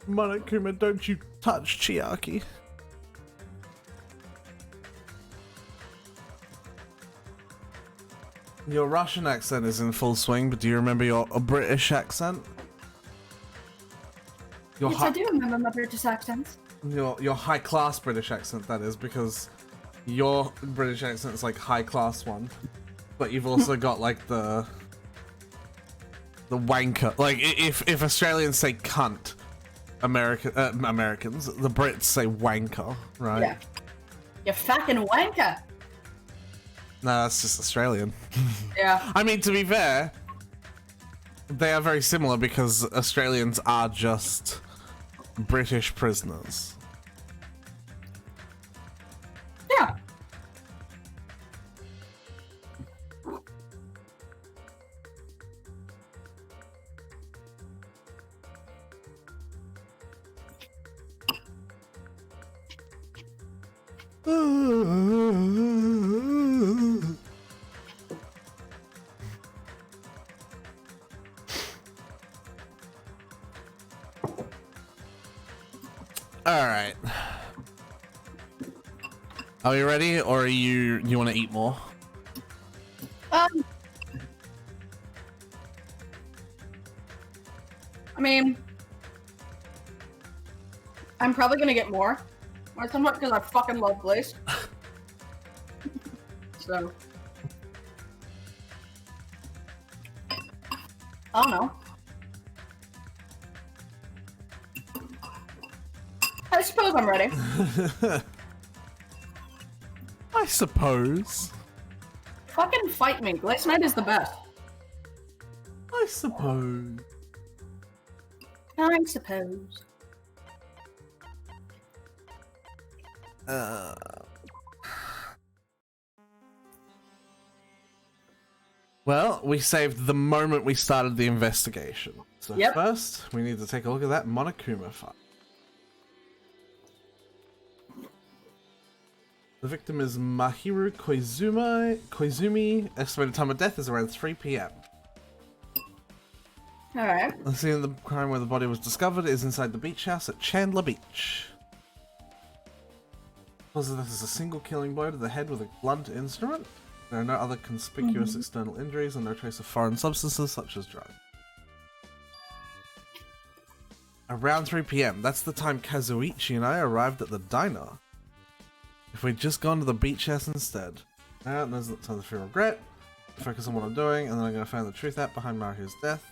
Monokuma, don't you touch Chiaki. Your Russian accent is in full swing, but do you remember your British accent? Yes, I do remember my British accent. Your high class British accent, that is, because your British accent is like high class one, but you've also got like the wanker. Like if Australians say cunt, Americans, the Brits say wanker, right? Yeah. You fucking wanker. No, that's just Australian. Yeah. I mean, to be fair, they are very similar because Australians are just British prisoners. Yeah. All right. Are we ready, or are you want to eat more? I mean, I'm probably gonna get more. Or somewhat because I fucking love Glaze. So. I don't know. I suppose I'm ready. I suppose. Fucking fight me. Glaze Knight is the best. I suppose. I suppose. Well, we saved the moment we started the investigation. So Yep. First, we need to take a look at that Monokuma file. The victim is Mahiru Koizumi. Estimated time of death is around 3 p.m. Alright. The scene of the crime where the body was discovered is inside the beach house at Chandler Beach. Cause of this is a single killing blow to the head with a blunt instrument. There are no other conspicuous external injuries and no trace of foreign substances such as drugs. Around 3 p.m. That's the time Kazuichi and I arrived at the diner. If we'd just gone to the beach house instead. Now, there's not time to feel regret. Focus on what I'm doing, and then I'm going to find the truth out behind Mahiru's death.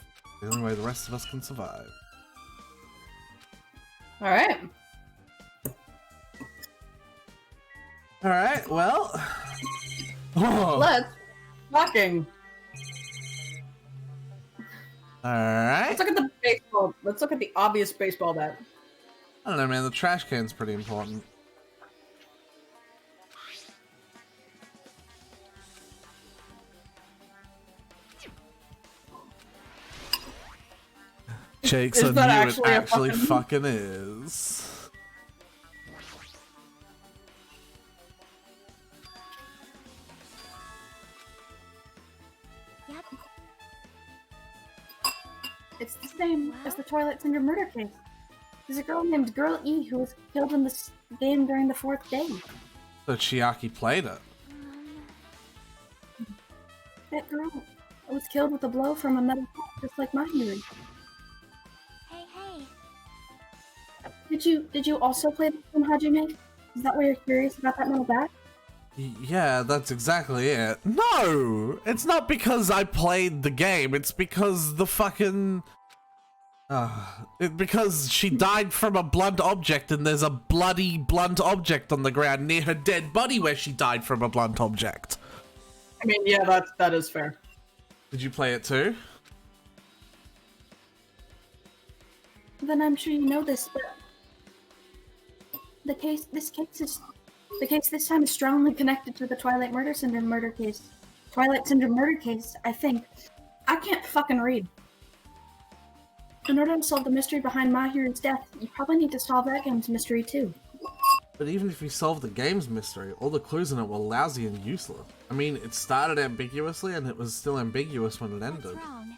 The only way the rest of us can survive. Alright. Alright, well... Oh. Let's fucking... Alright. Let's look at the baseball. Let's look at the obvious baseball bat. I don't know, man. The trash can's pretty important. Jake's Is I that knew actually it a actually fucking- fucking is. Yep. It's the same as the Twilight Cinder murder case. There's a girl named Girl E who was killed in this game during the 4th day. So Chiaki played it. That girl was killed with a blow from a metal bat, just like Mahiru. Hey, hey. Did you also play this game, Hajime? Is that why you're curious about that metal bat? Yeah, that's exactly it. No! It's not because I played the game, it's because the fucking... because she died from a blunt object and there's a bloody blunt object on the ground near her dead body where she died from a blunt object. I mean, yeah, that is fair. Did you play it too? Then I'm sure you know this, but the case this time is strongly connected to the Twilight Syndrome murder case. Twilight Syndrome murder case, I think. I can't fucking read. In order to solve the mystery behind Mahiru's death, you probably need to solve that game's mystery too. But even if you solve the game's mystery, all the clues in it were lousy and useless. I mean, it started ambiguously and it was still ambiguous when it ended. What's wrong?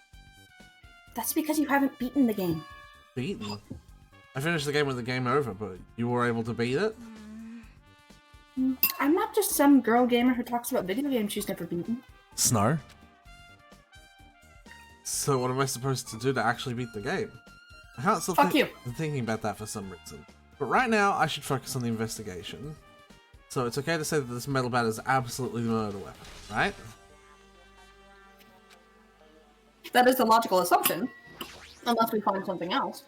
That's because you haven't beaten the game. Beaten? I finished the game with the game over, but you were able to beat it? I'm not just some girl gamer who talks about video games she's never beaten. Snow? So what am I supposed to do to actually beat the game? I can't stop Fuck you. thinking about that for some reason. But right now, I should focus on the investigation. So it's okay to say that this metal bat is absolutely the murder weapon, right? That is the logical assumption. Unless we find something else.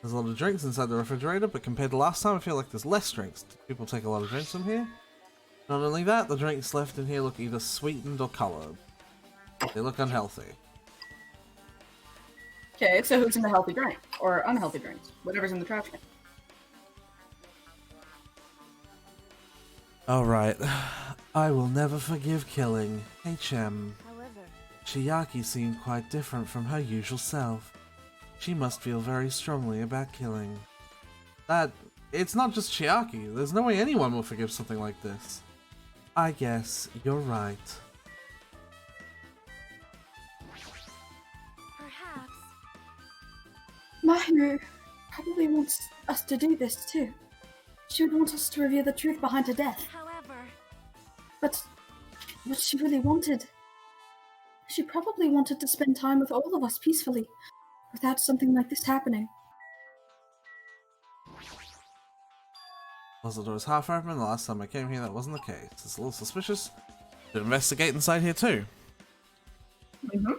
There's a lot of drinks inside the refrigerator, but compared to last time, I feel like there's less drinks. People take a lot of drinks from here. Not only that, the drinks left in here look either sweetened or colored. They look unhealthy. Okay, so who's in the healthy drink? Or unhealthy drinks? Whatever's in the trash can. Alright. I will never forgive killing HM. However, Chiaki seemed quite different from her usual self. She must feel very strongly about killing. It's not just Chiaki. There's no way anyone will forgive something like this. I guess you're right. perhaps. Mahiru probably wants us to do this too. She would want us to reveal the truth behind her death. However, But what she really wanted... She probably wanted to spend time with all of us peacefully, without something like this happening. Was the door's half open? The last time I came here, that wasn't the case. It's a little suspicious. To investigate inside here too. Mm-hmm.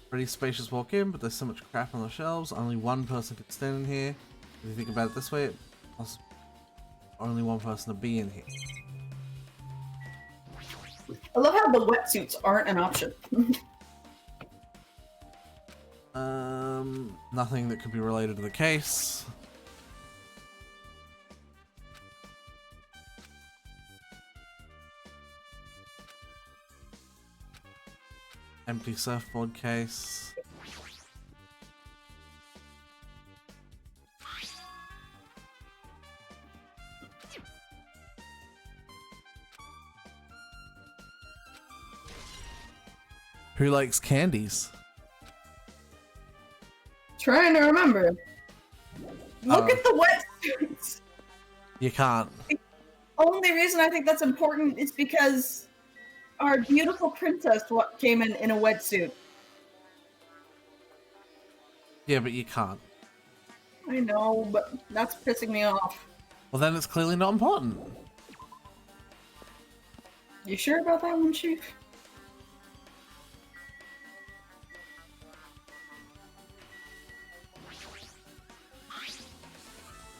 Pretty spacious walk in, but there's so much crap on the shelves. Only one person could stand in here. If you think about it this way, it's only one person to be in here. I love how the wetsuits aren't an option. Nothing that could be related to the case. Empty surfboard case. Who likes candies? Trying to remember. Look at the wetsuits! You can't. Only reason I think that's important is because our beautiful princess came in a wetsuit. Yeah, but you can't. I know, but that's pissing me off. Well, then it's clearly not important. You sure about that one, Chief?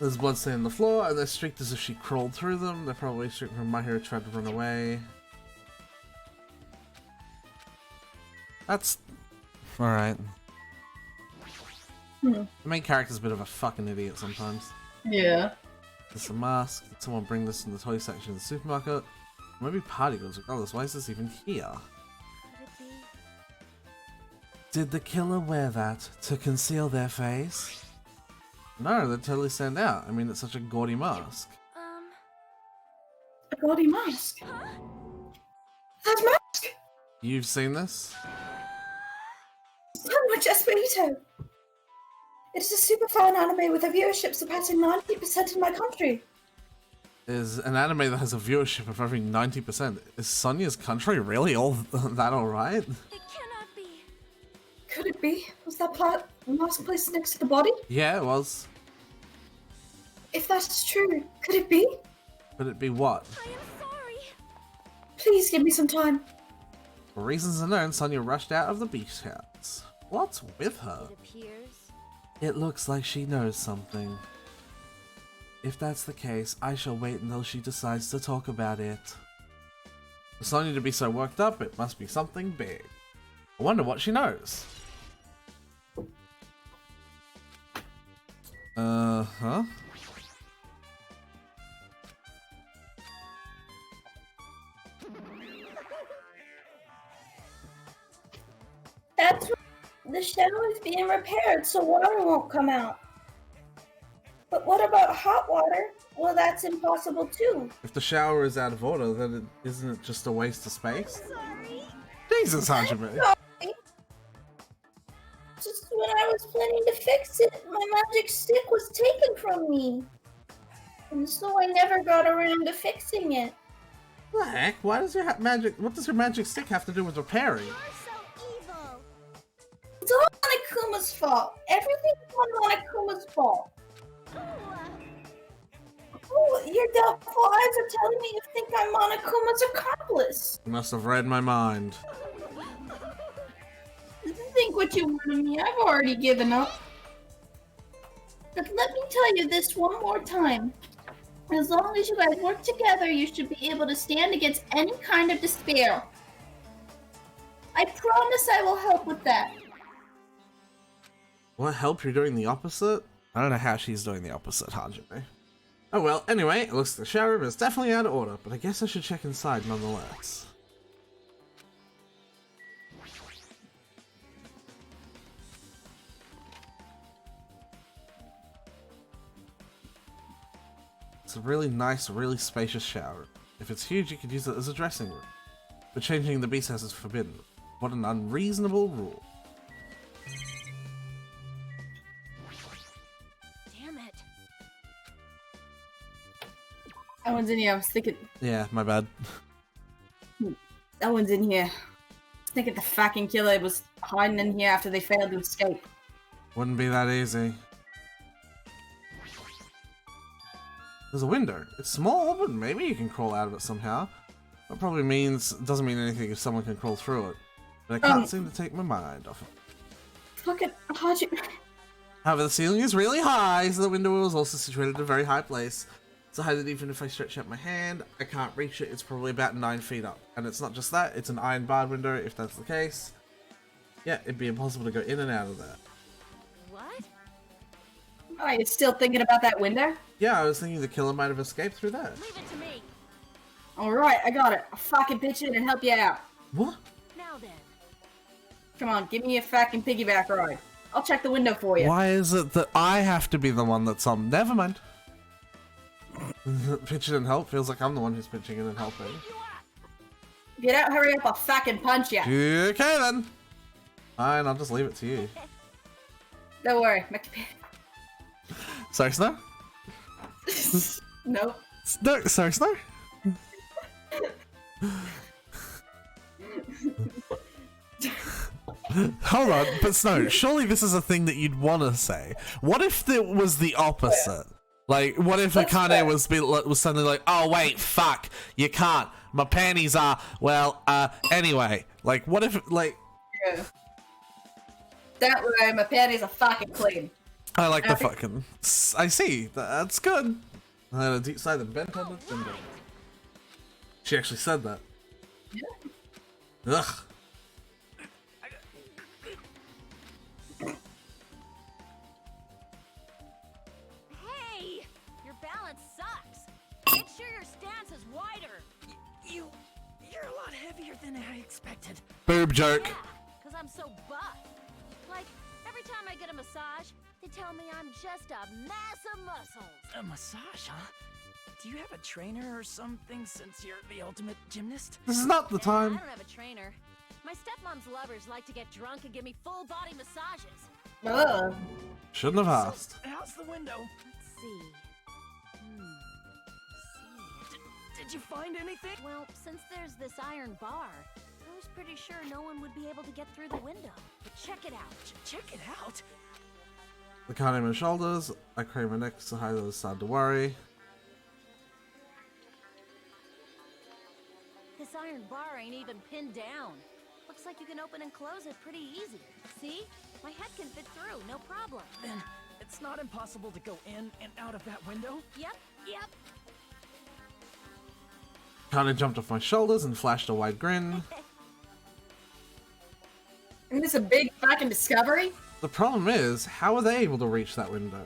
There's blood stain on the floor, and they're streaked as if she crawled through them. They're probably streaked from Mahiru tried to run away. That's... alright. The main character's a bit of a fucking idiot sometimes. Yeah. There's a mask. Did someone bring this from the toy section of the supermarket? Maybe party goods regardless. Why is this even here? Could it be? Did the killer wear that to conceal their face? No, they totally stand out. I mean, it's such a gaudy mask. A gaudy mask? Huh? That mask! You've seen this? So much Esperito! It is a super fan anime with a viewership surpassing 90% in my country. Is an anime that has a viewership of over 90%. Is Sonia's country really all that alright? It cannot be. Could it be? Was that mask placed next to the body? Yeah, it was. If that is true, could it be? Could it be what? I am sorry. Please give me some time. For reasons unknown, Sonia rushed out of the beach house. What's with her? It appears. It looks like she knows something. If that's the case, I shall wait until she decides to talk about it. For Sonia to be so worked up, it must be something big. I wonder what she knows. Huh? That's right. The shower is being repaired so water won't come out. But what about hot water? Well, that's impossible too. If the shower is out of order, then isn't it just a waste of space? Sorry. Jesus, Hajime. Sorry. Just when I was planning to fix it, my magic stick was taken from me. And so I never got around to fixing it. What the heck? Why does your magic? What does your magic stick have to do with repairing? You're so evil. It's all Monokuma's fault. Everything's on Monokuma's fault. Ooh, Oh, your doubtful eyes are telling me you think I'm Monokuma's accomplice. You must have read my mind. Think what you want of me. I've already given up. But let me tell you this one more time. As long as you guys work together, you should be able to stand against any kind of despair. I promise I will help with that. What help? You're doing the opposite? I don't know how she's doing the opposite, Hajime. Oh well, anyway, it looks like the shower room is definitely out of order, but I guess I should check inside nonetheless. It's a really nice, really spacious shower. If it's huge, you could use it as a dressing room. But changing the beast house is forbidden. What an unreasonable rule. damn it. That one's in here. I was thinking. Yeah, my bad. That one's in here. I was thinking the fucking killer was hiding in here after they failed to escape. Wouldn't be that easy. There's a window. It's small, but maybe you can crawl out of it somehow. That probably doesn't mean anything if someone can crawl through it. But I can't seem to take my mind off it. Fucking Haji. However, the ceiling is really high, so the window is also situated in a very high place. So high that even if I stretch out my hand, I can't reach it. It's probably about 9 feet up. And it's not just that, it's an iron barred window if that's the case. Yeah, it'd be impossible to go in and out of there. What? Are you still thinking about that window? Yeah, I was thinking the killer might have escaped through there. Leave it to me. Alright, I got it. I'll fucking pitch in and help you out. What? Now then. Come on, give me a fucking piggyback ride. I'll check the window for you. Why is it that I have to be the one that's on? Never mind. Pitch in and help feels like I'm the one who's pitching in and helping. Get out, hurry up, I'll fucking punch you. Okay then. Fine, I'll just leave it to you. Don't worry. Sorry, Snow? Nope. No, sorry, Snow? Hold on, but Snow, surely this is a thing that you'd want to say. What if it was the opposite? Like, what if Akane was suddenly like, oh wait, fuck, you can't. My panties are, well, anyway. Like, what if, like... Yeah. That way, my panties are fucking clean. I like the fucking... I see, that's good. I had a deep sigh that bent on the window. She actually said that. Yeah. Ugh. Hey! Your balance sucks. Make sure your stance is wider. You're a lot heavier than I expected. Boob joke. Yeah, because I'm so buff. Like, every time I get a massage, they tell me I'm just a mass of muscles. A massage, huh? Do you have a trainer or something since you're the ultimate gymnast? This is not the I time. don't have a trainer. My stepmom's lovers like to get drunk and give me full body massages. Ugh. Shouldn't have asked. How's the window? Let's see. Did you find anything? Well, since there's this iron bar, I was pretty sure no one would be able to get through the window. But check it out. Check it out. I can't aim my shoulders. I crane my neck so high that it's sad to worry. This iron bar ain't even pinned down. Looks like you can open and close it pretty easy. See? My head can fit through, no problem. Then it's not impossible to go in and out of that window? Yep. Kinda jumped off my shoulders and flashed a wide grin. Isn't this a big fucking discovery? The problem is, how are they able to reach that window?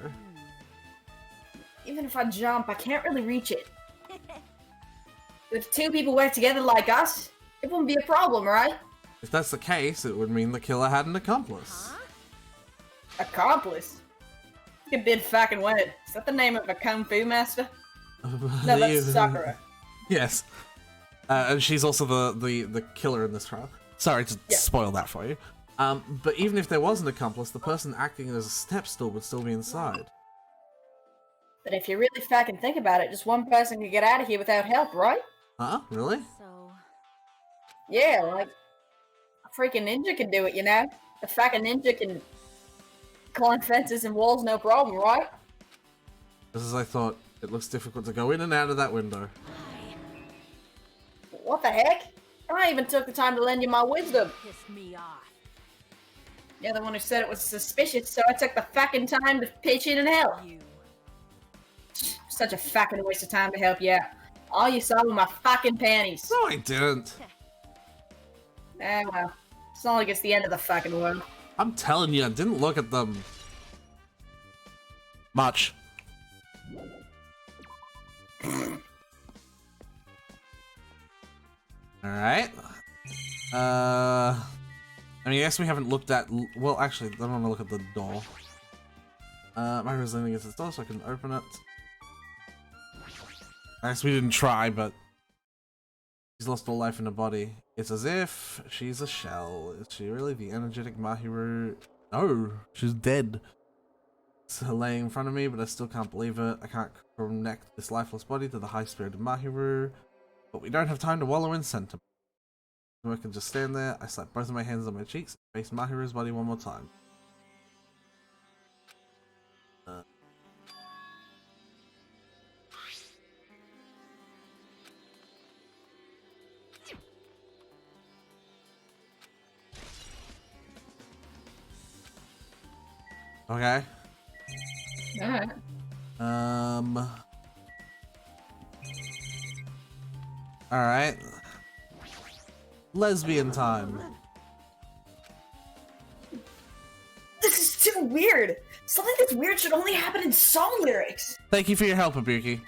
Even if I jump, I can't really reach it. If two people work together like us, it wouldn't be a problem, right? If that's the case, it would mean the killer had an accomplice. Huh? Accomplice? Like a big fucking word. Is that the name of a kung fu master? No, that's Sakura. Yes. And she's also the killer in this trial. Sorry to Yeah. spoil that for you. But even if there was an accomplice, the person acting as a step stool would still be inside. But if you really fucking think about it, just one person could get out of here without help, right? Huh? Really? So, Yeah, like a freaking ninja can do it, you know? A fucking ninja can climb fences and walls no problem, right? Just as I thought, it looks difficult to go in and out of that window. What the heck? I even took the time to lend you my wisdom. pissed me off. You're the one who said it was suspicious, so I took the fucking time to pitch in and help. You. Such a fucking waste of time to help you out. All you saw were my fucking panties. No, I didn't. Well, it's not like it's the end of the fucking world. I'm telling you, I didn't look at them much. Alright. I mean, I guess we haven't looked at... Well, actually, I don't want to look at the door. Mahiru's leaning against the door so I can open it. I guess we didn't try, but... She's lost all life in her body. It's as if she's a shell. Is she really the energetic Mahiru? No, she's dead. It's her laying in front of me, but I still can't believe it. I can't connect this lifeless body to the high-spirited Mahiru. But we don't have time to wallow in sentiment. I can just stand there. I slap both of my hands on my cheeks and face Mahiru's body one more time. Okay. Alright. Alright. Lesbian time. This is too weird! Something that's weird should only happen in song lyrics! Thank you for your help, Ibuki.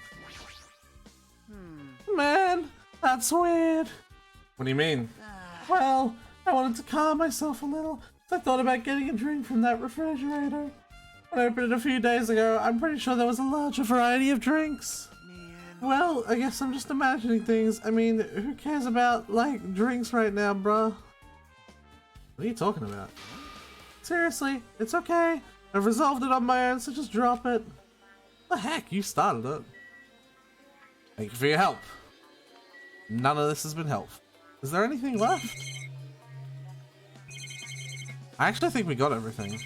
Man, that's weird. What do you mean? Well, I wanted to calm myself a little. I thought about getting a drink from that refrigerator. When I opened it a few days ago, I'm pretty sure there was a larger variety of drinks. Well, I guess I'm just imagining things. I mean, who cares about, like, drinks right now, bruh? What are you talking about? Seriously, it's okay. I've resolved it on my own, so just drop it. The heck, you started it. Thank you for your help. None of this has been helpful. Is there anything left? I actually think we got everything.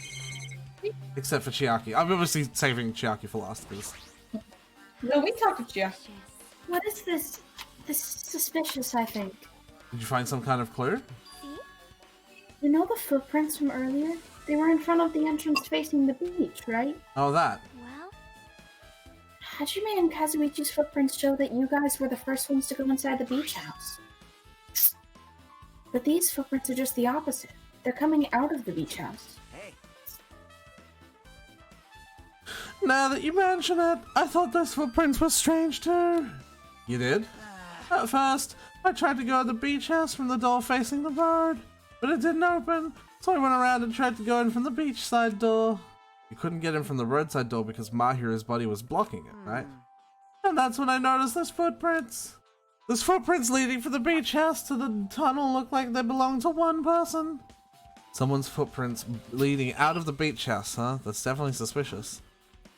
Except for Chiaki. I'm obviously saving Chiaki for last, because... No, we talked to you. What is this? This is suspicious, I think. Did you find some kind of clue? You know the footprints from earlier? They were in front of the entrance facing the beach, right? Oh, that. Well, Hajime and Kazuichi's footprints show that you guys were the first ones to go inside the beach house. But these footprints are just the opposite. They're coming out of the beach house. Hey, Now that you mention it, I thought those footprints were strange too. You did? At first, I tried to go to the beach house from the door facing the road, but it didn't open, so I went around and tried to go in from the beachside door. You couldn't get in from the roadside door because Mahiru's body was blocking it, right? And that's when I noticed those footprints. Those footprints leading from the beach house to the tunnel look like they belong to one person. Someone's footprints leading out of the beach house, huh? That's definitely suspicious.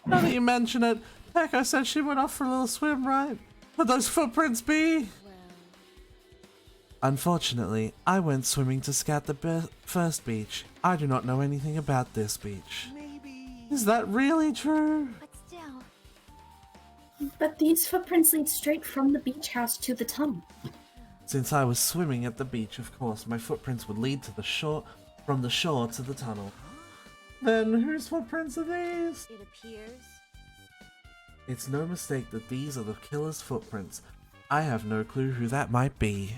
Now that you mention it, Peko said she went off for a little swim, right? Could those footprints be? Unfortunately, I went swimming to scout the first beach. I do not know anything about this beach. maybe. Is that really true? but still. But these footprints lead straight from the beach house to the tunnel. Since I was swimming at the beach, of course, my footprints would lead to the shore, from the shore to the tunnel. Then whose footprints are these? It appears. It's no mistake that these are the killer's footprints. I have no clue who that might be.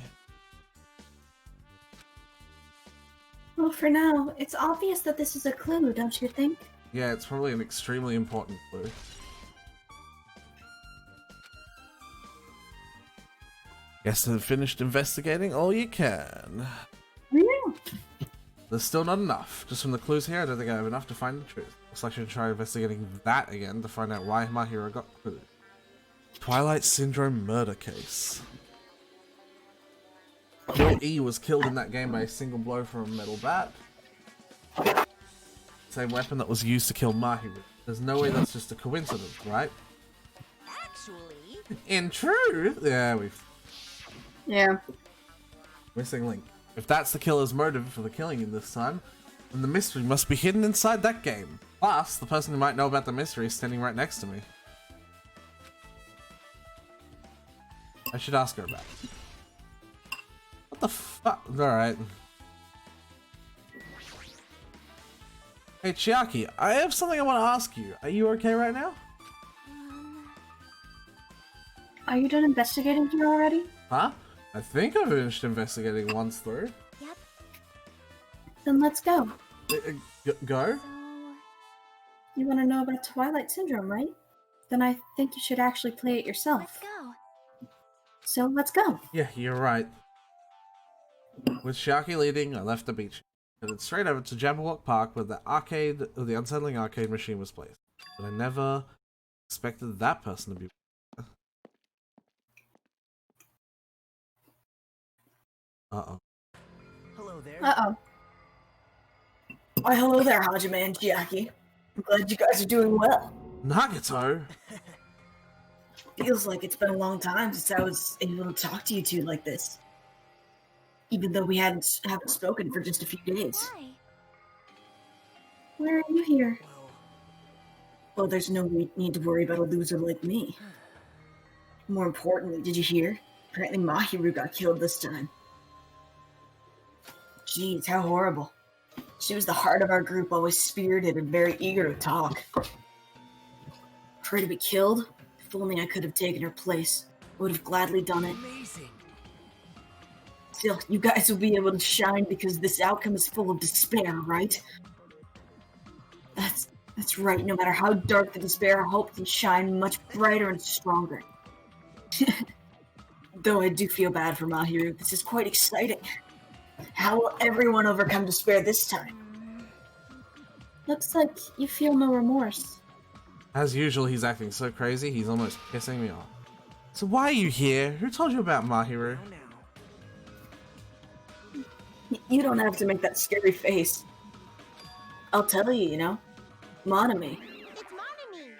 Well, for now, it's obvious that this is a clue, don't you think? Yeah, it's probably an extremely important clue. Guess I've finished investigating all you can. Yeah. There's still not enough. Just from the clues here, I don't think I have enough to find the truth. Looks like I should try investigating that again to find out why Mahiru got killed. Twilight Syndrome murder case. Bill E was killed in that game by a single blow from a metal bat. Same weapon that was used to kill Mahiru. There's no way that's just a coincidence, right? Actually, In truth, yeah, Yeah. missing link. If that's the killer's motive for the killing in this time, then the mystery must be hidden inside that game. Plus, the person who might know about the mystery is standing right next to me. I should ask her about it. What the fuck? Alright. Hey Chiaki, I have something I want to ask you. Are you okay right now? Are you done investigating here already? Huh? I think I finished investigating once through. yep. Then let's go. Go? So, You want to know about Twilight Syndrome, right? Then I think you should actually play it yourself. let's go. So let's go. Yeah, you're right. With Chiaki leading, I left the beach. Headed straight over to Jabberwock Park where the unsettling arcade machine was placed. But I never expected that person to be. Uh-oh. Hello there. Uh-oh. Why, hello there, Hajime and Chiaki. I'm glad you guys are doing well. Nagato? Feels like it's been a long time since I was able to talk to you two like this. Even though we haven't spoken for just a few days. Why? Where are you here? Well, there's no need to worry about a loser like me. More importantly, did you hear? Apparently Mahiru got killed this time. Jeez, how horrible. She was the heart of our group, always spirited and very eager to talk. For her to be killed? If only I could have taken her place. I would have gladly done it. Amazing. Still, you guys will be able to shine because this outcome is full of despair, right? That's right. No matter how dark the despair, hope can shine much brighter and stronger. Though I do feel bad for Mahiru, this is quite exciting. How will everyone overcome despair this time? Looks like you feel no remorse. As usual, he's acting so crazy, he's almost pissing me off. So why are you here? Who told you about Mahiru? Oh, now. You don't have to make that scary face. I'll tell you, you know. Monami. It's Monami.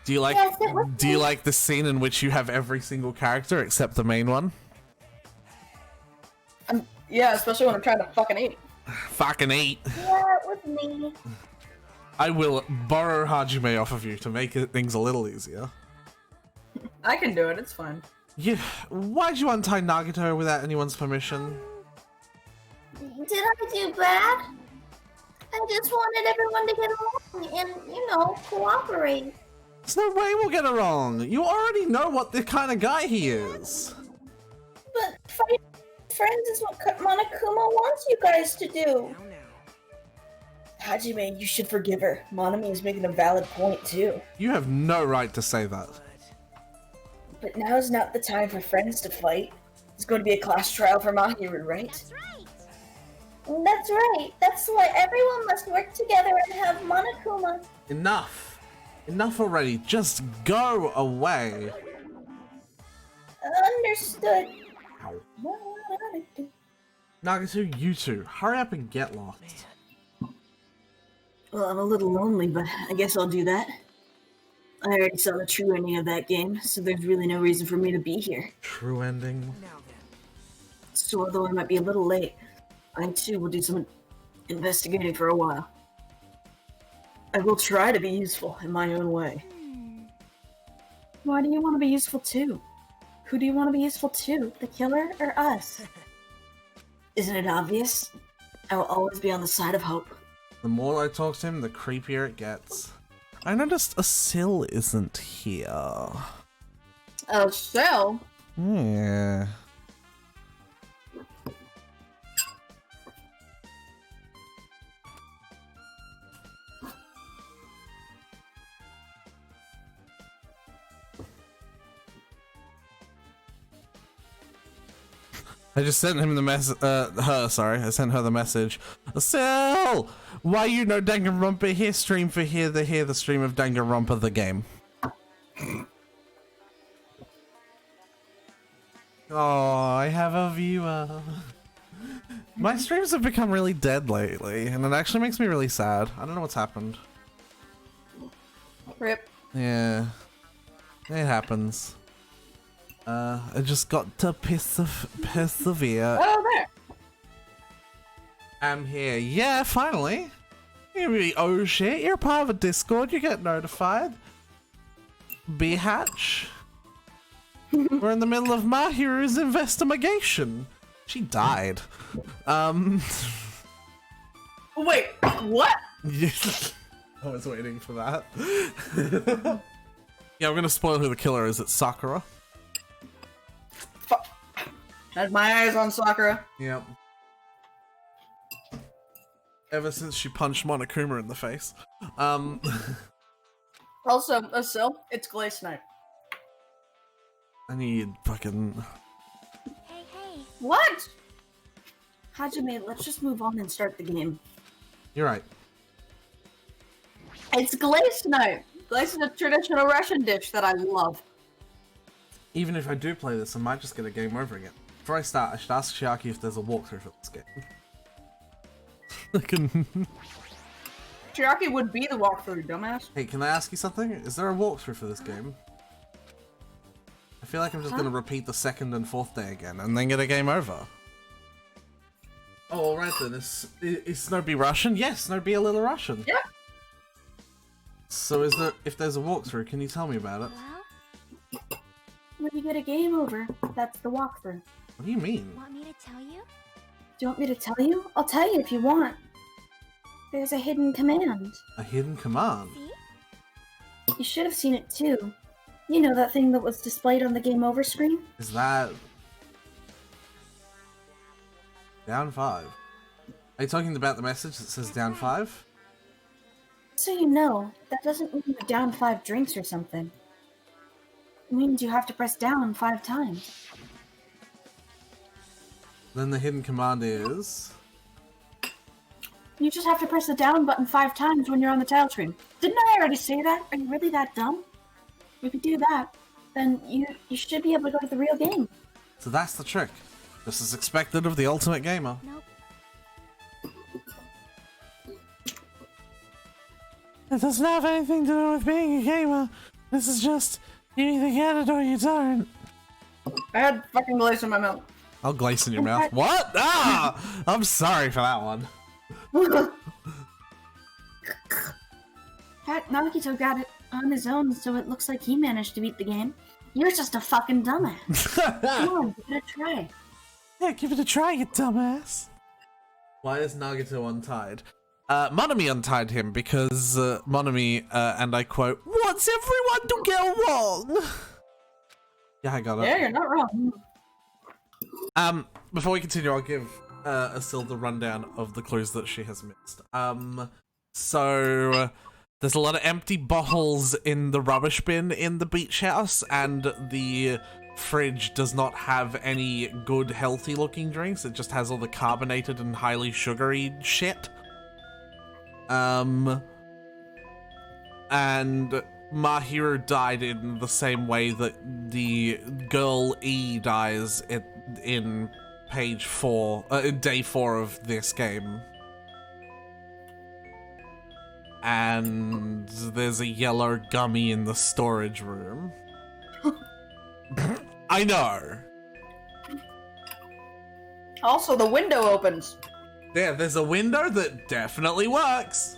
Do you like Yes, it was do you like the scene in which you have every single character except the main one? Yeah, especially when I'm trying to fucking eat. Fucking eat. Yeah, it was me. I will borrow Hajime off of you to make things a little easier. I can do it, it's fine. Yeah, why'd you untie Nagato without anyone's permission? Did I do bad? I just wanted everyone to get along and, you know, cooperate. There's no way we'll get it wrong. You already know what the kind of guy he is. But fighting friends is what Monokuma wants you guys to do. Now, now. Hajime, you should forgive her. Monami is making a valid point, too. You have no right to say that. But now is not the time for friends to fight. It's going to be a class trial for Mahiru, right? That's right. That's right. That's why everyone must work together and have Monokuma. Enough. Enough already. Just go away. Understood. Ow. What would I do? Nagato, you two, hurry up and get lost. Well, I'm a little lonely, but I guess I'll do that. I already saw the true ending of that game, so there's really no reason for me to be here. True ending. Now then. So although I might be a little late, I too will do some investigating for a while. I will try to be useful in my own way. Why do you want to be useful too? Who do you want to be useful to? The killer or us? Isn't it obvious? I will always be on the side of hope. The more I talk to him, the creepier it gets. I noticed Asil isn't here. Oh, so? Yeah. I just sent him the message, I sent her the message. Asil! Why you know Danganronpa here? Stream for here the stream of Danganronpa the game. Oh, I have a viewer. My streams have become really dead lately, and it actually makes me really sad. I don't know what's happened. Rip. Yeah. It happens. I just got to persevere. Oh, there. I'm here. Yeah, finally. Oh shit, you're part of a Discord, you get notified. B-Hatch. We're in the middle of Mahiru's investigation. She died. Wait, what? I was waiting for that. Yeah, I'm gonna spoil who the killer is. It's Sakura. Fuck. Had my eyes on Sakura. Yep. Ever since she punched Monokuma in the face. Also, it's Glaze Knight. I need fucking... Hey, hey. What? Hajime, let's just move on and start the game. You're right. It's Glaze Knight. Glaze is a traditional Russian dish that I love. Even if I do play this, I might just get a game over again. Before I start, I should ask Chiaki if there's a walkthrough for this game. Chiaki would be the walkthrough, dumbass. Hey, can I ask you something? Is there a walkthrough for this game? I feel like I'm just gonna repeat the second and fourth day again, and then get a game over. Oh, alright then. Is Snowbee Russian? Yes, Snowbee a little Russian. Yeah. So is there, if there's a walkthrough, can you tell me about it? Well, When you get a game over, that's the walkthrough. What do you mean? want me to tell you? Do you want me to tell you? I'll tell you if you want. There's a hidden command. A hidden command? See? You should have seen it too. You know that thing that was displayed on the game over screen? Is that... Down 5? Are you talking about the message that says down 5? So you know, that doesn't mean you're down 5 drinks or something. It means you have to press down 5 times. Then the hidden command is... You just have to press the down button 5 times when you're on the title screen. Didn't I already say that? Are you really that dumb? If you do that, then you should be able to go to the real game. So that's the trick. Just as expected of the ultimate gamer. Nope. It doesn't have anything to do with being a gamer. This is just, you either get it or you don't. I had fucking glaze in my mouth. I'll glaze in your mouth. What? Ah! I'm sorry for that one. Pat Nagito got it on his own, so it looks like he managed to beat the game. You're just a fucking dumbass. Come on, give it a try. Yeah, give it a try, you dumbass. Why is Nagito untied? Monomi untied him because Monomi, and I quote, wants everyone to get wrong. Yeah, I got it. Yeah, you're not wrong. Before we continue, I'll give Asil the rundown of the clues that she has missed. So there's a lot of empty bottles in the rubbish bin in the beach house, and the fridge does not have any good, healthy looking drinks. It just has all the carbonated and highly sugary shit. And Mahiru died in the same way that the girl E dies in page 4, day 4 of this game. And there's a yellow gummy in the storage room. I know. Also, the window opens. Yeah, there's a window that definitely works.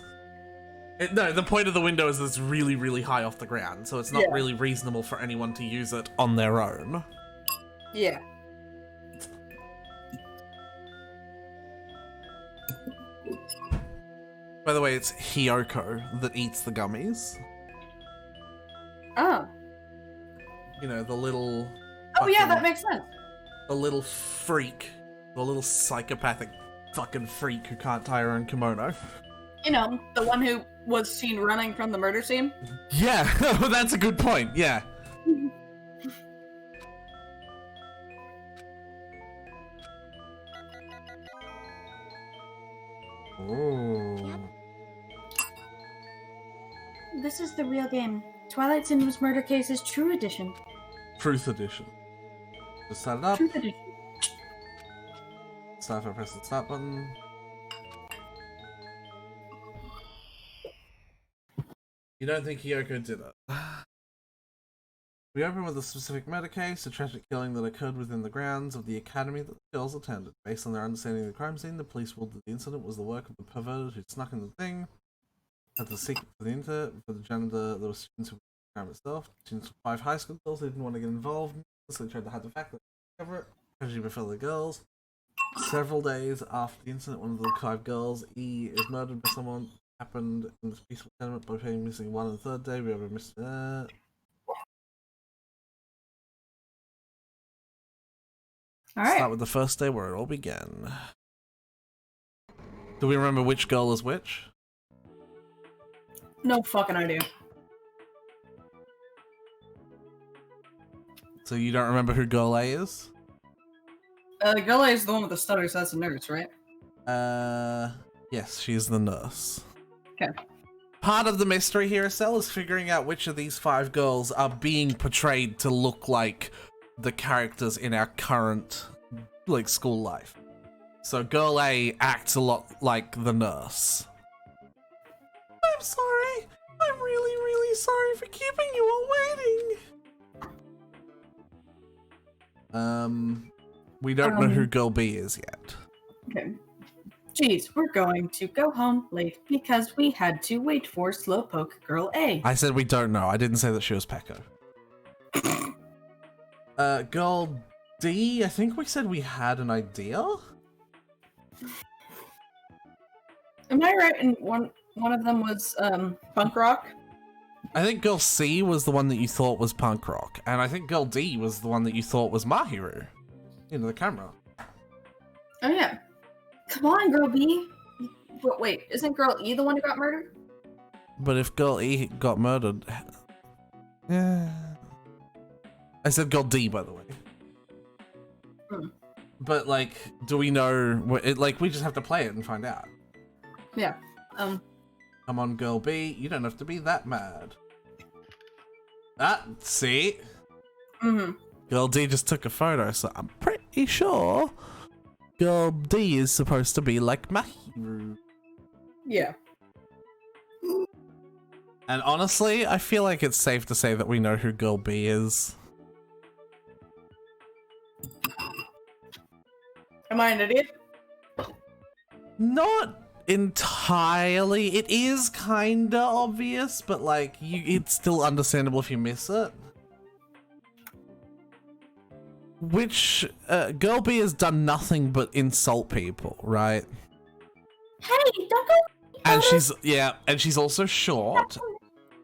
No, the point of the window is it's really, really high off the ground, so it's not really reasonable for anyone to use it on their own. Yeah. By the way, it's Hiyoko that eats the gummies. Oh. You know, the little... Oh yeah, that makes sense. The little freak. The little psychopathic fucking freak who can't tie her own kimono. You know, the one who was seen running from the murder scene? Yeah, that's a good point, yeah. Ooh. Yep. This is the real game. Twilight Syndrome's Murder Case's True Edition. Truth edition. Just set it up. Truth edition. Start if I press the start button. You don't think Hiyoko did it? We open with a specific murder case, a tragic killing that occurred within the grounds of the academy that the girls attended. Based on their understanding of the crime scene, the police ruled that the incident was the work of the perverted who snuck in the thing, had the secret for the internet, for the janitor, there were students who were the crime itself, students from 5 high school girls who didn't want to get involved, so they tried to hide the fact that they cover it, tragedy befell the girls. Several days after the incident, one of the 5 girls, E, is murdered by someone. Happened in this peaceful tenement by being missing 1 on the 3rd day. We have a Mr. Alright. Start with the first day where it all began. Do we remember which girl is which? No fucking idea. So you don't remember who girl A is? Girl A is the one with the stutter, so that's a nurse, right? Yes, she's the nurse. Okay. Part of the mystery here, Estelle, is figuring out which of these 5 girls are being portrayed to look like the characters in our current, like, school life. So girl A acts a lot like the nurse. I'm sorry. I'm really, really sorry for keeping you all waiting. We don't know who girl B is yet. Okay. Jeez, we're going to go home late because we had to wait for Slowpoke Girl A. I said we don't know. I didn't say that she was Pecco. Girl D, I think we said we had an idea? Am I right? And one of them was punk rock. I think girl C was the one that you thought was punk rock, and I think girl D was the one that you thought was Mahiru. Into the camera. Oh yeah. Come on, Girl B. But wait, isn't Girl E the one who got murdered? But if girl E got murdered... Yeah... I said girl D, by the way. Hmm. But, like, do we know... Like, we just have to play it and find out. Yeah. Come on, girl B. You don't have to be that mad. See? Mm-hmm. Girl D just took a photo, so I'm pretty sure girl D is supposed to be like Mahiru. Yeah. And honestly, I feel like it's safe to say that we know who girl B is. Am I an idiot? Not entirely. It is kinda obvious, but like, it's still understandable if you miss it. Which, girl B has done nothing but insult people, right? Hey, don't go. And she's also short.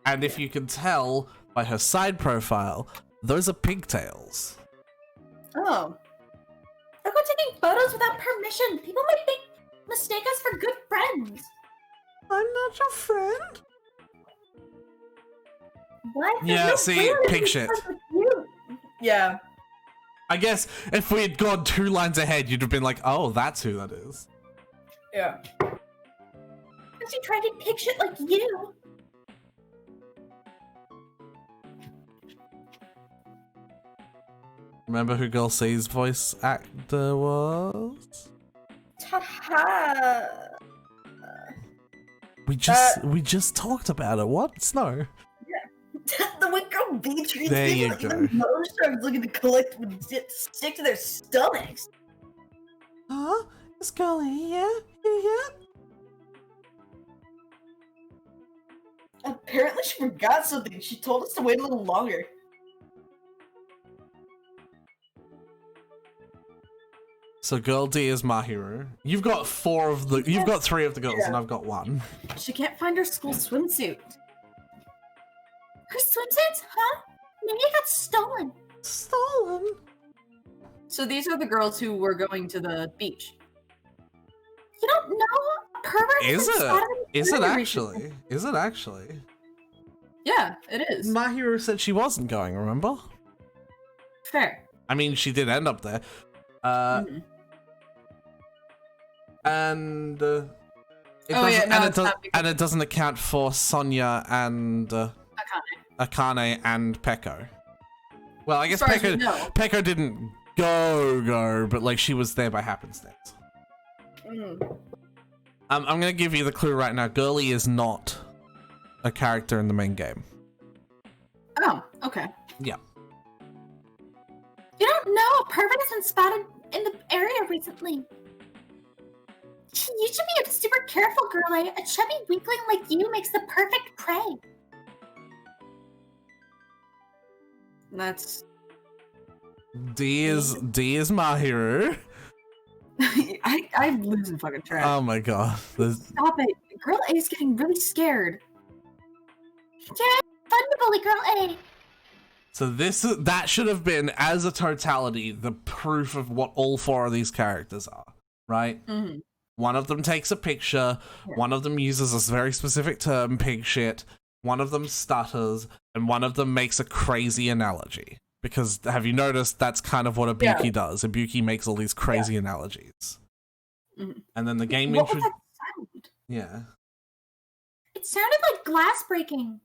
And if you can tell by her side profile, those are pigtails. Oh. Don't go taking photos without permission. People might mistake us for good friends. I'm not your friend. What? Yeah, There's see, clear pig reason shit. for you. Yeah. I guess if we had gone 2 lines ahead, you'd have been like, oh, that's who that is. Yeah. Because you tried to pick shit like you. Remember who Girl C's voice actor was? Ta-ha. We just talked about it. What? Snow. The one girl B treats There people you like go. even most sharks looking to collect would stick to their stomachs. Huh? Is Girl here? Yeah. Apparently she forgot something. She told us to wait a little longer. So Girl D is Mahiru. You've got 3 of the girls, Yeah. and I've got 1. She can't find her school swimsuit. Her swimsuits? Huh? Maybe it got stolen. Stolen? So these are the girls who were going to the beach. You don't know? A pervert Is has been it? spotted in Is it Really actually? Is it actually? Yeah, it is. Mahiru said she wasn't going, remember? Fair. I mean, she did end up there. Mhm. And Oh, yeah, no, it's not because- it doesn't account for Sonia and Akane. Akane and Peko. Well, I guess As far as we know. Peko didn't go, but like she was there by happenstance. I'm gonna give you the clue right now. Girlie is not a character in the main game. Oh, okay. Yeah. You don't know a pervert has been spotted in the area recently. You should be a super careful, girl. A chubby weakling like you makes the perfect prey. That's... D is Mahiru. I'm losing fucking track. Oh my god. Stop it. Girl A is getting really scared. Yeah, fun to bully Girl A. So that should have been, as a totality, the proof of what all 4 of these characters are, right? Mm-hmm. One of them takes a picture, one of them uses a very specific term, pig shit, one of them stutters, and one of them makes a crazy analogy. Because, have you noticed, that's kind of what Ibuki does. Ibuki makes all these crazy analogies. Mm-hmm. And then the game... What was that sound? Yeah. It sounded like glass breaking.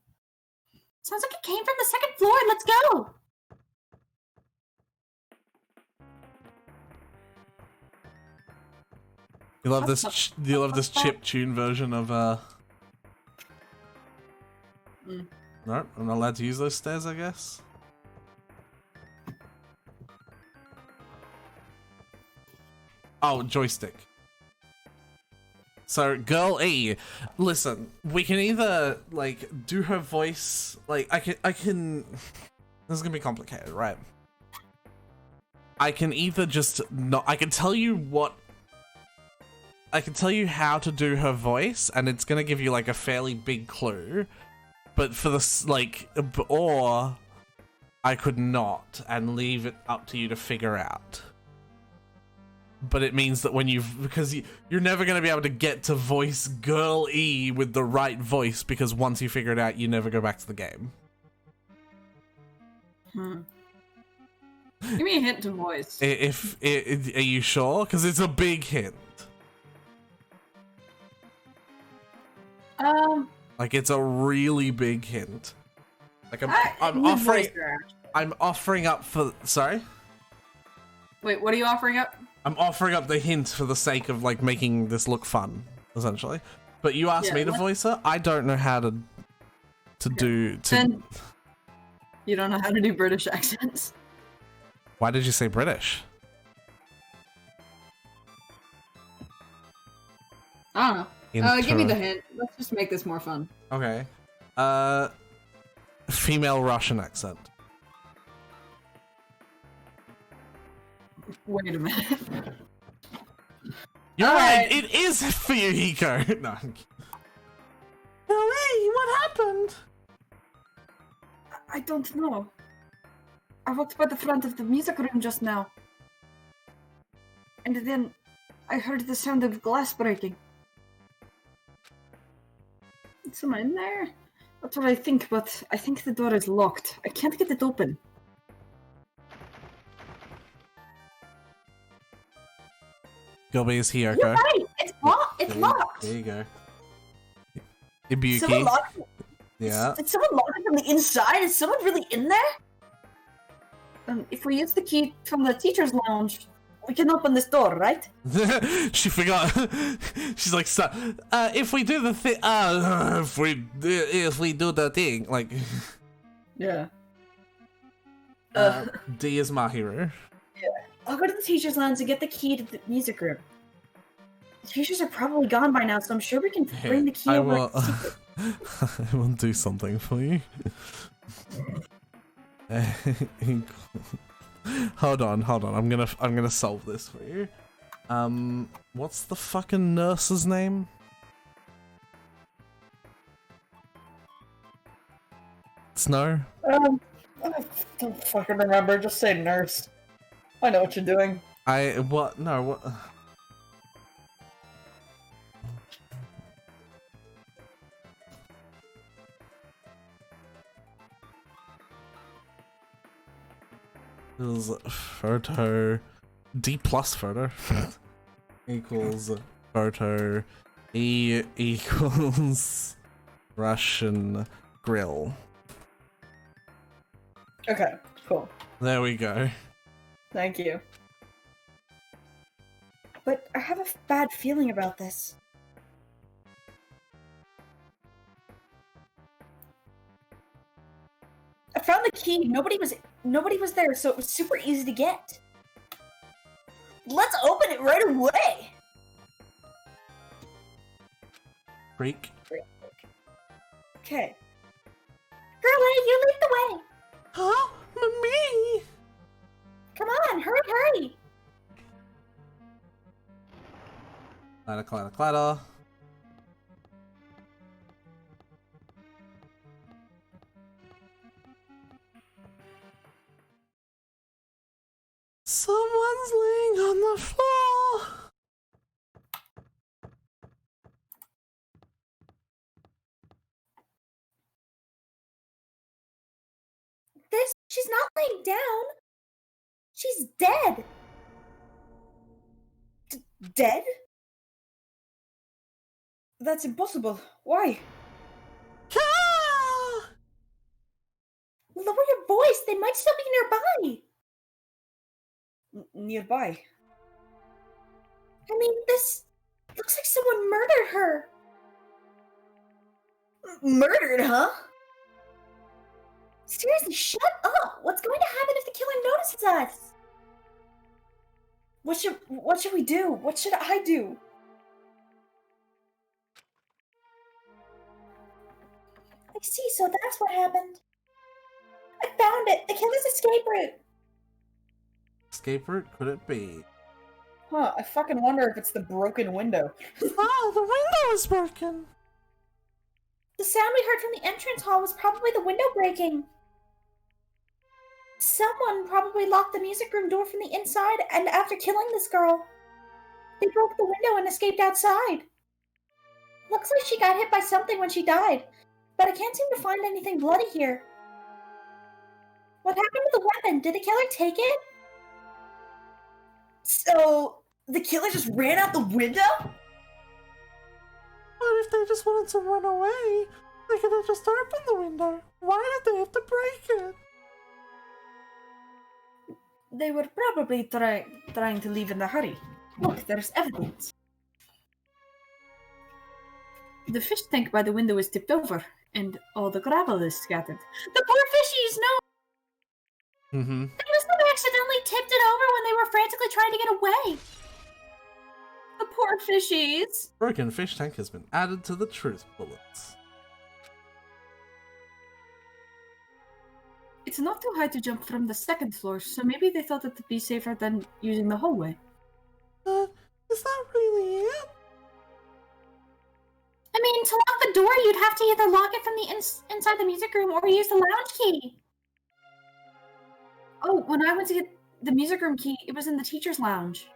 Sounds like it came from the second floor. Let's go. You love this. You love this chip tune version of No, I'm not allowed to use those stairs, I guess. Oh, joystick. So, Girl E, listen, we can either, like, do her voice, like, I can, this is gonna be complicated, right? I can either just not, I can tell you how to do her voice, and it's gonna give you, like, a fairly big clue, but for this, like, or I could not, and leave it up to you to figure out. But it means that when because you're never going to be able to get to voice Girl E with the right voice, because once you figure it out, you never go back to the game. Give me a hint to voice. Are you sure? Because it's a big hint. Like, it's a really big hint. Like, I'm offering up for... Sorry? Wait, what are you offering up? I'm offering up the hint for the sake of, like, making this look fun, essentially. But you asked me to voice her. I don't know how to do... Then you don't know how to do British accents. Why did you say British? I don't know. Give me the hint. Let's just make this more fun. Okay. Female Russian accent. Wait a minute. You're right. It is Fuyuhiko. No. Hey, what happened? I don't know. I walked by the front of the music room just now. And then I heard the sound of glass breaking. Is someone in there? That's what I think, but I think the door is locked. I can't get it open. Gilby is Hiyoko. You're right! It's locked! It's locked! There you go. Ibuki. Someone locked it? Yeah. Did someone lock it from the inside? Is someone really in there? If we use the key from the teacher's lounge, we can open this door, right? She forgot. She's like, if we do the thing, if we do the thing, like. Yeah. D is Mahiru. Yeah. I'll go to the teacher's lounge and get the key to the music room. The teachers are probably gone by now, so I'm sure we can bring the key over. I will do something for you. Hold on. I'm gonna solve this for you. What's the fucking nurse's name? Snow? I don't fucking remember. Just say nurse. I know what you're doing. What? Is photo D plus photo equals photo E equals Russian grill. Okay, cool. There we go. Thank you. But I have a bad feeling about this. I found the key. Nobody was there, so it was super easy to get. Let's open it right away. Freak. Okay. Girlie, you lead the way. Huh? Me? Come on, hurry. Clatter, clatter, clatter. Someone's laying on the floor. She's not laying down. She's dead. Dead? That's impossible. Why? Ah! Lower your voice. They might still be nearby. Nearby? I mean, this looks like someone murdered her. Murdered, huh? Seriously, shut up! What's going to happen if the killer notices us? What should we do? What should I do? I see, so that's what happened. I found it! The killer's escape route! Escape route? Could it be? Huh, I fucking wonder if it's the broken window. Oh, the window is broken! The sound we heard from the entrance hall was probably the window breaking. Someone probably locked the music room door from the inside, and after killing this girl, they broke the window and escaped outside. Looks like she got hit by something when she died, but I can't seem to find anything bloody here. What happened to the weapon? Did the killer take it? So, the killer just ran out the window? What if they just wanted to run away? They could have just opened the window. Why did they have to break it? They were probably trying to leave in a hurry. Look, there's evidence. The fish tank by the window is tipped over, and all the gravel is scattered. The poor fishies, no! Mm-hmm. They must have accidentally tipped it over when they were frantically trying to get away. The poor fishies. Broken fish tank has been added to the truth bullets. It's not too high to jump from the second floor, so maybe they thought it'd be safer than using the hallway. Is that really it? I mean, to lock the door, you'd have to either lock it from the inside the music room or use the lounge key. Oh, when I went to get the music room key, it was in the teacher's lounge.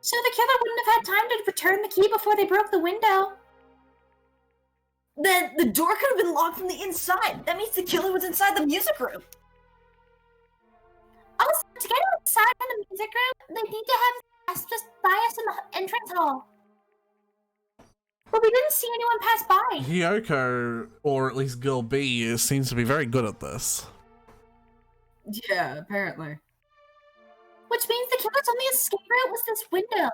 So the killer wouldn't have had time to return the key before they broke the window. Then the door could have been locked from the inside. That means the killer was inside the music room. Also, to get inside from the music room, they need to have us just by us in the entrance hall. But we didn't see anyone pass by. Hiyoko, or at least Girl B, seems to be very good at this. Yeah, apparently. Which means the killer's only escape route was this window.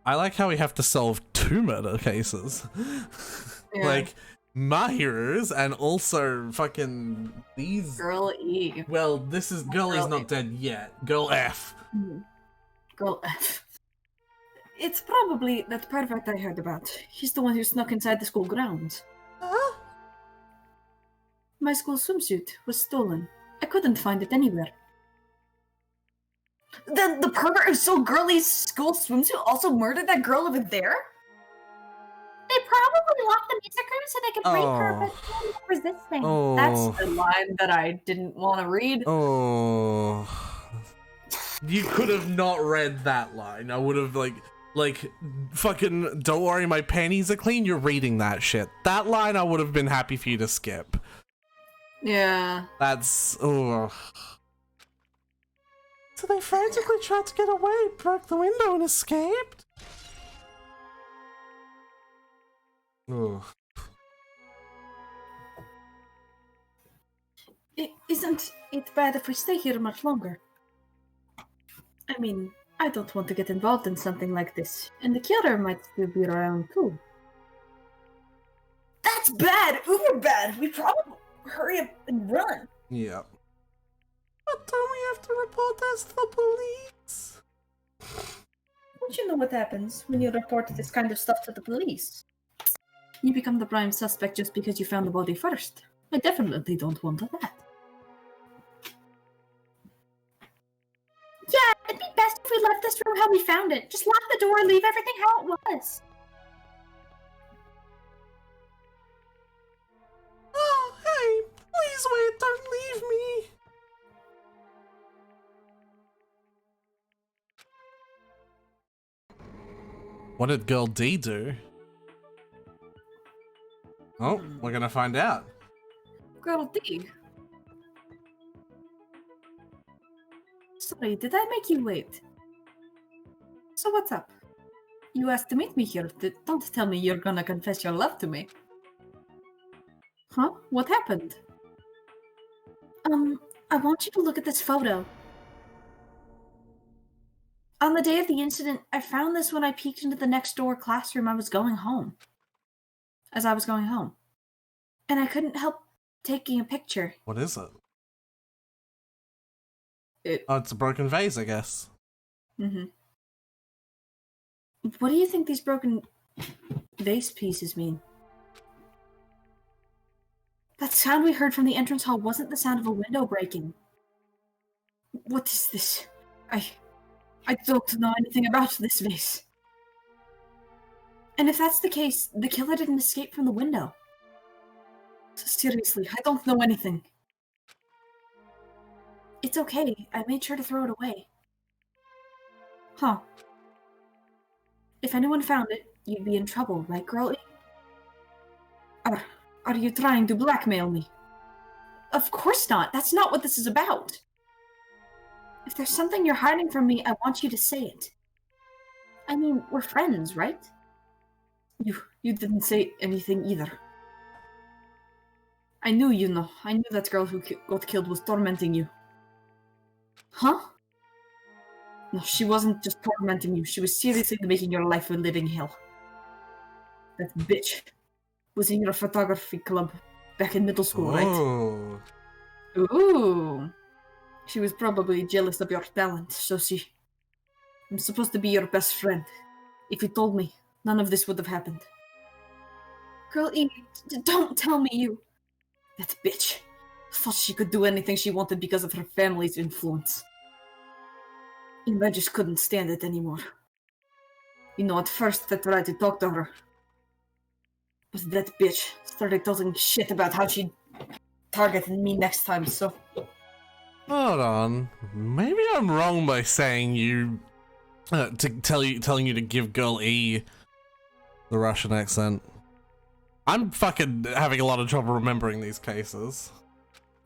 I like how we have to solve 2 murder cases. Yeah. Like, Mahiru's and also fucking these... Girl E. Well, this is... Girl E's not dead yet. Girl F. Girl F. It's probably that pervert I heard about. He's the one who snuck inside the school grounds. Huh? My school swimsuit was stolen. I couldn't find it anywhere. The pervert who stole Girlie's school swimsuit also murdered that girl over there? They probably locked the music room so they could break her, but she was resisting. Oh. That's the line that I didn't want to read. Oh. You could have not read that line. I would have, like, fucking, don't worry, my panties are clean. You're reading that shit. That line I would have been happy for you to skip. Yeah. That's, oh. So they frantically tried to get away, broke the window, and escaped? Oh. Isn't it bad if we stay here much longer? I mean, I don't want to get involved in something like this, and the killer might still be around too. That's bad! Uber bad! We probably hurry up and run. Yep. But don't we have to report this to the police? Don't you know what happens when you report this kind of stuff to the police? You become the prime suspect just because you found the body first. I definitely don't want that. Yeah, it'd be best if we left this room how we found it. Just lock the door and leave everything how it was. Oh, hey, please wait, don't leave me. What did Girl D do? Oh, we're gonna find out. Girl D. Sorry, did I make you wait? So what's up? You asked to meet me here. Don't tell me you're gonna confess your love to me. Huh? What happened? I want you to look at this photo. On the day of the incident, I found this when I peeked into the next door classroom I was going home. As I was going home. And I couldn't help taking a picture. What is it? Oh, it's a broken vase, I guess. Mm-hmm. What do you think these broken vase pieces mean? That sound we heard from the entrance hall wasn't the sound of a window breaking. What is this? I don't know anything about this vase. And if that's the case, the killer didn't escape from the window. Seriously, I don't know anything. It's okay. I made sure to throw it away. Huh. If anyone found it, you'd be in trouble, right, girlie? Are you trying to blackmail me? Of course not. That's not what this is about. If there's something you're hiding from me, I want you to say it. I mean, we're friends, right? You didn't say anything either. I knew you know. I knew that girl who got killed was tormenting you. Huh? No, she wasn't just tormenting you. She was seriously making your life a living hell. That bitch was in your photography club back in middle school, right? Ooh. She was probably jealous of your talent, so I'm supposed to be your best friend. If you told me, none of this would have happened. Girl E, don't tell me you... That bitch thought she could do anything she wanted because of her family's influence. And I just couldn't stand it anymore. You know, at first I tried to talk to her. But that bitch started talking shit about how she'd targeted me next time, so... Hold on. Maybe I'm wrong by saying you... telling you to give Girl E the Russian accent. I'm fucking having a lot of trouble remembering these cases.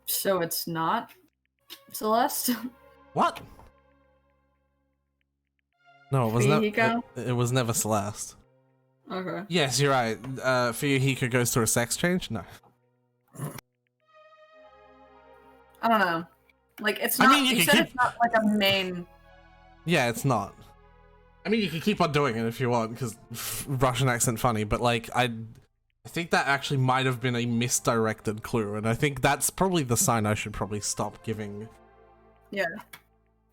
So it's not Celeste? What? No, it was never. Fuyuhiko? It was never Celeste. Okay. Yes, you're right. Fuyuhiko goes through a sex change. No. I don't know. Like, it's not. I mean, you said it's not like a main. Yeah, it's not. I mean, you can keep on doing it if you want, because Russian accent funny. But like, I think that actually might have been a misdirected clue, and I think that's probably the sign I should probably stop giving. Yeah.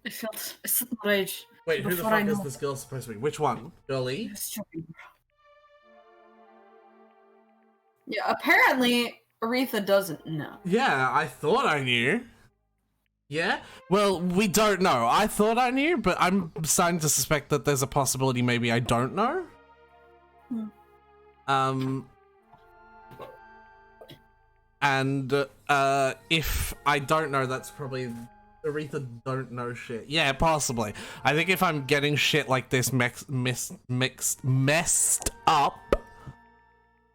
I felt rage. Wait, who the Before fuck I is know. this girl supposed to be? Which one? Girl E? Yeah, apparently Aretha doesn't know. Yeah, I thought I knew. Yeah? Well, we don't know. I thought I knew, but I'm starting to suspect that there's a possibility maybe I don't know. And if I don't know, that's probably Aretha don't know shit. Yeah, possibly. I think if I'm getting shit like this messed up,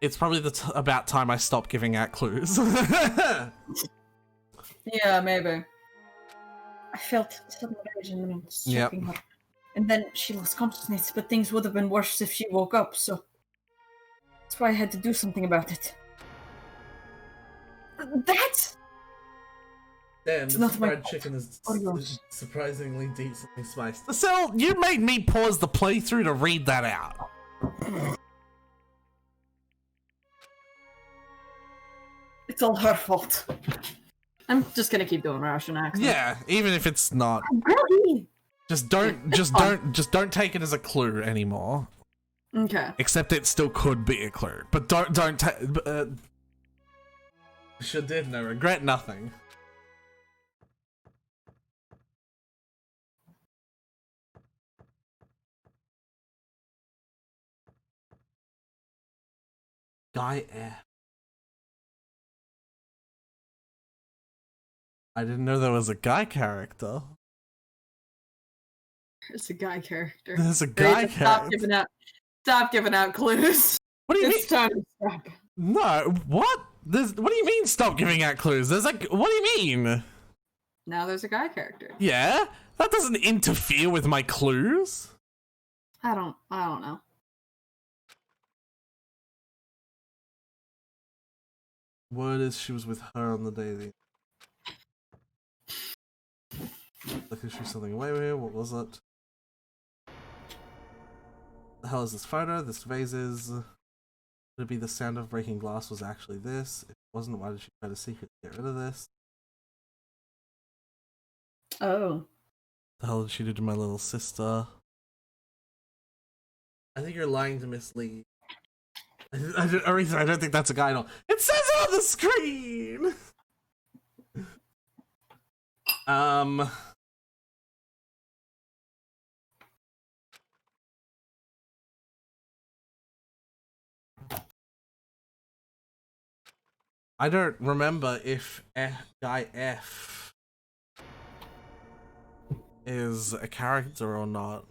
it's probably about time I stop giving out clues. Yeah, maybe. I felt sudden rage and then striking her. And then she lost consciousness, but things would have been worse if she woke up, so... That's why I had to do something about it. That's... Damn, this not my fried fault. chicken is Adios. surprisingly decently spiced. So, you made me pause the playthrough to read that out. It's all her fault. I'm just gonna keep doing Russian accent. Yeah, even if it's not. Girl, Just don't take it as a clue anymore. Okay. Except it still could be a clue. But don't take. Sure did, no regret, nothing. Guy F. I didn't know there was a guy character. It's a guy character. There's a guy Ready to stop character. Stop giving out clues. What do you mean? It's time to stop. No, what? What do you mean stop giving out clues? There's like, what do you mean? Now there's a guy character. Yeah? That doesn't interfere with my clues. I don't know. Word is she was with her on the day Like, is she something away with here? What was it? The hell is this photo? This vase is... Could it be the sound of breaking glass was actually this? If it wasn't, why did she try to secretly get rid of this? Oh. The hell did she do to my little sister? I think you're lying to Miss Lee. I don't think that's a guy at all. It says it on the screen! I don't remember if Guy F is a character or not.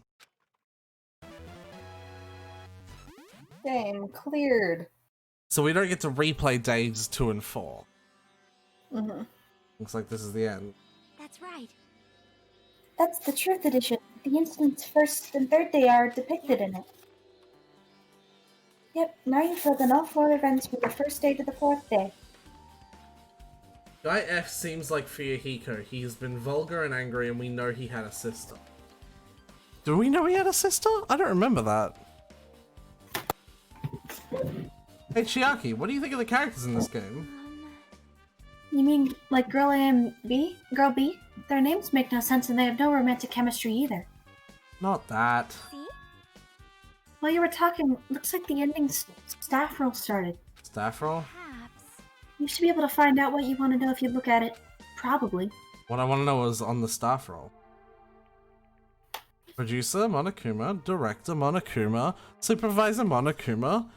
game cleared. So we don't get to replay days 2 and 4. Mm-hmm. Looks like this is the end. That's right. That's the Truth Edition. The incident's first and third day are depicted in it. Yep, now you've filled in all 4 events from the first day to the 4th day. Guy F seems like Fuyuhiko. He has been vulgar and angry, and we know he had a sister. Do we know he had a sister? I don't remember that. Hey Chiaki, what do you think of the characters in this game? You mean like Girl A and B? Girl B? Their names make no sense and they have no romantic chemistry either. Not that. See? While you were talking, looks like the ending staff roll started. Staff roll? Perhaps. You should be able to find out what you want to know if you look at it. Probably. What I want to know is on the staff roll. Producer Monokuma, Director Monokuma, Supervisor Monokuma,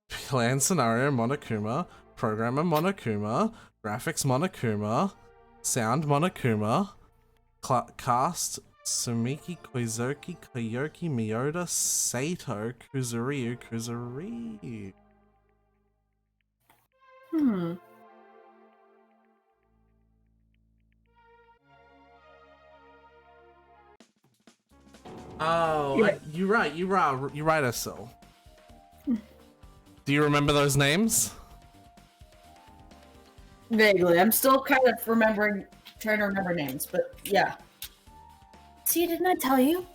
Plan Scenario Monokuma, Programmer Monokuma, Graphics Monokuma, Sound Monokuma, Cast Sumiki Koizuki Koyoki Miyoda Sato Kuzuriyu Kuzuri. Oh, Yeah. you're right, Asil. Do you remember those names? Vaguely. I'm still kind of trying to remember names, but yeah. See, didn't I tell you?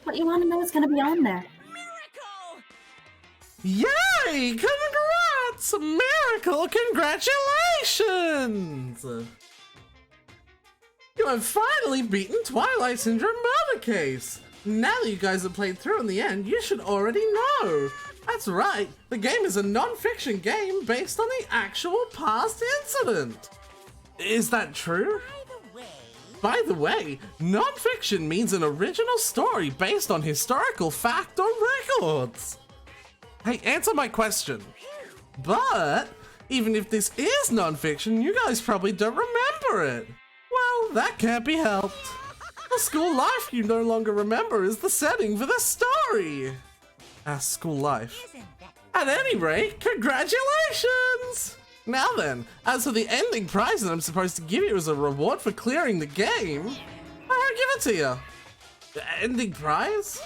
What you want to know is going to be on there. Miracle! Yay! Congrats! Miracle! Congratulations! You have finally beaten Twilight Syndrome Murder Case! Now that you guys have played through in the end, you should already know! That's right, the game is a non-fiction game based on the actual past incident! Is that true? By the way, non-fiction means an original story based on historical fact or records! Hey, answer my question. But, even if this is non-fiction, you guys probably don't remember it. Well, that can't be helped. The school life you no longer remember is the setting for the story. School life. At any rate, congratulations! Now then, as for the ending prize that I'm supposed to give you as a reward for clearing the game, I'll give it to you. The ending prize?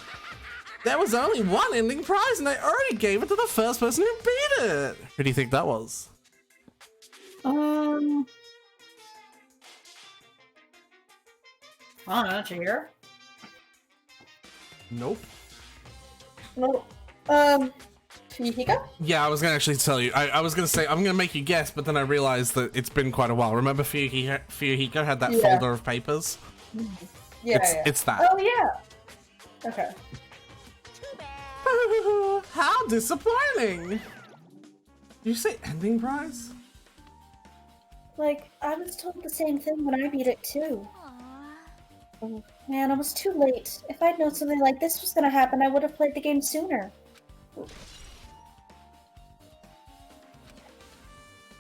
There was only one ending prize and I already gave it to the first person who beat it. Who do you think that was? Oh, don't you hear? Nope. Well, Fuyuhiko? Yeah, I was gonna actually tell you. I was gonna say I'm gonna make you guess, but then I realized that it's been quite a while. Remember Fuyuhiko had that folder of papers? Yeah, It's that. Oh, yeah. Okay. Too bad. How disappointing! Did you say ending prize? Like, I was told the same thing when I beat it, too. Aw. Oh, man, I was too late. If I'd known something like this was gonna happen, I would have played the game sooner.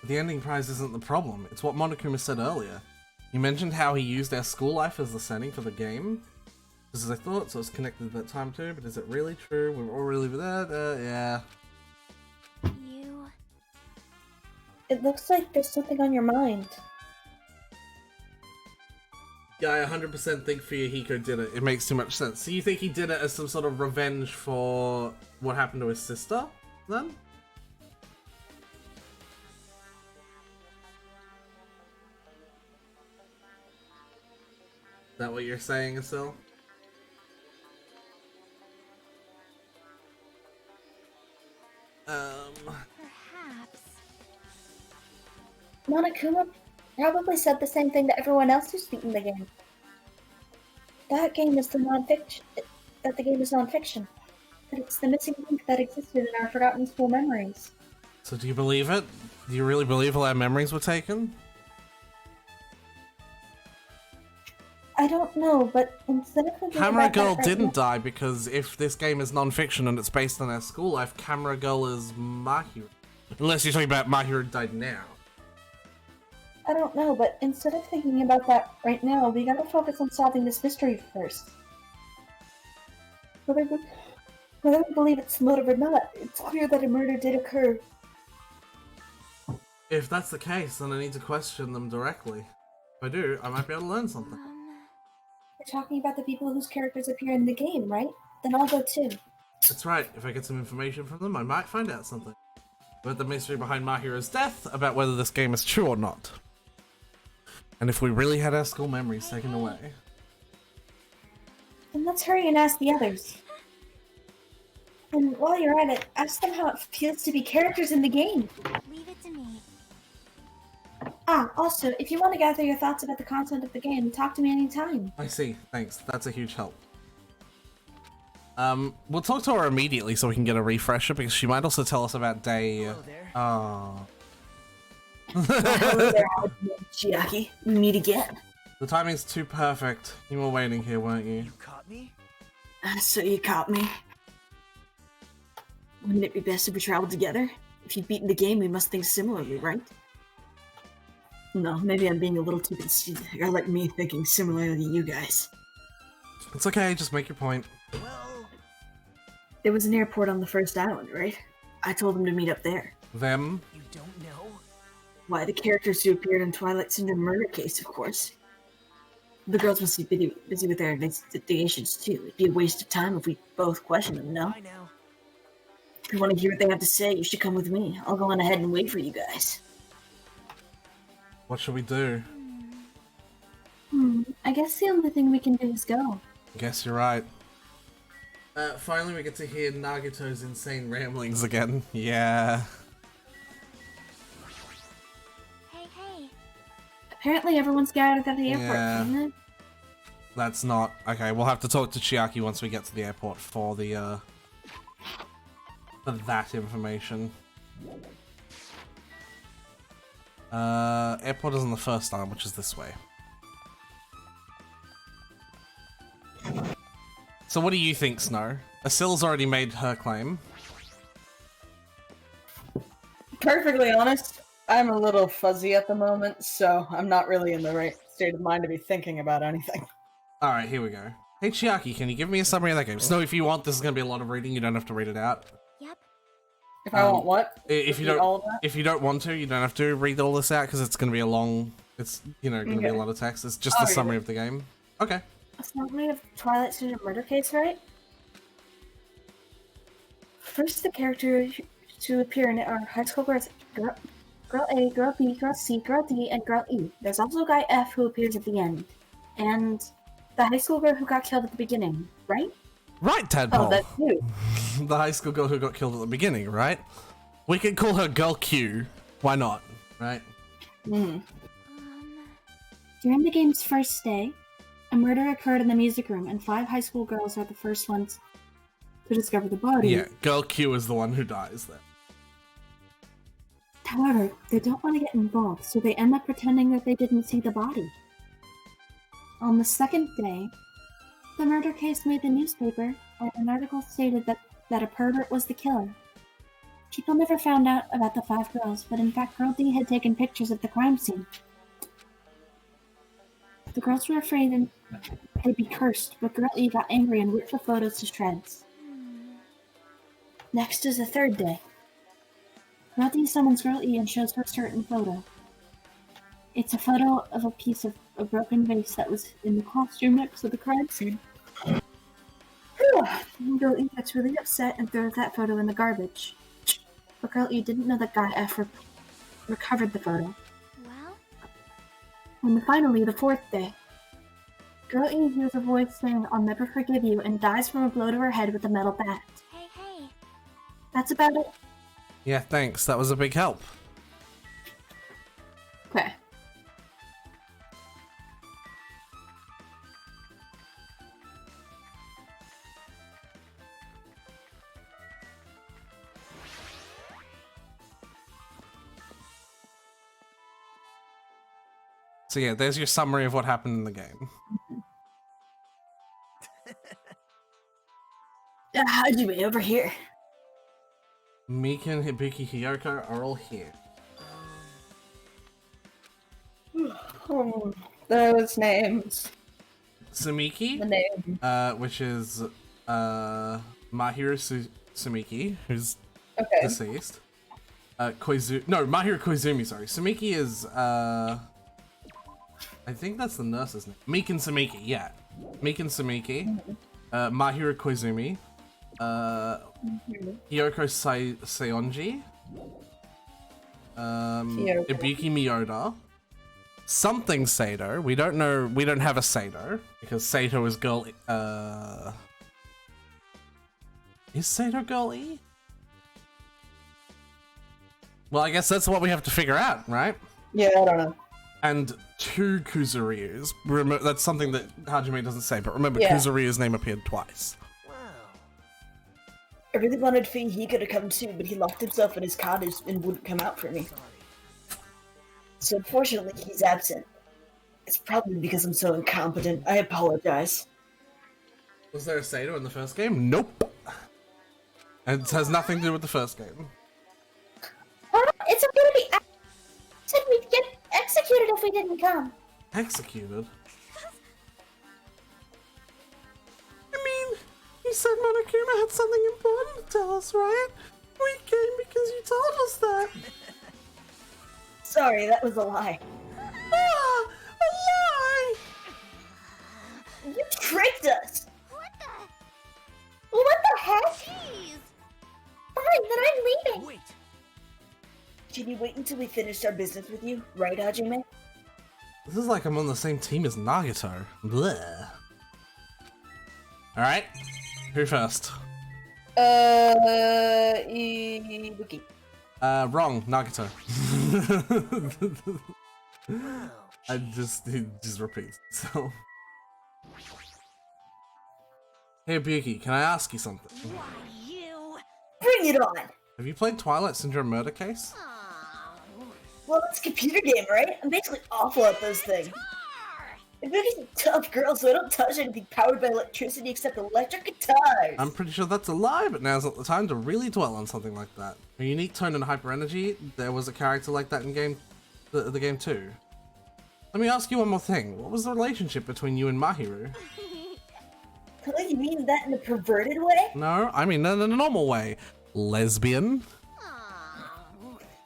The ending prize isn't the problem. It's what Monokuma said earlier. He mentioned how he used our school life as the setting for the game. This is a thought, so it's connected to that time too, but is it really true? We're all really with that? Yeah. You... It looks like there's something on your mind. Yeah, I 100% think Fuyuhiko did it. It makes too much sense. So you think he did it as some sort of revenge for what happened to his sister, then? Is that what you're saying, Asil? Perhaps. Monokuma probably said the same thing to everyone else who's beaten the game. That game is the non-fiction. That the game is non-fiction. That it's the missing link that existed in our forgotten school memories. So do you believe it? Do you really believe all our memories were taken? I don't know, but instead of thinking Camera about that Girl right didn't now- die because if this game is non-fiction and it's based on our school life, Camera Girl is Mahiru. Unless you're talking about Mahiru died now. I don't know, but instead of thinking about that right now, we gotta focus on solving this mystery first. Whether we believe it's the motive or not, it's clear that a murder did occur. If that's the case, then I need to question them directly. If I do, I might be able to learn something. We're talking about the people whose characters appear in the game, right? Then I'll go too. That's right, if I get some information from them, I might find out something. About the mystery behind Mahiru's death, about whether this game is true or not. And if we really had our school memories taken away. Then let's hurry and ask the others. And while you're at it, ask them how it feels to be characters in the game. Leave it to me. Ah, also, if you want to gather your thoughts about the content of the game, talk to me anytime. I see, thanks. That's a huge help. We'll talk to her immediately so we can get a refresher, because she might also tell us about day... Hello there. Oh. Hello there, Chiaki. We meet again. The timing's too perfect. You were waiting here, weren't you? You caught me? So you caught me. Wouldn't it be best if we traveled together? If you've beaten the game, we must think similarly, right? No, maybe I'm being a little too conceited. I like me thinking similarly to you guys. It's okay, just make your point. Well, There was an airport on the first island, right? I told them to meet up there. Them? you don't know? Why, the characters who appeared in Twilight Syndrome murder case, of course. The girls must be busy with their investigations, too. It'd be a waste of time if we both questioned them, no? I know. If you want to hear what they have to say, you should come with me. I'll go on ahead and wait for you guys. What should we do? I guess the only thing we can do is go. Guess you're right. Finally we get to hear Nagato's insane ramblings again. Yeah. Hey. Apparently everyone's gathered at the airport, Yeah. isn't it? That's not... Okay, we'll have to talk to Chiaki once we get to the airport for the, for that information. Airport is on the first island, which is this way. So what do you think, Snow? Asil's already made her claim. Perfectly honest, I'm a little fuzzy at the moment, so I'm not really in the right state of mind to be thinking about anything. Alright, here we go. Hey Chiaki, can you give me a summary of that game? Snow, if you want, this is going to be a lot of reading. You don't have to read it out. Yep. If I want what? If you Read don't, all of that? if you don't want to, you don't have to read all this out because it's going to be a long. It's going to be a Okay. lot of text. It's just I'll a read summary it. of the game. Okay. A summary of Twilight Syndrome murder case, right? First, the characters to appear in it are high school girls, girl A, girl B, girl C, girl D, and girl E. There's also guy F who appears at the end. And The high school girl who got killed at the beginning, right? Right, Tadpole. Oh, that's you. The high school girl who got killed at the beginning, right? We could call her Girl Q. Why not? Right? Mm. During the game's first day, a murder occurred in the music room, and 5 high school girls are the first ones to discover the body. Yeah, Girl Q is the one who dies then. However, they don't want to get involved, so they end up pretending that they didn't see the body. On the second day, the murder case made the newspaper, and an article stated that a pervert was the killer. People never found out about the 5 girls, but in fact Girl D had taken pictures of the crime scene. The girls were afraid they'd be cursed, but Girl E got angry and ripped the photos to shreds. Next is the third day. Girl D summons Girl E and shows her a certain photo. It's a photo of a piece of a broken vase that was in the costume next to the crime scene. Girl E gets really upset and throws that photo in the garbage. But Girl E didn't know that Guy F recovered the photo. Well, And finally, the 4th day. Girl E hears a voice saying, "I'll never forgive you," and dies from a blow to her head with a metal bat. hey. That's about it. Yeah, thanks. That was a big help. Okay. So yeah, there's your summary of what happened in the game. Hajime, over here. Mikan, Hibiki, Hiyoko are all here. Those names. The Sumiki, name. which is Mahiru Sumiki, who's Okay. deceased. Mahiru Koizumi, sorry. Sumiki is I think that's the nurse's name. Mikan Sumiki, yeah. Mikan Sumiki. Mahiru Koizumi. Hiyoko Seonji. Hiyoko. Ibuki Miyoda. Something Sato. We don't know. We don't have a Sato because Sato is girl. Is Sato girl E? Well, I guess that's what we have to figure out, right? Yeah, I don't know. And 2 Kuzuryus. That's something that Hajime doesn't say, but remember, Yeah. Kuzuryu's name appeared twice. I really wanted Fuyuhiko to come too, but he locked himself in his cottage and wouldn't come out for me. So unfortunately, he's absent. It's probably because I'm so incompetent. I apologize. Was there a Sato in the first game? Nope. It has nothing to do with the first game. It's okay to be said we'd get executed if we didn't come. Executed? I mean, you said Monokuma had something important to tell us, right? We came because you told us that. Sorry, that was a lie. Ah, a lie! You tricked us! What the? What the heck? Jeez! Fine, then I'm leaving. Wait. Should we wait until we finished our business with you, right, Hajime? This is like I'm on the same team as Nagato. Bleh. Alright, who first? Ibuki. Wrong, Nagato. He just repeats, so. Hey, Buki, can I ask you something? Why, you? Bring it on! Have you played Twilight Syndrome Murder Case? Oh. Well, it's a computer game, right? I'm basically awful at those things. Ibuki's a tough girl, so I don't touch anything powered by electricity except electric guitars. I'm pretty sure that's a lie, but now's not the time to really dwell on something like that. A unique tone and hyper energy, there was a character like that in the game too. Let me ask you one more thing. What was the relationship between you and Mahiru? What, you mean that in a perverted way? No, I mean in a normal way. Lesbian?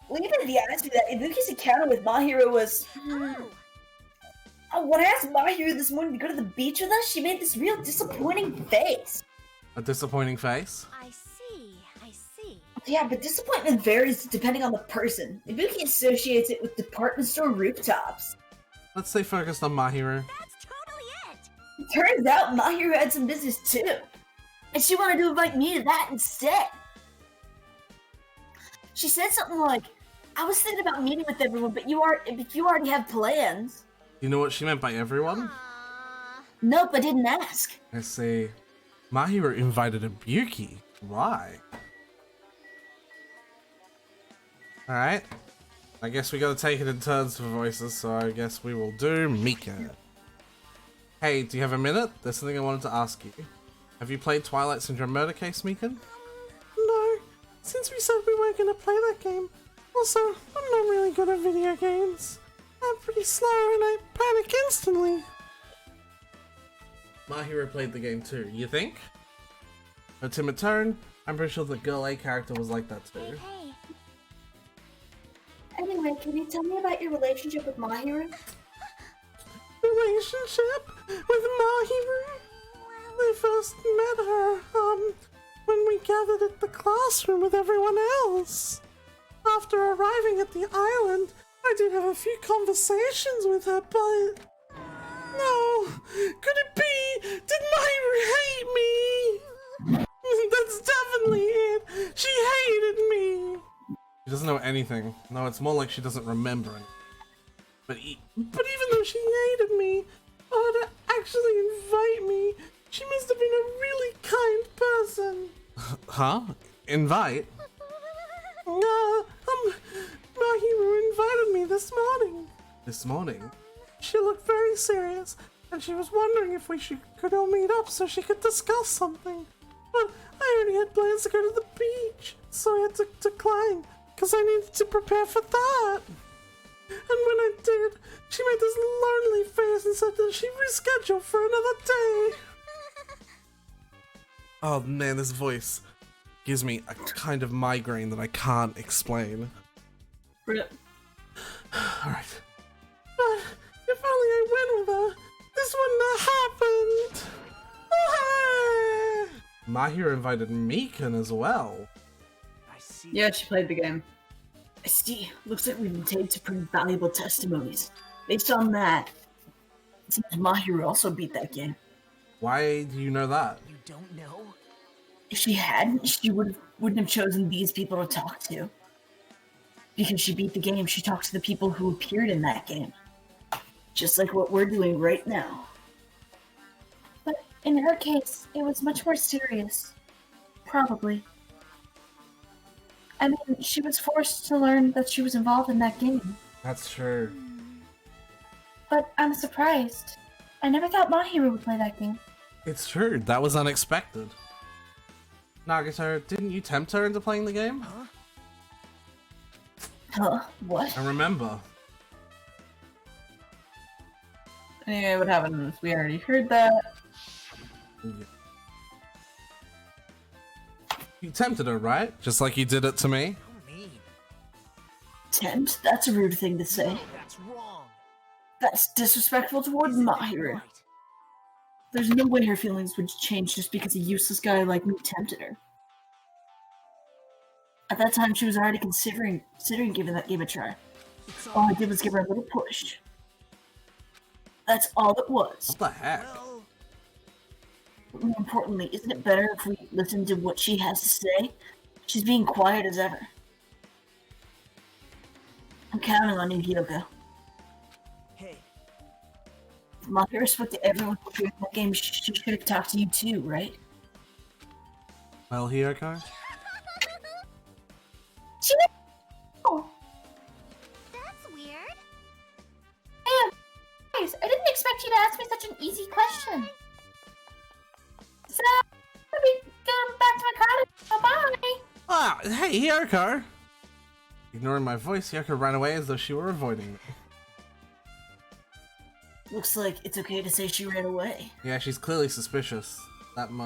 Well, you better be honest with that. Ibuki's encounter with Mahiru was... When I asked Mahiru this morning to go to the beach with us, she made this real disappointing face. A disappointing face? I see. Yeah, but disappointment varies depending on the person. Ibuki associates it with department store rooftops. Let's stay focused on Mahiru. That's totally it! Turns out Mahiru had some business too. And she wanted to invite me to that instead. She said something like, I was thinking about meeting with everyone, but you already have plans. You know what she meant by everyone? Nope, I didn't ask. I see. Mahiru invited Ibuki. Why? Alright. I guess we gotta take it in turns for voices, so I guess we will do Mika. Hey, do you have a minute? There's something I wanted to ask you. Have you played Twilight Syndrome Murder Case, Meekin? No. Since we said we weren't gonna play that game. Also, I'm not really good at video games. I'm pretty slow and I panic instantly. Mahiru played the game too, you think? A timid tone? I'm pretty sure the girl A character was like that too. Hey. Anyway, can you tell me about your relationship with Mahiru? Relationship with Mahiru? I first met her, when we gathered at the classroom with everyone else. After arriving at the island, I did have a few conversations with her, but... No! Could it be? Did Mahiru hate me? That's definitely it! She hated me! She doesn't know anything. No, it's more like she doesn't remember anything. But even though she hated me, or to actually invite me, she must have been a really kind person. Huh? Invite? Mahiru invited me this morning. This morning? She looked very serious, and she was wondering if we could all meet up so she could discuss something. But I already had plans to go to the beach, so I had to decline, because I needed to prepare for that. And when I did, she made this lonely face and said that she'd reschedule for another day. Oh man, this voice gives me a kind of migraine that I can't explain. Rip. Alright. But if only I went with her, this wouldn't have happened. Oh, hey! Mahiru invited Mikan as well. I see. Yeah, she played the game. I see. Looks like we've obtained some pretty valuable testimonies. Based on that, it seems Mahiru also beat that game. Why do you know that? You don't know? If she hadn't, she wouldn't have chosen these people to talk to. Because she beat the game, she talked to the people who appeared in that game. Just like what we're doing right now. But in her case, it was much more serious. Probably. I mean, she was forced to learn that she was involved in that game. That's true. But I'm surprised. I never thought Mahiru would play that game. It's true, that was unexpected. Nagato, didn't you tempt her into playing the game? Huh? Huh? What? I remember. Anyway, what happened? We already heard that. Yeah. You tempted her, right? Just like you did it to me? How mean. Tempt? That's a rude thing to say. No, that's wrong. That's disrespectful towards Isn't that Mahiru. right? There's no way her feelings would change just because a useless guy like me tempted her. At that time, she was already considering giving that game a try. It's All I did was give her a little push. That's all it was. What the heck? Well, But more importantly, isn't it better if we listen to what she has to say? She's being quiet as ever. I'm counting on you, Hiyoko. hey, If Mahiru spoke to everyone who played that game, she should have talked to you too, right? Well, Hiyoko? Oh, That's weird. guys, I didn't expect you to ask me such an easy question. So, I'll be going back to my car. Bye-bye. Ah, hey, Hiyoko! Ignoring my voice, Hiyoko ran away as though she were avoiding me. Looks like it's okay to say she ran away. Yeah, she's clearly suspicious. That no,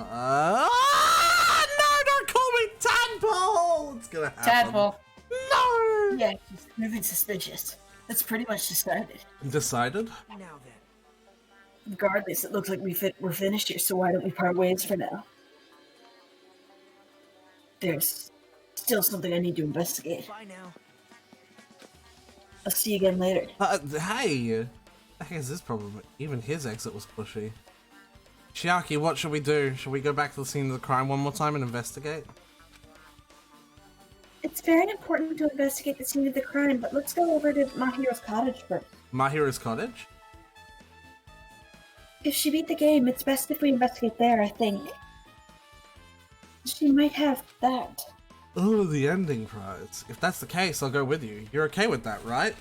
don't call me Tadpole! It's gonna happen. Tadpole. No! Yeah, she's moving suspicious. That's pretty much decided. Decided? now then. Regardless, it looks like we're finished here, so why don't we part ways for now? There's still something I need to investigate. Bye now. I'll see you again later. Hey! I guess this problem, even his exit was pushy. Chiaki, what should we do? Should we go back to the scene of the crime one more time and investigate? It's very important to investigate the scene of the crime, but let's go over to Mahiru's cottage first. Mahiru's cottage? If she beat the game, it's best if we investigate there, I think. She might have that. Oh, the ending prize. If that's the case, I'll go with you. You're okay with that, right?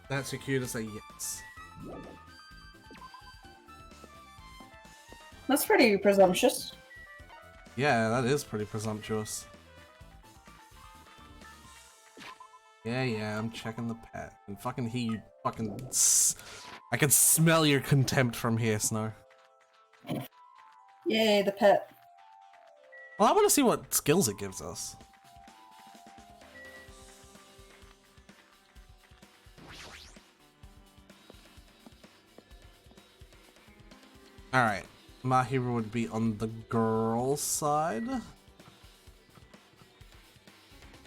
That's your cue to say yes. That's pretty presumptuous. Yeah, that is pretty presumptuous. Yeah, I'm checking the pet. And fucking he fucking... I can smell your contempt from here, Snow. Yay, the pet. Well, I want to see what skills it gives us. Alright. Mahiru would be on the girl's side.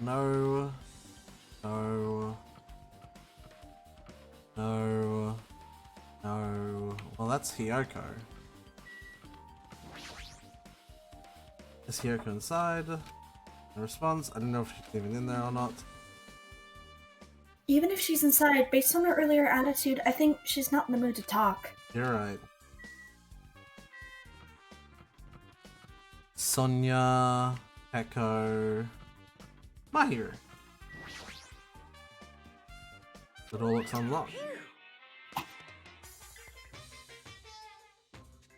No. No. No. No. Well, that's Hiyoko. Is Hiyoko inside? No response. I don't know if she's even in there or not. Even if she's inside, based on her earlier attitude, I think she's not in the mood to talk. You're right. Sonia, Echo, Mahiru. It all looks unlocked.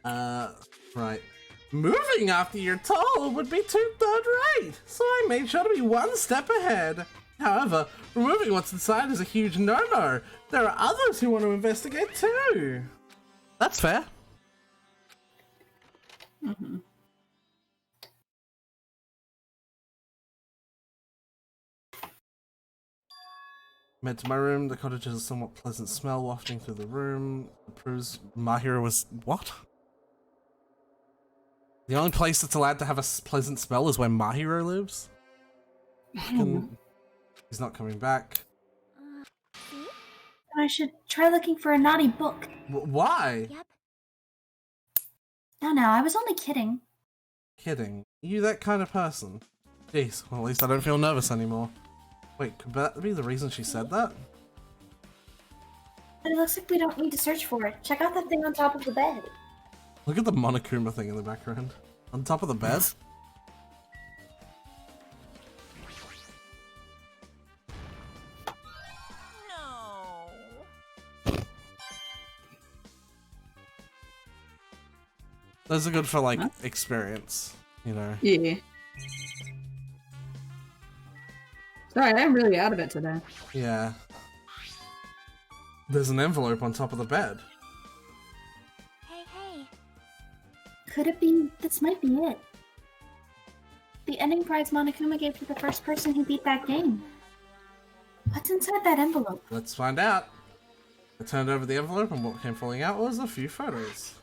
Right. Moving after you're told would be too third rate, so I made sure to be one step ahead. However, removing what's inside is a huge no-no. There are others who want to investigate too. That's fair. Mm-hmm. Made to my room. The cottage has a somewhat pleasant smell wafting through the room. It proves Mahiru was... What? The only place that's allowed to have a pleasant smell is where Mahiru lives? He's not coming back. I should try looking for a naughty book. Why? Yep. No, I was only kidding. Kidding. You that kind of person? Jeez, well at least I don't feel nervous anymore. Wait, could that be the reason she said that? But it looks like we don't need to search for it. Check out that thing on top of the bed. Look at the Monokuma thing in the background. On top of the bed? No. Those are good for, like, experience, you know? Yeah. Sorry, I'm really out of it today. Yeah. There's an envelope on top of the bed. Hey. Could it be? This might be it. The ending prize Monokuma gave to the first person who beat that game. What's inside that envelope? Let's find out. I turned over the envelope and what came falling out was a few photos.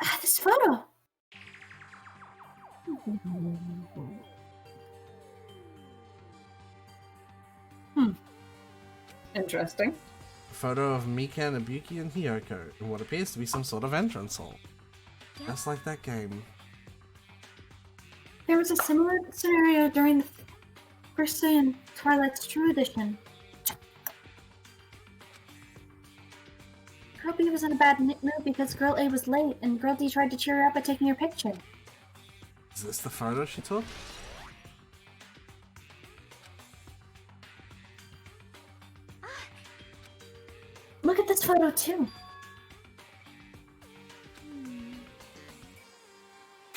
Ah, this photo! Interesting. A photo of Mika, Ibuki, and Hiyoko in what appears to be some sort of entrance hall. Yep. Just like that game. There was a similar scenario during the first day in Twilight's True Edition. Girl B was in a bad mood because Girl A was late, and Girl D tried to cheer her up by taking her picture. Is this the photo she took? Look at this photo too.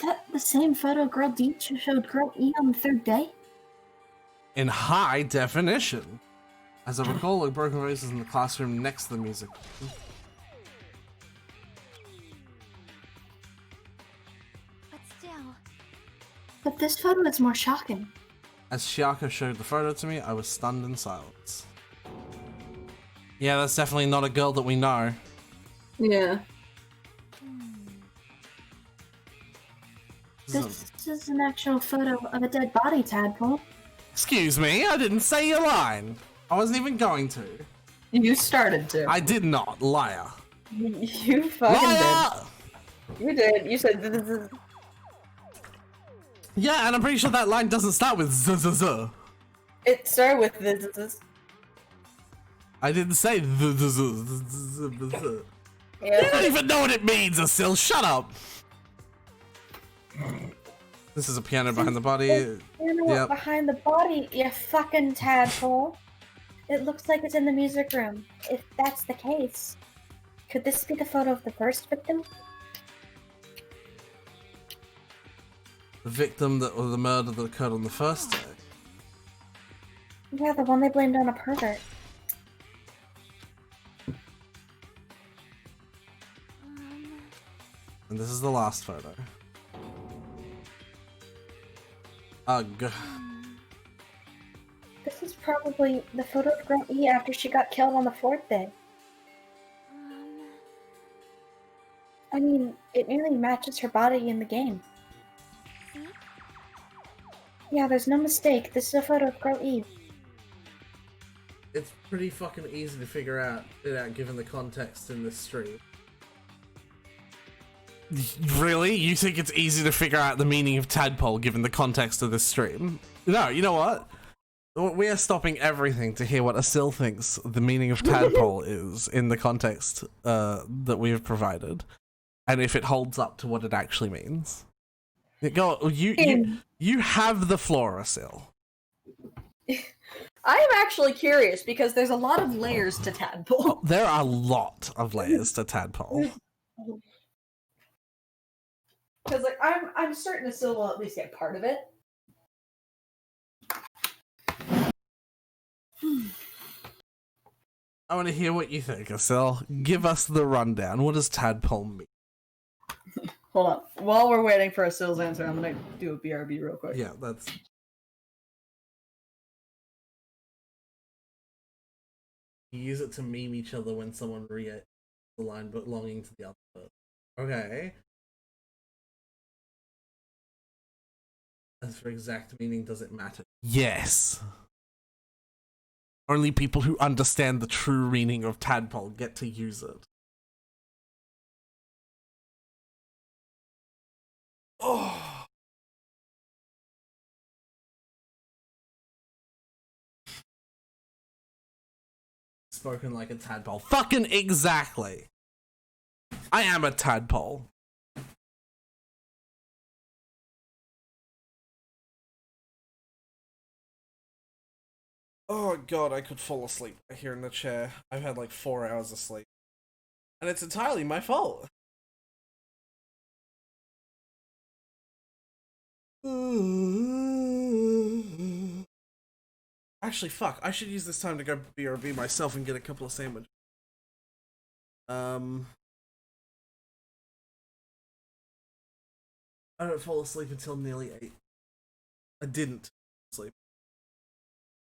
That the same photo Girl D showed Girl E on the third day? In high definition. As I recall, a broken vase is in the classroom next to the music. But still. But this photo is more shocking. As Chiako showed the photo to me, I was stunned in silence. Yeah, that's definitely not a girl that we know. Yeah. This is an actual photo of a dead body, Tadpole. Excuse me, I didn't say your line. I wasn't even going to. You started to. I did not, liar. You fucking Liar! did. You did. You said this. Yeah, and I'm pretty sure that line doesn't start with z z z. It started with this. I didn't say z z z z z z. Yeah. You don't even know what it means, Asil. Shut up. This is a piano behind the body. Piano Yep. behind the body, you fucking tadpole. It looks like it's in the music room. If that's the case, could this be the photo of the first victim? The victim that or the murder that occurred on the first day. Yeah, the one they blamed on a pervert. And this is the last photo. Ugh. This is probably the photo of Girl E after she got killed on the 4th day. I mean, it nearly matches her body in the game. Yeah, there's no mistake. This is a photo of Girl E. It's pretty fucking easy to figure out given the context in this stream. Really? You think it's easy to figure out the meaning of tadpole given the context of this stream? No, you know what? We are stopping everything to hear what Asil thinks the meaning of tadpole is in the context that we have provided, and if it holds up to what it actually means. Go, you have the floor, Asil. I am actually curious because there's a lot of layers to tadpole. There are a lot of layers to tadpole. Because like I'm certain Asil will at least get part of it. I want to hear what you think, Asil. Give us the rundown. What does tadpole mean? Hold on. While we're waiting for Asil's answer, I'm gonna do a BRB real quick. Yeah, that's... You use it to meme each other when someone reacts the line belonging to the other person. Okay. As for exact meaning, does it matter? Yes. Only people who understand the true meaning of tadpole get to use it. Oh. Spoken like a tadpole. Fucking exactly. I am a tadpole. Oh god, I could fall asleep here in the chair. I've had like 4 hours of sleep. And it's entirely my fault. Actually, fuck. I should use this time to go BRB myself and get a couple of sandwiches. I don't fall asleep until nearly 8. I didn't sleep.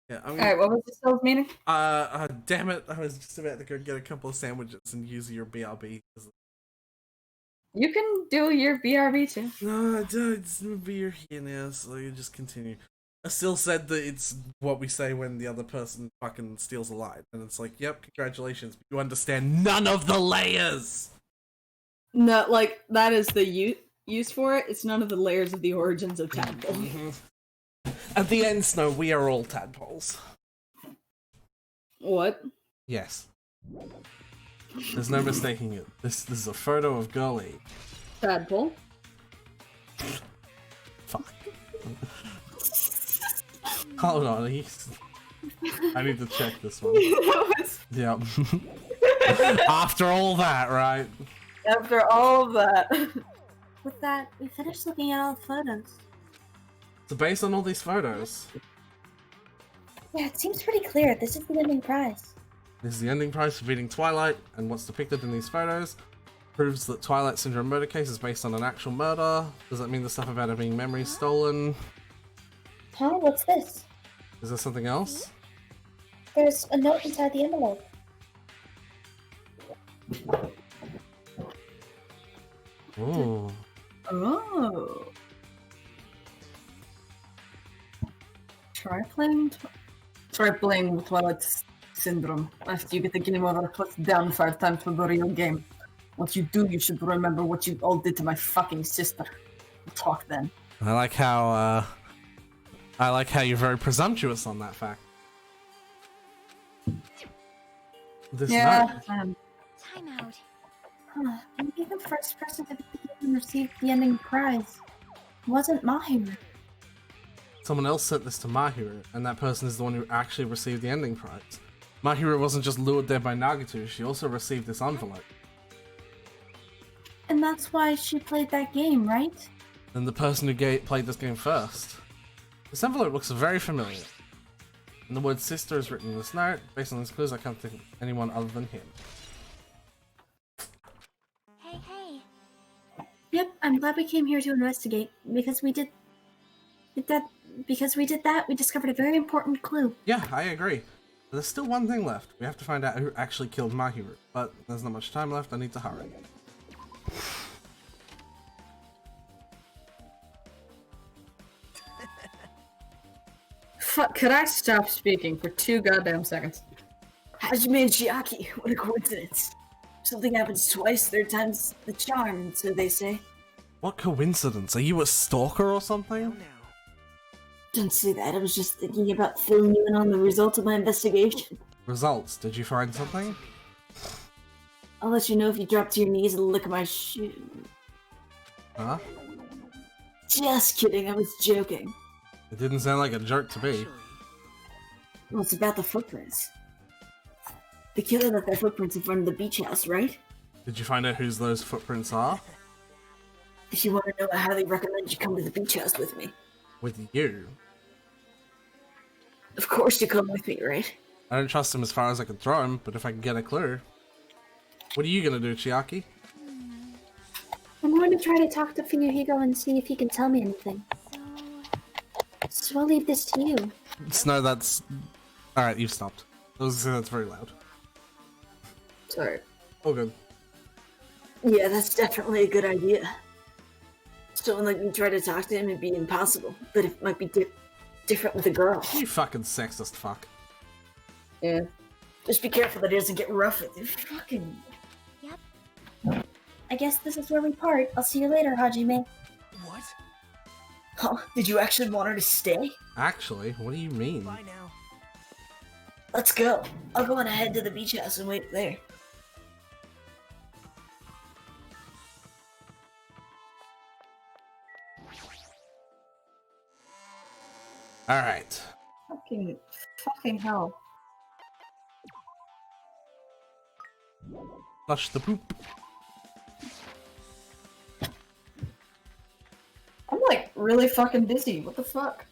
Yeah, I'm gonna... Alright, what was Asil's meaning? Damn it. I was just about to go get a couple of sandwiches and use your BRB. You can do your BRB too. No, it's beer here now, so you just continue. Asil said that it's what we say when the other person fucking steals a line. And it's like, yep, congratulations, but you understand none of the layers! No, like, that is the use for it. It's none of the layers of the origins of tadpole. At the end, Snow, we are all tadpoles. What? Yes. There's no mistaking it. This is a photo of Girlie. Tadpole? Fuck. Hold on, I need to check this one. Yep. After all that, right? After all of that. With that, we finished looking at all the photos. So based on all these photos, Yeah, it seems pretty clear. This is the ending prize. this is the ending prize for beating Twilight, and what's depicted in these photos proves that Twilight Syndrome murder case is based on an actual murder. Does that mean the stuff about it being memory stolen? Huh? What's this? Is there something else? There's a note inside the envelope. Ooh. Oh. Try playing with Twilight's syndrome. After you get the game over, put down 5 times for the real game. Once you do, you should remember what you all did to my fucking sister. We'll talk then. I like how you're very presumptuous on that fact. This Yeah. note. Time out. Huh, maybe the first person to even receive the ending prize wasn't Mahiru. Someone else sent this to Mahiru, and that person is the one who actually received the ending prize. Mahiru wasn't just lured there by Nagatu, she also received this envelope. And that's why she played that game, right? And the person who played this game first. This envelope looks very familiar. And the word sister is written in this note. Based on these clues, I can't think of anyone other than him. Hey. Yep, I'm glad we came here to investigate, because we did that, we discovered a very important clue. Yeah, I agree. But there's still one thing left. We have to find out who actually killed Mahiru. But there's not much time left, I need to hurry. Fuck, could I stop speaking for 2 goddamn seconds? Hajime and Chiaki, what a coincidence. Something happens twice, 3rd time's the charm, so they say. What coincidence? Are you a stalker or something? Don't say that, I was just thinking about filling you in on the results of my investigation. Results? Did you find something? I'll let you know if you drop to your knees and lick my shoe. Huh? Just kidding, I was joking. It didn't sound like a jerk to me. Well, it's about the footprints. The killer left their footprints in front of the beach house, right? Did you find out whose those footprints are? If you want to know, I highly recommend you come to the beach house with me. With you? Of course you come with me, right? I don't trust him as far as I can throw him, but if I can get a clue. What are you gonna do, Chiaki? I'm going to try to talk to Fuyuhiko and see if he can tell me anything. So I'll leave this to you. Snow, that's... Alright, you've stopped. I was gonna say that's very loud. Sorry. All good. Yeah, that's definitely a good idea. Someone like me try to talk to him would be impossible, but it might be different with a girl. You fucking sexist fuck. Yeah. Just be careful that he doesn't get rough with you. Fucking... I guess this is where we part. I'll see you later, Hajime. What? Huh? Did you actually want her to stay? Actually, what do you mean? Bye now. Let's go. I'll go on ahead to the beach house and wait there. Alright. Fucking hell. Flush the poop. I'm like really fucking dizzy. What the fuck?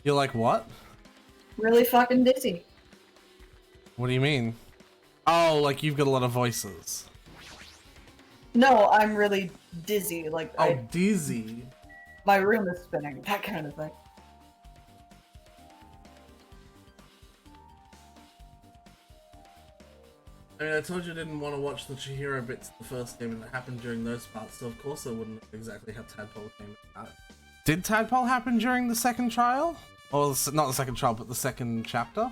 You're like, what? Really fucking dizzy. What do you mean? Oh, like you've got a lot of voices. No, I'm really dizzy. Like, Oh, dizzy. my room is spinning. That kind of thing. I mean, I told you I didn't want to watch the Chihiro bits of the first game, and it happened during those parts, so of course I wouldn't exactly have Tadpole came out. Did Tadpole happen during the second trial? Or not the second trial, but the second chapter?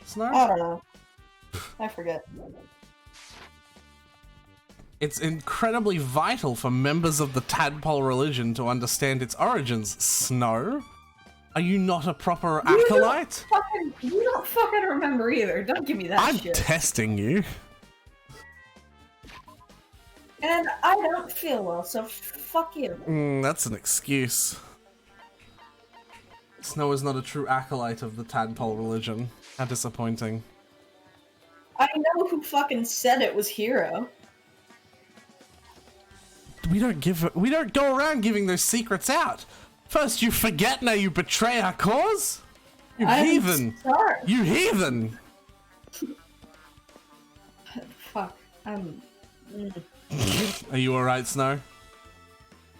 Snow? I don't know. I forget. It's incredibly vital for members of the Tadpole religion to understand its origins, Snow. Are you not a proper acolyte? You don't fucking remember either. Don't give me that I'm shit. testing you. And I don't feel well, so fuck you. That's an excuse. Snow is not a true acolyte of the Tadpole religion. How disappointing. I know who fucking said it was Hero. We don't go around giving those secrets out. First you forget, now you betray our cause? You heathen! Sorry. You heathen! Fuck. Are you alright, Snow?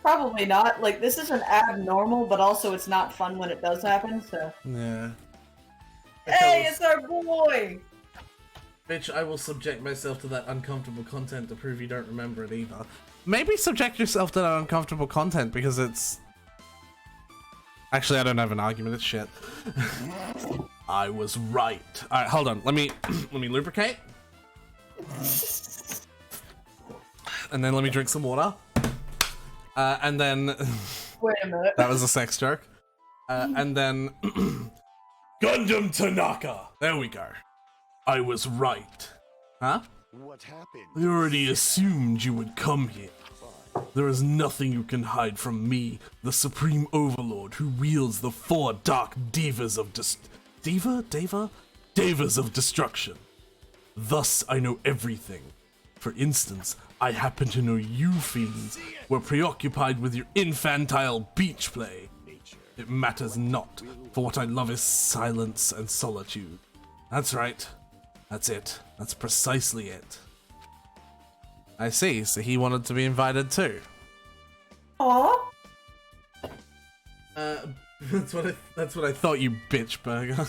Probably not. Like, this isn't abnormal, but also it's not fun when it does happen, so. Yeah. Hey, it's our boy! Bitch, I will subject myself to that uncomfortable content to prove you don't remember it either. Maybe subject yourself to that uncomfortable content because it's... Actually, I don't have an argument, it's shit. I was right. All right, hold on. Let me lubricate. And then let me drink some water. And then Wait a minute. that was a sex joke. And then Gundam Tanaka. There we go. I was right. Huh? What happened? I already assumed you would come here. There is nothing you can hide from me, the Supreme Overlord who wields the 4 dark divas of Devas of destruction. Thus I know everything. For instance, I happen to know you fiends were preoccupied with your infantile beach play. It matters not, for what I love is silence and solitude. That's right. That's it. That's precisely it. I see, so he wanted to be invited too. Aww. That's what I thought, you bitch burger.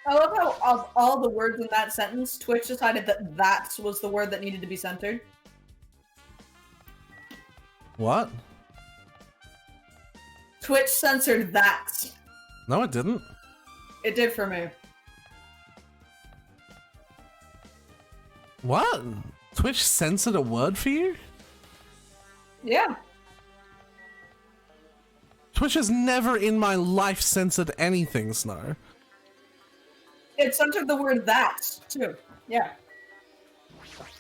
I love how of all the words in that sentence, Twitch decided that "that's" was the word that needed to be censored. What? Twitch censored "that." No, it didn't. It did for me. What? Twitch censored a word for you? Yeah. Twitch has never in my life censored anything, Snow. It censored the word "that" too. Yeah.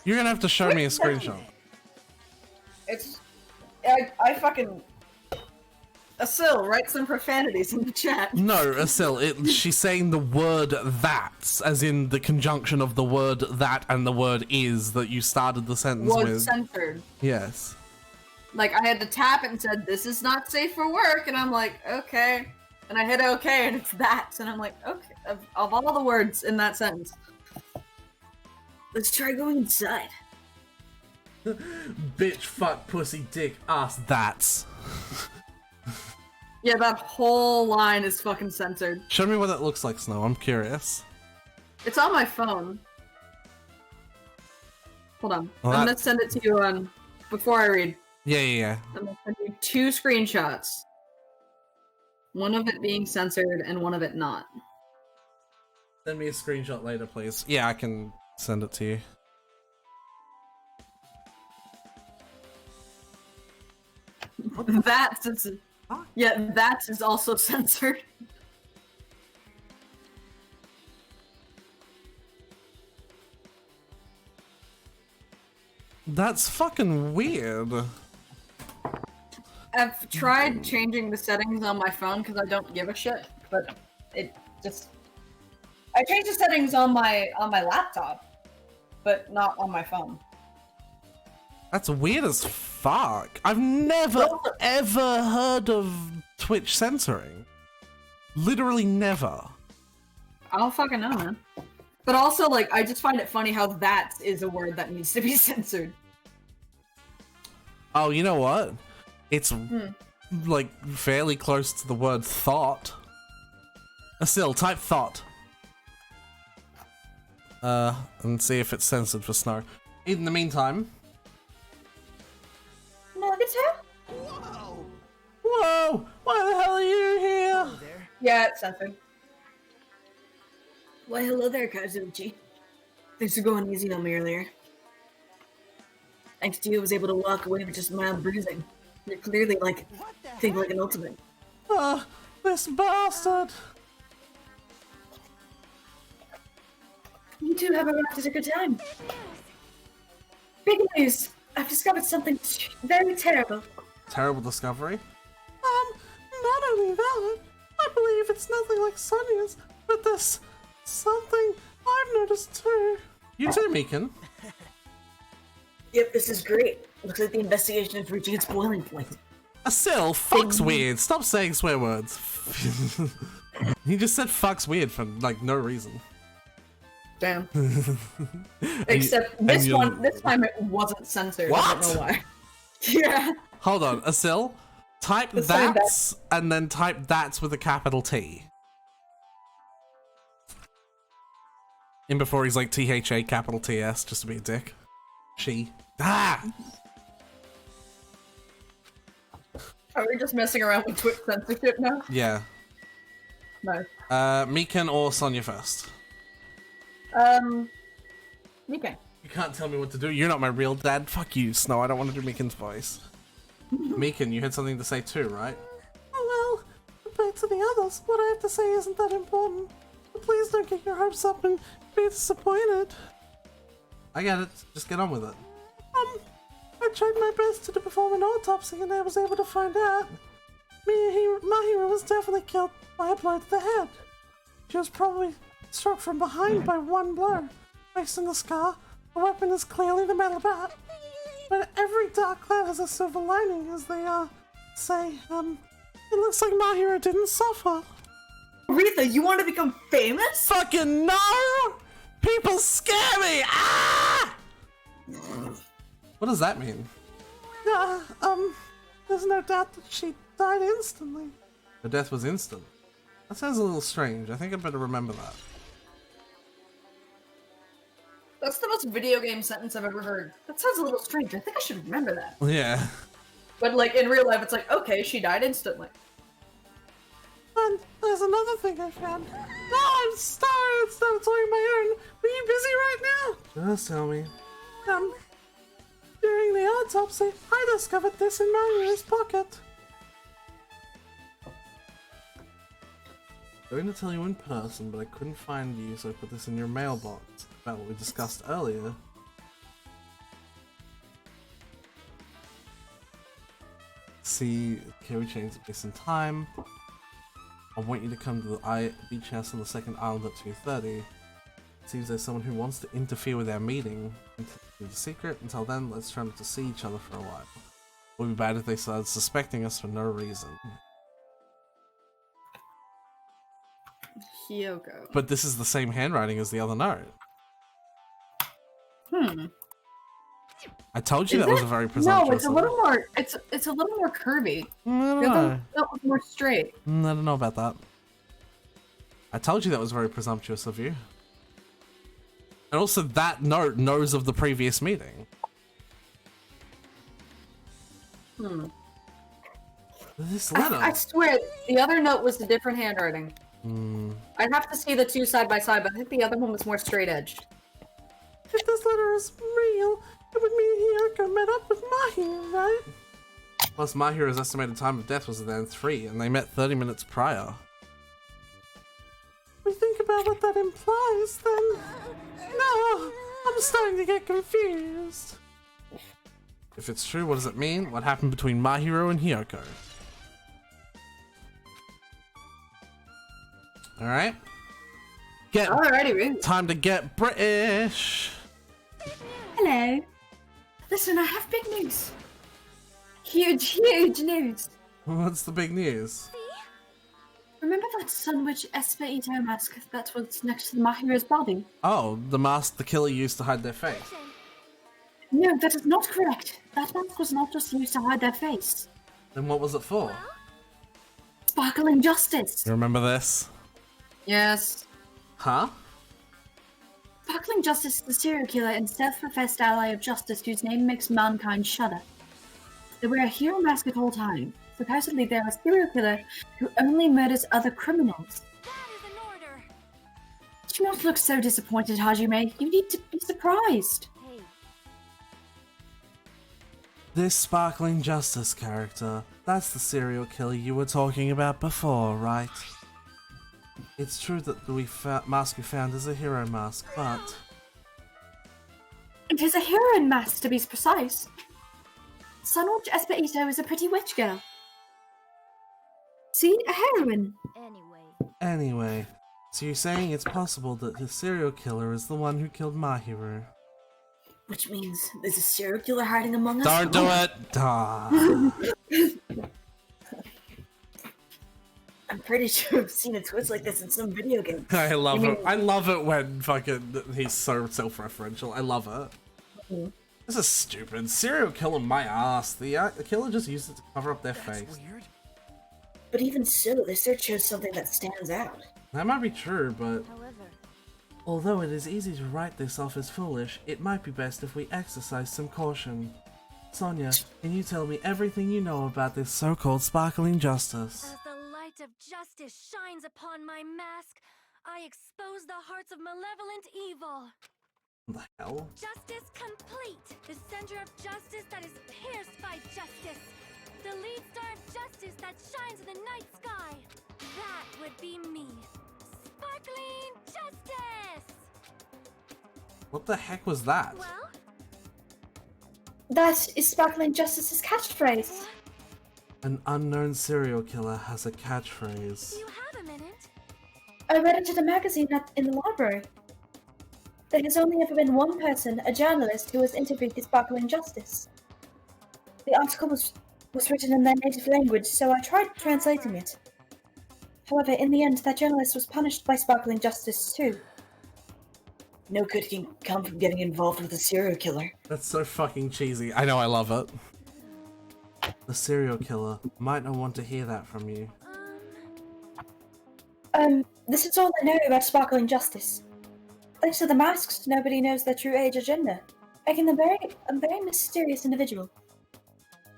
You're gonna have to show me a screenshot. It's... I fucking... Asil, write some profanities in the chat. No, Asil, she's saying the word "that," as in the conjunction of the word "that" and the word "is" that you started the sentence Was with. censored. Yes. Like, I had to tap it and said, "This is not safe for work," and I'm like, okay. And I hit okay, and it's "that," and I'm like, okay. Of all the words in that sentence, let's try going inside. Bitch, fuck, pussy, dick, ass, that's. Yeah, that whole line is fucking censored. Show me what that looks like, Snow. I'm curious. It's on my phone. Hold on. Well, I'm gonna send it to you on... Before I read. Yeah. I'm gonna send you 2 screenshots. One of it being censored and one of it not. Send me a screenshot later, please. Yeah, I can send it to you. That is... Yeah, that is also censored. That's fucking weird. I've tried changing the settings on my phone because I don't give a shit, but it just... I changed the settings on my laptop, but not on my phone. That's weird as fuck. I've never, ever heard of Twitch censoring. Literally never. I don't fucking know, man. But also, like, I just find it funny how that is a word that needs to be censored. Oh, you know what? It's, like, fairly close to the word thought. Still, type thought. And see if it's censored for Snow. In the meantime... Whoa! Whoa! Why the hell are you here? There. Yeah, it's censored. Why, hello there, Kazuchi. Thanks for going easy on me earlier. Thanks to you, I was able to walk away with just mild bruising. You're clearly, like, think like an ultimate. This bastard! You two have arrived at a good time. Big news! I've discovered something very terrible. Terrible discovery? Not only that, I believe it's nothing like Sonia's, but there's something I've noticed too. You too, Meekin. Yep, this is great. Looks like the investigation is reaching its boiling point. Asil, fuck's weird. Stop saying swear words. He just said fuck's weird for, like, no reason. Damn. Except this time it wasn't censored. What? I don't know why. Yeah. Hold on, Asil. Type Let's say that's and then type that's with a capital T. In before he's like THA capital TS, just to be a dick. She. Ah! Are we just messing around with Twitch censorship now? Yeah. No. Mikan or Sonia first? Okay. You can't tell me what to do. You're not my real dad. Fuck you, Snow. I don't want to do Mikan's voice. Mikan, you had something to say too, right? Oh well, compared to the others, what I have to say isn't that important. But please don't get your hopes up and be disappointed. I get it. Just get on with it. I tried my best to perform an autopsy and I was able to find out. Mahiru was definitely killed by a blow to the head. She was probably struck from behind by one blow. Based on the scar, the weapon is clearly the metal bat. But every dark cloud has a silver lining, as they say. It looks like Mahiru didn't suffer. Aretha, you want to become famous? Fucking no! People scare me! Ah! What does that mean? There's no doubt that she died instantly. Her death was instant. That sounds a little strange. I think I better remember that. That's the most video game sentence I've ever heard. That sounds a little strange. I think I should remember that. Yeah. But like in real life, it's like, okay, she died instantly. And there's another thing I found. No, I'm sorry, it's not totally my own. Are you busy right now? Just tell me. During the autopsy, I discovered this in Maria's pocket. I'm going to tell you in person, but I couldn't find you, so I put this in your mailbox. About what we discussed earlier. See, okay, we changed the place and time. I want you to come to the beach house on the second island at 2:30. Seems there's someone who wants to interfere with our meeting. It's a secret. Until then, let's try not to see each other for a while. It would be bad if they started suspecting us for no reason. Hiyoko. But this is the same handwriting as the other note. I told you that was a very presumptuous. No, it's a little more. It's a little more curvy. I don't The know. other note was more straight. I don't know about that. I told you that was very presumptuous of you. And also, that note knows of the previous meeting. This letter. I swear, the other note was a different handwriting. I'd have to see the two side by side, but I think the other one was more straight edged. If this letter is real, it would mean Hiyoko met up with Mahiru, right? Plus, Mahiru's estimated time of death was then 3, and they met 30 minutes prior. If we think about what that implies, then... No! I'm starting to get confused. If it's true, what does it mean? What happened between Mahiru and Hiyoko? Alright. Alrighty, Time to get British! Hello. Listen, I have big news. Huge news. What's the big news? Remember that Sunwitch Esperito mask that was next to Mahiru's body? Oh, the mask the killer used to hide their face. No, that is not correct. That mask was not just used to hide their face. Then what was it for? Sparkling justice. You remember this? Yes. Huh? Sparkling Justice is a serial killer and self-professed ally of justice whose name makes mankind shudder. They wear a hero mask at all times. Supposedly they're a serial killer who only murders other criminals. That is an order. Do not look so disappointed, Hajime. You need to be surprised. Hey, This Sparkling Justice character, that's the serial killer you were talking about before, right? It's true that the mask we found is a hero mask, but... It is a heroine mask, to be precise. Sunwatch Esperito is a pretty witch girl. See? A heroine. Anyway, so you're saying it's possible that the serial killer is the one who killed Mahiru? Which means there's a serial killer hiding among us. Don't do it! Ah. I'm pretty sure I've seen a twist like this in some video game. I love it. I love it when fucking he's so self-referential. I love it. This is stupid. Serial killer my ass. The killer just used it to cover up their face. Weird. But even so, this search shows something that stands out. That might be true, but... however, Although it is easy to write this off as foolish, it might be best if we exercise some caution. Sonia, can you tell me everything you know about this so-called Sparkling Justice? as the light of justice shines upon my mask, I expose the hearts of malevolent evil. What the hell? Justice complete! The center of justice that is pierced by justice. The lead star of justice that shines in the night sky. That would be me. Sparkling justice! What the heck was that? Well, That is Sparkling Justice's catchphrase. An unknown serial killer has a catchphrase. do you have a minute? I read it in a magazine in the library. There has only ever been one person, a journalist, who has interviewed the Sparkling Justice. The article was written in their native language, so I tried translating it. However, in the end, that journalist was punished by Sparkling Justice too. No good can come from getting involved with a serial killer. That's so fucking cheesy. I know, I love it. The serial killer might not want to hear that from you. This is all I know about Sparkling Justice. Thanks to the masks, nobody knows their true age or gender, making them a very mysterious individual.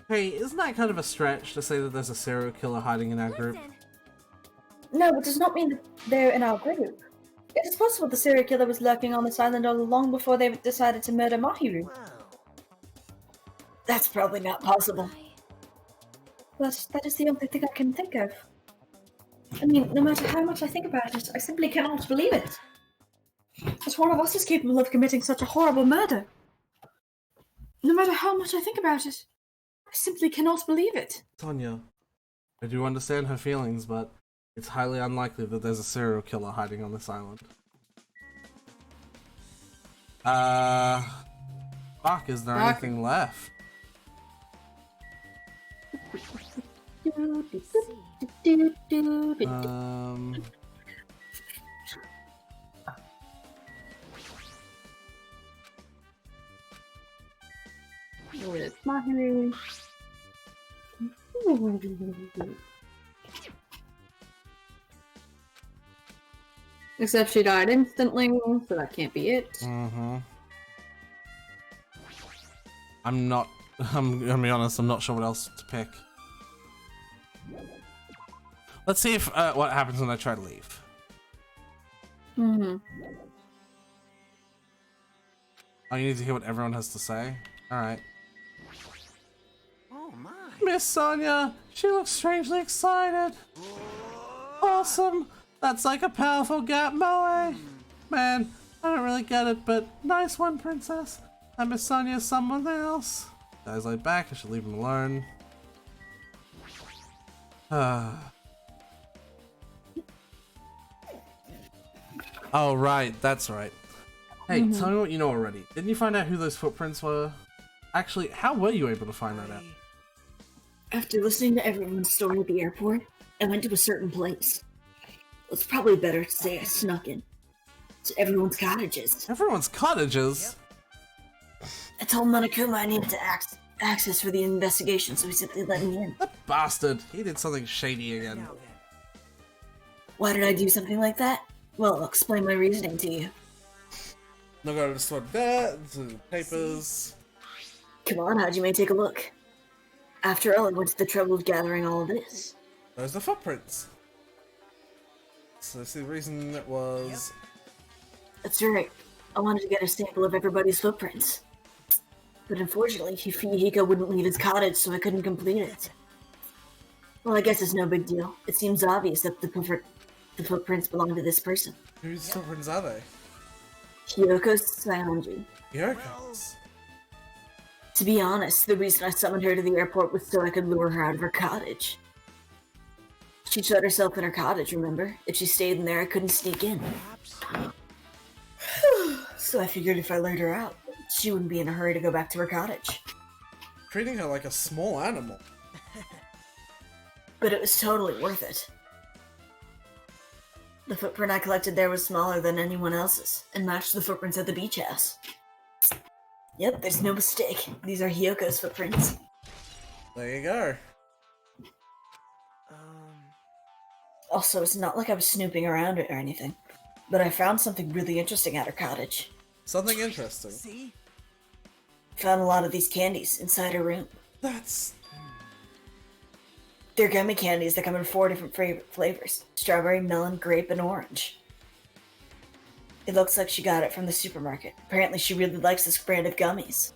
Hey, isn't that kind of a stretch to say that there's a serial killer hiding in our group? Listen, No, it does not mean that they're in our group. It is possible the serial killer was lurking on this island all along before they decided to murder Mahiru. That's probably not possible. But that is the only thing I can think of. I mean, no matter how much I think about it, I simply cannot believe it. That one of us is capable of committing such a horrible murder. No matter how much I think about it, I simply cannot believe it. Sonia, I do understand her feelings, but it's highly unlikely that there's a serial killer hiding on this island. Fuck, is there anything left? With Mahiru. Except she died instantly, so that can't be it. Mm-hmm. I'm gonna be honest, I'm not sure what else to pick. Let's see if what happens when I try to leave. Mm-hmm. Oh, you need to hear what everyone has to say? Alright. Oh my. Miss Sonia, she looks strangely excited. Awesome! That's like a powerful gap moe. Man, I don't really get it, but nice one, princess. And Miss Sonia is someone else. Guy's laid back, I should leave him alone. Oh, right, that's right. Hey, tell me what you know already. Didn't you find out who those footprints were? Actually, how were you able to find that out? After listening to everyone's story at the airport, I went to a certain place. It's probably better to say I snuck in. To everyone's cottages. Everyone's cottages? I told Monokuma I needed to access for the investigation, so he simply let me in. That bastard. He did something shady again. Now then. Why did I do something like that? Well, I'll explain my reasoning to you. No go to the store there, to the papers. Come on, how'd you may take a look? After all, I went to the trouble of gathering all of this. Those are the footprints. So that's the reason it was... That's right. I wanted to get a sample of everybody's footprints. But unfortunately, Fuyuhiko wouldn't leave his cottage, so I couldn't complete it. Well, I guess it's no big deal. It seems obvious that the footprints belong to this person. Whose footprints are they? Hiyoko's Saionji. Yoko's. To be honest, the reason I summoned her to the airport was so I could lure her out of her cottage. She shut herself in her cottage, remember? If she stayed in there, I couldn't sneak in. So I figured if I lured her out, she wouldn't be in a hurry to go back to her cottage. Treating her like a small animal. But it was totally worth it. The footprint I collected there was smaller than anyone else's, and matched the footprints at the beach house. Yep, there's no mistake. These are Hiyoko's footprints. There you go. Also, it's not like I was snooping around it or anything, but I found something really interesting at her cottage. Something interesting. See? Found a lot of these candies inside her room. That's... They're gummy candies that come in 4 different flavors: strawberry, melon, grape, and orange. It looks like she got it from the supermarket. Apparently she really likes this brand of gummies.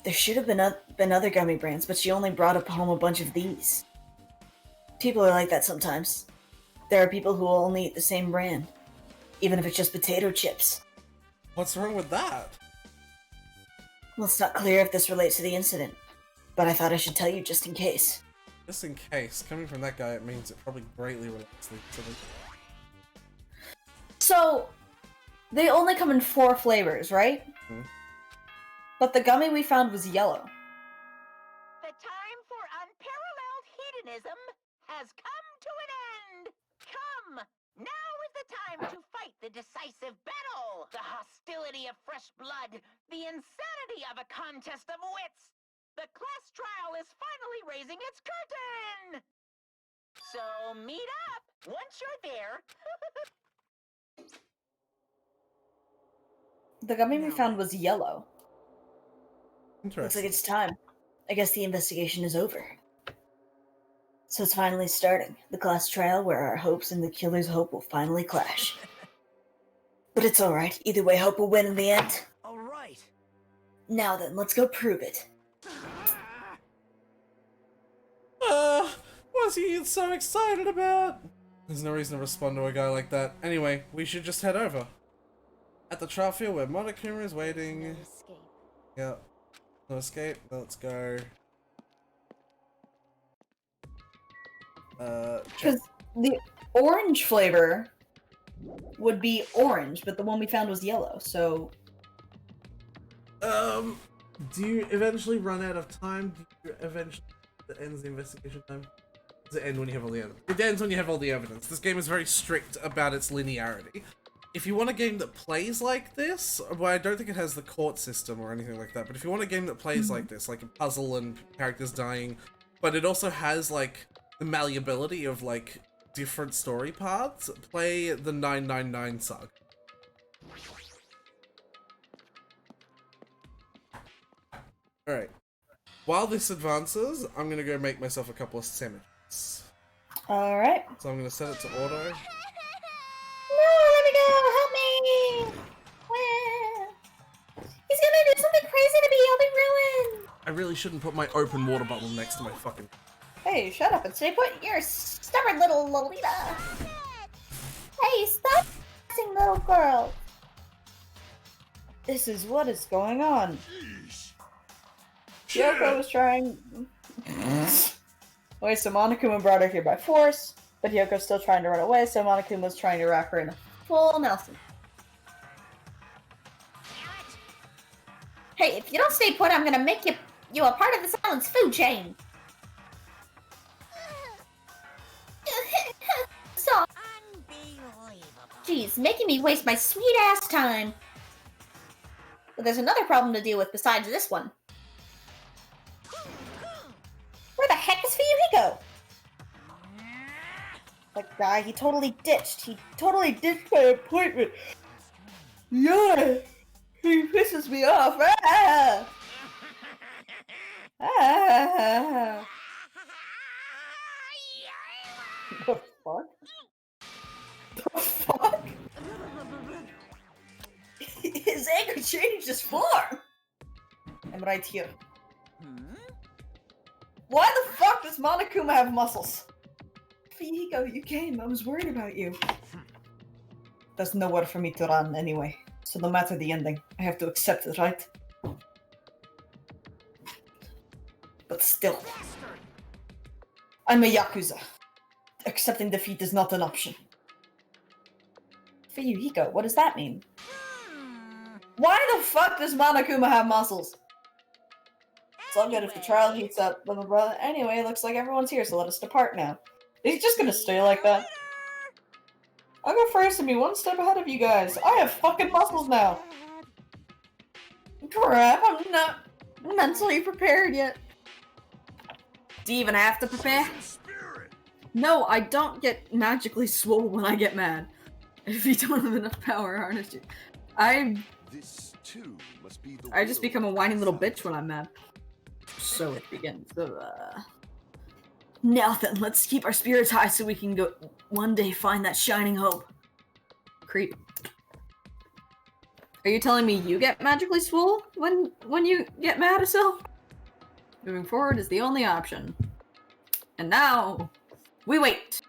There should have been other gummy brands, but she only brought up home a bunch of these. People are like that sometimes. There are people who will only eat the same brand, even if it's just potato chips. What's wrong with that? Well, it's not clear if this relates to the incident, but I thought I should tell you just in case. Just in case, coming from that guy, it means it probably greatly relates to the incident. So, they only come in 4 flavors, right? Hmm. But the gummy we found was yellow. The time for unparalleled hedonism has come to an end. Come, now is the time to fight the decisive battle. The hostility of fresh blood, the insanity of a contest of wits. The class trial is finally raising its curtain. So meet up once you're there. The gummy we found was yellow. Looks Interesting. like it's time. I guess the investigation is over. So it's finally starting. The class trial where our hopes and the killer's hope will finally clash. But it's alright. Either way, hope will win in the end. All right. Now then, let's go prove it. What's he so excited about? There's no reason to respond to a guy like that. Anyway, we should just head over. At the trial field where Monokuma is waiting. Escape. Yeah. No escape. Let's go. Because the orange flavor would be orange, but the one we found was yellow, so... Do you eventually run out of time? Do you eventually... That ends the investigation time? Does it end when you have all the evidence? It ends when you have all the evidence. This game is very strict about its linearity. If you want a game that plays like this, well, I don't think it has the court system or anything like that, but if you want a game that plays like this, like a puzzle and characters dying, but it also has, like, the malleability of, like, different story paths, play the 999 Saga. Alright. While this advances, I'm gonna go make myself a couple of sandwiches. Alright. So I'm gonna set it to auto. No, let me go! Help me! He's gonna do something crazy to me! I'll be ruined! I really shouldn't put my open water bottle next to my fucking... Hey, shut up and stay put! You're a stubborn little Lolita! Hey, stop f***ing little girl! This is what is going on. Hiyoko was trying... Wait, so Monokuma brought her here by force, but Hiyoko's still trying to run away, so Monokuma's trying to wrap her in a full Nelson. Hey, if you don't stay put, I'm gonna make you a part of the Silence food chain! Stop! Jeez, making me waste my sweet-ass time! But there's another problem to deal with besides this one. Where the heck is Fuyuhiko? That guy, he totally ditched. He totally ditched my appointment. Yeah, he pisses me off. Ah! Ah! The fuck? The fuck? His anger changed his form. I'm right here. Why the fuck does Monokuma have muscles? Fuyuhiko, you came. I was worried about you. There's nowhere for me to run anyway. So no matter the ending, I have to accept it, right? But still. I'm a Yakuza. Accepting defeat is not an option. Fuyuhiko, what does that mean? Why the fuck does Monokuma have muscles? It's all good if the trial heats up, blah blah blah. Anyway, looks like everyone's here, so let us depart now. Is he just gonna stay like that? I'll go first and be one step ahead of you guys. I have fucking muscles now. Crap, I'm not mentally prepared yet. Do you even have to prepare? No, I don't get magically swole when I get mad. If you don't have enough power, aren't you? This too must be the I just become a whiny little bitch when I'm mad. So it begins. Now then, let's keep our spirits high so we can go one day find that shining hope. Creep. Are you telling me you get magically swole when you get mad, Asil? Moving forward is the only option. And now, we wait.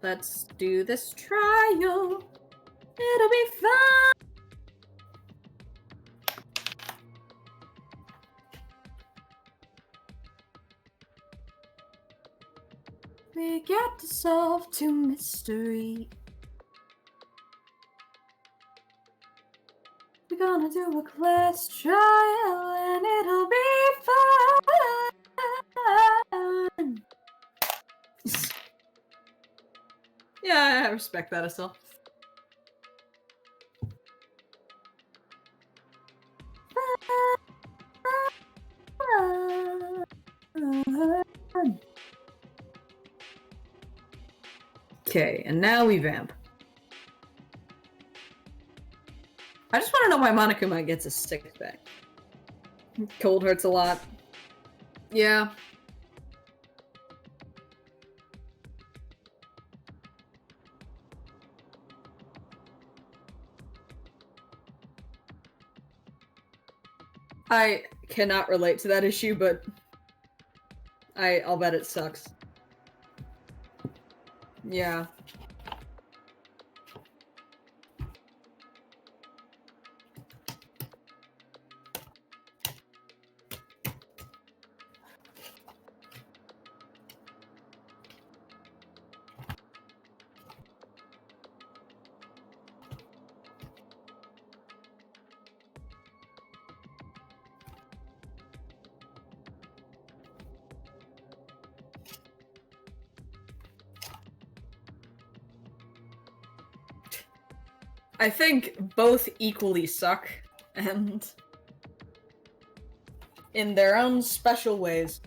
Let's do this trial. It'll be fun. We get to solve 2 mysteries. We're gonna do a class trial and it'll be fun. Yeah, I respect that, Asil. Okay, and now we vamp. I just want to know why Monokuma gets a 6-pack. Cold hurts a lot. Yeah. I cannot relate to that issue, but I'll bet it sucks. Yeah. I think both equally suck, and in their own special ways.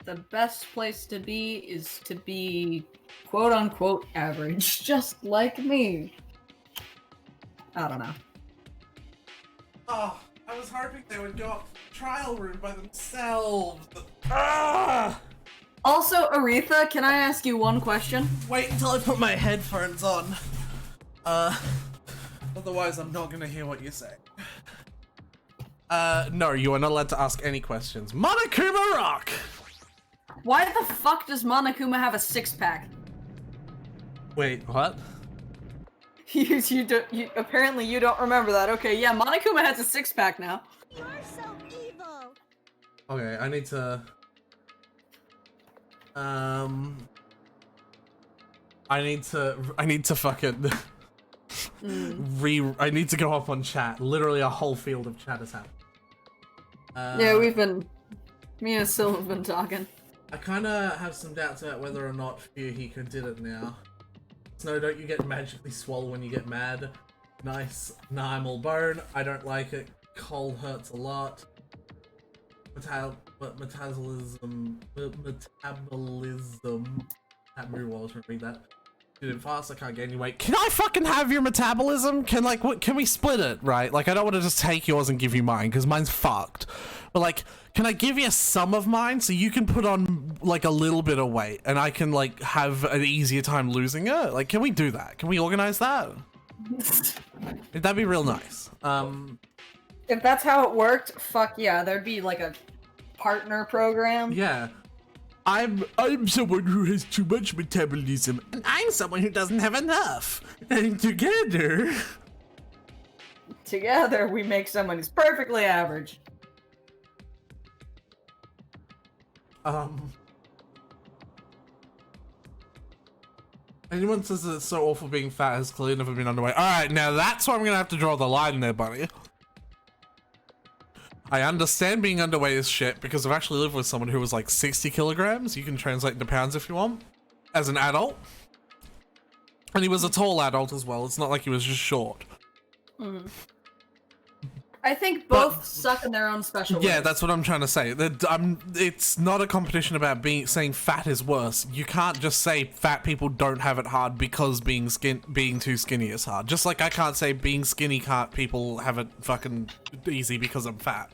The best place to be is to be quote-unquote average, just like me. I don't know. Oh, I was hoping they would go up to the trial room by themselves. Ah! Also, Aretha, can I ask you one question? Wait until I put my headphones on. Otherwise I'm not gonna hear what you say. No, you are not allowed to ask any questions. Monokuma Rock! Why the fuck does Monokuma have a 6-pack? Wait, what? Apparently you don't remember that. Okay, yeah, Monokuma has a 6-pack now. You're so evil. Okay, I need to... I need to fucking... I need to go up on chat. Literally a whole field of chat has happened. Yeah, me and Sil have been talking. I kinda have some doubts about whether or not Fuyuhiko did it now. Snow, don't you get magically swole when you get mad? Nice. Nah, I'm all bone. I don't like it. Cold hurts a lot. Metabolism. That Mahiru Wallace would read that. Dude, fast, I can't gain any weight. Can I fucking have your metabolism? Can we split it, right? Like, I don't want to just take yours and give you mine, because mine's fucked. But, like, can I give you some of mine so you can put on, like, a little bit of weight, and I can, like, have an easier time losing it? Like, can we do that? Can we organize that? That'd be real nice. If that's how it worked, fuck yeah, there'd be, like, a partner program. Yeah. I'm someone who has too much metabolism, and I'm someone who doesn't have enough. And Together, we make someone who's perfectly average. Anyone says that it's so awful being fat has clearly never been underweight. Alright, now that's where I'm gonna have to draw the line there, buddy. I understand being underweight is shit because I've actually lived with someone who was like 60 kilograms. You can translate into pounds if you want. As an adult. And he was a tall adult as well. It's not like he was just short. Mm. I think both suck in their own special Yeah, ways. that's what I'm trying to say. It's not a competition about saying fat is worse. You can't just say fat people don't have it hard because being too skinny is hard. Just like I can't say being skinny people have it fucking easy because I'm fat.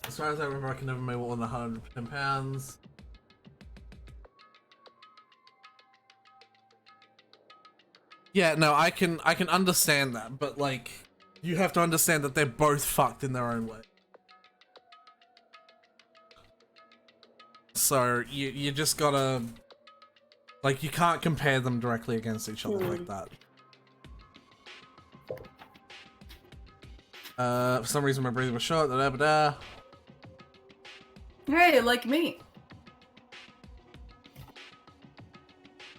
As far as I remember, I can never make more than 110 pounds. Yeah, no, I can understand that, but like, you have to understand that they're both fucked in their own way. So you just gotta, like, you can't compare them directly against each other like that. For some reason my breathing was short. Hey, like me.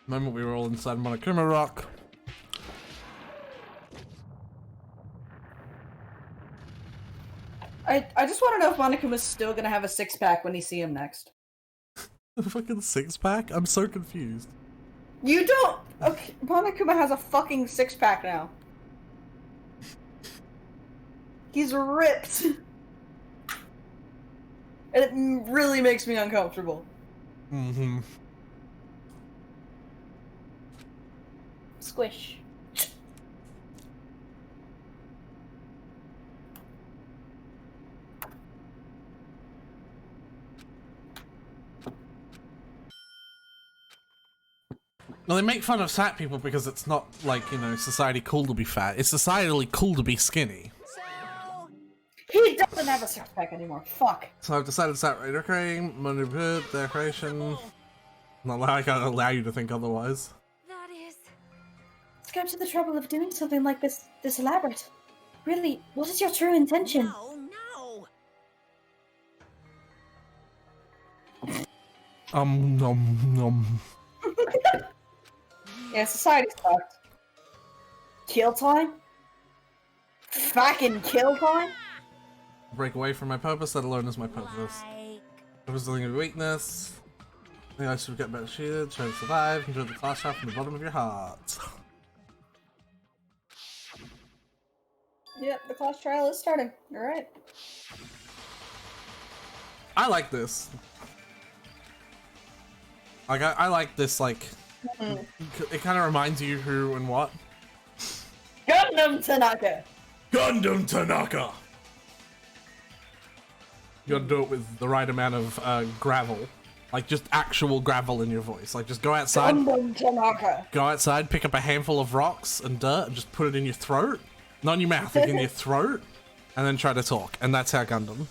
The moment we were all inside Monokuma Rock. I just want to know if Monokuma's still gonna have a six-pack when you see him next. A fucking six-pack? I'm so confused. You don't. Okay, Monokuma has a fucking six-pack now. He's ripped. And it really makes me uncomfortable. Mm-hmm. Squish. Well, they make fun of fat people because it's not like, you know, society cool to be fat. It's societally cool to be skinny. He doesn't have a six-pack anymore. Fuck. So I've decided to start decorating, decoration. Not like I allow you to think otherwise. That is. Let's go to the trouble of doing something like this elaborate. Really, what is your true intention? No. Nom. Yeah, society's fucked. Kill time? Fucking kill time? Break away from my purpose, that alone is my purpose. Purpose dealing with weakness. I think I should get better shielded, try to survive, enjoy the class trap from the bottom of your heart. Yep, the class trial is starting. You're right. I like this. Like, I like this, like, it kind of reminds you who and what. Gundam Tanaka! Gundam Tanaka! You gotta do it with the right amount of gravel. Like, just actual gravel in your voice. Like, just go outside. Gundam Tanaka! Go outside, pick up a handful of rocks and dirt, and just put it in your throat. Not in your mouth, like in your throat. And then try to talk. And that's how Gundam.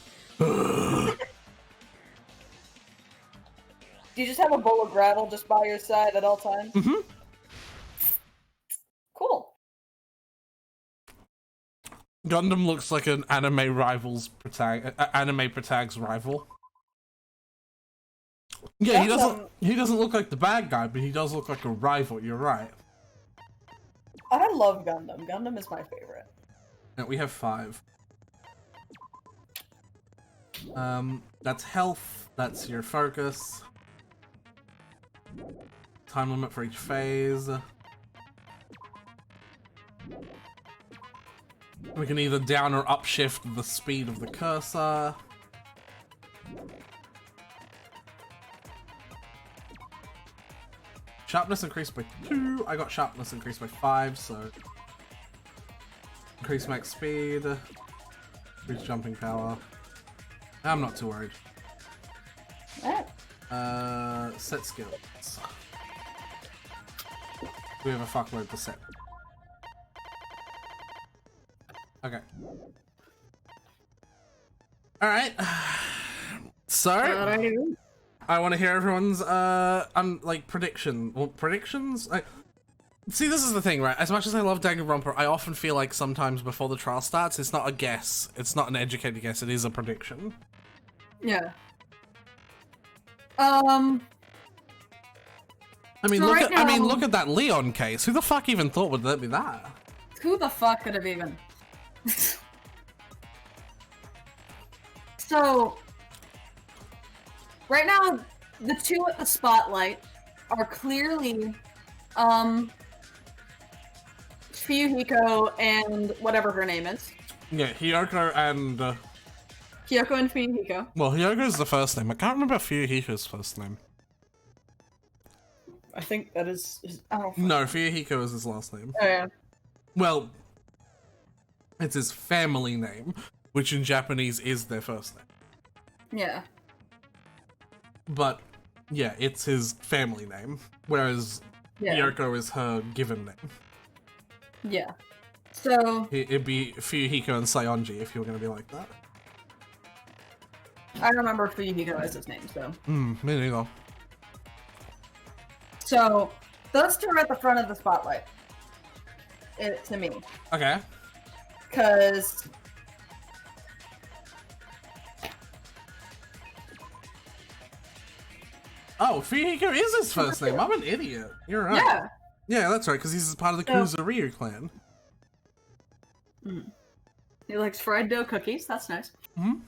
Do you just have a bowl of gravel just by your side at all times? Mm-hmm. Cool. Gundam looks like an anime protag's rival. Yeah, he doesn't look like the bad guy, but he does look like a rival, you're right. I love Gundam. Gundam is my favorite. Yeah, we have 5. That's health, that's your focus. Time limit for each phase. We can either down or up shift the speed of the cursor. Sharpness increased by 2. I got sharpness increased by 5, so increase max speed, increase jumping power. I'm not too worried. Set skills. We have a fuckload to set. Okay. Alright. So, I want to hear everyone's, like, prediction. Well, predictions? See, this is the thing, right? As much as I love Danganronpa, I often feel like sometimes before the trial starts, it's not a guess. It's not an educated guess. It is a prediction. Yeah. I mean, So look right at now- look at that Leon case. Who the fuck even thought would that be that? Who the fuck could have even? So, right now, the two at the spotlight are clearly, Fuyuhiko and whatever her name is. Yeah, Hiyoko and Hiyoko and Fuyuhiko. well, Hyogo's the first name. I can't remember Fuyuhiko's first name. I think that is. I don't. No, Fuyuhiko is his last name. Oh, yeah. Well, it's his family name, which in Japanese is their first name. Yeah. But yeah, it's his family name, whereas Yeah. Hiyoko is her given name. Yeah. So It'd be Fuyuhiko and Sayonji if you were going to be like that. I remember Fuyuhiko as his name. So Me neither. so those two are at the front of the spotlight. To me, Okay. because Oh, Fuyuhiko is his first name. I'm an idiot. You're right. yeah. Yeah, that's right, because he's part of the Yeah. Kuzuryu clan. He likes fried dough cookies. That's nice. Mhm.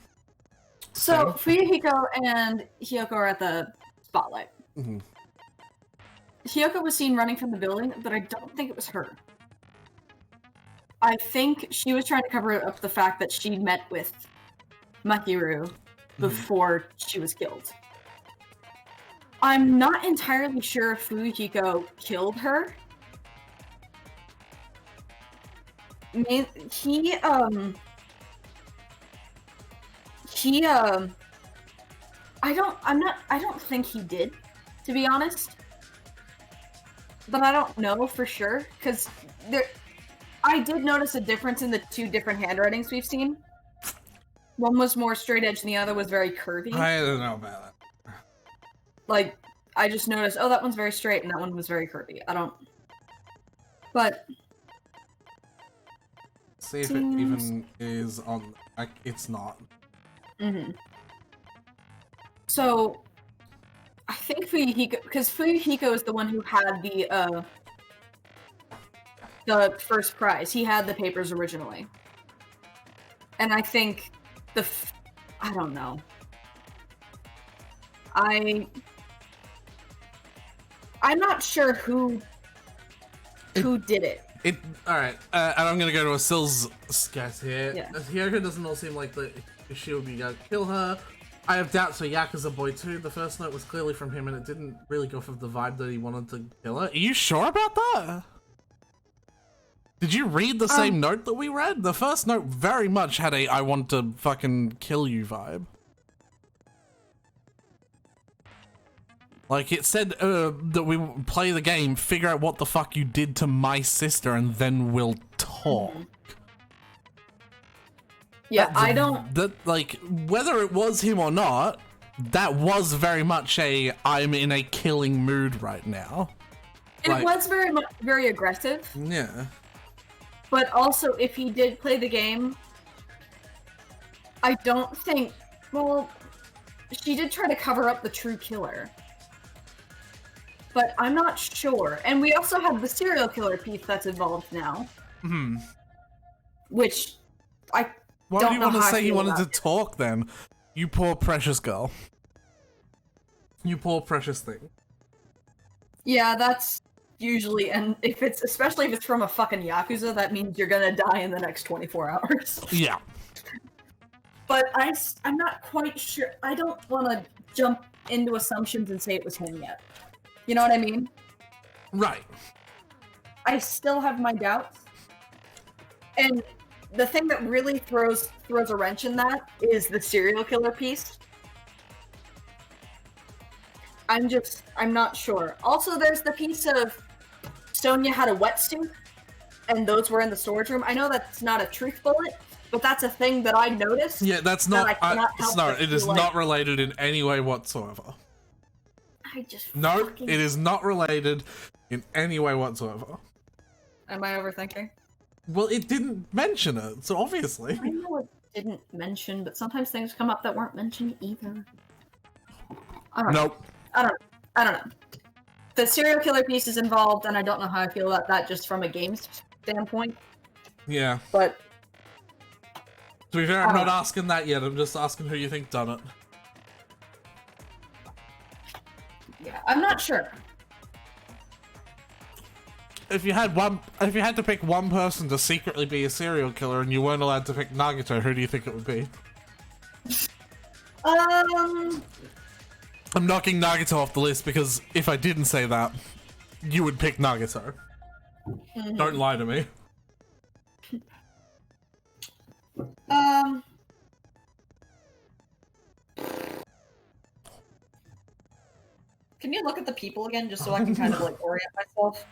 So Fuyuhiko and Hiyoko are at the spotlight. Mhm. Hiyoko was seen running from the building, but I don't think it was her. I think she was trying to cover up the fact that she met with Mahiru before she was killed. I'm not entirely sure if Fuyuhiko killed her. I don't think he did, to be honest. But I don't know for sure, because I did notice a difference in the two different handwritings we've seen. One was more straight edge and the other was very curvy. I don't know about it. Like, I just noticed, oh, that one's very straight and that one was very curvy. I don't... But... See if it Seems- even is on... it's not. So, I think Fuyuhiko... Because Fuyuhiko is the one who had the first prize. He had the papers originally. And I think I don't know. I'm not sure who did it. Alright, and I'm gonna go to a Sil's guess here. Yeah. Hiyoko doesn't all seem like she would be gonna kill her. I have doubts for Yakuza Boy too. The first note was clearly from him and it didn't really go for the vibe that he wanted to kill her. Are you sure about that? Did you read the same note that we read? The first note very much had a I want to fucking kill you vibe. Like, it said that we play the game, figure out what the fuck you did to my sister, and then we'll talk. Yeah, I don't... That, like, whether it was him or not, that was very much a I'm in a killing mood right now. It Like- was very aggressive, Yeah. but also if he did play the game, I don't think... Well, she did try to cover up the true killer. But I'm not sure. And we also have the serial killer piece that's involved now. Which I Why don't do you know want to how I say you feel wanted to about it. talk then? You poor precious girl. You poor precious thing. Yeah, that's usually, and especially if it's from a fucking Yakuza, that means you're gonna die in the next 24 hours. Yeah. But I'm not quite sure. I don't want to jump into assumptions and say it was him yet. You know what I mean? Right. I still have my doubts. And the thing that really throws a wrench in that is the serial killer piece. I'm not sure. Also, there's the piece of Sonia had a wetsuit, and those were in the storage room. I know that's not a truth bullet, but that's a thing that I noticed. Yeah, that's that not. I cannot help but it is feel not like- related in any way whatsoever. I just No, fucking... it is not related in any way whatsoever. Am I overthinking? Well, it didn't mention it, so obviously. I know it didn't mention, but sometimes things come up that weren't mentioned either. I don't know. Nope. I don't know. The serial killer piece is involved, and I don't know how I feel about that just from a games standpoint. Yeah. But To be fair, I'm not asking that yet. I'm just asking who you think done it. yeah, I'm not sure. If you had to pick one person to secretly be a serial killer and you weren't allowed to pick Nagito, who do you think it would be? I'm knocking Nagito off the list because if I didn't say that, you would pick Nagito. Don't lie to me. Can you look at the people again just so I can kind of like orient myself?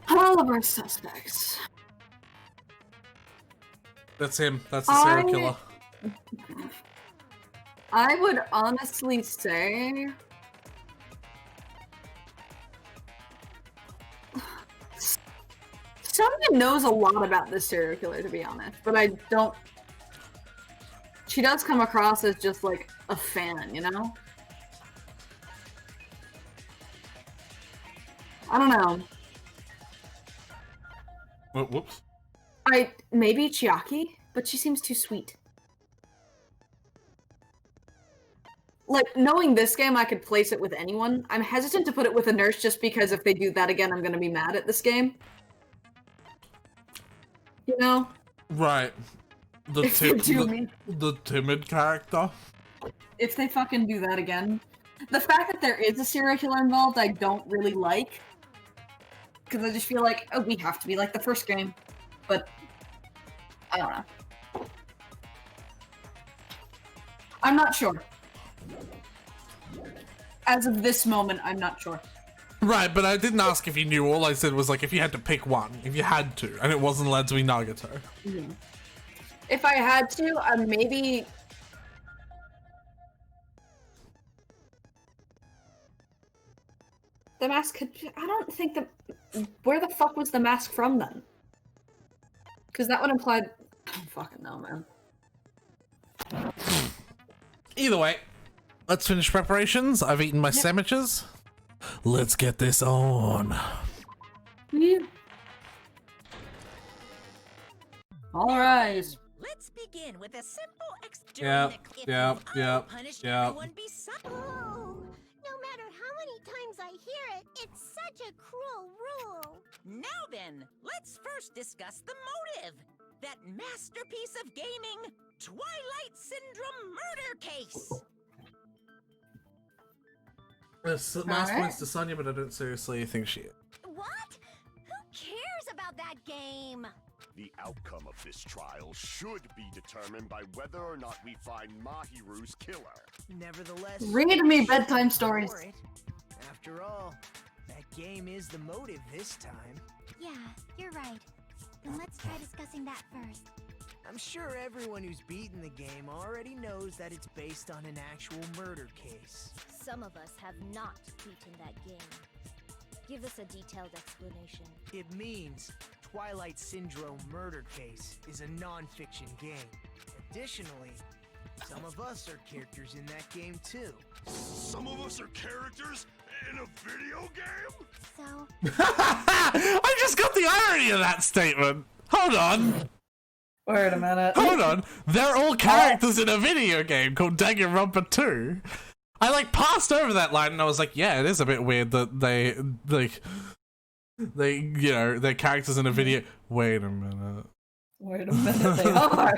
All of our suspects. That's him. That's the serial killer. I would honestly say someone knows a lot about this serial killer, to be honest, but I don't. She does come across as just like a fan, you know? I don't know. Whoops. Maybe Chiaki, but she seems too sweet. Like, knowing this game, I could place it with anyone. I'm hesitant to put it with a nurse just because if they do that again, I'm gonna be mad at this game. You know? Right. The timid character. If they fucking do that again. The fact that there is a serial killer involved, I don't really like. Because I just feel like, oh, we have to be like the first game. But, I don't know. I'm not sure. As of this moment, I'm not sure. Right, but I didn't ask if you knew. All I said was, like, if you had to pick one. If you had to, and it wasn't allowed to be Nagito. Mm-hmm. If I had to, maybe... The mask could... I don't think the... Where the fuck was the mask from, then? Because that would imply... I don't fucking know, man. Either way, let's finish preparations. I've eaten my sandwiches. Let's get this on. Yeah. All right. Let's begin with a simple experiment. Oh, no matter how many times I hear it, it's such a cruel rule. Now then, let's first discuss the motive. That masterpiece of gaming, Twilight Syndrome murder case. Last points to Sonya, but I don't seriously think she is. What? Who cares about that game? The outcome of this trial should be determined by whether or not we find Mahiru's killer. Nevertheless, Read me bedtime stories. After all, that game is the motive this time. Yeah, you're right. Then let's try discussing that first. I'm sure everyone who's beaten the game already knows that it's based on an actual murder case. Some of us have not beaten that game. Give us a detailed explanation. It means Twilight Syndrome Murder Case is a non-fiction game. Additionally, some of us are characters in that game too. Some of us are characters in a video game? So... I just got the irony of that statement. Hold on. Wait a minute. Hold on. They're all characters in a video game called Danganronpa 2. I, like, passed over that line and I was like, yeah, it is a bit weird that they, you know, they're characters in a video. Wait a minute. Wait a minute. They are.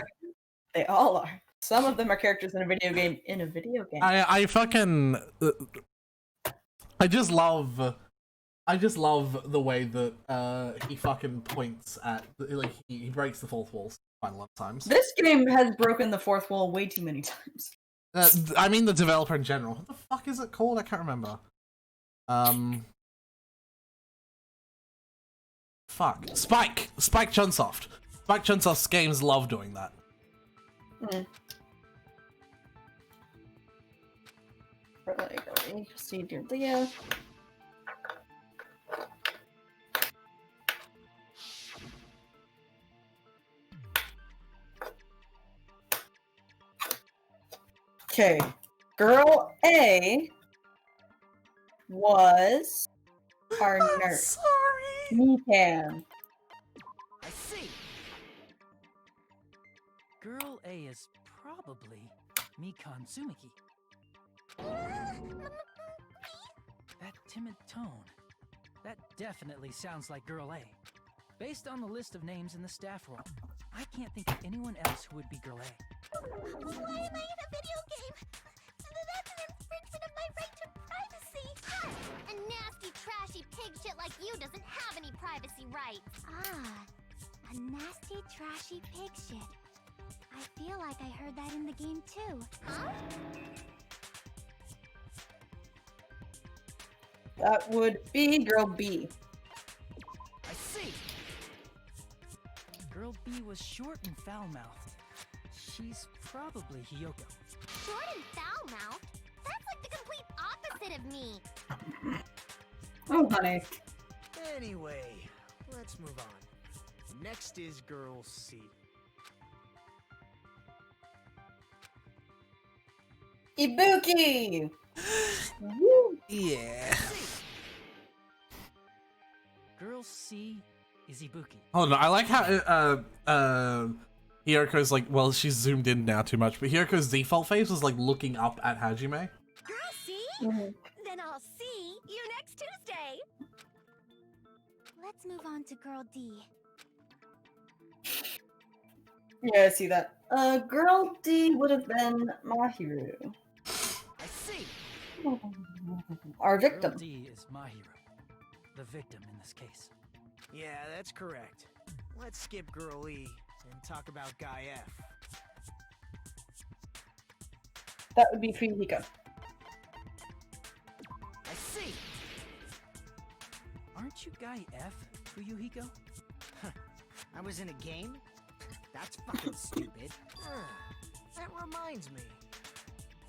They all are. Some of them are characters in a video game in a video game. I fucking... I just love the way that he fucking points at, like, he breaks the fourth wall quite a lot of times. This game has broken the fourth wall way too many times. I mean the developer in general. What the fuck is it called? I can't remember. Fuck. Spike Chunsoft. Spike Chunsoft's games love doing that. See, dear Leah. Okay, girl A was our nurse. Sorry. Mikan. I see. Girl A is probably Mikan Tsumiki. That timid tone. That definitely sounds like Girl A. Based on the list of names in the staff roll, I can't think of anyone else who would be Girl A. Why am I in a video game? That's an infringement of my right to privacy. A nasty, trashy pig shit like you doesn't have any privacy rights. Ah, a nasty, trashy pig shit. I feel like I heard that in the game too. Huh? That would be girl B. I see. Girl B was short and foul-mouthed. She's probably Hiyoko. Short and foul-mouthed? That's like the complete opposite of me. Oh, honey. Anyway, let's move on. Next is girl C. Ibuki! Woo. Yeah. Girl C is Ibuki. Hold on, I like how Hiyoko's like, well, she's zoomed in now too much, but Hiyoko's default face was like looking up at Hajime. Girl C? Mhm. Then I'll see you next Tuesday. Let's move on to girl D. Yeah, I see that. Girl D would have been Mahiru. I see. Our Girl victim. D is Mahiru, the victim in this case. Yeah, that's correct. Let's skip girl E and talk about guy F. That would be Fuyuhiko. I see. Aren't you Guy F, Fuyuhiko? I was in a game? That's fucking stupid. That reminds me.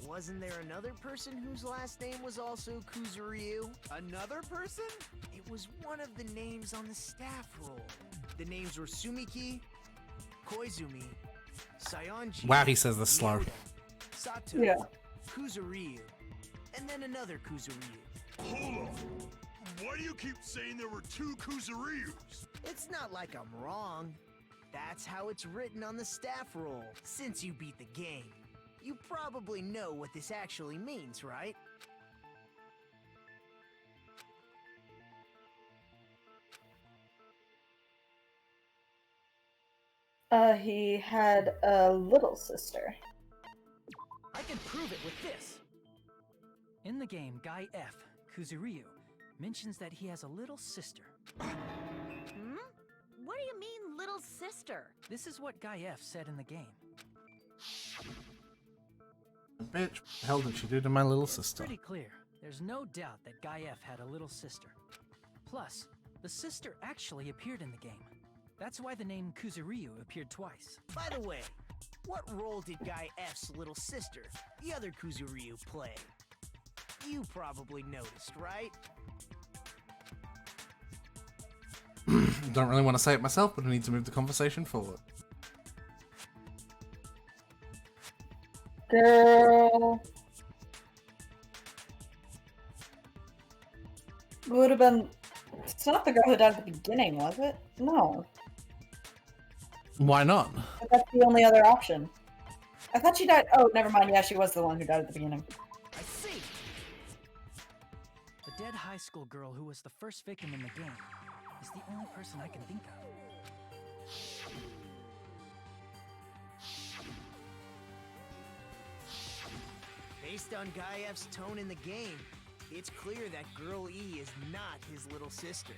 Wasn't there another person whose last name was also Kuzuryu? Another person? It was one of the names on the staff roll. The names were Sumiki, Koizumi, Sayonji. Wow, he says this slow. Yoda, Sato, Yeah. Kuzuryu, and then another Kuzuryu. Hold on. Why do you keep saying there were two Kuzuryus? It's not like I'm wrong. That's how it's written on the staff roll. Since you beat the game, you probably know what this actually means, right? He had a little sister. I can prove it with this. In the game, Guy F, Kuzuryu, mentions that he has a little sister. Hmm? What do you mean, little sister? This is what Guy F said in the game. Bitch, what the hell did she do to my little sister? Pretty clear. There's no doubt that Guy F had a little sister. Plus, the sister actually appeared in the game. That's why the name Kuzuryu appeared twice. By the way, what role did Guy F's little sister, the other Kuzuryu, play? You probably noticed, right? Don't really want to say it myself, but I need to move the conversation forward. Girl. Would have been. It's not the girl who died at the beginning, was it? No. Why not? But that's the only other option. I thought she died. Oh, never mind. Yeah, she was the one who died at the beginning. I see! The dead high school girl who was the first victim in the game is the only person I can think of. Based on Guy F's tone in the game, it's clear that Girl E is not his little sister.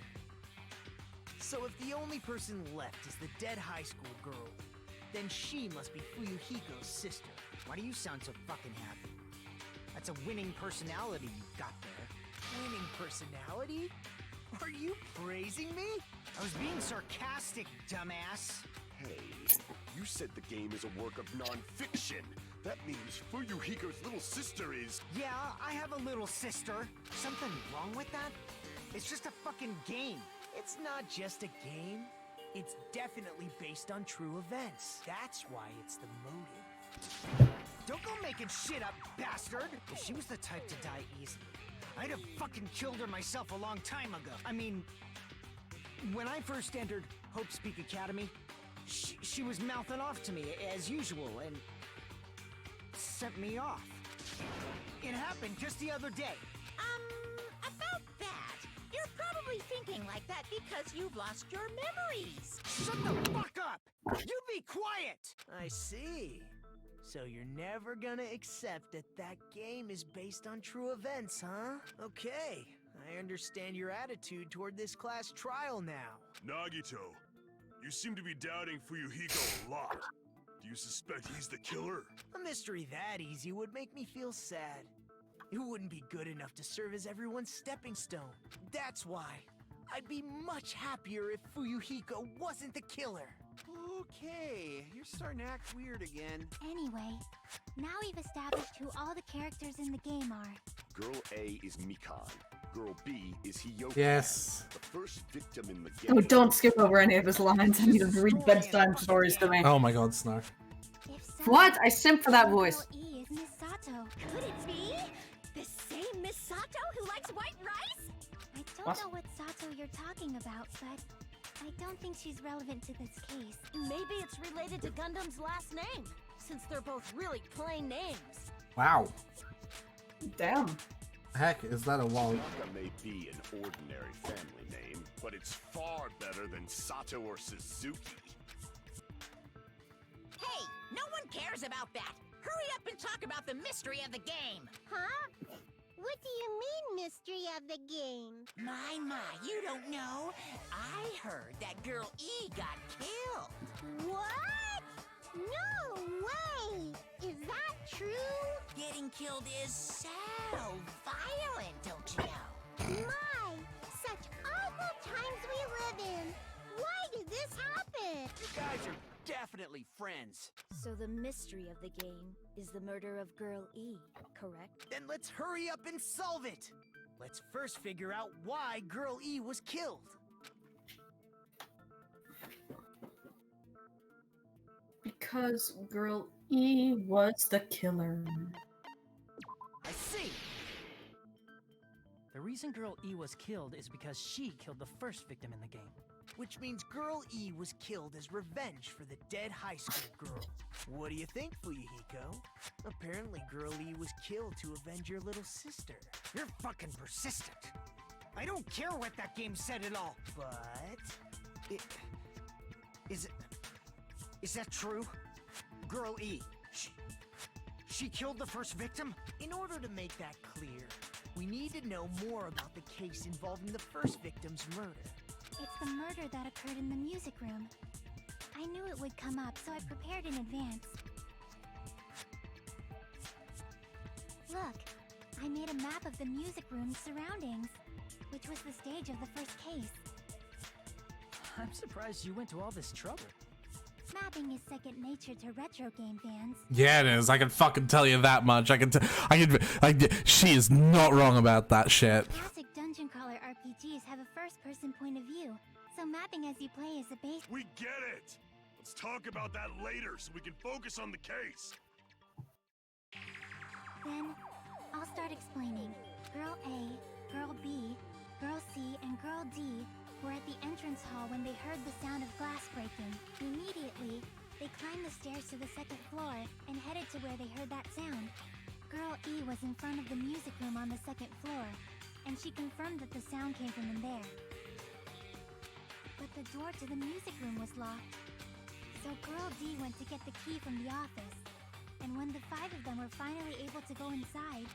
So if the only person left is the dead high school girl, then she must be Fuyuhiko's sister. Why do you sound so fucking happy? That's a winning personality you've got there. Winning personality? Are you praising me? I was being sarcastic, dumbass. Hey, you said the game is a work of non-fiction. That means Fuyuhiko's little sister is... Yeah, I have a little sister. Something wrong with that? It's just a fucking game. It's not just a game. It's definitely based on true events. That's why it's the motive. Don't go making shit up, bastard! If she was the type to die easily, I'd have fucking killed her myself a long time ago. I mean, when I first entered Hope Speak Academy, she was mouthing off to me, as usual, and sent me off. It happened just the other day. About that, you're probably thinking like that because you've lost your memories. Shut the fuck up! You be quiet! I see. So you're never gonna accept that that game is based on true events, huh? Okay, I understand your attitude toward this class trial now. Nagito, you seem to be doubting Fuyuhiko a lot. Do you suspect he's the killer? A mystery that easy would make me feel sad. It wouldn't be good enough to serve as everyone's stepping stone. That's why I'd be much happier if Fuyuhiko wasn't the killer. Okay, you're starting to act weird again. Anyway, now we've established who all the characters in the game are. Girl A is Mikan. Girl B is Hiyoko. Yes. The first victim in the game. Oh, don't skip over any of his lines. I need to read bedtime stories to me. Oh my god, Snarf. If so, What? I simp for that voice. Girl E is Miss Sato. Could it be the same Miss Sato who likes white rice? I don't What? know what Sato you're talking about, but I don't think she's relevant to this case. Maybe it's related to Gundam's last name, since they're both really plain names. Wow. Damn. Heck, is that a wall? Tanaka may be an ordinary family name, but it's far better than Sato or Suzuki. Hey, no one cares about that. Hurry up and talk about the mystery of the game. Huh? What do you mean, mystery of the game? My, you don't know? I heard that girl E got killed. What? No way! Is that true? Getting killed is so violent, don't you know? My, such awful times we live in. Why did this happen? You guys are definitely friends. So the mystery of the game is the murder of Girl E, correct? Then let's hurry up and solve it. Let's first figure out why Girl E was killed. Because Girl E was the killer. I see. The reason Girl E was killed is because she killed the first victim in the game. Which means Girl E was killed as revenge for the dead high school girl. What do you think, Fuyuhiko? Apparently Girl E was killed to avenge your little sister. You're fucking persistent. I don't care what that game said at all. But... Is that true? Girl E, she killed the first victim? In order to make that clear, we need to know more about the case involving the first victim's murder. It's the murder that occurred in the music room. I knew it would come up, so I prepared in advance. Look, I made a map of the music room's surroundings, which was the stage of the first case. I'm surprised you went to all this trouble. Mapping is second nature to retro game fans. Yeah, it is. I can fucking tell you that much. She is not wrong about that shit. Classic dungeon crawler RPGs have a first-person point of view, so mapping as you play is a base. We get it! Let's talk about that later so we can focus on the case. Then, I'll start explaining. Girl A, Girl B, Girl C, and Girl D were at the entrance hall when they heard the sound of glass breaking. Immediately, they climbed the stairs to the second floor and headed to where they heard that sound. Girl E was in front of the music room on the second floor, and she confirmed that the sound came from in there. But the door to the music room was locked. So Girl D went to get the key from the office, and when the 5 of them were finally able to go inside,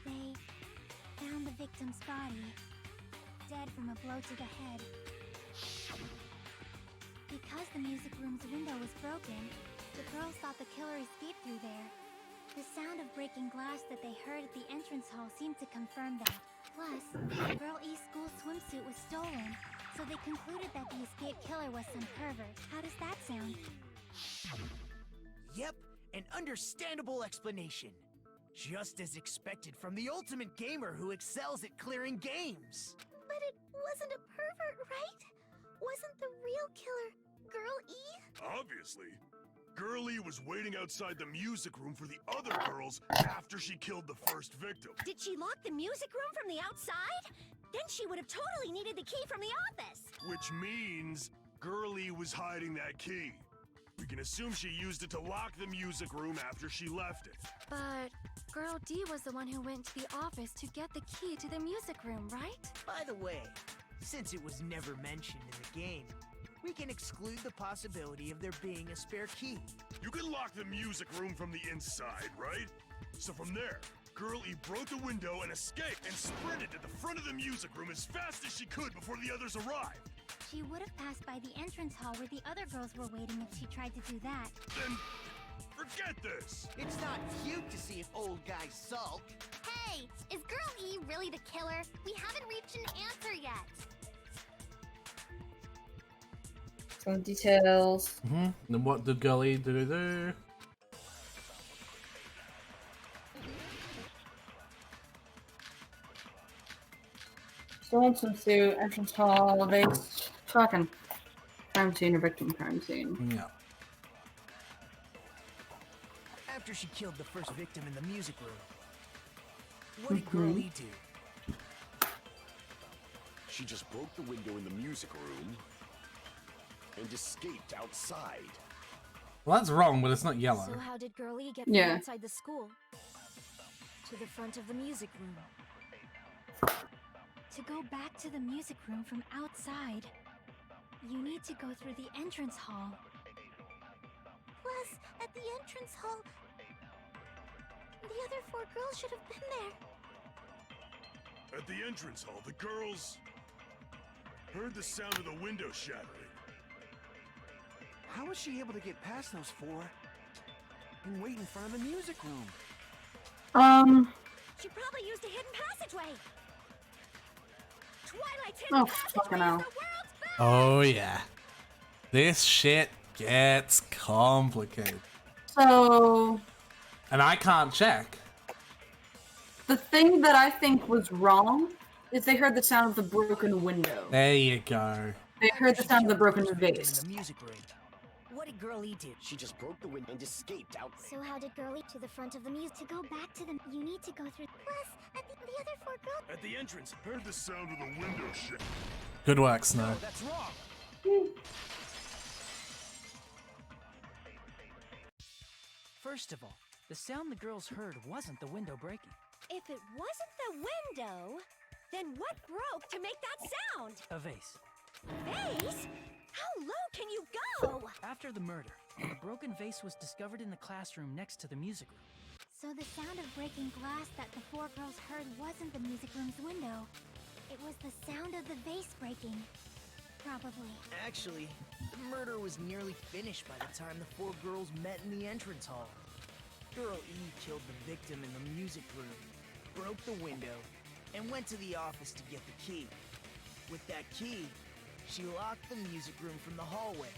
they found the victim's body, dead from a blow to the head. Because the music room's window was broken, the girls thought the killer escaped through there. The sound of breaking glass that they heard at the entrance hall seemed to confirm that. Plus, Girl E's school swimsuit was stolen, so they concluded that the escaped killer was some pervert. How does that sound? Yep, an understandable explanation. Just as expected from the ultimate gamer who excels at clearing games. But it wasn't a pervert, right? Wasn't the real killer Girl E? Obviously. Girl E was waiting outside the music room for the other girls after she killed the first victim. Did she lock the music room from the outside? Then she would have totally needed the key from the office. Which means Girl E was hiding that key. We can assume she used it to lock the music room after she left it. But Girl D was the one who went to the office to get the key to the music room, right? By the way, since it was never mentioned in the game, we can exclude the possibility of there being a spare key. You can lock the music room from the inside, right? So from there, Girl E broke the window and escaped and sprinted to the front of the music room as fast as she could before the others arrived. She would have passed by the entrance hall where the other girls were waiting if she tried to do that. Then, forget this! It's not cute to see an old guy sulk. Hey, is Girl E really the killer? We haven't reached an answer yet. Some details. Then what did Girl E do? Stolen swimsuit, entrance hall, base, fucking crime scene or victim crime scene. Yeah. After she killed the first victim in the music room, what did Girl E do? She just broke the window in the music room and escaped outside. Well, that's wrong, but it's not yellow. So how did Girl E get Yeah. from outside the school to the front of the music room? To go back to the music room from outside, you need to go through the entrance hall. Plus, at the entrance hall, the other 4 girls should have been there. At the entrance hall, the girls heard the sound of the window shattering. How was she able to get past those 4 and wait in front of the music room? She probably used a hidden passageway. Twilight's Oh, hidden passageway fucking is hell. the world's best. Oh yeah. This shit gets complicated. So, And I can't check. the thing that I think was wrong is they heard the sound of the broken window. There you go. They heard the sound of the broken vase. In the music room. What did Girl E do? She just broke the window and escaped out. So how did Girl E to the front of the music? To go back to them, you need to go through. Plus, at the other 4 girls. At the entrance, heard the sound of the window shattering. Good work, Snow. That's wrong. First of all, the sound the girls heard wasn't the window breaking. If it wasn't the window, then what broke to make that sound? A vase. Vase? How low can you go? After the murder, a broken vase was discovered in the classroom next to the music room. So the sound of breaking glass that the 4 girls heard wasn't the music room's window. It was the sound of the vase breaking. Probably. Actually, the murder was nearly finished by the time the 4 girls met in the entrance hall. Girl E killed the victim in the music room, broke the window, and went to the office to get the key. With that key, she locked the music room from the hallway,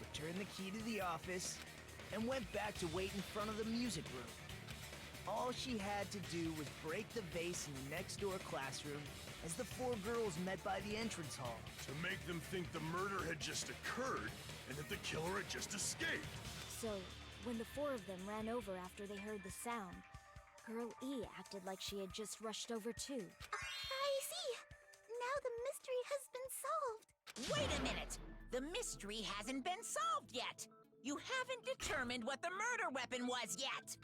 returned the key to the office, and went back to wait in front of the music room. All she had to do was break the vase in the next door classroom as the 4 girls met by the entrance hall. To make them think the murder had just occurred and that the killer had just escaped. So, when the 4 of them ran over after they heard the sound, Girl E acted like she had just rushed over too. I see. Now the mystery has been solved. Wait a minute! The mystery hasn't been solved yet! You haven't determined what the murder weapon was yet!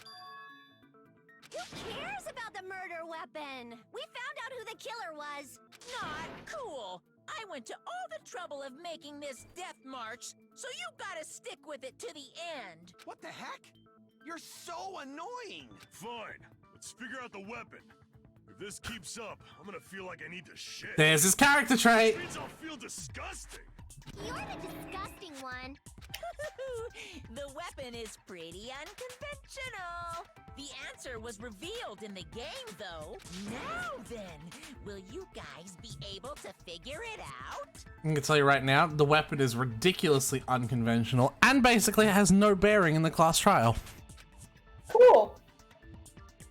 Who cares about the murder weapon? We found out who the killer was. Not cool! I went to all the trouble of making this death march, so you gotta stick with it to the end! What the heck? You're so annoying! Fine, let's figure out the weapon. If this keeps up, I'm gonna feel like I need to shit. There's his character trait. It means I'll feel disgusting. You're the disgusting one. The weapon is pretty unconventional! The answer answer was revealed in the game, though. Now then, will you guys be able to figure it out? I can tell you right now, the weapon is ridiculously unconventional and basically has no bearing in the class trial. Cool.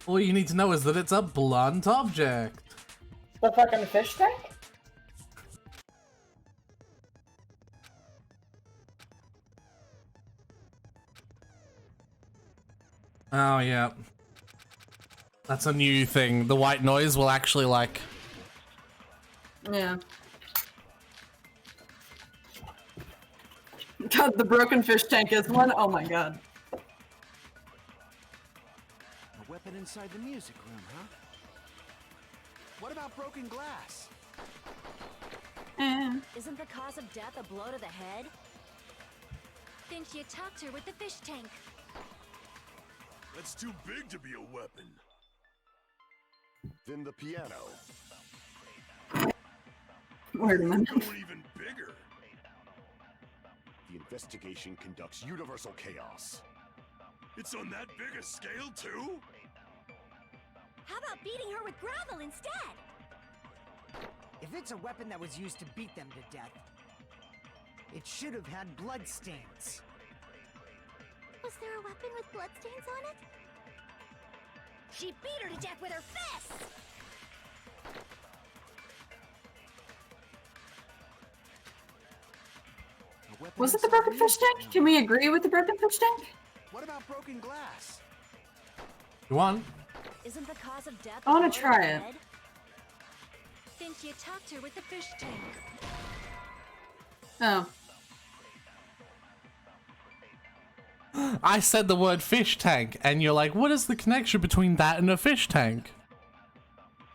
All you need to know is that it's a blunt object. The fucking fish tank? Oh, yeah. That's a new thing. The white noise will actually, like... Yeah. God, the broken fish tank is one. Oh my god. A weapon inside the music room, huh? What about broken glass? Isn't the cause of death a blow to the head? Then she attacked her with the fish tank. That's too big to be a weapon. Then the piano. Wait a minute. Going even bigger. The investigation conducts universal chaos. It's on that big a scale, too? How about beating her with gravel instead? If it's a weapon that was used to beat them to death, it should have had bloodstains. Was there a weapon with bloodstains on it? She beat her to death with her fists! Was it the broken fish tank? Can we agree with the broken fish tank? What about broken glass? You won. Isn't the cause of death I wanna a blow to try the it. head? Then she attacked her with the fish tank. Oh. I said the word fish tank, and you're like, what is the connection between that and a fish tank?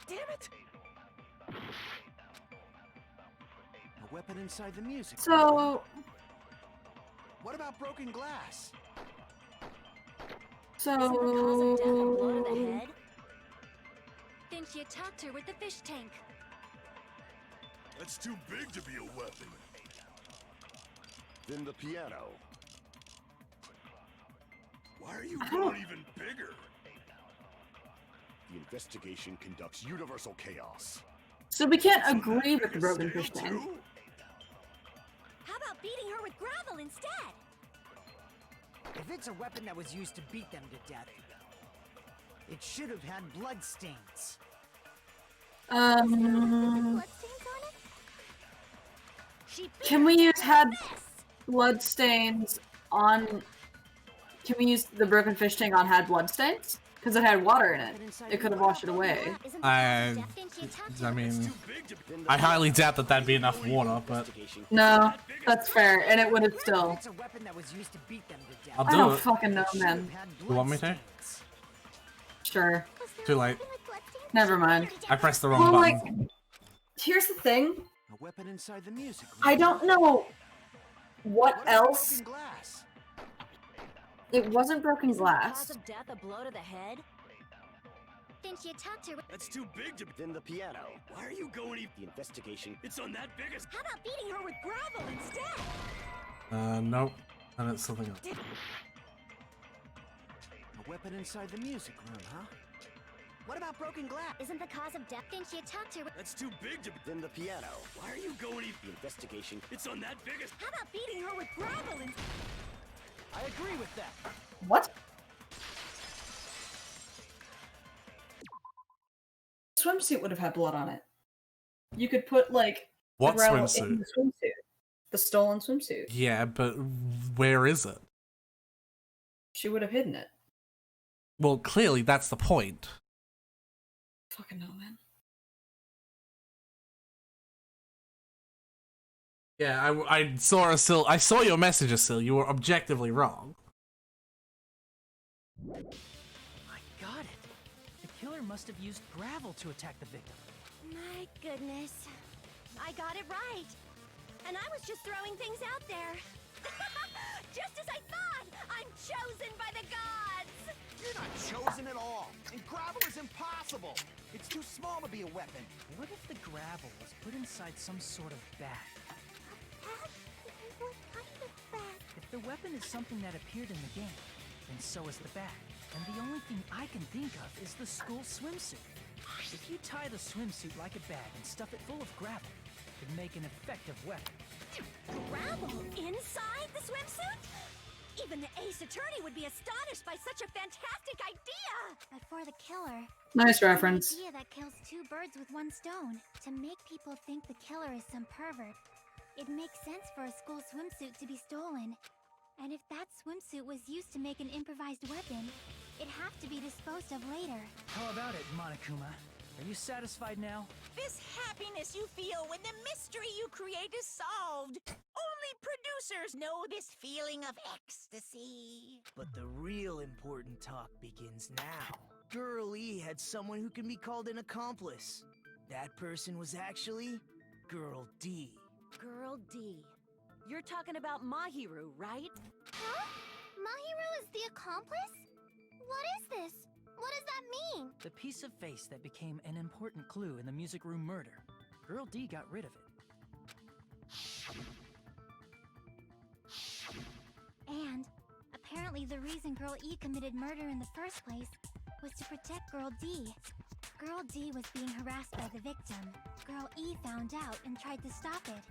Damn it! A weapon inside the music room. So, What about broken glass? Isn't the cause of death a blow to the so head? Then she attacked her with the fish tank. That's too big to be a weapon. Then the piano. Why are you going even bigger? The investigation conducts universal chaos. So we can't agree with the broken fish tank. Too? How about beating her with gravel instead? If it's a weapon that was used to beat them to death, it should have had bloodstains. Bloodstains on it? She beat Can her we with use her had fists! bloodstains on? Can we use the broken fish tank on had bloodstains? Because it had water in it. It could have washed it away. Isn't the I cause of death? Then she attacked her mean, Then the I highly piano. doubt that that'd be enough water, but Investigation No, that's fair, and it would have If still. it's a weapon that was used to beat them to death, I'll I do don't it. fucking know, it should man. have had You want me to? bloodstains. Sure. Was there Too a late. weapon with bloodstains? Never mind. I pressed the wrong Well, button. like, here's the thing. A weapon inside the music room. I don't know what What about else. broken glass? It wasn't broken Isn't the cause glass. of death a blow to the head? Then she attacked her with... That's too big to be... Then the piano. Why are you going even... The investigation. It's on that big a... How about beating her with gravel instead? Nope. And it's something else. A weapon inside the music room, huh? What about broken glass? Isn't the cause of death? Then she attacked her with... That's too big to be... Then the piano. Why are you going even... The investigation. It's on that big a... How about beating her with gravel instead? I agree with that. What? Swimsuit would have had blood on it. You could put like What gravel in swimsuit? the swimsuit. The stolen swimsuit. Yeah, but where is it? She would have hidden it. Well, clearly that's the point. Fucking hell, man. Yeah, I saw I saw your message, Asil. You were objectively wrong. I got it. The killer must have used gravel to attack the victim. My goodness. I got it right. And I was just throwing things out there. Just as I thought! I'm chosen by the gods! You're not chosen at all. And gravel is impossible. It's too small to be a weapon. What if the gravel was put inside some sort of bag? What kind of bag? If the weapon is something that appeared in the game, then so is the bag. and the only thing I can think of is the school swimsuit. If you tie the swimsuit like a bag and stuff it full of gravel, it'd make an effective weapon. Gravel inside the swimsuit? Even the ace attorney would be astonished by such a fantastic idea! But for the killer, Nice an reference. idea that kills two birds with one stone. To make people think the killer is some pervert, it makes sense for a school swimsuit to be stolen. And if that swimsuit was used to make an improvised weapon, it'd have to be disposed of later. How about it, Monokuma? Are you satisfied now? This happiness you feel when the mystery you create is solved. Only producers know this feeling of ecstasy. But the real important talk begins now. Girl E had someone who can be called an accomplice. That person was actually Girl D. Girl D. You're talking about Mahiru, right? Huh? Mahiru is the accomplice? What is this? What does that mean? The piece of face that became an important clue in the music room murder. Girl D got rid of it. And apparently the reason Girl E committed murder in the first place was to protect Girl D. Girl D was being harassed by the victim. Girl E found out and tried to stop it.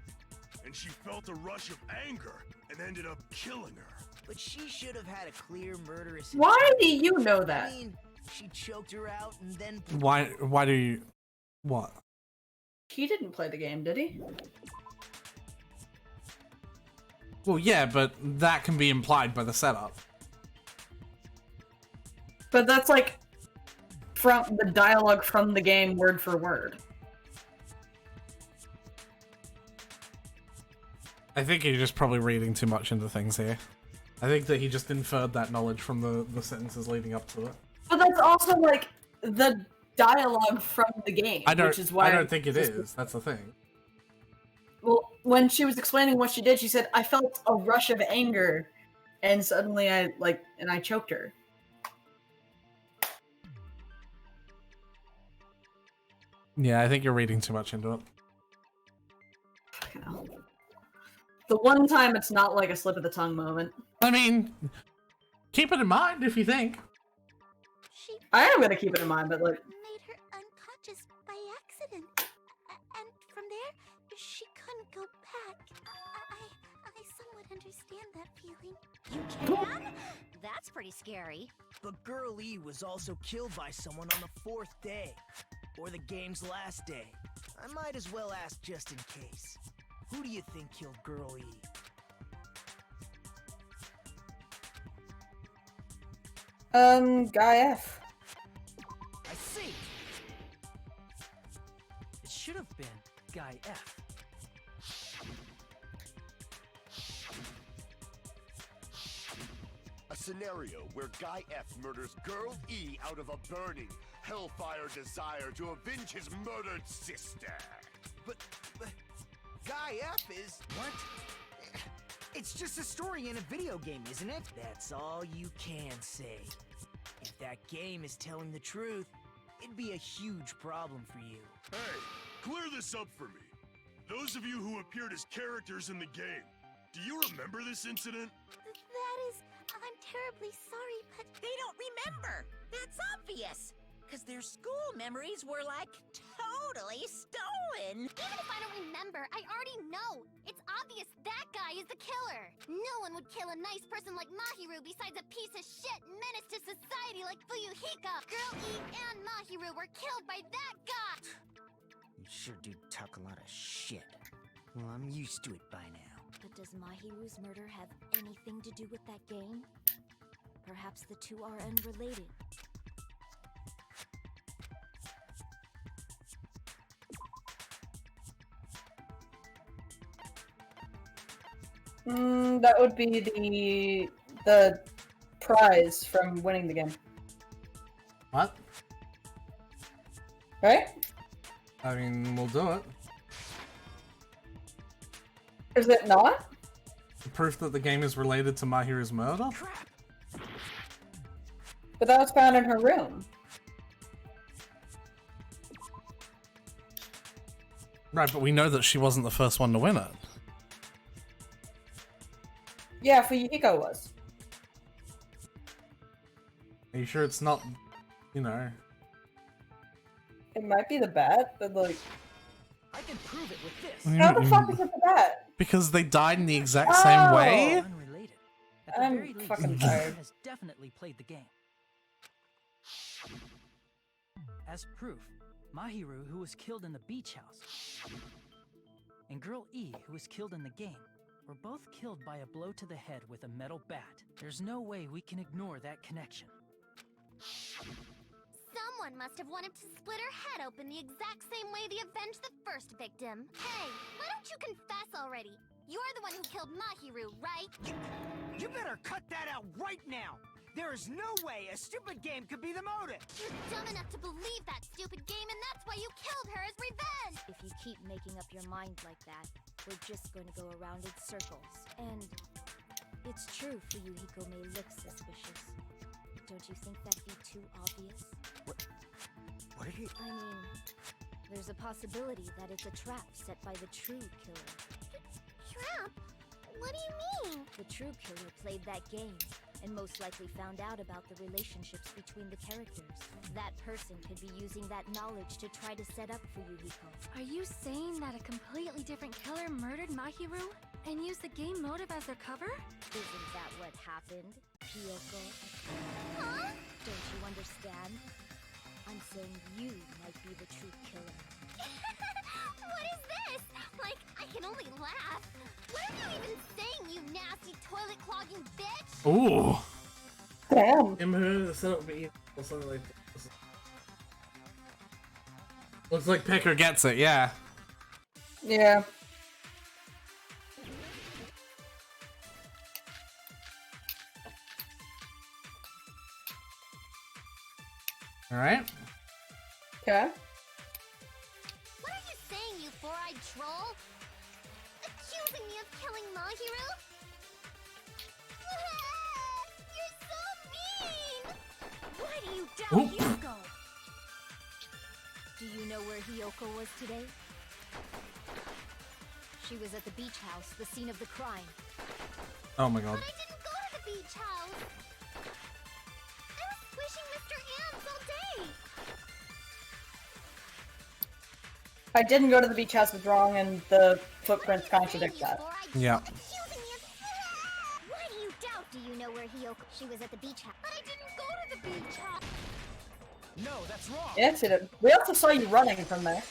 And she felt a rush of anger and ended up killing her. But she should have had a clear murderous... Why do you know that? I mean, she choked her out and then... Why do you... What? He didn't play the game, did he? Well, yeah, but that can be implied by the setup. But that's like from the dialogue from the game, word for word. I think you're just probably reading too much into things here. I think that he just inferred that knowledge from the sentences leading up to it. But that's also like the dialogue from the game, which is why I don't think it is. That's the thing. Well, when she was explaining what she did, she said, "I felt a rush of anger, and suddenly I choked her." Yeah, I think you're reading too much into it. You know. The one time it's not like a slip of the tongue moment. I mean, keep it in mind if you think. I am gonna keep it in mind, but like... Made her unconscious by accident. And from there, she couldn't go back. I somewhat understand that feeling. You can? That's pretty scary. But Girl E was also killed by someone on the 4th day. Or the game's last day. I might as well ask just in case. Who do you think killed Girl E? Guy F. I see. It should have been Guy F. A scenario where Guy F murders Girl E out of a burning, hellfire desire to avenge his murdered sister. But Guy F is... What? It's just a story in a video game, isn't it? That's all you can say. If that game is telling the truth, it'd be a huge problem for you. Hey, clear this up for me. Those of you who appeared as characters in the game, do you remember this incident? That is... I'm terribly sorry, but... They don't remember! That's obvious! Because their school memories were, like, totally stolen! Even if I don't remember, I already know! It's obvious that guy is the killer! No one would kill a nice person like Mahiru besides a piece of shit menace to society like Fuyuhiko! Girl E and Mahiru were killed by that guy! You sure do talk a lot of shit. Well, I'm used to it by now. But does Mahiru's murder have anything to do with that game? Perhaps the two are unrelated. That would be the prize from winning the game. What? Right? I mean, we'll do it. Is it not? Proof that the game is related to Mahiru's murder? But that was found in her room. Right, but we know that she wasn't the first one to win it. Yeah, Fuyuhiko was. Are Are you sure it's not, you know? It might be the bat, but like, I can prove it with this. how the fuck is it the bat? Because they died in the exact same way? Unrelated. At the I'm very least, fucking the tired. player has definitely played the game. As proof, Mahiru, who was killed in the beach house, and Girl E, who was killed in the game, were both killed by a blow to the head with a metal bat. There's no way we can ignore that connection. Someone must have wanted to split her head open the exact same way they avenged the first victim. Hey, why don't you confess already? You're the one who killed Mahiru, right? You better cut that out right now! There is no way a stupid game could be the motive! You're dumb enough to believe that stupid game, and that's why you killed her as revenge! If you keep making up your mind like that, we're just going to go around in circles. And it's true Fuyuhiko may look suspicious. Don't you think that'd be too obvious? What did he... I mean, there's a possibility that it's a trap set by the true killer. Trap? What do you mean? The true killer played that game, and most likely found out about the relationships between the characters. That person could be using that knowledge to try to set up Fuyuhiko. Are you saying that a completely different killer murdered Mahiru and used the game motive as their cover? Isn't that what happened, Hiyoko? Huh? Don't you understand? I'm saying you might be the true killer. What is this? Like, I can only laugh. What are you even saying, you nasty toilet-clogging bitch? Ooh. Damn. The setup would be easy or something like this. Looks like Picker gets it, yeah. Yeah. Alright. Okay. What are you saying, you four-eyed troll? Accusing me of killing Mahiru? You're so mean! Why do you doubt Oop. Hiyoko? Do you know where Hiyoko was today? She was at the beach house, the scene of the crime. Oh my god. But I didn't go to the beach house! I was squishing Mr. Ants all day! I didn't go to the beach house was wrong, and the footprints contradict that. Yeah. Why do you doubt? Do you know where Hiyoko? She was at the beach house. But I didn't go to the beach house! No, that's wrong! Yes, it did. We also saw you running from there.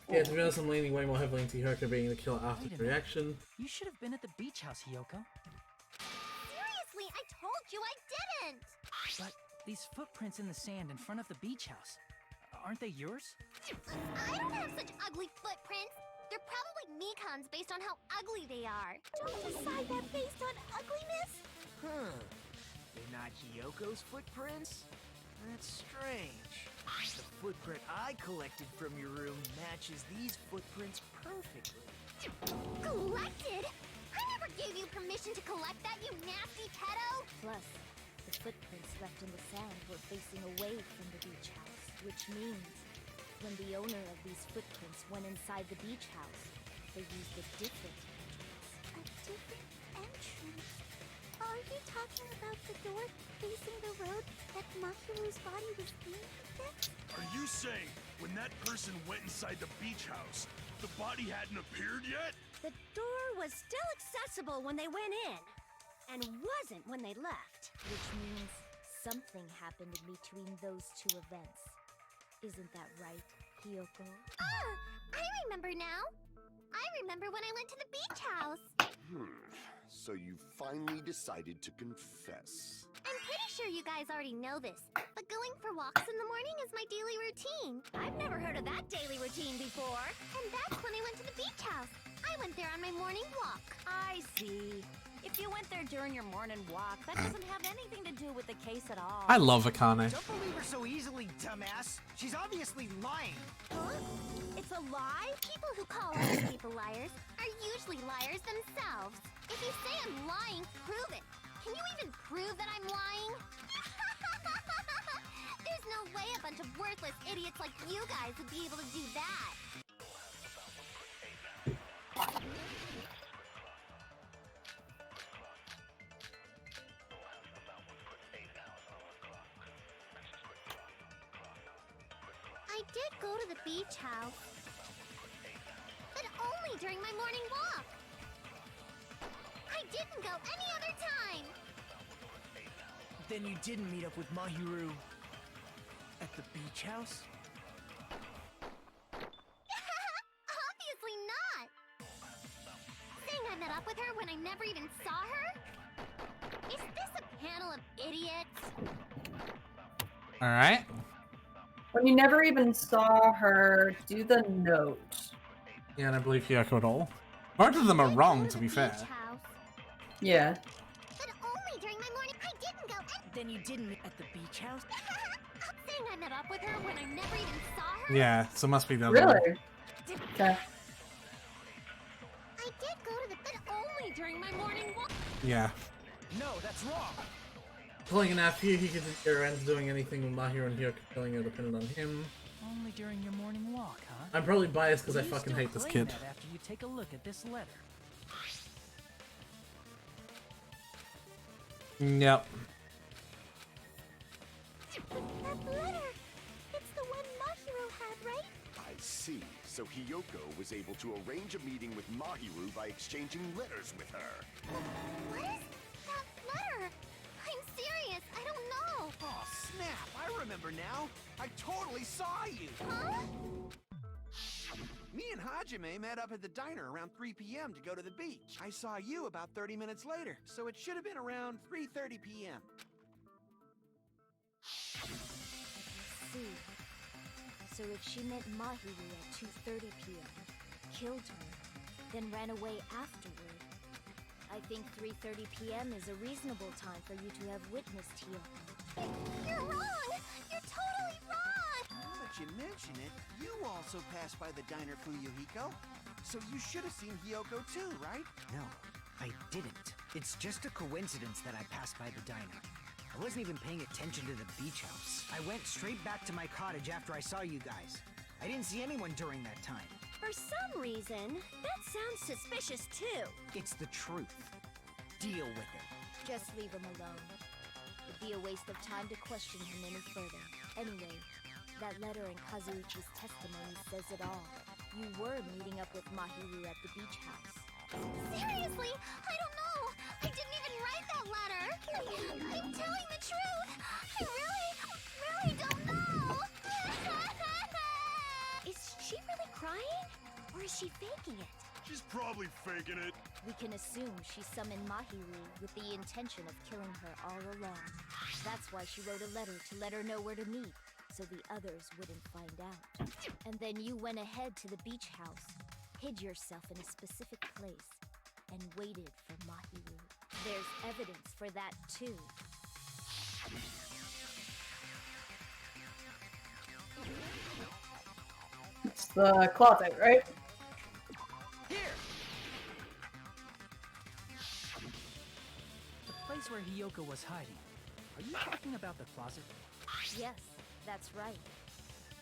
Yeah, to be honest, I'm leaning way more heavily into Hiyoko being the killer after the reaction. You should have been at the beach house, Hiyoko. Seriously, I told you I didn't! But these footprints in the sand in front of the beach house, aren't they yours? I don't have such ugly footprints! They're probably Mikan's based on how ugly they are. Don't decide that based on ugliness! Huh. They're not Hiyoko's footprints? That's strange. The footprint I collected from your room matches these footprints perfectly. Collected? I never gave you permission to collect that, you nasty pedo! Plus, the footprints left in the sand were facing away from the beach house, which means when the owner of these footprints went inside the beach house, they used a different entrance. A different entrance? Are you talking about the door facing the road that Mahiru's body was being fixed? Are you saying when that person went inside the beach house, the body hadn't appeared yet? The door was still accessible when they went in, and wasn't when they left. Which means something happened in between those two events. Isn't that right, Hiyoko? Ah! I remember now! I remember when I went to the beach house! So you finally decided to confess. I'm pretty sure you guys already know this, but going for walks in the morning is my daily routine. I've never heard of that daily routine before. And that's when I went to the beach house. I went there on my morning walk. I see. If you went there during your morning walk, that doesn't have anything to do with the case at all. I love Akane. Don't believe her so easily, dumbass. She's obviously lying. Huh? It's a lie? People who call other people liars are usually liars themselves. If you say I'm lying, prove it. Can you even prove that I'm lying? There's no way a bunch of worthless idiots like you guys would be able to do that. did go to the beach house, but only during my morning walk. I didn't go any other time. Then you didn't meet up with Mahiru at the beach house? Obviously not. Saying I met up with her when I never even saw her? Is this a panel of idiots? Alright. When you never even saw her, do the note. Yeah, and I believe Hiyoko at all. Both of them are wrong, to be fair. Yeah. But only during my morning. I didn't go. Then you didn't meet at the beach house? Saying I met up with her when I never even saw her? Yeah, so it must be the other one. Really? Okay. I did go to the but only during my morning walk. Yeah. No, that's wrong. Pulling an F, he could ends doing anything with Mahiru and Hiyoko killing her dependent on him. Only during your morning walk, huh? I'm probably biased because I Will you fucking still hate this claim kid. that after you take a look at this letter? Yep. That letter. It's the one Mahiru had, right? I see. So Hiyoko was able to arrange a meeting with Mahiru by exchanging letters with her. What is that letter? I'm serious. I don't know. Oh, snap! I remember now. I totally saw you. Huh? Me and Hajime met up at the diner around 3 p.m. to go to the beach. I saw you about 30 minutes later, so it should have been around 3:30 p.m. See. So if she met Mahiru at 2:30 p.m., killed her, then ran away afterward, I think 3:30 p.m. is a reasonable time for you to have witnessed Hiyoko. You're wrong! You're totally wrong! Now that you mention it, you also passed by the diner, Fuyuhiko. So you should have seen Hiyoko too, right? No, I didn't. It's just a coincidence that I passed by the diner. I wasn't even paying attention to the beach house. I went straight back to my cottage after I saw you guys. I didn't see anyone during that time. For some reason, that sounds suspicious too. It's the truth. Deal with it. Just leave him alone. It'd be a waste of time to question him any further. Anyway, that letter in Kazuichi's testimony says it all. You were meeting up with Mahiru at the beach house. Seriously? I don't know! I didn't even write that letter! I'm telling the truth! I really don't know! Is she really crying? Or is she faking it? She's probably faking it. We can assume she summoned Mahiru with the intention of killing her all along. That's why she wrote a letter to let her know where to meet, so the others wouldn't find out. And then you went ahead to the beach house, hid yourself in a specific place, and waited for Mahiru. There's evidence for that too. It's the closet, right? The place where Hiyoko was hiding. Are you talking about the closet? Yes, that's right.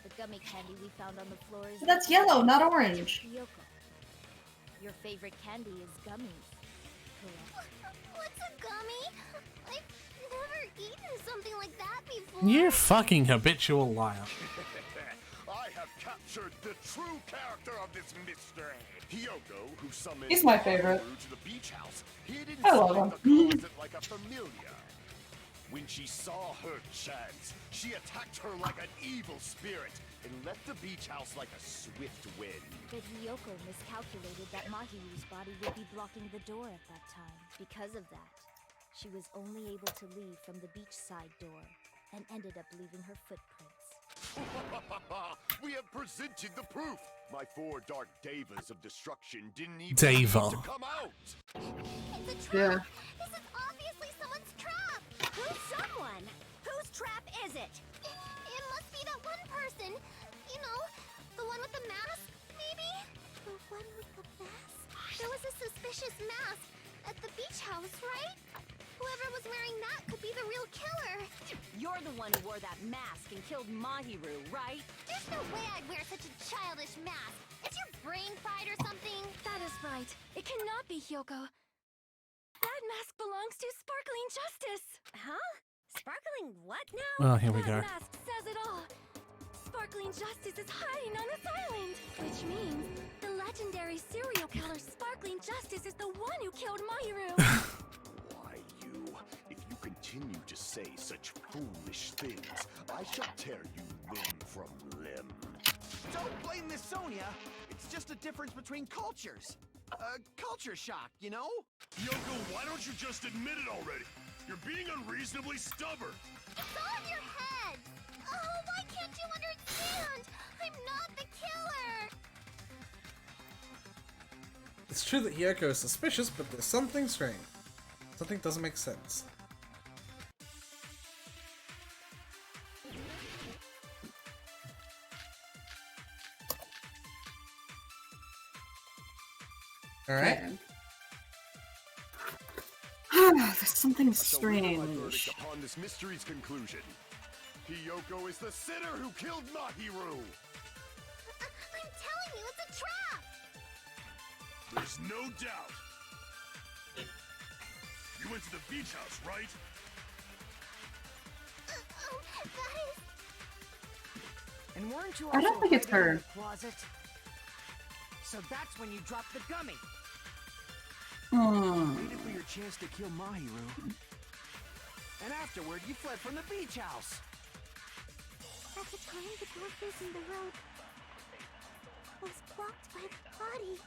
The gummy candy we found on the floor is... That's yellow, not orange. Hiyoko. Your favorite candy is gummies, correct? What's a gummy? I've never eaten something like that before. You fucking habitual liar. I have captured the true character of this mystery. Hiyoko, who summoned He's my favorite. Mahiru to the beach house, hid I love inside him. the closet like a familiar. When she saw her chance, she attacked her like an evil spirit and left the beach house like a swift wind. But Hiyoko miscalculated that Mahiru's body would be blocking the door at that time. Because of that, she was only able to leave from the beachside door and ended up leaving her footprints. We have presented the proof. My 4 dark devas of destruction didn't even Deva. need to come out. It's a trap! Yeah. This is obviously someone's trap! Who's someone? Whose trap is it? It must be that one person. You know, the one with the mask, maybe? The one with the mask? There was a suspicious mask at the beach house, right? Whoever was wearing that could be the real killer. You're the one who wore that mask and killed Mahiru, right? There's no way I'd wear such a childish mask. Is your brain fried or something? That is right. It cannot be Hiyoko. That mask belongs to Sparkling Justice. Huh? Sparkling what now? Oh, here we go. That mask says it all. Sparkling Sparkling Justice is hiding on this island! Which means the legendary serial killer Sparkling Justice is the one who killed Mahiru! Why, you? If you continue to say such foolish things, I shall tear you limb from limb. Don't blame Miss Sonia. It's just a difference between cultures. Culture shock, you know? Yoko, why don't you just admit it already? You're being unreasonably stubborn. It's all in your head! Oh, why can't you understand? I'm not the killer! It's true that Hiyoko is suspicious, but there's something strange. Something doesn't make sense. Alright. There's something So what is my verdict strange. upon this mystery's conclusion? Hiyoko is the sinner who killed Mahiru! I'm telling you, it's a trap! There's no doubt. You went to the beach house, right? Oh, guys! And weren't you I don't also think it's hiding in her. the closet? So that's when you dropped the gummy. Waited for your chance to kill Mahiru. And afterward, you fled from the beach house. At the time, the door facing the road was blocked by the body.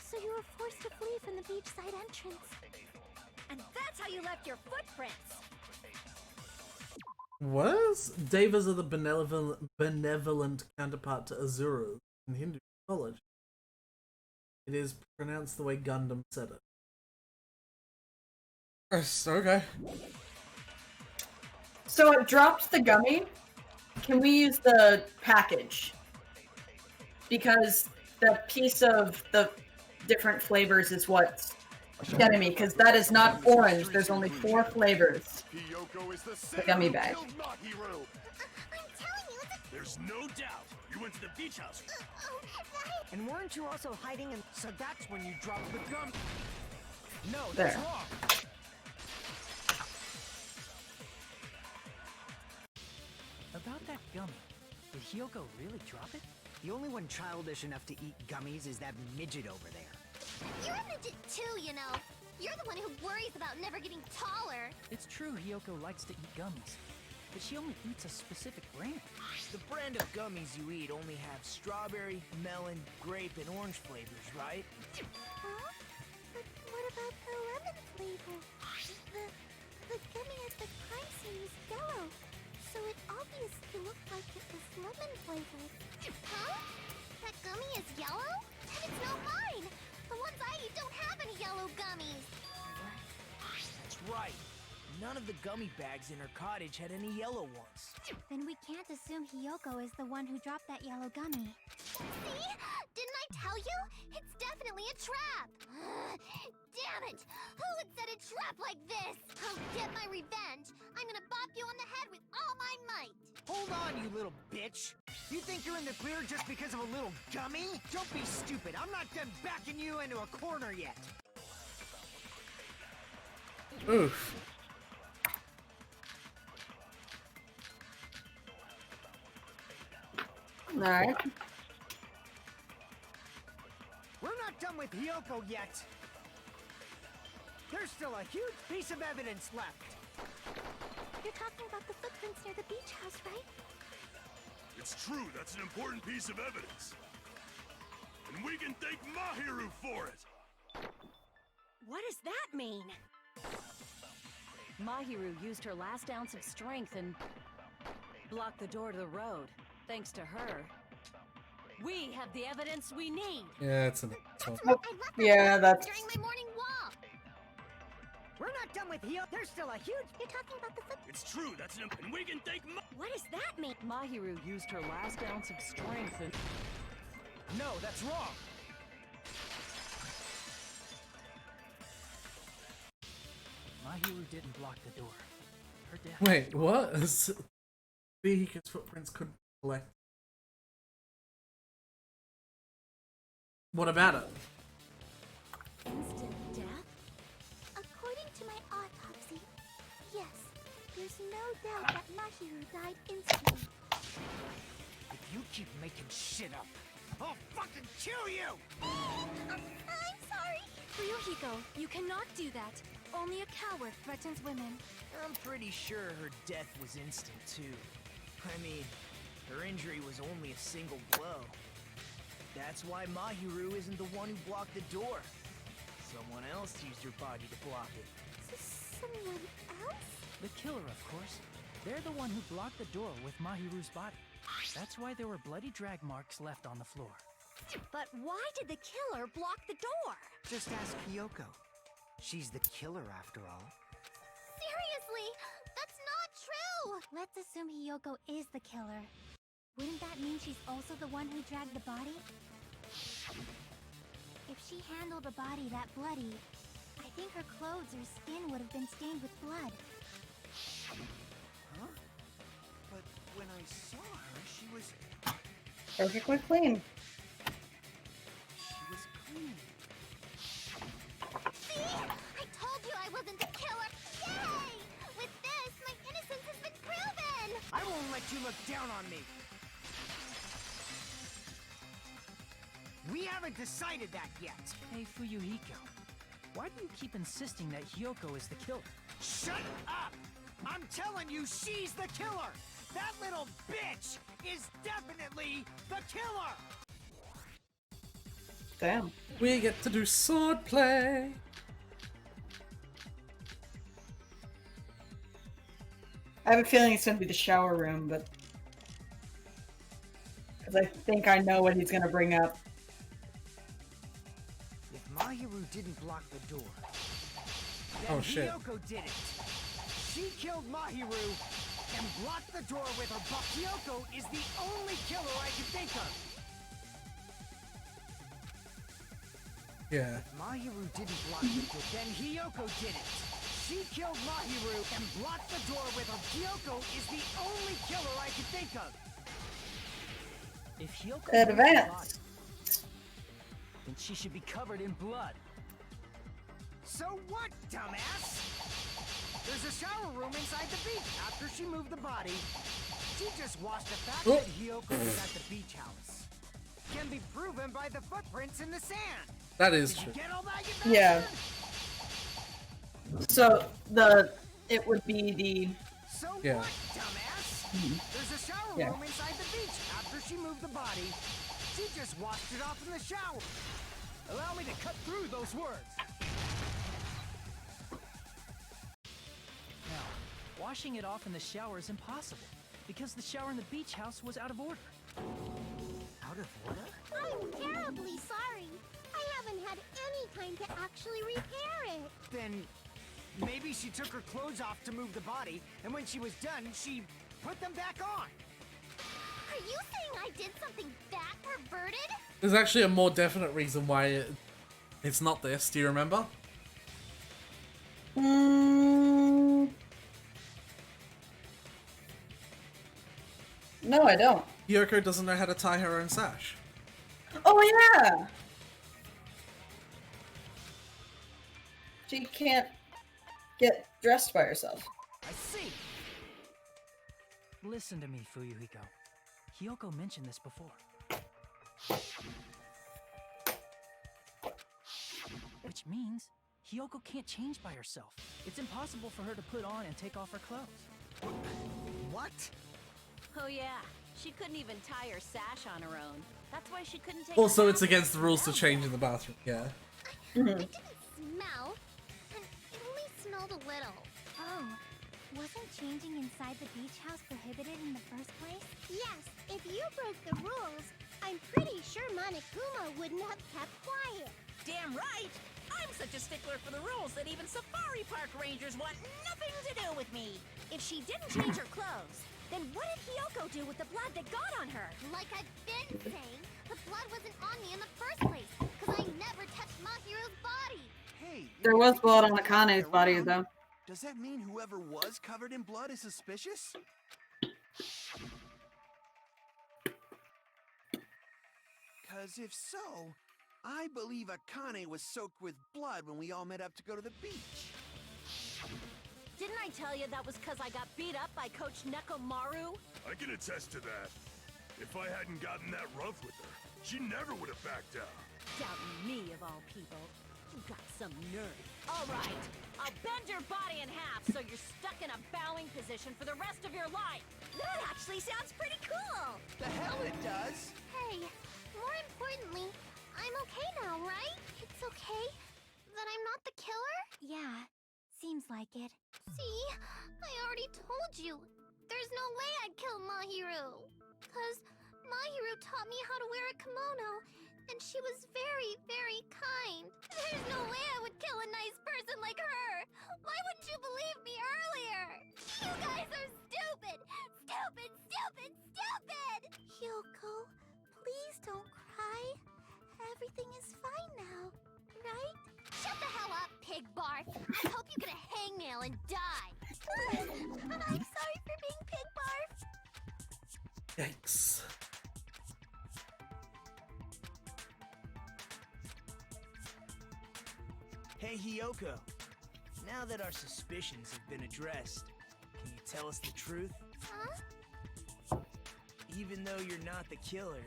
So you were forced to flee from the beachside entrance. And that's how you left your footprints! Was Devas are the benevolent counterpart to Azuras in Hindu mythology. It is pronounced the way Gundam said it. Yes, okay. So it dropped the gummy. Can we use the package? Because the piece of the different flavors is what's getting me, because that is not orange. There's only 4 flavors. Hiyoko is the The sinner gummy who bag. killed Mahiru! I'm telling you, it's There's no doubt. You went to the beach house. And weren't you also hiding in... So that's when you dropped the gummy. No, There. that's wrong. About that gummy, did Hiyoko really drop it? The only one childish enough to eat gummies is that midget over there. You're a midget too, you know. You're the one who worries about never getting taller. It's true Hiyoko likes to eat gummies, but she only eats a specific brand. The brand of gummies you eat only have strawberry, melon, grape, and orange flavors, right? Huh? But what about the lemon flavor? The gummy at the crime scene is yellow, so it obviously looked like it was lemon flavored. Huh? That gummy is yellow? Then it's not mine! The ones I eat don't have any yellow gummies! That's right. None of the gummy bags in her cottage had any yellow ones. Then we can't assume Hiyoko is the one who dropped that yellow gummy. See? Didn't I tell you? It's definitely a trap! Damn it! Who would set a trap like this? I'll get my revenge! I'm gonna bop you on the head with all my might! Hold on, you little bitch! You think you're in the clear just because of a little gummy? Don't be stupid. I'm not done backing you into a corner yet. Oof. Alright. We're not done with Hiyoko yet. There's still a huge piece of evidence left. You're talking about the footprints near the beach house, right? It's true, that's an important piece of evidence. And we can thank Mahiru for it! What does that mean? Mahiru used her last ounce of strength and blocked the door to the road. Thanks to her, we have the evidence we need. Yeah, it's an asshole. Yeah, that's... During my morning walk! We're not done with Hiyoko. There's still a huge... You're talking about the It's true, that's an and we can thank What does that mean? Mahiru used her last ounce of strength and... No, that's wrong. Mahiru didn't block the door. Her death. Wait, what? Fuyuhiko's footprints couldn't collect. What about it? instant death? According to my autopsy, yes, there's no doubt that Mahiru died instantly. If you keep making shit up, I'll fucking kill you! I'm sorry. Fuyuhiko, you cannot do that. Only a coward threatens women. I'm pretty sure her death was instant, too. I mean, her injury was only a single blow. That's why Mahiru isn't the one who blocked the door. Someone else used her body to block it. Someone else? The killer, of course. They're the one who blocked the door with Mahiru's body. That's why there were bloody drag marks left on the floor. But why did the killer block the door? Just ask Hiyoko. She's the killer, after all. Seriously, that's not true! Let's assume Hiyoko is the killer. Wouldn't that mean she's also the one who dragged the body? If she handled a body that bloody, I think her clothes or skin would have been stained with blood. Huh? But when I saw her, she was Perfectly clean. clean. See? I told you I wasn't the killer! Yay! With this, my innocence has been proven! I won't let you look down on me! We haven't decided that yet! Hey, Fuyuhiko. Why do you keep insisting that Hiyoko is the killer? Shut up! I'm telling you, she's the killer! That little bitch is definitely the killer! Damn. We get to do sword play. I have a feeling it's gonna be the shower room, but because I think I know what he's gonna bring up. If Mahiru didn't block the door, then Oh, shit. Hiyoko did it. She killed Mahiru and blocked the door with her butt. Hiyoko is the only killer I can think of. Yeah. If Mahiru didn't block the door, then Hiyoko did it. She killed Mahiru and blocked the door with her. Hiyoko is the only killer I can think of. If Hiyoko Advance. broke the body, then she should be covered in blood. So what, dumbass? There's a shower room inside the beach. After she moved the body, she just washed the fact that Hiyoko was at the beach house. Can be proven by the footprints in the sand. That is Did true. you get all that, you Yeah. bastard? So it would be the So Yeah. what, dumbass? There's a shower Yeah. room inside the beach. After she moved the body, she just washed it off in the shower. Allow me to cut through those words. Now, washing it off in the shower is impossible, because the shower in the beach house was out of order. Out of order? I'm terribly sorry. I haven't had any time to actually repair it. Then maybe she took her clothes off to move the body, and when she was done, she put them back on. Are you saying I did something that perverted? There's actually a more definite reason why it's not this. Do you remember? No, I don't. Hiyoko doesn't know how to tie her own sash. Oh yeah. She can't get dressed by herself. I see. Listen to me, Fuyuhiko. Hiyoko mentioned this before. Which means Hiyoko can't change by herself. It's impossible for her to put on and take off her clothes. What? Oh yeah, she couldn't even tie her sash on her own. That's why she couldn't take Also, her it's against the rules to change in the bathroom. Yeah. It didn't smell, and it only smelled a little. Oh, wasn't changing inside the beach house prohibited in the first place? Yes, if you broke the rules, I'm pretty sure Monokuma wouldn't have kept quiet. Damn right! I'm such a stickler for the rules that even safari park rangers want nothing to do with me. If she didn't change her clothes, then what did Hiyoko do with the blood that got on her? Like I've been saying, the blood wasn't on me in the first place, because I never touched Mahiru's body. Hey, There was blood on Akane's body though. does that mean whoever was covered in blood is suspicious? Cause if so, I believe Akane was soaked with blood when we all met up to go to the beach. didn't I tell you that was because I got beat up by Coach Nekomaru? I can attest to that. If I hadn't gotten that rough with her, she never would have backed down. Doubting me, of all people. You got some nerve. All right, I'll bend your body in half so you're stuck in a bowing position for the rest of your life. That actually sounds pretty cool. The hell it does. Hey, more importantly, I'm okay now, right? It's okay that I'm not the killer? Yeah, seems like it. See, I already told you. There's no way I'd kill Mahiru. 'Cause Mahiru taught me how to wear a kimono, and she was very, very kind. There's no way I would kill a nice person like her. Why wouldn't you believe me earlier? You guys are stupid! Stupid, stupid, stupid! Hiyoko, please don't cry. Everything is fine now, right? Shut the hell up, pig barf! I hope you get a hangnail and die! I'm sorry for being pig barf! Yikes. Hey, Hiyoko. Now that our suspicions have been addressed, can you tell us the truth? Huh? Even though you're not the killer,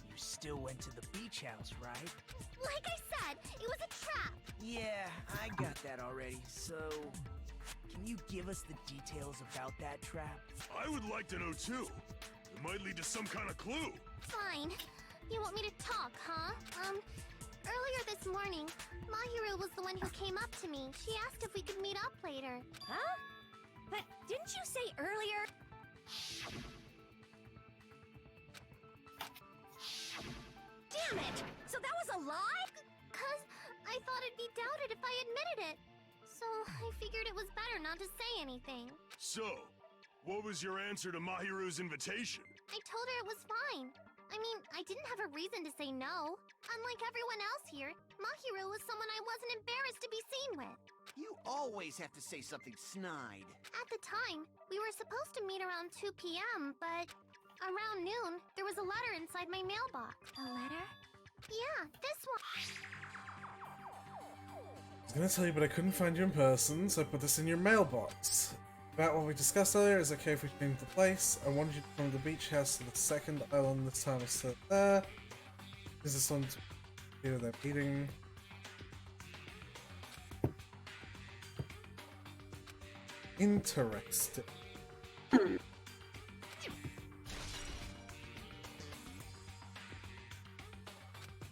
you still went to the beach house, right? Like I said, it was a trap! Yeah, I got that already, so... Can you give us the details about that trap? I would like to know too. It might lead to some kind of clue. Fine. You want me to talk, huh? Earlier this morning, Mahiru was the one who came up to me. She asked if we could meet up later. Huh? But didn't you say earlier? Damn it! So that was a lie? 'Cause I thought it'd be doubted if I admitted it. So I figured it was better not to say anything. So, what was your answer to Mahiru's invitation? I told her it was fine. I mean, I didn't have a reason to say no. Unlike everyone else here, Mahiru was someone I wasn't embarrassed to be seen with. You always have to say something snide. At the time, we were supposed to meet around 2 p.m., but around noon, there was a letter inside my mailbox. A letter? Yeah, this one. I was gonna tell you, but I couldn't find you in person, so I put this in your mailbox. About what we discussed earlier, is okay if we change the place. I wanted you to come to the beach house to the second island this time instead there. Is this one here they're eating? Interesting. I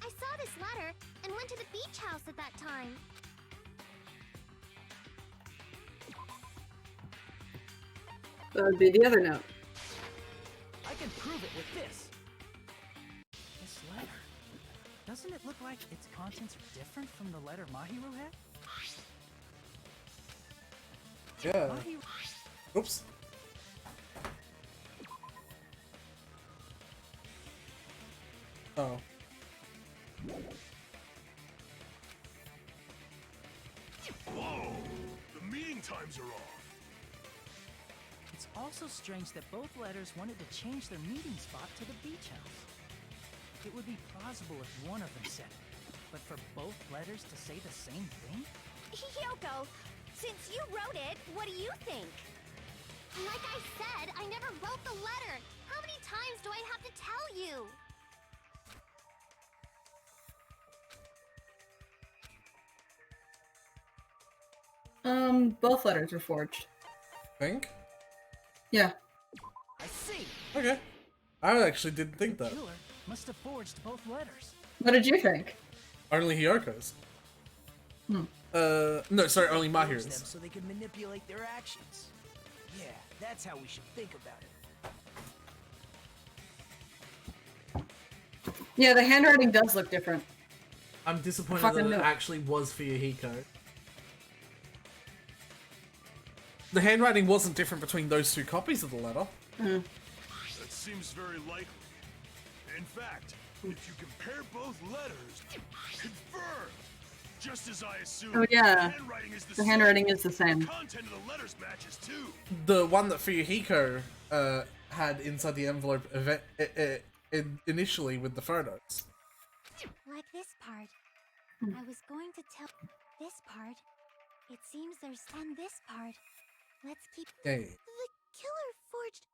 saw this letter and went to the beach house at that time. That would be the other note. I can prove it with this. This letter. Doesn't it look like its contents are different from the letter Mahiru had? Yeah. Mahiru... Oops. Oh. Whoa! The meeting times are off. It's also strange that both letters wanted to change their meeting spot to the beach house. It would be plausible if one of them said it, but for both letters to say the same thing? Hiyoko, since you wrote it, what do you think? Like I said, I never wrote the letter. How many times do I have to tell you? Both letters were forged. Think? Yeah. I see. Okay. I actually didn't think The that. killer must have forged both letters. What did you think? Only Hiyoko's. Hmm. No, sorry, only Force them Mahiru's. so they can manipulate their actions. Yeah, that's how we should think about it. Yeah, the handwriting does look different. I'm disappointed Fucking that it no. actually was Fuyuhiko. The handwriting wasn't different between those two copies of the letter. Mm. That seems very likely. In fact, if you compare both letters, confirmed! Just as I assumed, Oh yeah, the handwriting is the the same. handwriting is the The same. content of the letters matches too. The one that Fuyuhiko had inside the envelope initially with the photos. Like this part. I was going to tell this part. It seems there's and this part. Let's keep... Okay. The killer forged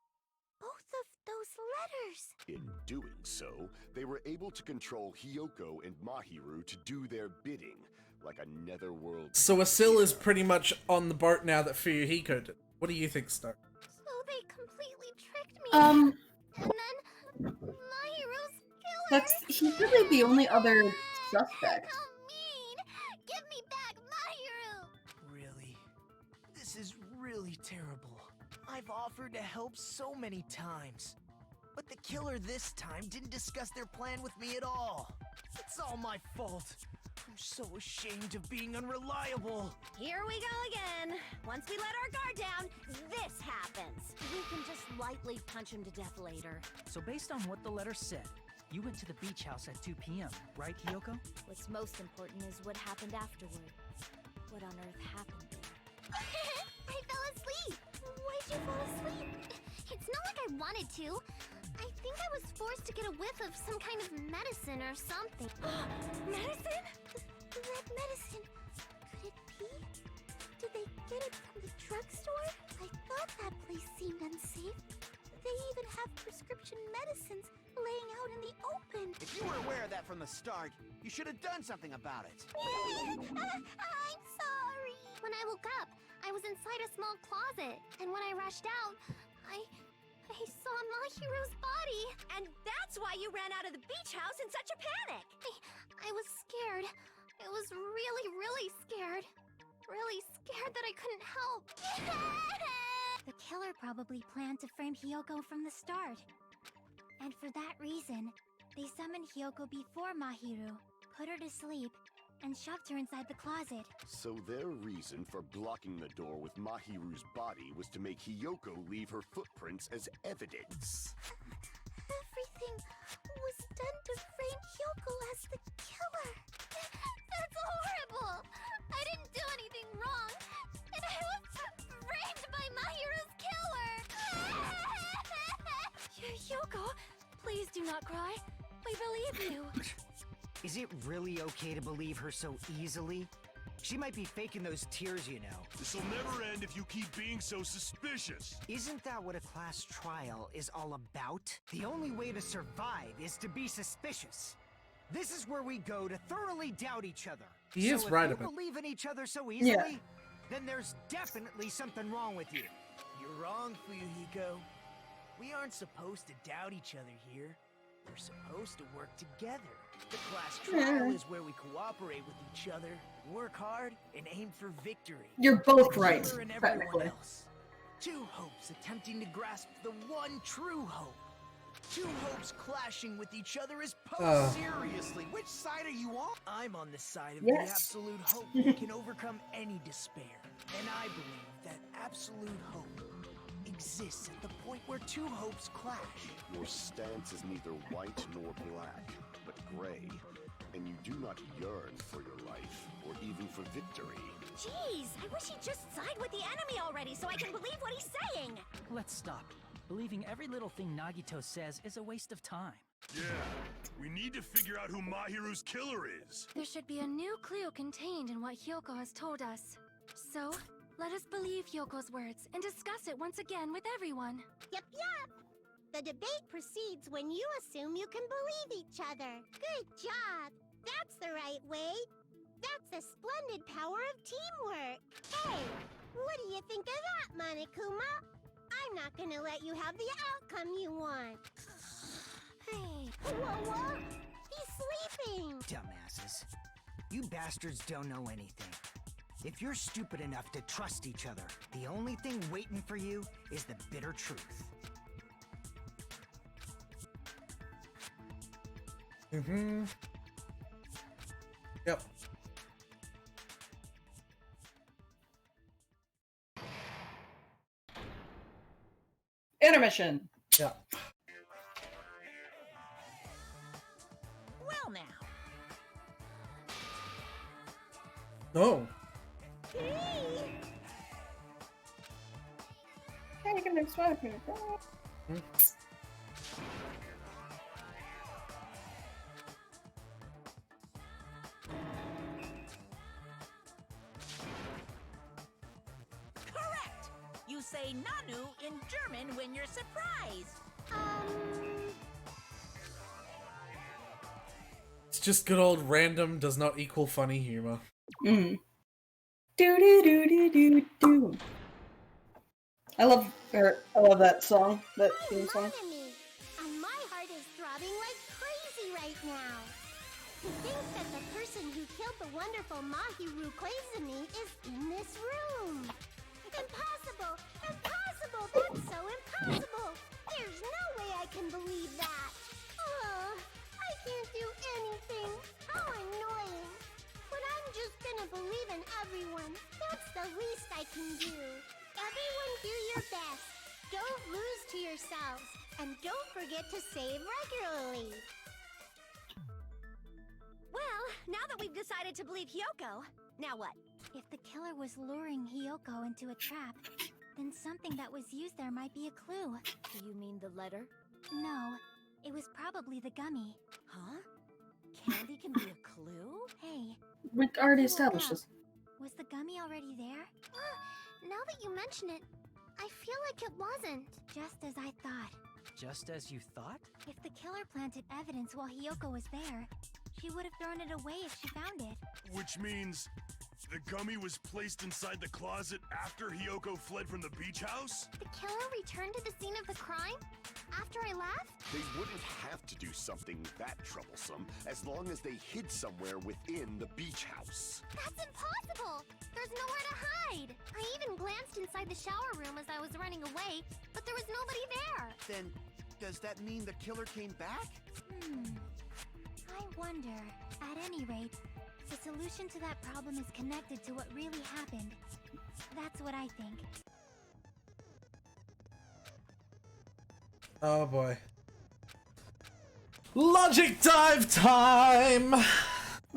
both of those letters. In doing so, they were able to control Hiyoko and Mahiru to do their bidding, like a netherworld. So Asil is pretty much on the boat now that Fuyuhiko did. What do you think, Stark? So they completely tricked me. And then Mahiru's killer. He's really the only other suspect. How mean! Give me back Mahiru! Really? This is really terrible. I've offered to help so many times. But the killer this time didn't discuss their plan with me at all. It's all my fault. I'm so ashamed of being unreliable. Here we go again. Once we let our guard down, this happens. We can just lightly punch him to death later. So based on what the letter said, you went to the beach house at 2 p.m., right, Hiyoko? What's most important is what happened afterward. What on earth happened there? I fell asleep. Why'd you fall asleep? It's not like I wanted to. I think I was forced to get a whiff of some kind of medicine or something. Medicine? That medicine. Could it be? Did they get it from the drugstore? I thought that place seemed unsafe. They even have prescription medicines laying out in the open. If you were aware of that from the start, you should have done something about it. I'm sorry. When I woke up, I was inside a small closet, and when I rushed out, I saw Mahiru's body. And that's why you ran out of the beach house in such a panic. I was scared. I was really, really scared. Really scared that I couldn't help. The killer probably planned to frame Hiyoko from the start. And for that reason, they summoned Hiyoko before Mahiru, put her to sleep, and shoved her inside the closet. So their reason for blocking the door with Mahiru's body was to make Hiyoko leave her footprints as evidence. Everything was done to frame Hiyoko as the killer. That's horrible! I didn't do anything wrong, and I was framed by Mahiru's killer! Hiyoko, please do not cry. We believe you. Is it really okay to believe her so easily? She might be faking those tears, you know. This'll never end if you keep being so suspicious. Isn't that what a class trial is all about? The only way to survive is to be suspicious. This is where we go to thoroughly doubt each other. He is so right if about you believe in each other so easily, then there's definitely something wrong with you. You're wrong, Fuyuhiko. We aren't supposed to doubt each other here. We're supposed to work together. The class trial is where we cooperate with each other, work hard, and aim for victory. You're both right, Her and everyone technically. else. Two hopes attempting to grasp the one true hope. Two hopes clashing with each other is Seriously, which side are you on? I'm on the side of Yes. the absolute hope that can overcome any despair. And I believe that absolute hope exists at the point where two hopes clash. Your stance is neither white nor black, but gray, and you do not yearn for your life, or even for victory. Jeez, I wish he'd just side with the enemy already so I can believe what he's saying. Let's stop. Believing every little thing Nagito says is a waste of time. Yeah, we need to figure out who Mahiru's killer is. There should be a new clue contained in what Hiyoko has told us. So, let us believe Hyoko's words and discuss it once again with everyone. Yep. The debate proceeds when you assume you can believe each other. Good job. That's the right way. That's the splendid power of teamwork. Hey, what do you think of that, Monokuma? I'm not gonna let you have the outcome you want. Hey. Whoa. He's sleeping. Dumbasses. You bastards don't know anything. If you're stupid enough to trust each other, the only thing waiting for you is the bitter truth. Mm-hmm. Yep. Intermission. Yeah. Well now. No. Hey, you can make swag me. Correct! say Nanu in German when you're surprised? It's just good old random does not equal funny humor. Do do do do do do. I love that song, that theme song. And my heart is throbbing like crazy right now. To think that the person who killed the wonderful Mahiru Koizumi is in this room. Impossible! Impossible! That's so impossible! There's no way I can believe that. I can't do anything. How annoying. But I'm just gonna believe in everyone. That's the least I can do. Everyone do your best. Don't lose to yourselves. And don't forget to save regularly. Well, now that we've decided to believe Hiyoko, now what? If the killer was luring Hiyoko into a trap, then something that was used there might be a clue. Do you mean the letter? No, it was probably the gummy. Huh? Candy can be a clue? Hey. We already established this. Was the gummy already there? Now that you mention it, I feel like it wasn't. Just as I thought. Just as you thought? If the killer planted evidence while Hiyoko was there, she would have thrown it away if she found it. Which means the gummy was placed inside the closet after Hiyoko fled from the beach house? The killer returned to the scene of the crime? After I left? They wouldn't have to do something that troublesome as long as they hid somewhere within the beach house. That's impossible! There's nowhere to hide! I even glanced inside the shower room as I was running away, but there was nobody there! Then, does that mean the killer came back? I wonder. At any rate, the solution to that problem is connected to what really happened. That's what I think. Oh boy. Logic dive time!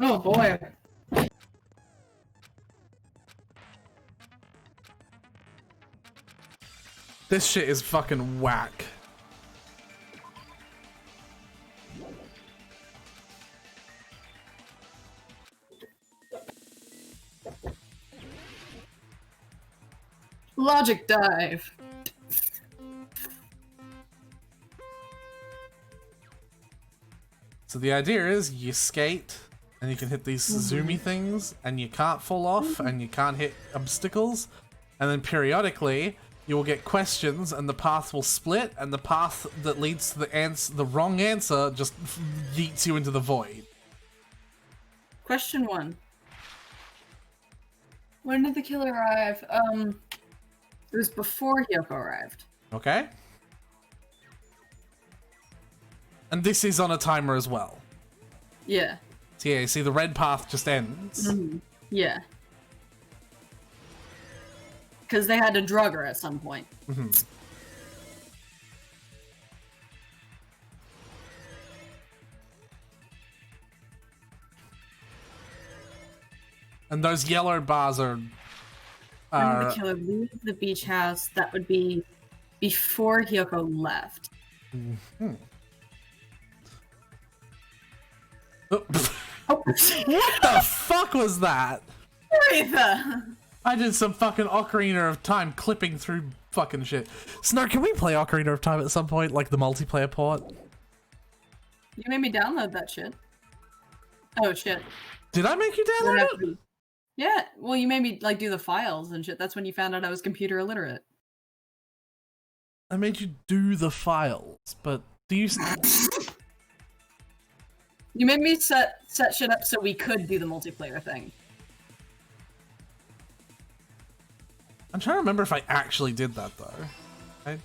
Oh boy. This shit is fucking whack. Logic dive. So the idea is you skate and you can hit these zoomy things and you can't fall off and you can't hit obstacles, and then periodically you will get questions and the path will split and the path that leads to the wrong answer just yeets you into the void. Question 1. When did the killer arrive? It was before Hiyoko arrived. Okay? And this is on a timer as well. Yeah. So yeah, you see the red path just ends. Yeah. Because they had to drug her at some point. And those yellow bars are... When did the killer leave the beach house? That would be before Hiyoko left. What the fuck was that? I did some fucking Ocarina of Time clipping through fucking shit. Snow, can we play Ocarina of Time at some point? Like the multiplayer port? You made me download that shit. Oh shit. Did I make you download it? Yeah, well you made me like do the files and shit. That's when you found out I was computer illiterate. I made you do the files, but do you... You made me set shit up so we could do the multiplayer thing. I'm trying to remember if I actually did that though.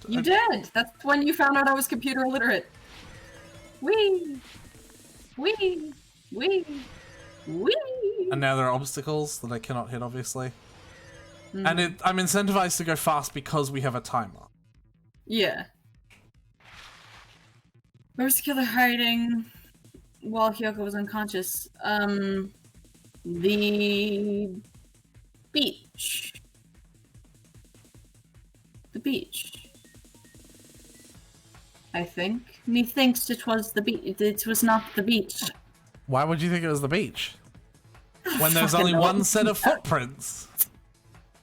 You did! That's when you found out I was computer illiterate. Wee! Wee! Wee! Wee! And now there are obstacles that I cannot hit, obviously. And I'm incentivized to go fast because we have a timer. Yeah. Where was the killer hiding while Hiyoko was unconscious? The beach. The beach. I think. Methinks it was the beach. It was not the beach. Why would you think it was the beach? When there's only one set of footprints.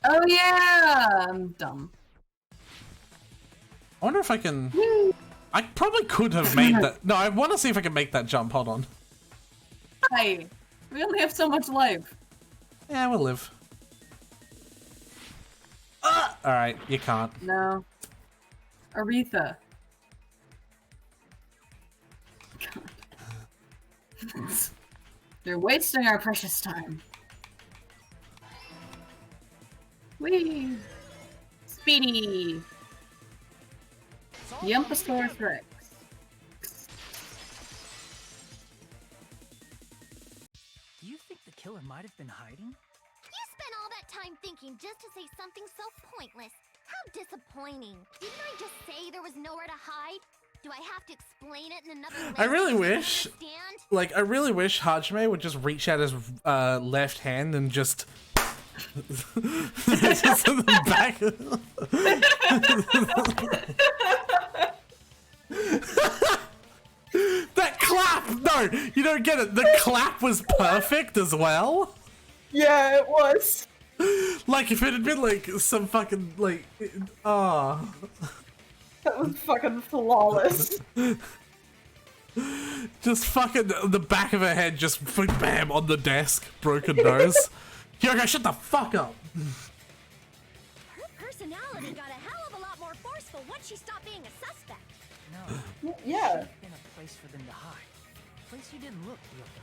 Oh yeah! I'm dumb. I wonder if I can... I probably could have made that... No, I want to see if I can make that jump. Hold on. Hi. We only have so much life. Yeah, we'll live. Alright, you can't. No. Aretha. God. You're wasting our precious time. Whee! Speedy! Yumpasaurus Rex. Do you think the killer might have been hiding? You spent all that time thinking just to say something so pointless. How disappointing. Didn't I just say there was nowhere to hide? Do I have to explain it in another language? I really wish... Understand? Like, I really wish Hajime would just reach out his left hand and just... just in the back. That clap! No, you don't get it. The clap was perfect as well. Yeah, it was. Like, if it had been like some fucking like, That was fucking flawless. Just fucking the back of her head, just bam on the desk, broken nose. Hiyoko, shut the fuck up. Her personality got a hell of a lot more forceful once she stopped being a suspect. No. Yeah. In a place for them to hide. A place you didn't look, Hiyoko.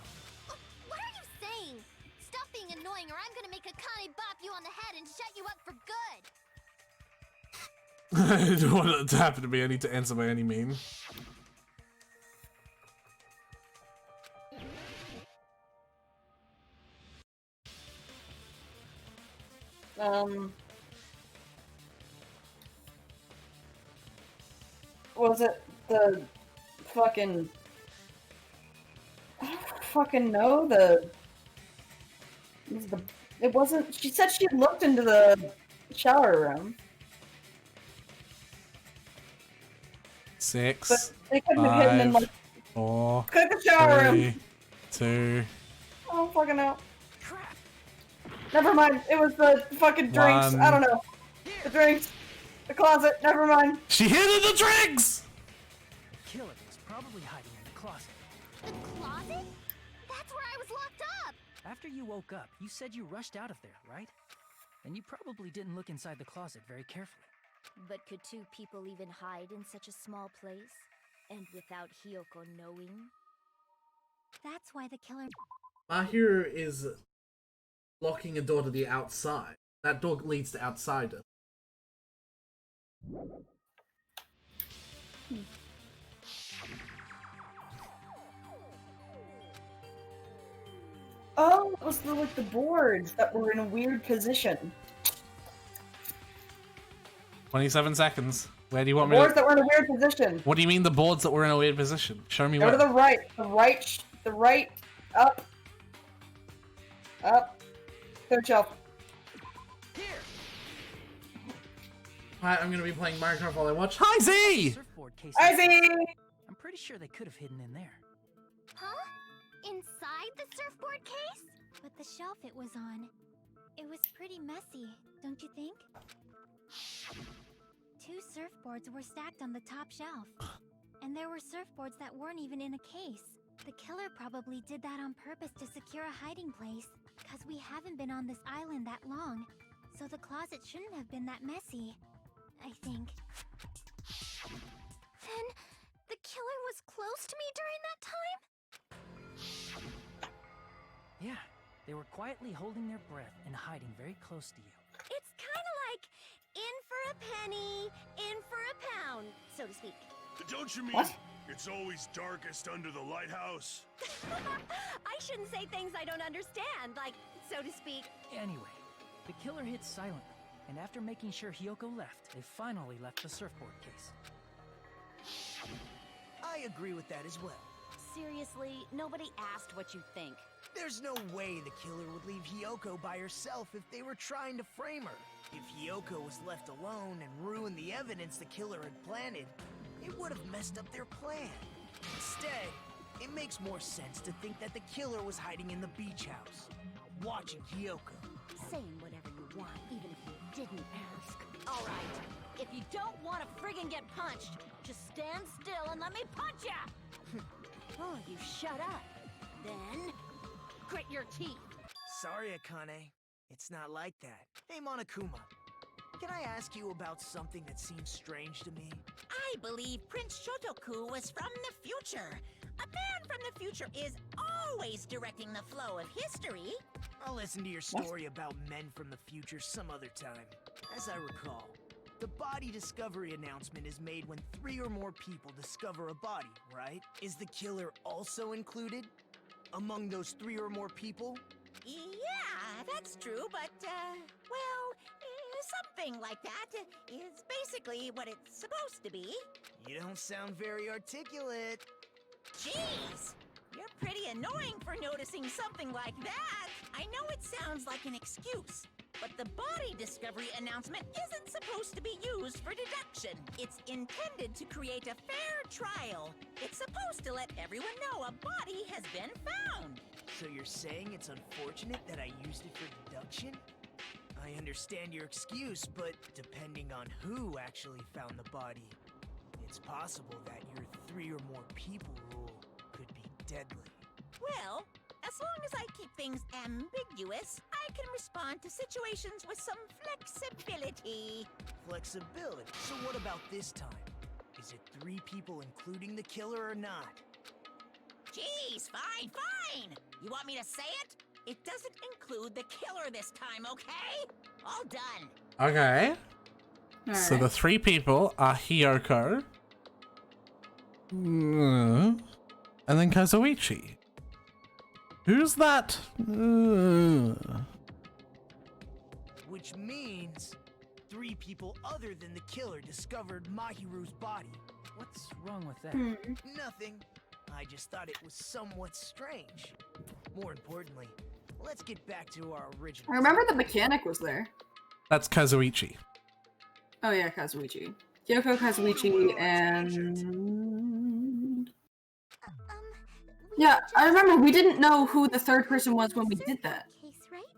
What are you saying? Stop being annoying or I'm gonna make Akane bop you on the head and shut you up for good. I don't want it to happen to me. I need to answer by any mean. Was it the fucking... I don't fucking know, it wasn't... She said she looked into the shower room. 6, But they couldn't have hidden in, 5, like... 4, Cook the shower 3, room! 2, I don't fucking know. Never mind, it was the fucking drinks. 1. I don't know. The drinks. The closet. Never mind. She hid in the drinks! The killer was probably hiding in the closet. The closet? That's where I was locked up. After you woke up, you said you rushed out of there, right? And you probably didn't look inside the closet very carefully. But could two people even hide in such a small place? And without Hiyoko knowing? That's why the killer... Mahiru is locking a door to the outside. That door leads to outsider. Oh, it was like the boards that were in a weird position. 27 seconds. Where do you want The me boards to... that were in a weird position. What do you mean the boards that were in a weird position? Show me Go where. to the right. The right. Up. Up. Third shelf. Alright, I'm gonna be playing Minecraft while I watch. Hi, Z! Surfboard case. Hi, Z! I'm pretty sure they could have hidden in there. Huh? Inside the surfboard case? But the shelf it was on, it was pretty messy, don't you think? 2 surfboards were stacked on the top shelf. And there were surfboards that weren't even in a case. The killer probably did that on purpose to secure a hiding place, because we haven't been on this island that long, so the closet shouldn't have been that messy, I think. Then, the killer was close to me during that time? Yeah, they were quietly holding their breath and hiding very close to you. It's kind of like in for a penny, in for a pound, so to speak. Don't you mean What? it's always darkest under the lighthouse? I shouldn't say things I don't understand, like, so to speak. Anyway, the killer hid silently, and after making sure Hiyoko left, they finally left the surfboard case. I agree with that as well. Seriously, nobody asked what you think. There's no way the killer would leave Hiyoko by herself if they were trying to frame her. If Hiyoko was left alone and ruined the evidence the killer had planted, it would have messed up their plan. Instead, it makes more sense to think that the killer was hiding in the beach house, watching Hiyoko. Saying whatever you want, even if you didn't ask. All right, If you don't want to friggin' get punched, just stand still and let me punch ya! Oh, you shut up. Then, grit your teeth. Sorry, Akane. It's not like that. Hey, Monokuma. Can I ask you about something that seems strange to me? I believe Prince Shotoku was from the future. A man from the future is always directing the flow of history. I'll listen to your story about men from the future some other time. As I recall, the body discovery announcement is made when 3 or more people discover a body, right? Is the killer also included among those 3 or more people? Yeah, that's true, but, well, something like that is basically what it's supposed to be. You don't sound very articulate. Jeez! You're pretty annoying for noticing something like that! I know it sounds like an excuse, but the body discovery announcement isn't supposed to be used for deduction. It's intended to create a fair trial. It's supposed to let everyone know a body has been found. So you're saying it's unfortunate that I used it for deduction? I understand your excuse, but depending on who actually found the body, it's possible that your 3 or more people rule could be deadly. Well, as long as I keep things ambiguous, I can respond to situations with some flexibility. Flexibility? So what about this time? Is it 3 people including the killer or not? Jeez, fine! You want me to say it? It doesn't include the killer this time, okay? All done. Okay. All So right. the 3 people are Hiyoko, and then Kazuichi. Who's that? Which means 3 people other than the killer discovered Mahiru's body. What's wrong with that? Nothing. I just thought it was somewhat strange. More importantly, let's get back to our original. I remember the mechanic was there. That's Kazuichi. Oh yeah, Kazuichi. Hiyoko, Kazuichi, and... Yeah, I remember we didn't know who the 3rd person was when we did that.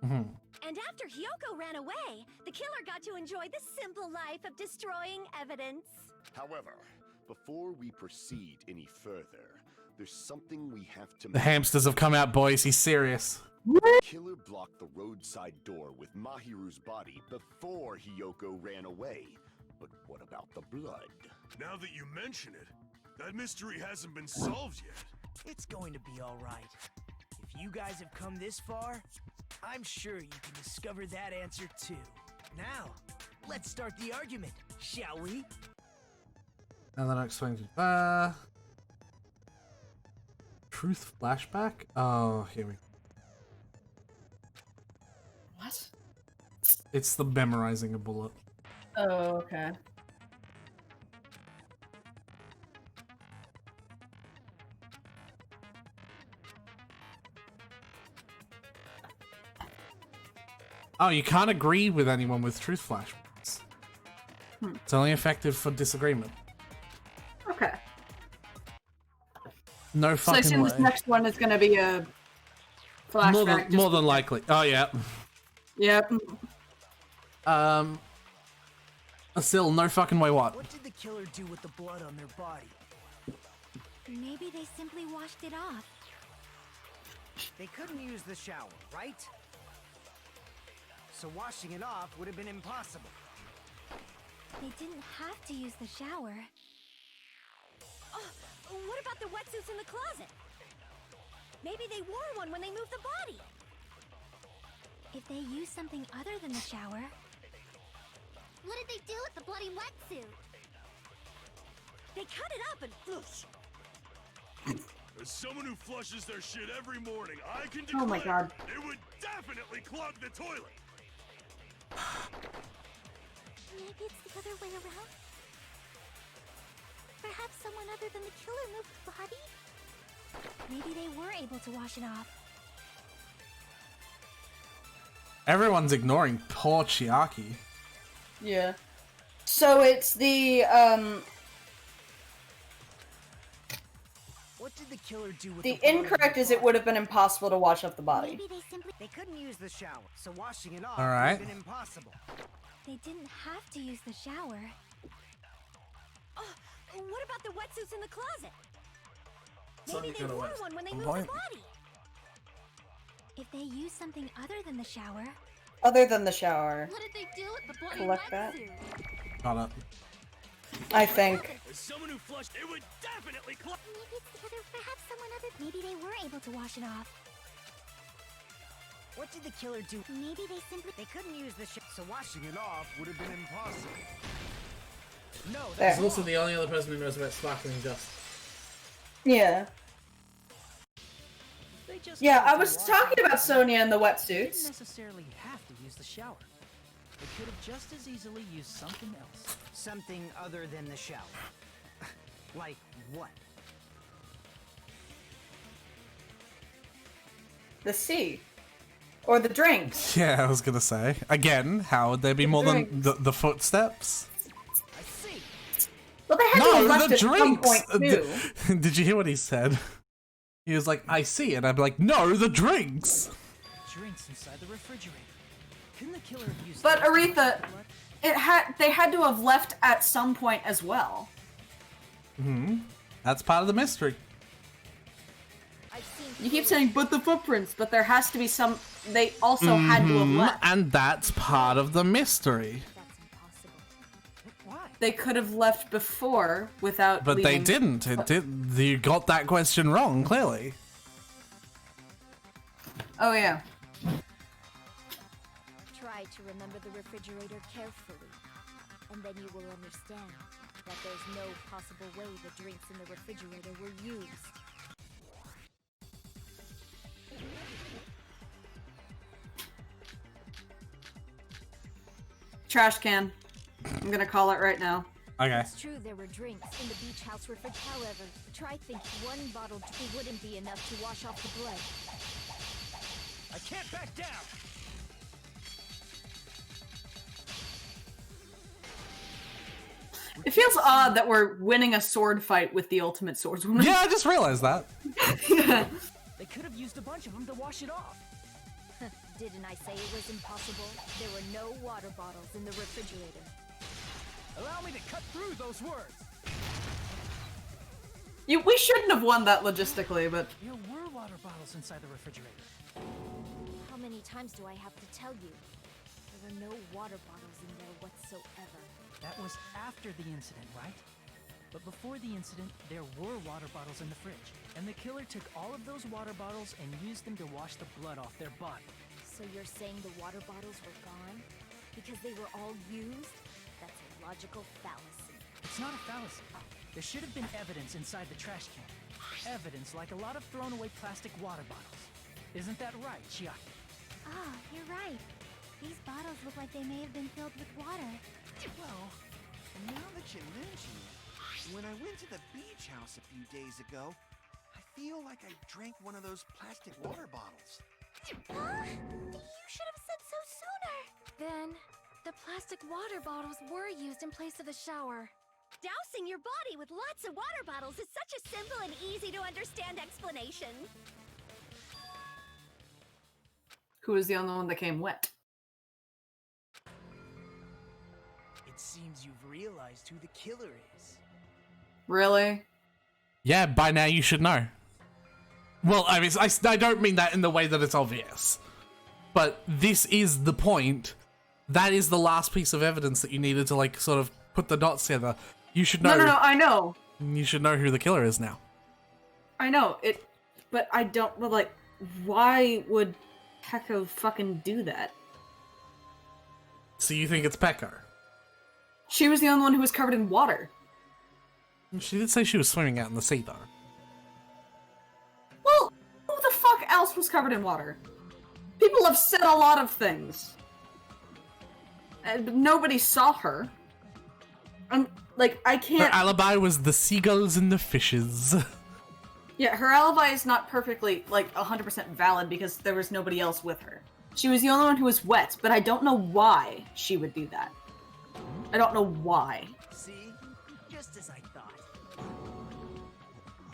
Mm-hmm. And after Hiyoko ran away, the killer got to enjoy the simple life of destroying evidence. However, before we proceed any further, there's something we have to The hamsters have come out, boys. He's serious. Killer blocked the roadside door with Mahiru's body before Hiyoko ran away. But what about the blood? Now that you mention it, that mystery hasn't been solved yet. It's going to be all right. If you guys have come this far, I'm sure you can discover that answer too. Now, let's start the argument, shall we? And then I explained truth flashback? Oh, here we go. What? It's the memorizing a bullet. Oh, okay. Oh, you can't agree with anyone with truth flashbacks. It's only effective for disagreement. Okay. No So I fucking assume way. this next one is gonna be a flashback. More than likely. Oh yeah. Yep. Still, no fucking way. What? What did the killer do with the blood on their body? Maybe they simply washed it off. They couldn't use the shower, right? So washing it off would have been impossible. They didn't have to use the shower. Oh, what about the wetsuits in the closet? Maybe they wore one when they moved the body. If they used something other than the shower... What did they do with the bloody wetsuit? They cut it up and whoosh. As someone who flushes their shit every morning, I can Oh my declare God. it would definitely clog the toilet. Maybe it's the other way around? Perhaps someone other than the killer moved the body? Maybe they were able to wash it off. Everyone's ignoring poor Chiaki. Yeah. So it's the What did the killer do with the the blood on incorrect their is it body? would have been impossible to wash off the body. They couldn't use the shower, so washing it off All would right. have been impossible. They didn't have to use the shower. What about the wetsuits in the closet? Something Maybe they kinda wore wet. one when they On moved the point. body. If they use something other than the shower, Other than the shower. What did they do with the bloody Collect that. wetsuit? Got it. I think. As someone who flushed, it would definitely maybe it's together. Perhaps someone other. Maybe they were able to wash it off. What did the killer do? Maybe they simply. They couldn't use the so washing it off would have been impossible. No, There. He's also the only other person who knows about sparkling dust. Yeah. They just Yeah, I wanted to was wash talking off about the Sonya and the They wetsuits. didn't necessarily have to use the shower. They could have just as easily used something else. something other than the shower. Like what? The sea. Or the drinks. Yeah, I was gonna say. Again, how would there be more than drinks. the footsteps? I see. Well, they had to No, have left the at some drinks! point, too. Did you hear what he said? He was like, I see, and I'd be like, no, the drinks! Drinks inside the refrigerator. Couldn't the killer have used But those to Aretha, wash the blood? they had to have left at some point as well. That's part of the mystery. I've seen You keep saying, but the footprints, but there has to be some. They also had to have left. And that's part of the mystery. that's impossible. Why? They could have left before without. But they leaving. didn't. It did. You got that question wrong, clearly. Oh yeah. Try to remember the refrigerator carefully, and then you will understand that there's no possible way the drinks in the refrigerator were used. Trash can. I'm gonna call it right now. Okay. It's true there were drinks in the beach house refrigerator. However, try think one bottle wouldn't be enough to wash off the blood. I can't back down. It feels odd that we're winning a sword fight with the ultimate swordswoman. Yeah, I just realized that. They could have used a bunch of them to wash it off. Didn't I say it was impossible? There were no water bottles in the refrigerator. Allow me to cut through those words. We shouldn't have won that logistically, but There were water bottles inside the refrigerator. How many times do I have to tell you? There were no water bottles in there whatsoever. That was after the incident, right? But before the incident, there were water bottles in the fridge. And the killer took all of those water bottles and used them to wash the blood off their body. So you're saying the water bottles were gone? Because they were all used? That's a logical fallacy. It's not a fallacy. There should have been evidence inside the trash can. Evidence like a lot of thrown away plastic water bottles. Isn't that right, Chiaki? Ah, you're right. These bottles look like they may have been filled with water. Well, now that you mention it, when I went to the beach house a few days ago, I feel like I drank one of those plastic water bottles. Huh? You should have said so sooner. Then, the plastic water bottles were used in place of the shower. Dousing your body with lots of water bottles is such a simple and easy to understand explanation. who was the only one that came wet? It seems you've realized who the killer is. Really? Yeah, by now you should know. Well, I mean, I don't mean that in the way that it's obvious. But this is the point. That is the last piece of evidence that you needed to, like, sort of put the dots together. You should know. No, I know. You should know who the killer is now. I know. But I don't, well, like, why would Peko fucking do that? So you think it's Peko? She was the only one who was covered in water. She did say she was swimming out in the sea, though. Well, who the fuck else was covered in water? People have said a lot of things. But nobody saw her. I can't... Her alibi was the seagulls and the fishes. Yeah, her alibi is not perfectly, 100% valid because there was nobody else with her. She was the only one who was wet, but I don't know why she would do that. I don't know why. See? Just as I thought.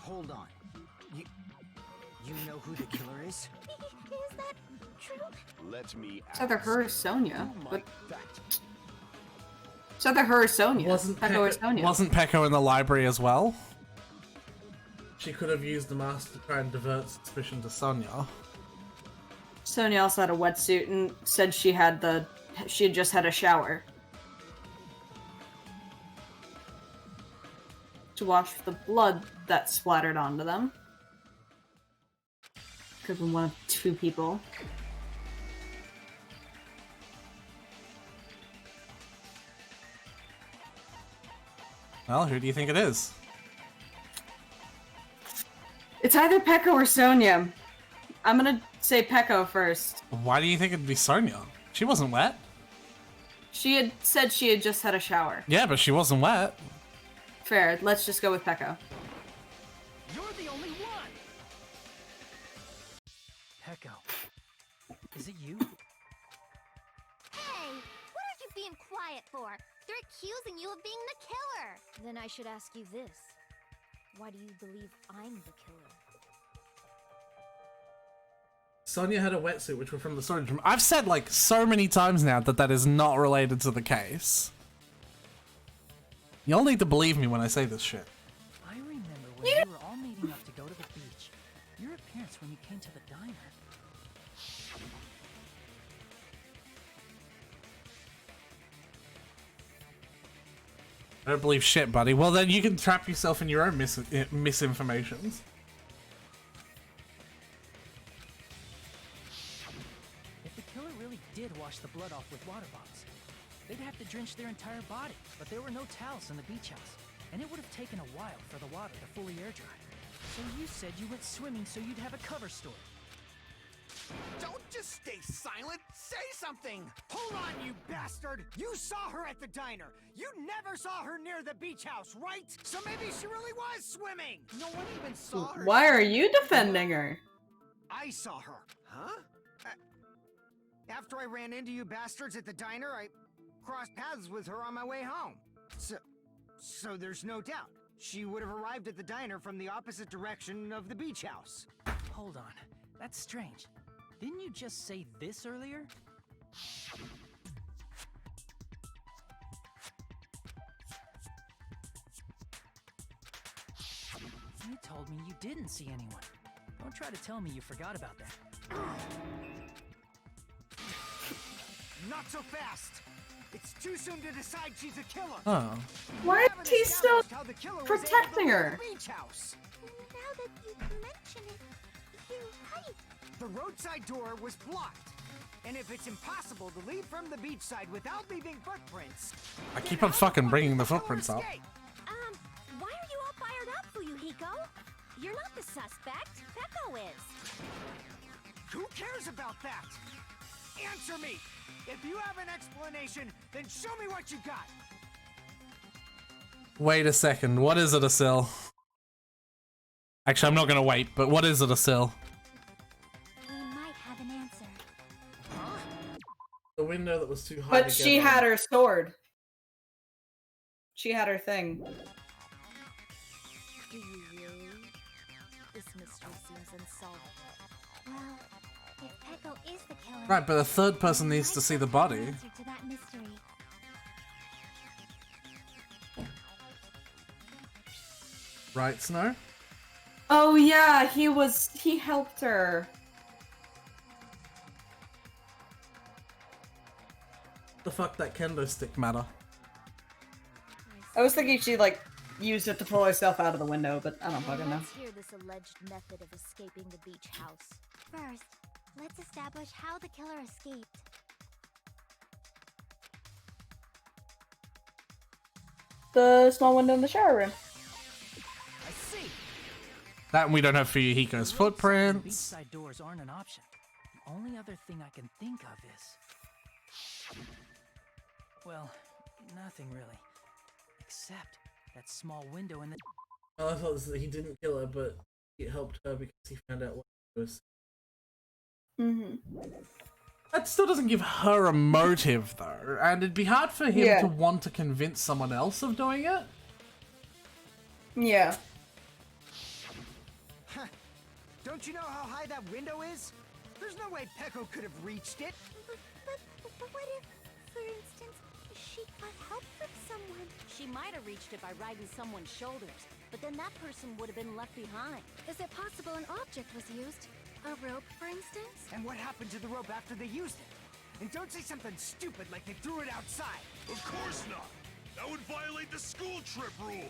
Hold on. You know who the killer is? Is that true? Let me It's either her or Sonya, Who but... might that? It's either her or Sonia. Wasn't Peko or Sonia. Wasn't Peko in the library as well? She could have used the mask to try and divert suspicion to Sonia. Sonia also had a wetsuit and said she had just had a shower. To wash the blood that splattered onto them. Could have been one of two people. Well, who do you think it is? It's either Peko or Sonia. I'm gonna say Peko first. Why do you think it'd be Sonia? She wasn't wet. She had said she had just had a shower. Yeah, but she wasn't wet. Fair, let's just go with Peko. You're the only one! Peko, is it you? Hey, what are you being quiet for? They're accusing you of being the killer. Then I should ask you this. Why do you believe I'm the killer? Sonia had a wetsuit, which were from the storage room. I've said like so many times now that that is not related to the case. You'll need to believe me when I say this shit. I remember when we were all meeting up to go to the beach. Your appearance when you came to the diner. I don't believe shit, buddy. Well, then you can trap yourself in your own misinformations. If the killer really did wash the blood off with water bombs, they'd have to drench their entire body, but there were no towels in the beach house, and it would have taken a while for the water to fully air dry. So you said you went swimming so you'd have a cover story. Don't just stay silent. Say something. Hold on, you bastard! You saw her at the diner. You never saw her near the beach house, right? So maybe she really was swimming. No one even saw her. Why are you defending her? I saw her. Huh? After I ran into you bastards at the diner, I crossed paths with her on my way home. So there's no doubt. She would have arrived at the diner from the opposite direction of the beach house. Hold on, that's strange. Didn't you just say this earlier? You told me you didn't see anyone. Don't try to tell me you forgot about that. Not so fast! It's too soon to decide she's a killer! Oh. Why is he still protecting her? Now that you mention it, you're right. The roadside door was blocked. And if it's impossible to leave from the beachside without leaving footprints... I keep on fucking bringing the footprints up. Why are you all fired up, Fuyuhiko? You're not the suspect. Peko is. Who cares about that? Answer me! If you have an explanation, then show me what you got! Wait a second, what is it, Asil? Actually, I'm not gonna wait, but what is it, Asil? We might have an answer. The window that was too high. But she had her sword. She had her thing. Do you really? This mystery seems unsolvable. Well, if Peko is the killer... Right, but a third person needs to see the body. Answer to that mystery. Right, Snow? Oh yeah, he helped her. The fuck that kendo stick matter? I was thinking she like used it to pull herself out of the window, but I don't fucking know. Let's hear this alleged method of escaping the beach house. First, let's establish how the killer escaped. The small window in the shower room. I see. That and we don't have Fuyuhiko's footprints. Beachside doors aren't an option. The only other thing I can think of is... well, nothing really. Except that small window in the... Well, I thought this, he didn't kill her, but it helped her because he found out what it was. That still doesn't give her a motive, though, and it'd be hard for him to want to convince someone else of doing it. Yeah. Don't you know how high that window is? There's no way Peko could have reached it. But what if, for instance, she got help from someone. She might have reached it by riding someone's shoulders, but then that person would have been left behind. Is it possible an object was used? A rope, for instance? And what happened to the rope after they used it? And don't say something stupid like they threw it outside. Of course not! That would violate the school trip rule!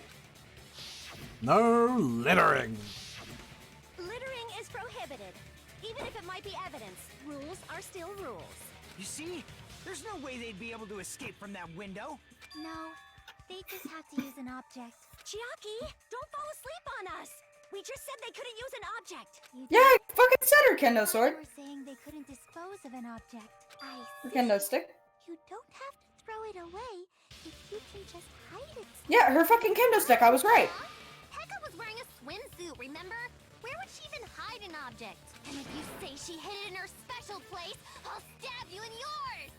No littering. Littering is prohibited. Even if it might be evidence, rules are still rules. You see? There's no way they'd be able to escape from that window. No, they just have to use an object. Chiaki, don't fall asleep on us! We just said they couldn't use an object! Yeah, I fucking said her kendo sword. They were saying they couldn't dispose of an object. I see. Kendo stick. You don't have to throw it away if you can just hide it. Yeah, her fucking kendo stick. I was right. Heka was wearing a swimsuit, remember? Where would she even hide an object? And if you say she hid it in her special place, I'll stab you in yours!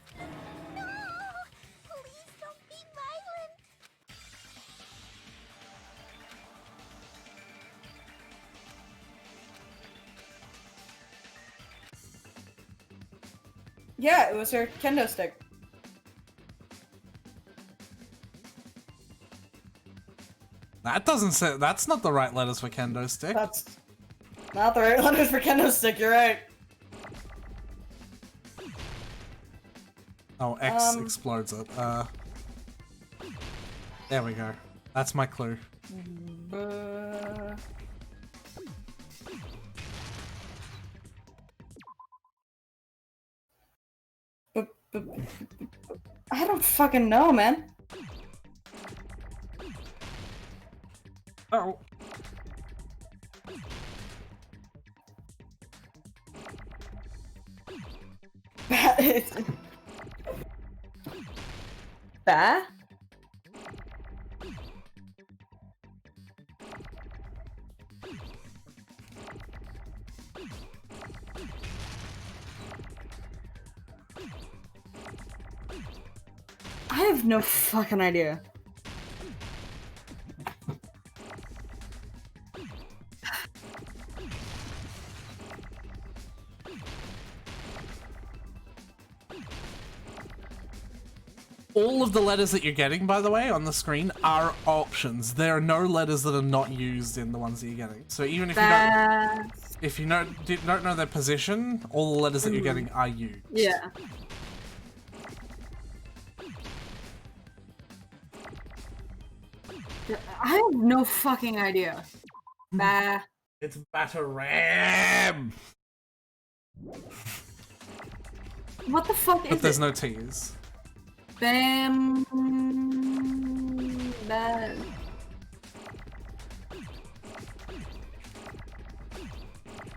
No! Please don't be violent! Yeah, it was her kendo stick. That doesn't say. That's not the right letters for kendo stick. That's not the right letters for kendo stick, you're right. Oh, X explodes it. There we go. That's my clue. I don't fucking know, man. Oh. Bah? I have no fucking idea. All of the letters that you're getting, by the way, on the screen are options. There are no letters that are not used in the ones that you're getting. So even if you don't know their position, all the letters that you're getting are used. Yeah. I have no fucking idea. Bah. It's Bataram! What the fuck is But there's it? no T's. Bam.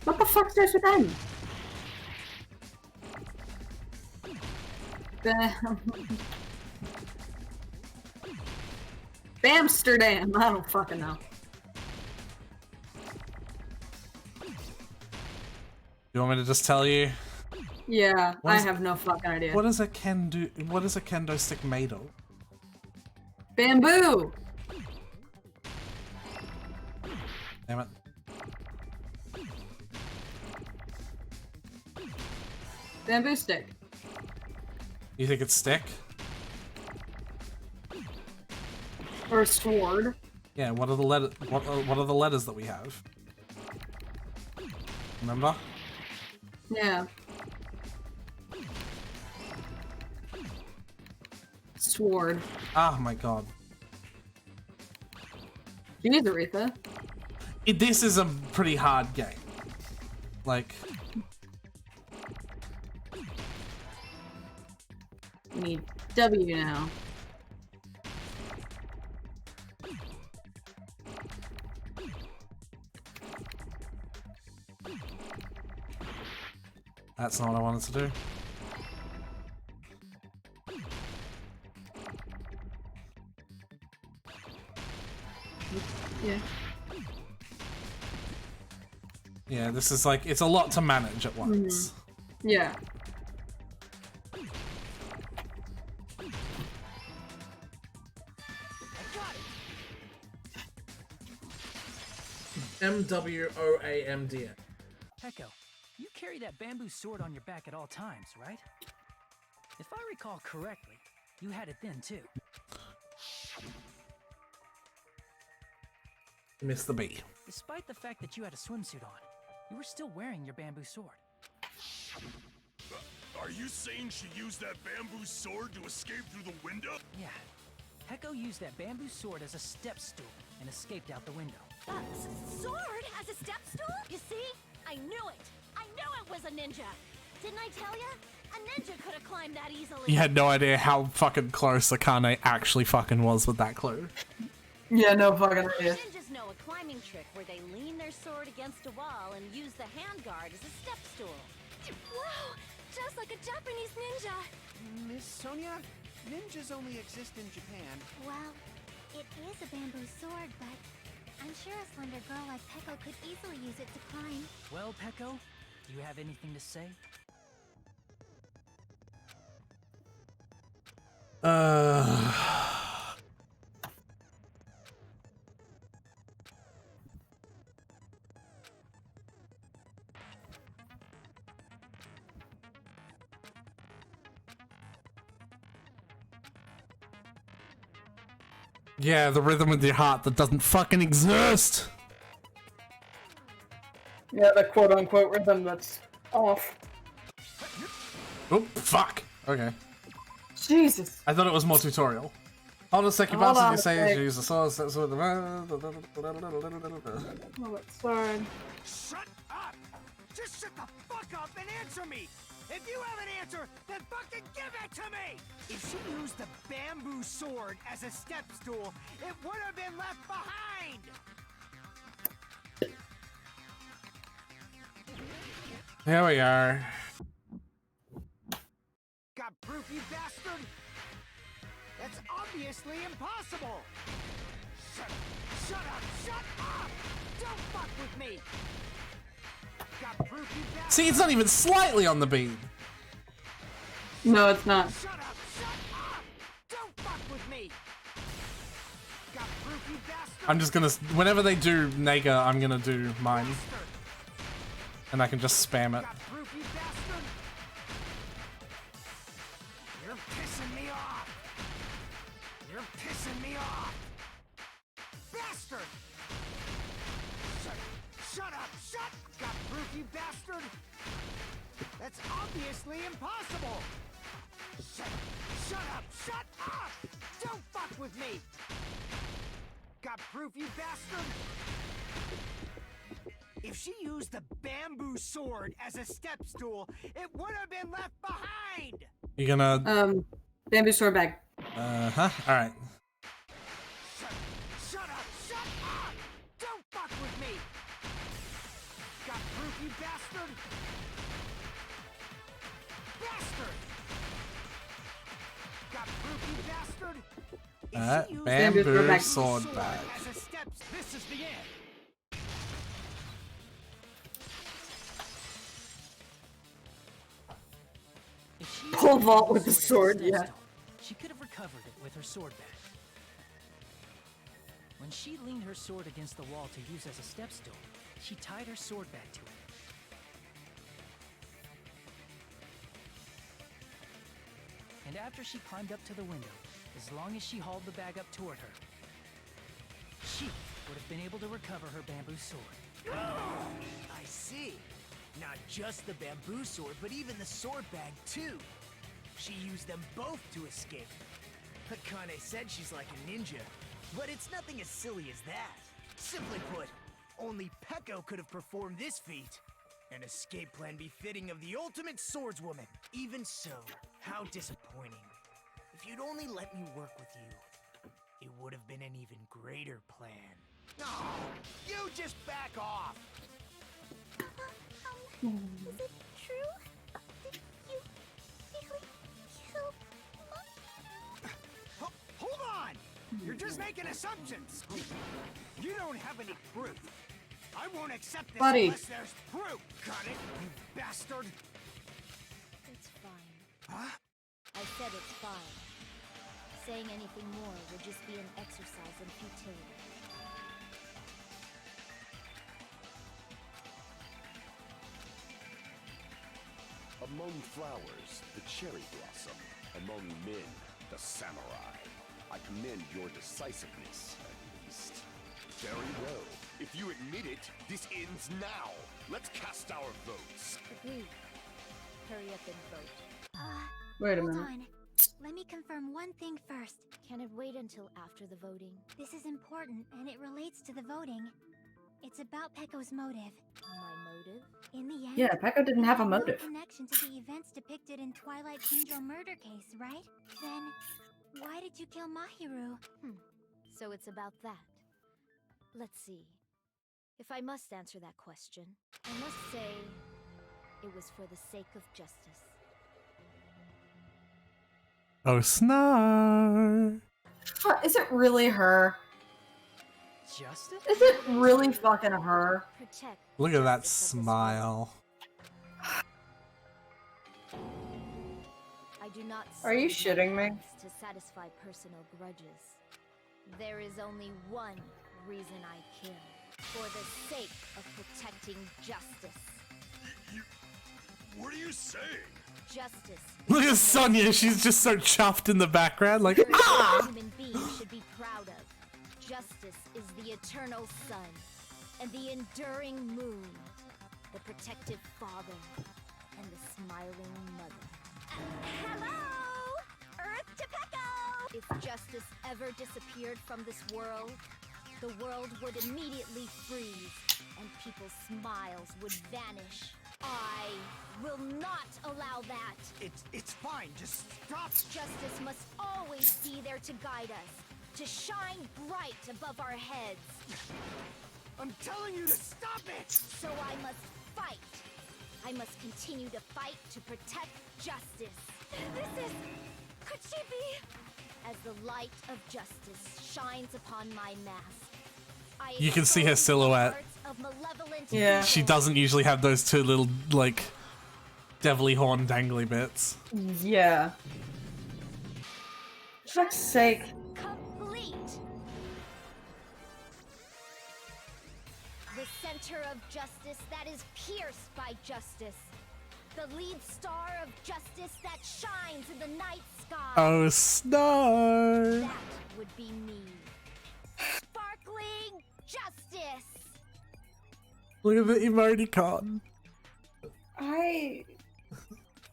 What the fuck starts with M? Bam. Bamsterdam. I don't fucking know. You want me to just tell you? Yeah, I have no fucking idea. What is a kendo stick made of? Bamboo. Damn it. Bamboo stick. You think it's stick? Or a sword. Yeah, what are the letters what are the letters that we have? Remember? Yeah. Sword. Oh my god. Jeez, Aretha. This is a pretty hard game. Like... We need W now. That's not what I wanted to do. Yeah. Yeah, this is like, it's a lot to manage at once. Yeah. M-W-O-A-M-D-N. Heko, you carry that bamboo sword on your back at all times, right? If I recall correctly, You had it then, too. Missed the B. Despite the fact that you had a swimsuit on, you were still wearing your bamboo sword. Are you saying she used that bamboo sword to escape through the window? Yeah. Heko used that bamboo sword as a step stool and escaped out the window. Sword as a step stool? You see? I knew it! I knew it was a ninja! Didn't I tell ya? A ninja could have climbed that easily. You had no idea how fucking close Akane actually fucking was with that clue. Yeah, no fucking idea. Ninjas know a climbing trick where they lean their sword against a wall and use the handguard as a step stool. Wow! Just like a Japanese ninja! Miss Sonia, ninjas only exist in Japan. Well, it is a bamboo sword, but I'm sure a slender girl like Peko could easily use it to climb. Well, Peko, do you have anything to say? Yeah, the rhythm with your heart that doesn't fucking exist. Yeah, the quote-unquote rhythm that's off. Oh, fuck. Okay. Jesus. I thought it was more tutorial. Hold a second, Hold bounce on you a say sec. you use the sword, step sword, Oh, that sword. Shut up! Just shut the fuck up and answer me! If you have an answer, then fucking give it to me! If she used the bamboo sword as a step stool, it would have been left behind! Here we are. Got proof, you bastard? That's obviously impossible! Shut up! Shut up! Don't fuck with me! Got proof, you bastard? See, it's not even slightly on the beat. No, it's not. Shut up! Shut up! Don't fuck with me! Got proof, you bastard? I'm just gonna, whenever they do Nega, I'm gonna do mine. And I can just spam it. Got proof, you bastard? You're pissing me off! You're pissing me off! Bastard! Shut up! Shut! Got proof, you bastard? That's obviously impossible! Shut up! Shut up! Don't fuck with me! Got proof, you bastard? If she used the bamboo sword as a step stool, it would have been left behind! You gonna... Bamboo sword bag. Uh-huh, alright. Shut up! Shut up! Don't fuck with me! Got proof, you bastard? Bastard! Got proof, you bastard? Bamboo sword bag. As a step, this is the end. Pole vault with the sword, yeah. She could have recovered it with her sword bag. When she leaned her sword against the wall to use as a step stool, she tied her sword bag to it. And after she climbed up to the window, as long as she hauled the bag up toward her, she would have been able to recover her bamboo sword. I see. Not just the bamboo sword, but even the sword bag, too. She used them both to escape. Akane said she's like a ninja, but it's nothing as silly as that. Simply put, only Peko could have performed this feat. An escape plan befitting of the ultimate swordswoman. Even so, how disappointing. If you'd only let me work with you, it would have been an even greater plan. No! You just back off! Is it true? Did you really kill Mahiru? Hold on! You're just making assumptions. You don't have any proof. I won't accept this Buddy. unless there's proof. Got it, you bastard? It's fine. Huh? I said it's fine. Saying anything more would just be an exercise in futility. Among flowers, the cherry blossom. Among men, the samurai. I commend your decisiveness, at least. Very well. If you admit it, this ends now. Let's cast our votes. Agreed. Hurry up and vote. Wait a Hold minute. on. Let me confirm one thing first. Can it wait until after the voting? This is important, and it relates to the voting. It's about Pecco's motive. My motive? In the end, Yeah, Pecco didn't have a no motive. connection to the events depicted in Twilight Syndrome murder case, right? Then, why did you kill Mahiru? So it's about that. Let's see. If I must answer that question, I must say it was for the sake of justice. Oh, Snar! Is it really her? Justice? Is it really fucking her? Protect. Look at that smile. I do not Are you save shitting my me? life to satisfy personal grudges. There is only one reason I kill. For the sake of protecting justice. What are you saying? Justice. Look at Sonya, she's just so chuffed in the background, like, Every ah! human being should be proud of. Justice is the eternal sun and the enduring moon, the protective father and the smiling mother. Hello! Earth to Pecco! If justice ever disappeared from this world, the world would immediately freeze and people's smiles would vanish. I will not allow that. It's fine. Just stop. Justice must always be there to guide us, to shine bright above our heads. I'm telling you to stop it. So I must fight. I must continue to fight to protect justice. This is... could she be? As the light of justice shines upon my mask, I You can see her silhouette. hearts of malevolent Yeah. She doesn't usually have those two little, like, devilly horn dangly bits. Yeah. For fuck's sake. complete. The center of justice that is pierced by justice. The lead star of justice that shines in the night sky. Oh, Snar! That would be me. Sparkling justice. Look at the emoticon. I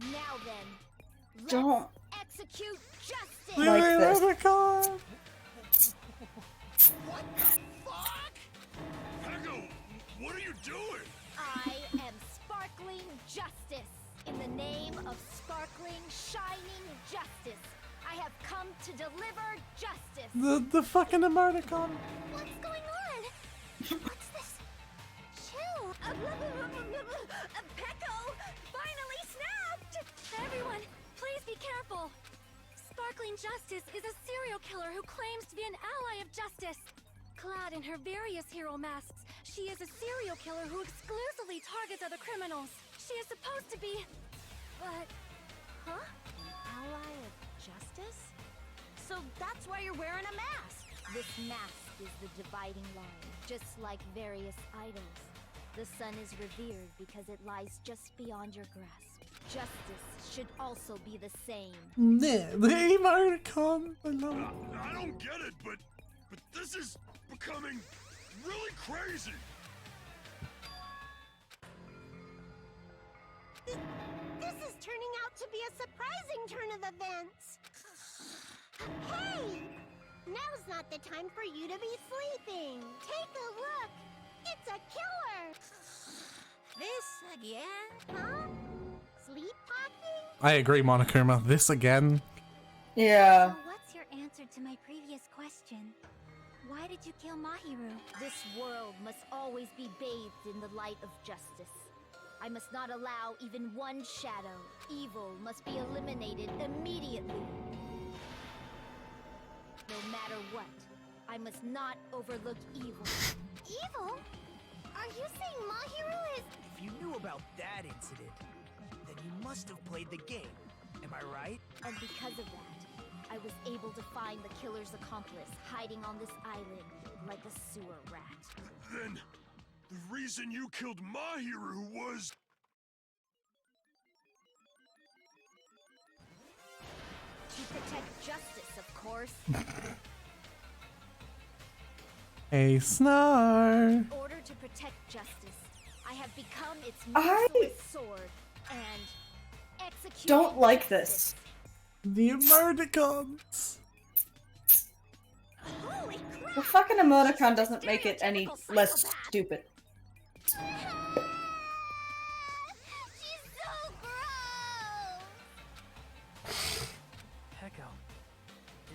Now then, don't execute justice. Look at Like the this. emoticon. What the fuck? Pecco, what are you doing? I am sparkling justice. In the name of sparkling, shining justice, I have come to deliver justice. The fucking emoticon. What's going on? What's this? Chill. Pecco finally snapped. Everyone, please be careful. Sparkling Justice is a serial killer who claims to be an ally of justice. Clad in her various hero masks, she is a serial killer who exclusively targets other criminals. She is supposed to be... but... huh? An ally of justice? So that's why you're wearing a mask. This mask is the dividing line, just like various idols. The sun is revered because it lies just beyond your grasp. Justice should also be the same. Yeah, the emoticon. I love it. I don't get it, but this is becoming really crazy. This is turning out to be a surprising turn of events. Hey! Now's not the time for you to be sleeping. Take a look. It's a killer. This again? Huh? Sleep talking? I agree, Monokuma. This again. Yeah. So what's your answer to my previous question? Why did you kill Mahiru? This world must always be bathed in the light of justice. I must not allow even one shadow. Evil must be eliminated immediately. No matter what, I must not overlook evil. Evil? Are you saying Mahiru is... If you knew about that incident, then you must have played the game. Am I right? And because of that, I was able to find the killer's accomplice hiding on this island like a sewer rat. Then the reason you killed Mahiru was... To protect justice, of course. Hey, Snar. In order to protect justice, I have become its merciless sword and execute. Don't like this. The emoticons. The fucking emoticon doesn't make it any less stupid. Heko,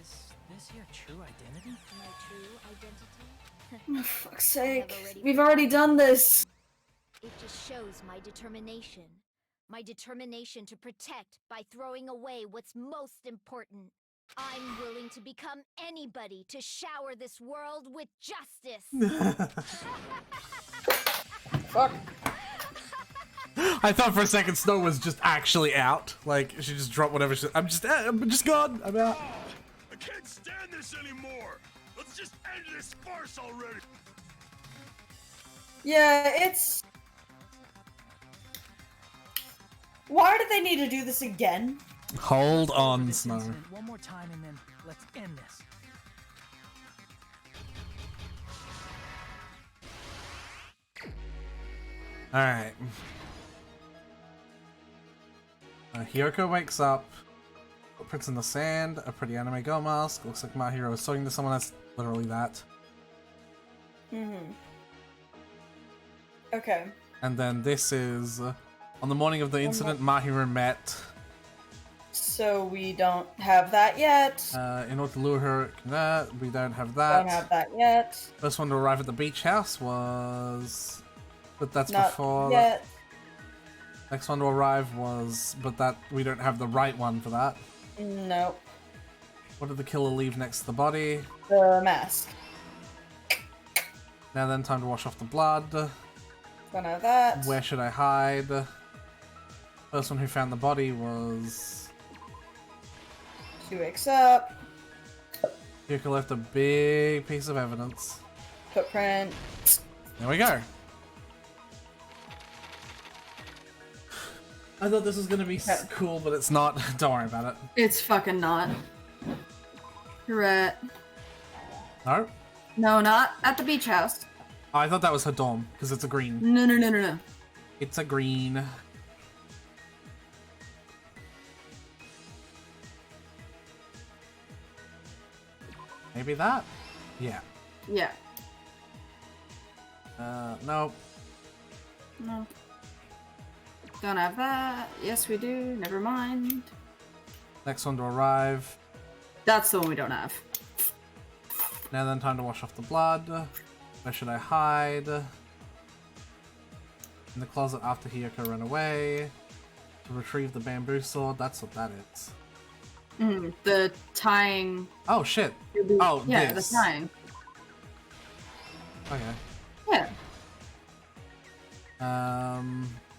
is this your true identity? My true identity? For fuck's sake. We've already done this. It just shows my determination. My determination to protect by throwing away what's most important. I'm willing to become anybody to shower this world with justice. Fuck. I thought for a second Snow was just actually out. Like, she just dropped whatever she... I'm just gone. I'm out. I can't stand this anymore. Let's just end this farce already. Yeah, it's... Why do they need to do this again? Hold on, Snow. One more time and then let's end this. Alright. Hiyoko wakes up. Footprints in the sand. A pretty anime girl mask. Looks like Mahiru is talking to someone. That's literally that. Okay. And then this is... on the morning of the incident, Mahiru met... So we don't have that yet. in order to lure her, we don't have that. Don't have that yet. First one to arrive at the beach house was... but that's Not before... yet. Next one to arrive was... but that we don't have the right one for that. Nope. What did the killer leave next to the body? The mask. Now then, time to wash off the blood. Don't have that. Where should I hide? First one who found the body was... She wakes up. Hiyoko left a big piece of evidence. Footprint. There we go. I thought this was gonna be cool, but it's not. Don't worry about it. It's fucking not. You're right. No? No, not at the beach house. Oh, I thought that was her dorm, because it's a green. No. It's a green. Maybe that? Yeah. Yeah. Nope. No. Don't have that. Yes, we do. Never mind. Next one to arrive. That's the one we don't have. Now then, time to wash off the blood. Where should I hide? In the closet after Hiyoko ran away. To retrieve the bamboo sword. That's what that is. The tying. Oh shit. Oh, yeah, this. the tying. Okay. Yeah.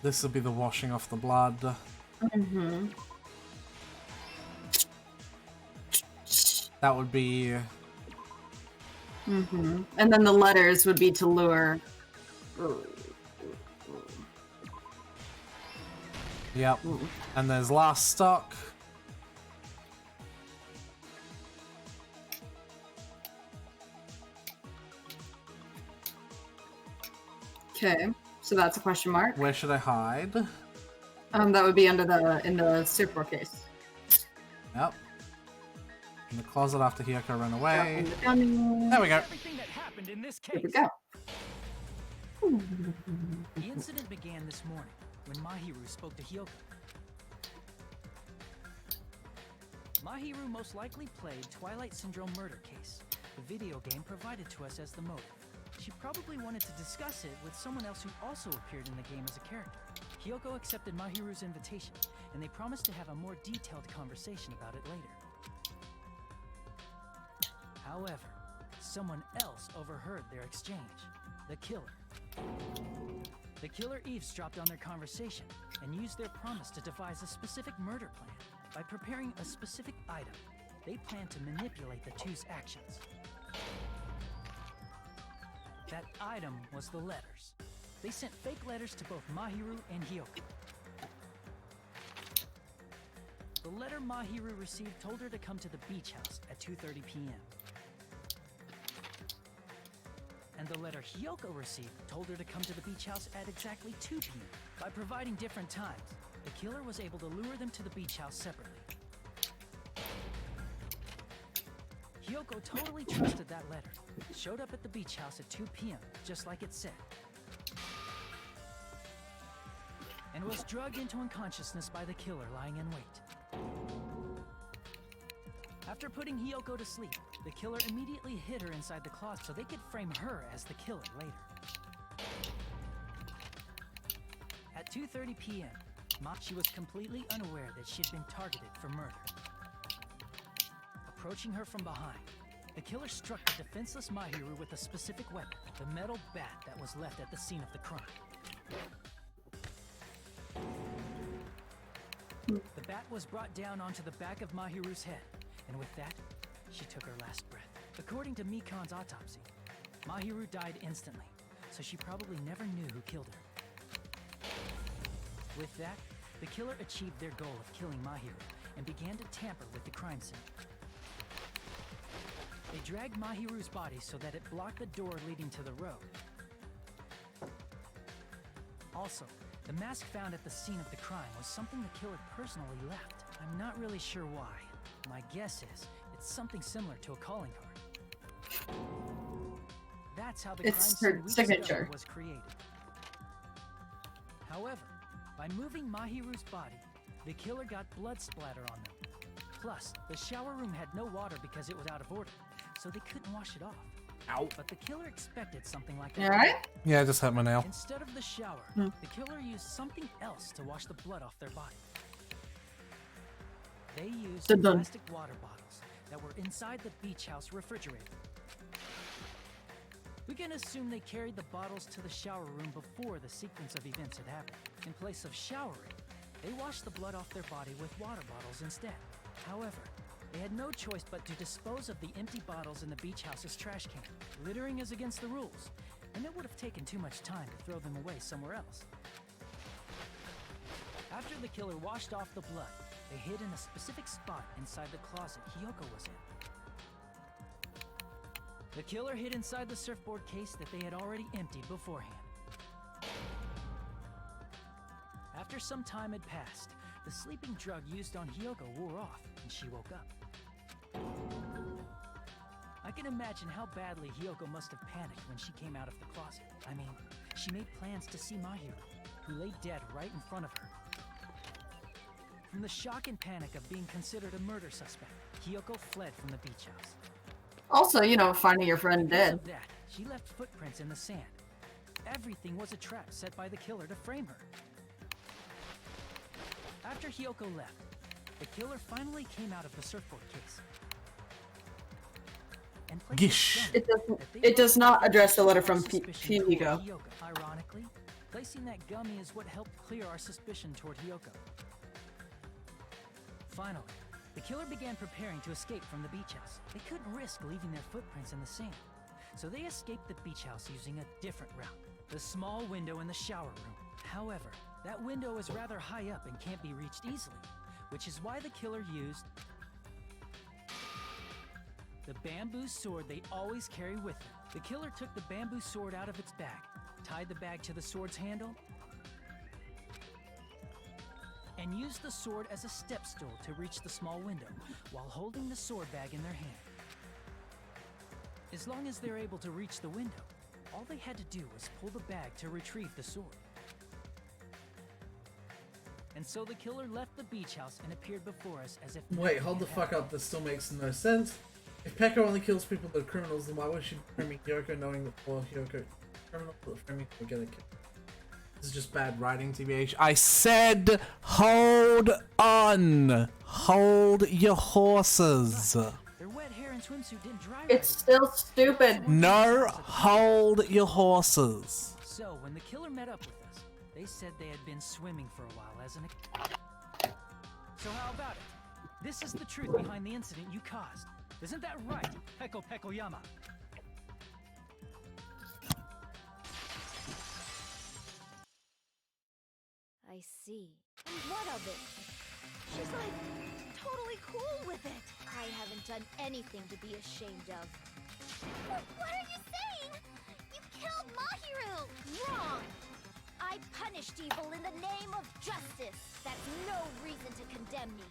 This will be the washing off the blood. That would be... And then the letters would be to lure. Yep. And there's last stock. Okay, so that's a question mark. Where should I hide? That would be under in the super case. Yep. In the closet after Hiyoko ran away. There There we go. Everything that happened in this case. we go. The incident began this morning when Mahiru spoke to Hiyoko. Mahiru most likely played Twilight Syndrome murder case, the video game provided to us as the motive. She probably wanted to discuss it with someone else who also appeared in the game as a character. Hiyoko accepted Mahiru's invitation, and they promised to have a more detailed conversation about it later. However, someone else overheard their exchange. The killer. The killer eavesdropped on their conversation and used their promise to devise a specific murder plan. By preparing a specific item, they planned to manipulate the two's actions. That item was the letters. They sent fake letters to both Mahiru and Hiyoko. The letter Mahiru received told her to come to the beach house at 2:30 p.m. And the letter Hiyoko received told her to come to the beach house at exactly 2 p.m. By providing different times, the killer was able to lure them to the beach house separately. Hiyoko totally trusted that letter. Showed up at the beach house at 2 p.m., just like it said. And was drugged into unconsciousness by the killer lying in wait. After putting Hiyoko to sleep, the killer immediately hid her inside the closet so they could frame her as the killer later. At 2:30 p.m., she was completely unaware that she'd been targeted for murder. Approaching her from behind, the killer struck the defenseless Mahiru with a specific weapon, the metal bat that was left at the scene of the crime. The bat was brought down onto the back of Mahiru's head, and with that, she took her last breath. According to Mikan's autopsy, Mahiru died instantly, so she probably never knew who killed her. With that, the killer achieved their goal of killing Mahiru and began to tamper with the crime scene. They dragged Mahiru's body so that it blocked the door leading to the road. Also, the mask found at the scene of the crime was something the killer personally left. I'm not really sure why. My guess is it's something similar to a calling card. That's how the crime scene we discovered was created. However, by moving Mahiru's body, the killer got blood splatter on them. Plus, the shower room had no water because it was out of order, so they couldn't wash it off. Ow. But the killer expected something like that. You alright? Yeah, I just hurt my nail. Instead of the shower, the killer used something else to wash the blood off their body. They used plastic water bottles that were inside the beach house refrigerator. We can assume they carried the bottles to the shower room before the sequence of events had happened. In place of showering, they washed the blood off their body with water bottles instead. However, they had no choice but to dispose of the empty bottles in the beach house's trash can. Littering is against the rules, and it would have taken too much time to throw them away somewhere else. After the killer washed off the blood, they hid in a specific spot inside the closet Hiyoko was in. The killer hid inside the surfboard case that they had already emptied beforehand. After some time had passed, the sleeping drug used on Hiyoko wore off, and she woke up. I can imagine how badly Hiyoko must have panicked when she came out of the closet. I mean, she made plans to see Mahiru, who lay dead right in front of her. From the shock and panic of being considered a murder suspect, Hiyoko fled from the beach house. Also, you know, finding your friend dead. Because of that, she left footprints in the sand. Everything was a trap set by the killer to frame her. After Hiyoko left, the killer finally came out of the surfboard case. And Gish. It does not address the letter from Fuyuhiko. Ironically, placing that gummy is what helped clear our suspicion toward Hiyoko. Finally, the killer began preparing to escape from the beach house. They couldn't risk leaving their footprints in the sand, so they escaped the beach house using a different route, the small window in the shower room. However, that window is rather high up and can't be reached easily, which is why the killer used the bamboo sword they always carry with them. The killer took the bamboo sword out of its bag, tied the bag to the sword's handle, and used the sword as a step stool to reach the small window while holding the sword bag in their hand. As long as they're able to reach the window, all they had to do was pull the bag to retrieve the sword. And so the killer left the beach house and appeared before us as if... Wait, hold the fuck up. This still makes no sense. If Pekka only kills people that are criminals, then why was she framing Hiyoko knowing that all Hiyoko criminals that framing were gonna kill? This is just bad writing, TBH. I said, hold on. Hold your horses. Their wet hair and swimsuit didn't dry. It's still stupid. No, hold your horses. So when the killer met up with us, they said they had been swimming for a while as an... So how about it? This is the truth behind the incident you caused. Isn't that right, Peko Pekoyama? I see. And what of it? She's like totally cool with it. I haven't done anything to be ashamed of. What are you saying? You killed Mahiru! Wrong! I punished evil in the name of justice. That's no reason to condemn me.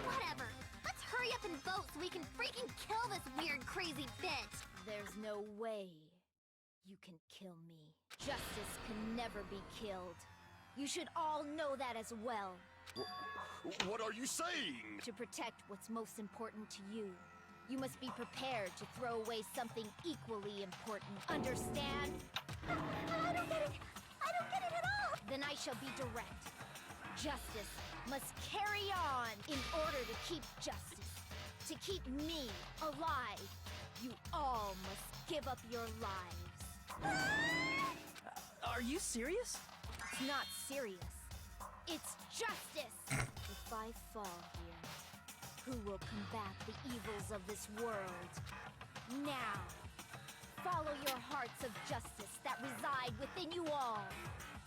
Whatever. Let's hurry up and vote so we can freaking kill this weird, crazy bitch. There's no way you can kill me. Justice can never be killed. You should all know that as well. What are you saying? To protect what's most important to you, you must be prepared to throw away something equally important. Understand? I don't get it. I don't get it at all. Then I shall be direct. Justice must carry on in order to keep justice. To keep me alive, you all must give up your lives. Are you serious? It's not serious. It's justice. If I fall here, who will combat the evils of this world? Now, follow your hearts of justice that reside within you all,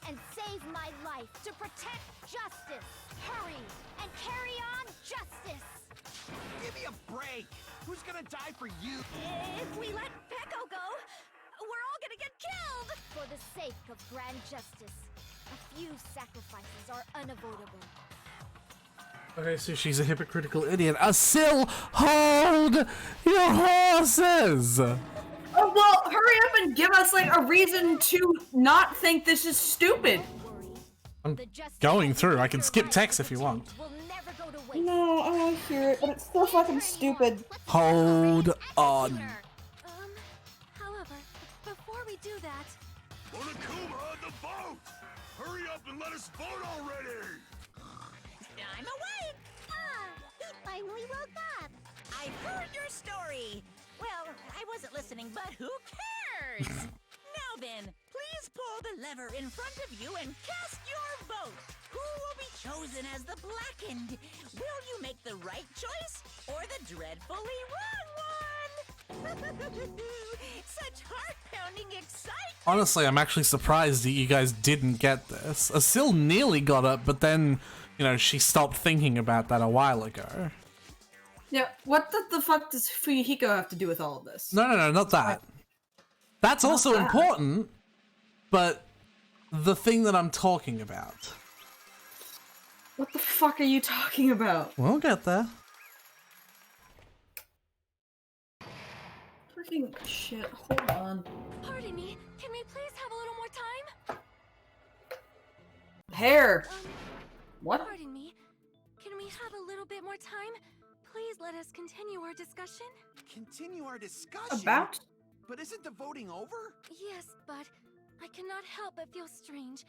and save my life to protect justice. Hurry and carry on justice. Give me a break! Who's gonna die for you? If we let Peko go, we're all gonna get killed! For the sake of grand justice, a few sacrifices are unavoidable. Okay, so she's a hypocritical idiot. Asil, hold your horses! Oh, well, hurry up and give us, like, a reason to not think this is stupid. I'm going through. I can skip text if you want. No, I want to hear it, but it's so fucking stupid. Hold on. However, before we do that... Onokuma, the vote! Hurry up and let us vote already! I'm awake! He finally woke up. I've heard your story. Well, I wasn't listening, but who cares? Now then, please pull the lever in front of you and cast your vote. Who will be chosen as the blackened? Will you make the right choice or the dreadfully wrong one? Such heart-pounding excitement! Honestly, I'm actually surprised that you guys didn't get this. Asil nearly got it, but then, you know, she stopped thinking about that a while ago. Yeah, what the fuck does Fuyuhiko have to do with all of this? No, not that. That's also important, but the thing that I'm talking about. What the fuck are you talking about? We'll get there. Freaking shit, hold on. Pardon me, can we please have a little more time? Hair! What? Pardon me, can we have a little bit more time? Please let us continue our discussion. Continue our discussion? About? But isn't the voting over? Yes, but I cannot help but feel strange.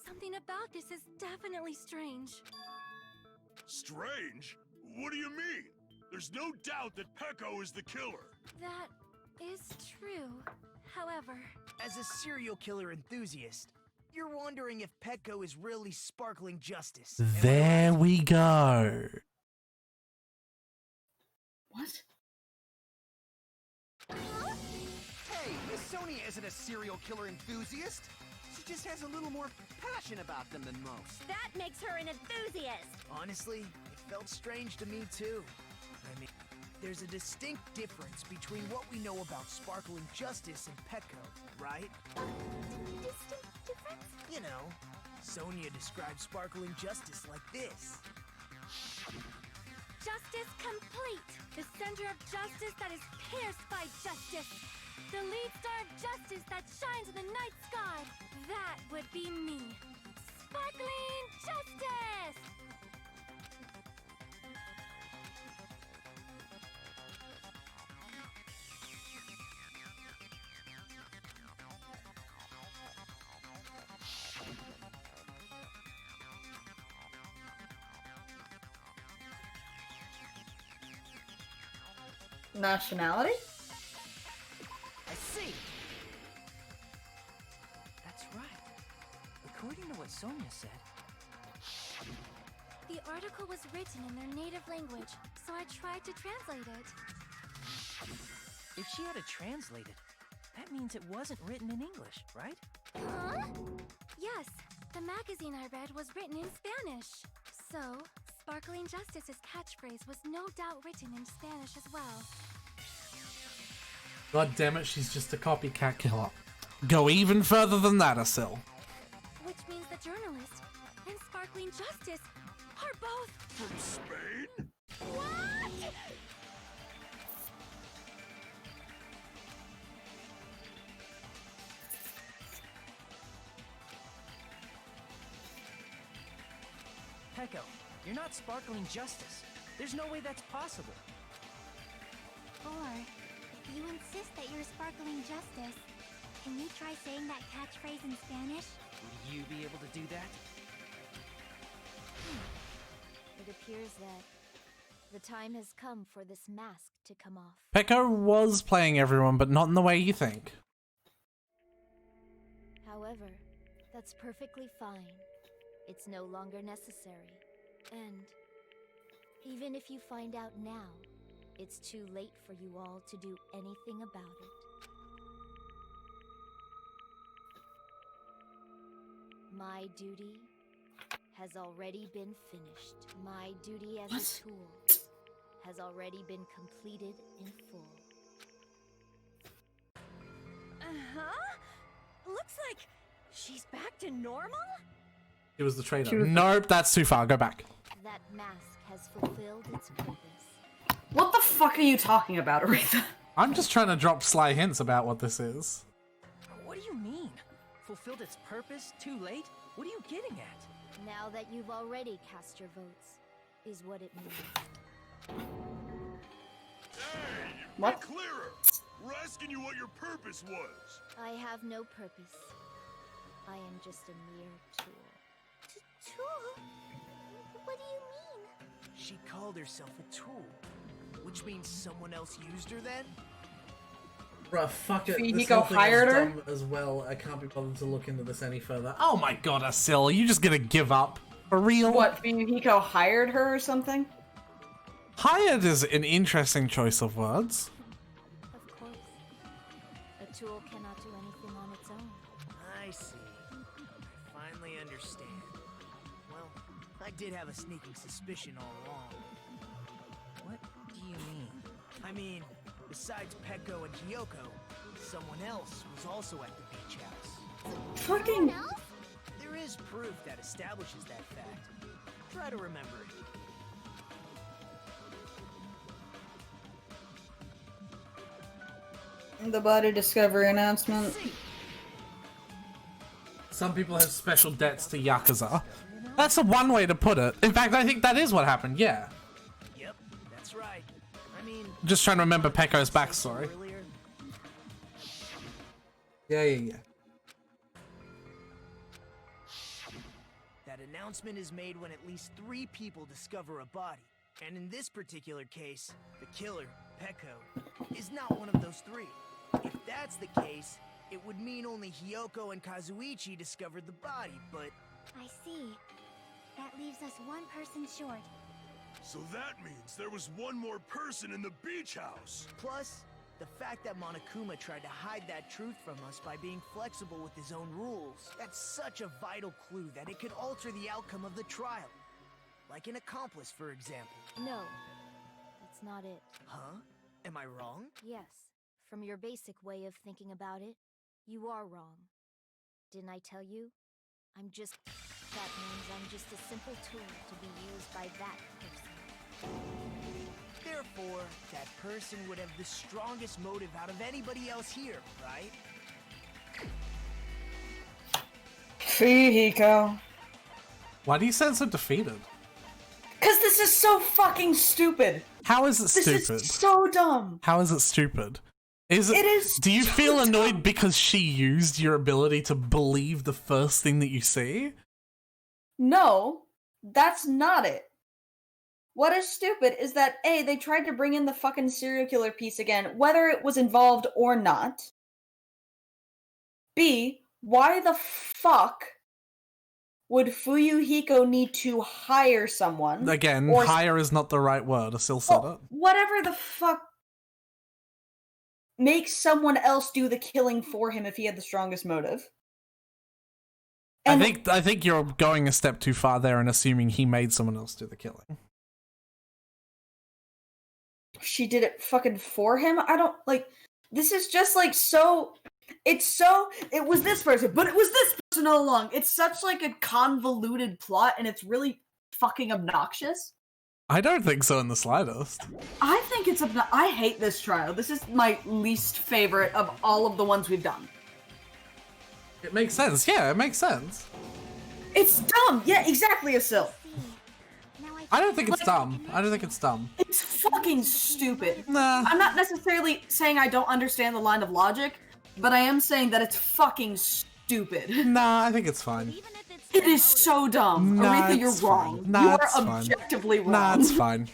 Something about this is definitely strange. Strange? What do you mean? There's no doubt that Peko is the killer. That is true. However... As a serial killer enthusiast, you're wondering if Peko is really sparkling justice. There we go. What? Hey, Miss Sonia isn't a serial killer enthusiast. She just has a little more passion about them than most. That makes her an enthusiast. Honestly, it felt strange to me too. I mean, there's a distinct difference between what we know about sparkling justice and Peko, right? Distinct difference? You know, Sonia describes sparkling justice like this. Justice complete! The center of justice that is pierced by justice! The lead star of justice that shines in the night sky! That would be me! Sparkling justice! Nationality? I see. That's right. According to what Sonia said. The article was written in their native language, so I tried to translate it. If she had to translate it, that means it wasn't written in English, right? Huh? Yes, the magazine I read was written in Spanish. So, Sparkling Justice's catchphrase was no doubt written in Spanish as well. God damn it, she's just a copycat killer. Go even further than that, Asil. Which means the journalist and Sparkling Justice are both From Spain? What? Peko, you're not Sparkling Justice. There's no way that's possible. Or, if you insist that you're Sparkling Justice, can you try saying that catchphrase in Spanish? Would you be able to do that? It appears that the time has come for this mask to come off. Peko was playing everyone, but not in the way you think. However, that's perfectly fine. It's no longer necessary. And even if you find out now, it's too late for you all to do anything about it. My duty has already been finished. My duty as a tool has already been completed in full. Uh-huh. Looks like she's back to normal? It was the traitor. Nope, that's too far. Go back. That mask has fulfilled its purpose. What the fuck are you talking about, Aretha? I'm just trying to drop sly hints about what this is. What do you mean? Fulfilled its purpose? Too late? What are you getting at? Now that you've already cast your votes, is what it means. Hey, What? be clearer! We're asking you what your purpose was. I have no purpose. I am just a mere tool. Tool? What do you mean? She called herself a tool, which means someone else used her then? Bruh, fuck it. Fuyuhiko This whole thing is hired her? dumb as well. I can't be bothered to look into this any further. Oh my god, Asil, you just gonna give up? For real? What, Fuyuhiko hired her or something? Hired is an interesting choice of words. Of course. A tool cannot do anything on its own. I see. I finally understand. Well, I did have a sneaking suspicion all along. What do you mean? I mean, besides Peko and Hiyoko, someone else was also at the beach house. Fucking... There is proof that establishes that fact. Try to remember it. The body discovery announcement. Some people have special debts to Yakuza. That's a one way to put it. In fact, I think that is what happened, yeah. Yep, that's right. I mean... Just trying to remember Peko's backstory. Earlier, Yeah. that announcement is made when at least 3 people discover a body. And in this particular case, the killer, Peko, is not one of those 3. If that's the case, it would mean only Hiyoko and Kazuichi discovered the body, but... I see. That leaves us one person short. So that means there was one more person in the beach house. Plus, the fact that Monokuma tried to hide that truth from us by being flexible with his own rules. That's such a vital clue that it could alter the outcome of the trial. Like an accomplice, for example. No, that's not it. Huh? Am I wrong? Yes, from your basic way of thinking about it, you are wrong. Didn't I tell you? That means I'm just a simple tool to be used by that person. Therefore, that person would have the strongest motive out of anybody else here, right? Fuyuhiko. Why do you sound so defeated? Cause this is so fucking stupid. How is it stupid? This is so dumb. How is it stupid? It is Do you so feel annoyed dumb. because she used your ability to believe the first thing that you see? No, that's not it. What is stupid is that A, they tried to bring in the fucking serial killer piece again, whether it was involved or not. B, why the fuck would Fuyuhiko need to hire someone? Again, or hire is not the right word. I still said it. whatever the fuck makes someone else do the killing for him if he had the strongest motive. I think you're going a step too far there and assuming he made someone else do the killing. She did it fucking for him? I don't, like, this is just, like, so... It was this person, but it was this person all along. It's such, like, a convoluted plot, and it's really fucking obnoxious. I don't think so in the slightest. I think it's I hate this trial. This is my least favorite of all of the ones we've done. It makes sense. Yeah, it makes sense. It's dumb. Yeah, exactly, Asil. I don't think it's dumb. I don't think it's dumb. It's fucking stupid. Nah. I'm not necessarily saying I don't understand the line of logic, but I am saying that it's fucking stupid. Nah, I think it's fine. It is so dumb. Nah, Aretha, you're it's wrong. fine. Nah, you are it's fine. objectively wrong. Nah, it's fine.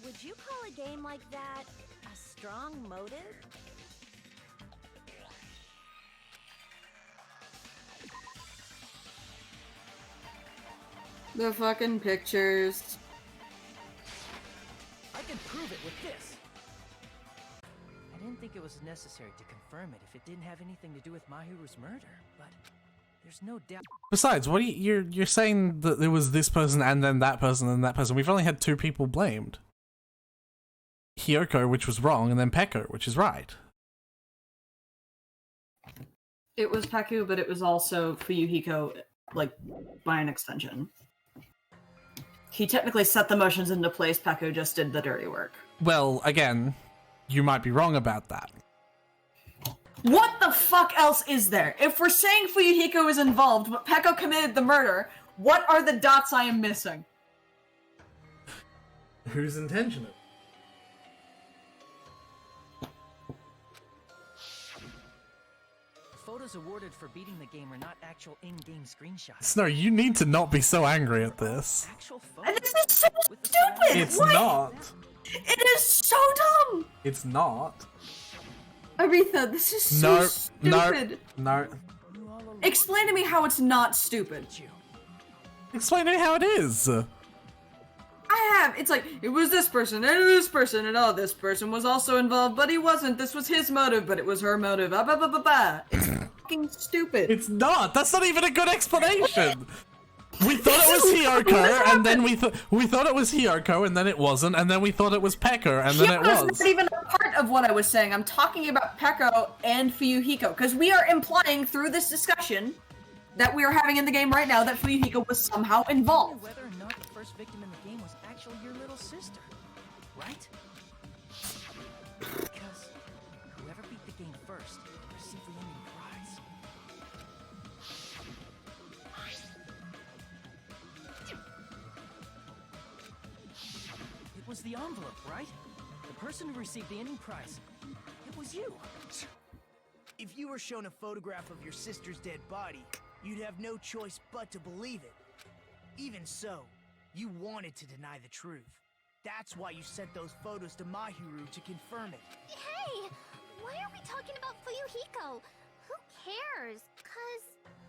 Would you call a game like that a strong motive? The fucking pictures. I can prove it with this. I didn't think it was necessary to confirm it if it didn't have anything to do with Mahiru's murder, but there's no doubt. Besides, what are you're saying that there was this person and then that person and that person. We've only had 2 people blamed. Hiyoko, which was wrong, and then Peko, which is right. It was Peku, but it was also Fuyuhiko, like, by an extension. He technically set the motions into place, Peku just did the dirty work. Well, again, you might be wrong about that. What the fuck else is there? If we're saying Fuyuhiko is involved, but Peko committed the murder, what are the dots I am missing? Whose intention it? Photos awarded for beating the game are not actual in-game screenshots. Snow, you need to not be so angry at this. And this is so stupid! It's What? not. It is so dumb! It's not. Aretha, this is so No, stupid. no. Explain to me how it's not stupid. Explain to me how it is. I have. It's like, it was this person, and oh, this person was also involved, but he wasn't. This was his motive, but it was her motive. It's fucking stupid. It's not. That's not even a good explanation. We thought it was Hiyoko, and then we thought it was Hiyoko, and then it wasn't, and then we thought it was Peko, and then it was. Not even a part of what I was saying. I'm talking about Peko and Fuyuhiko, because we are implying through this discussion that we are having in the game right now that Fuyuhiko was somehow involved. Whether or not the first victim in the game was actually your little sister, right? Because whoever beat the game first received the ending prize. It was the envelope, right? The person who received the ending prize. It was you. If you were shown a photograph of your sister's dead body, you'd have no choice but to believe it. Even so, you wanted to deny the truth. That's why you sent those photos to Mahiru to confirm it. Hey! Why are we talking about Fuyuhiko? Who cares? 'Cause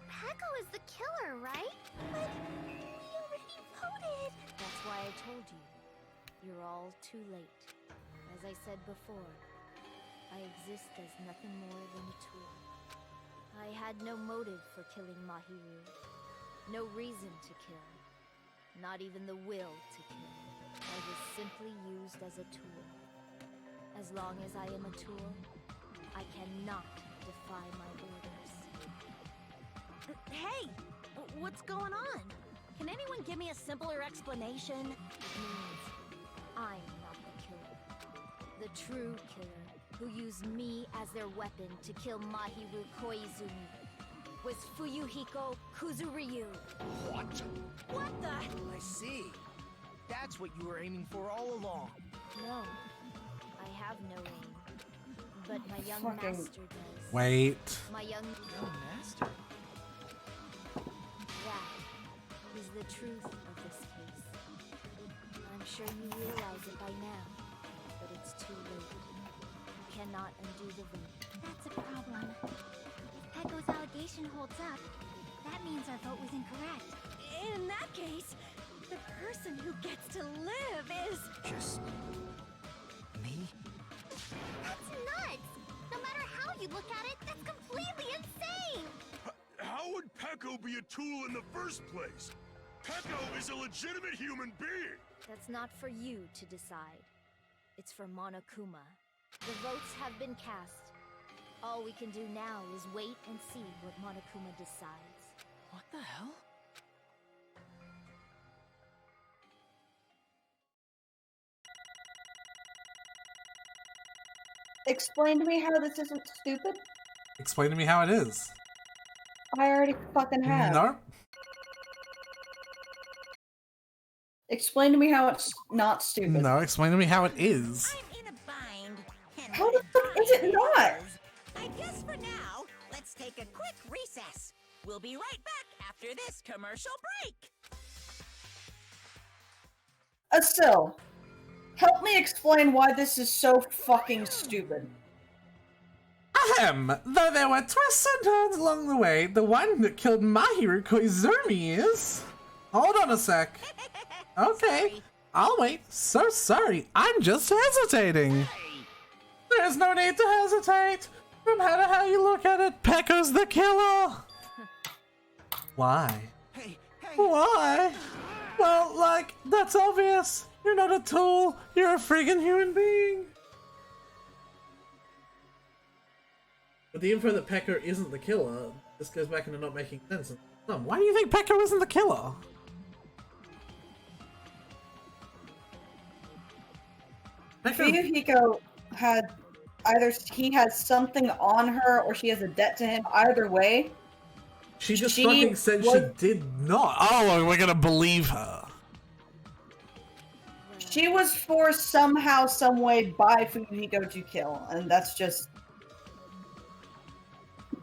Peko is the killer, right? But we already voted! That's why I told you. You're all too late. As I said before, I exist as nothing more than a tool. I had no motive for killing Mahiru. No reason to kill. Not even the will to kill. I was simply used as a tool. As long as I am a tool, I cannot defy my orders. Hey! What's going on? Can anyone give me a simpler explanation? It means I'm not the killer. The true killer, who used me as their weapon to kill Mahiru Koizumi, was Fuyuhiko Kuzuryu. What? What the? I see. That's what you were aiming for all along. No, I have no aim. But my young Fucking- master does. Wait. My young master? That is the truth of this case. I'm sure you realize it by now, but it's too late. You cannot undo the vote. That's a problem. If Peko's allegation holds up, that means our vote was incorrect. In that case, the person who gets to live is... Just... me? That's nuts! No matter how you look at it, that's completely insane! be a tool in the first place. Peko is a legitimate human being. That's not for you to decide. It's for Monokuma. The votes have been cast. All we can do now is wait and see what Monokuma decides. What the hell? Explain to me how this isn't stupid. Explain to me how it is. I already fucking have. No. Explain to me how it's not stupid. No, explain to me how it is. How the fuck is it not? I guess for now, let's take a quick recess. We'll be right back after this commercial break. Asil, help me explain why this is so fucking stupid. Ahem! Though there were twists and turns along the way, the one that killed Mahiru Koizumi is... Hold on a sec. Okay, I'll wait. So sorry, I'm just hesitating. There's no need to hesitate. No matter how you look at it, Peko's the killer. Why? Why? Well, like, that's obvious. You're not a tool. You're a friggin' human being. But the info that Peko isn't the killer, this goes back into not making sense. Why do you think Peko isn't the killer? Fuyuhiko had either he has something on her or she has a debt to him. Either way, she just fucking said she did not. Oh, we're gonna believe her. She was forced somehow, some way by Fuyuhiko to kill, and that's just...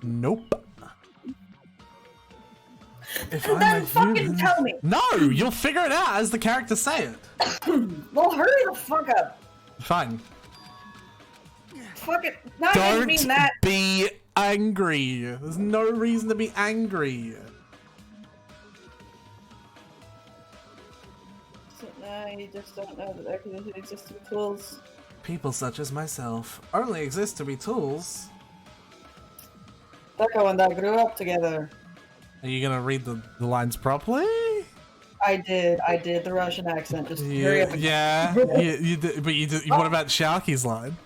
Nope. If And then fucking tell me. No, you'll figure it out as the characters say it. Well, hurry the fuck up. Fine. Fuck it. Not even mean Don't that. be angry. There's no reason to be angry. So, no, you just don't know that there can exist tools. People such as myself only exist to be tools. Peko and I grew up together. Are you gonna read the lines properly? I did the Russian accent. Just hurry up. Yeah, you did, but you did. What about Sharky's line?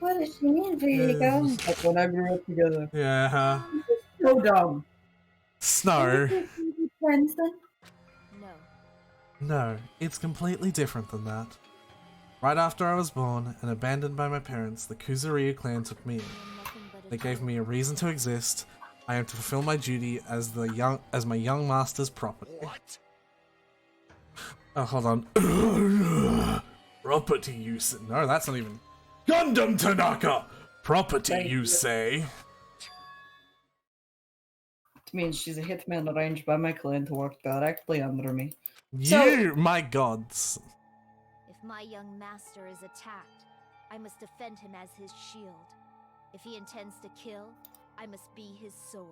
What does she mean, Fuyuhiko? That's when I grew up together. Yeah. So dumb. Snow. Friends then? No, it's completely different than that. Right after I was born and abandoned by my parents, the Kuzuryu clan took me in. They gave me a reason to exist. I am to fulfill my duty as my young master's property. What? Oh, hold on. Property, you say? No, that's not even. Gundam Tanaka! Property, you say? It means she's a hitman arranged by my clan to work directly under me. My gods. If my young master is attacked, I must defend him as his shield. If he intends to kill, I must be his sword.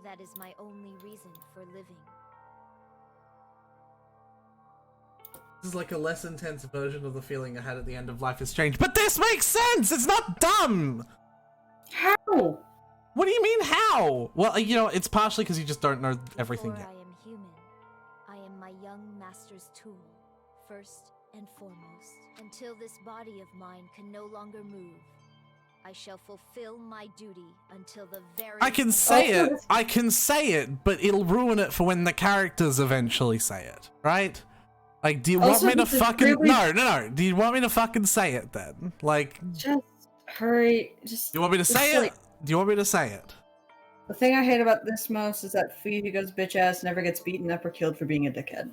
That is my only reason for living. This is like a less intense version of the feeling I had at the end of Life is Strange. But this makes sense! It's not dumb! How? What do you mean, how? Well, you know, it's partially because you just don't know everything Before yet. I am human, I am my young master's tool, first and foremost. Until this body of mine can no longer move, I shall fulfill my duty until the very I can say it, but it'll ruin it for when the characters eventually say it, right? Like, do you want me to fucking... No. Do you want me to fucking say it then? Like... Just hurry. Just... You want me to say it? Do you want me to say it? The thing I hate about this most is that Fuyuhiko's bitch ass never gets beaten up or killed for being a dickhead.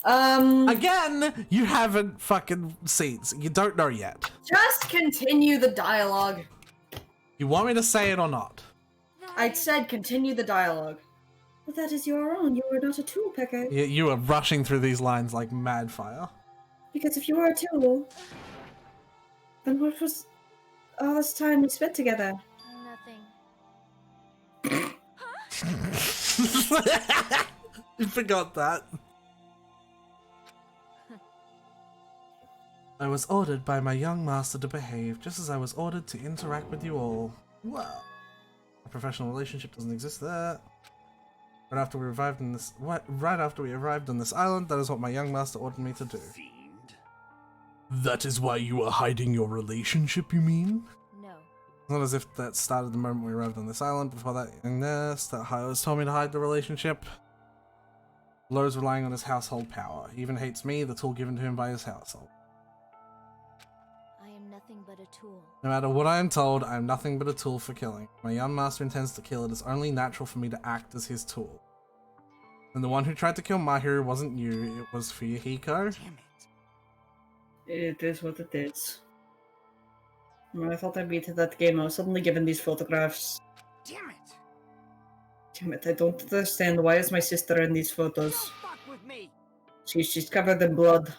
Again, you haven't fucking seen, so you don't know yet. Just continue the dialogue. You want me to say it or not? I said continue the dialogue. But that is your own. You are not a tool, Peko. You are rushing through these lines like mad fire. Because if you were a tool, then what was all this time we spent together? Nothing. You forgot that. I was ordered by my young master to behave just as I was ordered to interact with you all. Wow. A professional relationship doesn't exist there. Right after we arrived on this island, that is what my young master ordered me to do. Fiend. That is why you are hiding your relationship, you mean? No. It's not as if that started the moment we arrived on this island. Before that young nurse, that Hyo's told me to hide the relationship. Lo's relying on his household power. He even hates me, the tool given to him by his household. I am nothing but a tool. No matter what I am told, I am nothing but a tool for killing. My young master intends to kill. It is only natural for me to act as his tool. And the one who tried to kill Mahiru wasn't you, it was Fuyuhiko. Damn it. It is what it is. When I thought I beat that game, I was suddenly given these photographs. Damn it! Damn it, I don't understand. Why is my sister in these photos? Fuck with me! She's covered in blood.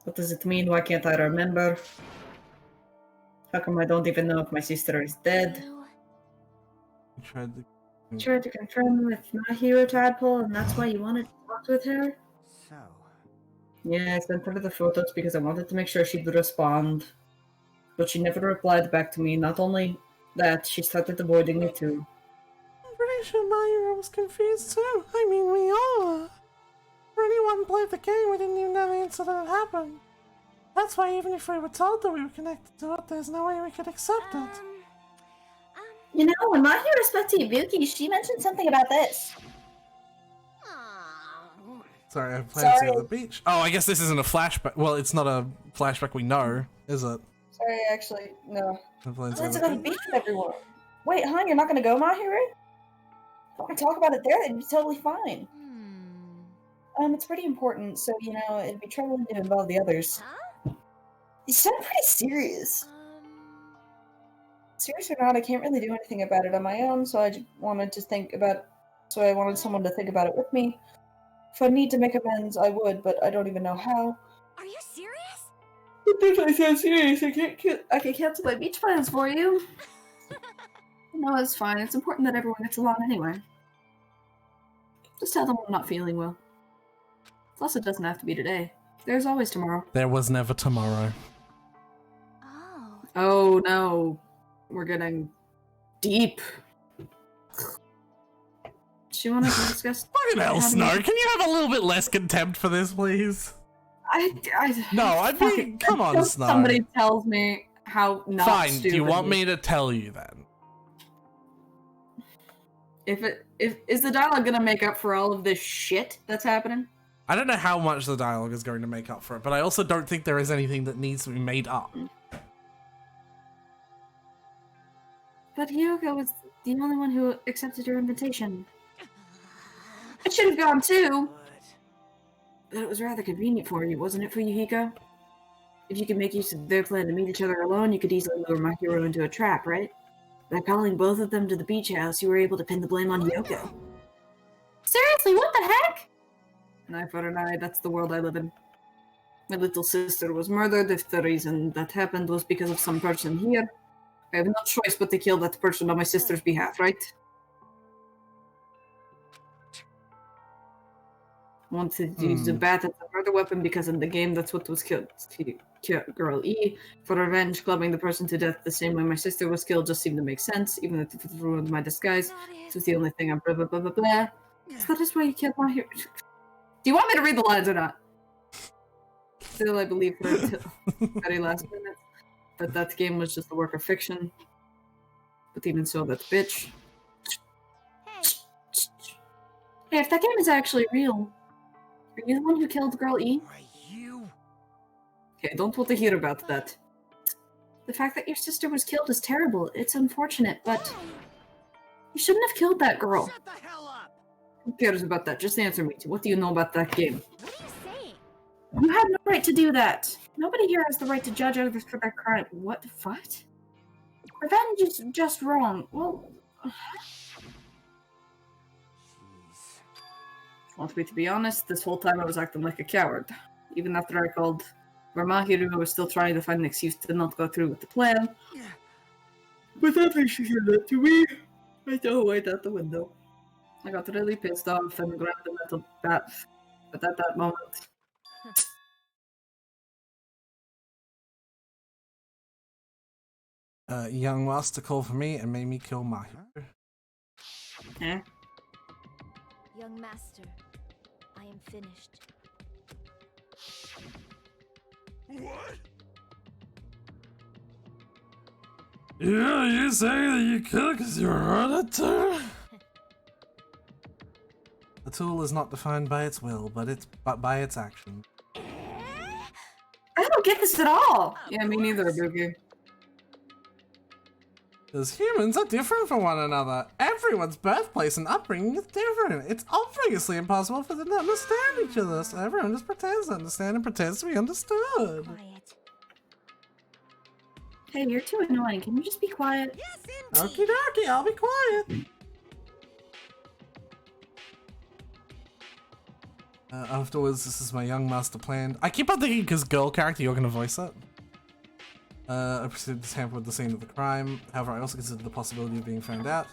What does it mean? Why can't I remember? How come I don't even know if my sister is dead? You tried to confirm with Mahiru Tadpole, and that's why you wanted to talk with her? So... Yeah, I sent her the photos because I wanted to make sure she'd respond. But she never replied back to me. Not only that, she started avoiding me too. I'm pretty sure Mahiru was confused too. I mean, we all are. For anyone who played the game, we didn't even know the incident had happened. That's why even if we were told that we were connected to it, there's no way we could accept it. You know, when Mahiru spoke to Ibuki, she mentioned something about this. Sorry, I planned to go to the beach. Oh, I guess this isn't a flashback. Well, it's not a flashback we know, is it? Sorry, actually, no. I planned Let's to go to the beach with everyone. Wait, hon, you're not gonna go, Mahiru? If we can talk about it there, that'd be totally fine. It's pretty important, so, you know, it'd be troubling to involve the others. Huh? You sound pretty serious. Serious or not, I can't really do anything about it on my own, so I wanted someone to think about it with me. If I need to make amends, I would, but I don't even know how. Are you serious? It definitely sounds serious. I can cancel my beach plans for you. No, it's fine. It's important that everyone gets along anyway. Just tell them I'm not feeling well. Plus, it doesn't have to be today. There's always tomorrow. There was never tomorrow. Oh no. We're getting deep. Do you want to discuss? Fucking hell, Snow! Can you have a little bit less contempt for this, please? No, I'd be. Come on, Snow. Somebody tells me how not Fine. stupid Do you want he me to tell you then? If is the dialogue gonna make up for all of this shit that's happening? I don't know how much the dialogue is going to make up for it, but I also don't think there is anything that needs to be made up. But Hiyoko was the only one who accepted your invitation. I should have gone too. But it was rather convenient for you, wasn't it, Fuyuhiko? If you could make use of their plan to meet each other alone, you could easily lure Mahiru into a trap, right? By calling both of them to the beach house, you were able to pin the blame on Hiyoko. Seriously, what the heck? An eye for an eye, that's the world I live in. My little sister was murdered. If the reason that happened was because of some person here, I have no choice but to kill that person on my sister's behalf, right? Wanted to use the bat as a murder weapon because in the game that's what was killed. Girl E. For revenge, clubbing the person to death the same way my sister was killed just seemed to make sense, even if it ruined my disguise. This was the only thing I'm blah blah blah blah blah. So that is why you killed my hero. Do you want me to read the lines or not? Still, I believe her until the very last minute that that game was just a work of fiction. But even so, that bitch. Hey, if that game is actually real, are you the one who killed Girl E? Okay, don't want to hear about that. The fact that your sister was killed is terrible. It's unfortunate, but you shouldn't have killed that girl. Shut the hell up! Who cares about that? Just answer me. What do you know about that game? What are you saying? You had no right to do that. Nobody here has the right to judge others for their crime. What? What? Revenge is just wrong. Well... Want me to be honest? This whole time I was acting like a coward. Even after I called for Mahiru, I was still trying to find an excuse to not go through with the plan. But after she said that to me, I threw right out the window. I got really pissed off and grabbed the metal bat. But at that moment... young master called for me and made me kill Mahiru. Eh? Young master, I am finished. What? Yeah, you saying that you killed because you're a tool? A tool is not defined by its will, but by its action. I don't get this at all. Yeah, me neither, Boogie. Because humans are different from one another. Everyone's birthplace and upbringing is different. It's obviously impossible for them to understand each other, so everyone just pretends to understand and pretends to be understood. Quiet. Hey, you're too annoying. Can you just be quiet? Yes, Okie dokie, I'll be quiet. Afterwards, this is my young master plan. I keep on thinking, because girl character, you're gonna voice it. I proceeded to tamper with the scene of the crime. However, I also considered the possibility of being found out.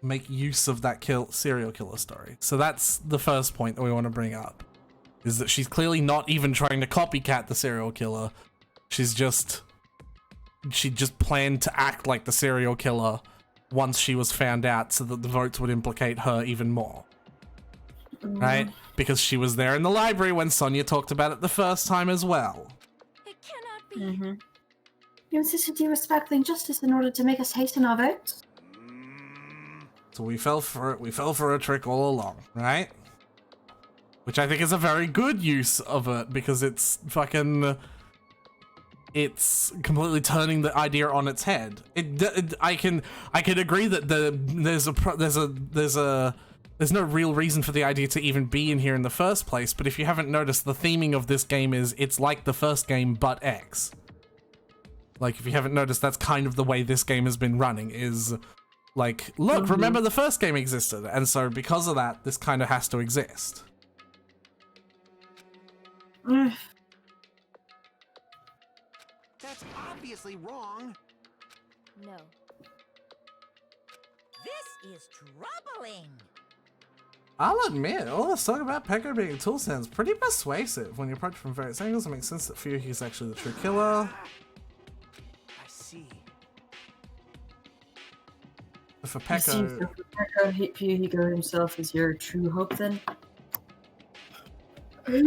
Make use of that serial killer story. So that's the first point that we want to bring up. Is that she's clearly not even trying to copycat the serial killer. She just planned to act like the serial killer once she was found out so that the votes would implicate her even more. Right? Because she was there in the library when Sonia talked about it the first time as well. It cannot be. You insisted you respect injustice in order to make us hasten our votes? So we fell for it. We fell for a trick all along, right? Which I think is a very good use of it because it's fucking... It's completely turning the idea on its head. I can agree that there's no real reason for the idea to even be in here in the first place, but if you haven't noticed, the theming of this game is it's like the first game, but X. Like, if you haven't noticed, that's kind of the way this game has been running, is like, look, remember the first game existed, and so because of that, this kind of has to exist. That's obviously wrong. No. This is troubling. I'll admit, all this talk about Peko being a tool sounds pretty persuasive. When you approach from various angles, it makes sense that Fuyuhiko is actually the true killer. I see. For I see, so Peko... for Peko, Fuyuhiko himself is your true hope then? Yeah,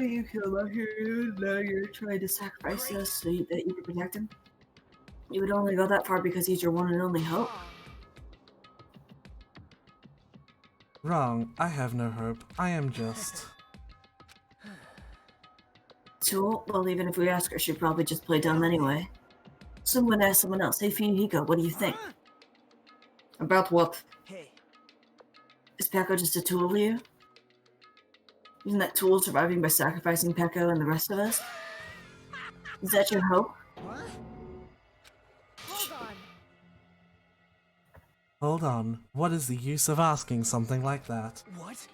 you killed Mahiru, now you're trying to sacrifice us so that you can protect him? You would only go that far because he's your one and only hope? Wrong. I have no hope. I am just... Tool? Well, even if we ask her, she'd probably just play dumb anyway. Someone ask someone else. Hey, Fuyuhiko, what do you think? About what? Hey. Is Peko just a tool to you? Isn't that tool surviving by sacrificing Peko and the rest of us? Is that your hope? What? Hold on. Hold on. What is the use of asking something like that? What?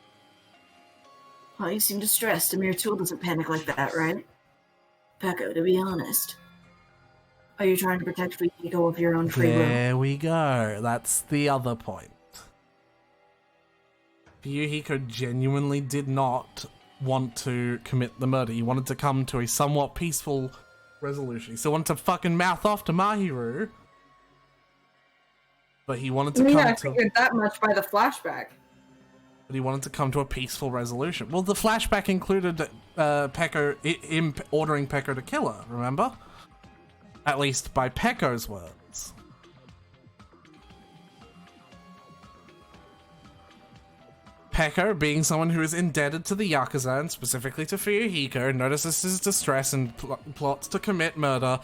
Well, you seem distressed. A mere tool doesn't panic like that, right? Peko, to be honest. Are you trying to protect Fuyuhiko of your own free will? There we go. That's the other point. Fuyuhiko genuinely did not want to commit the murder. He wanted to come to a somewhat peaceful resolution. He still wanted to fucking mouth off to Mahiru. But he wanted to I figured that much by the flashback. But he wanted to come to a peaceful resolution. Well, the flashback included him ordering Peko to kill her, remember? At least by Peko's words. Peko, being someone who is indebted to the Yakuza, and specifically to Fuyuhiko, notices his distress and plots to commit murder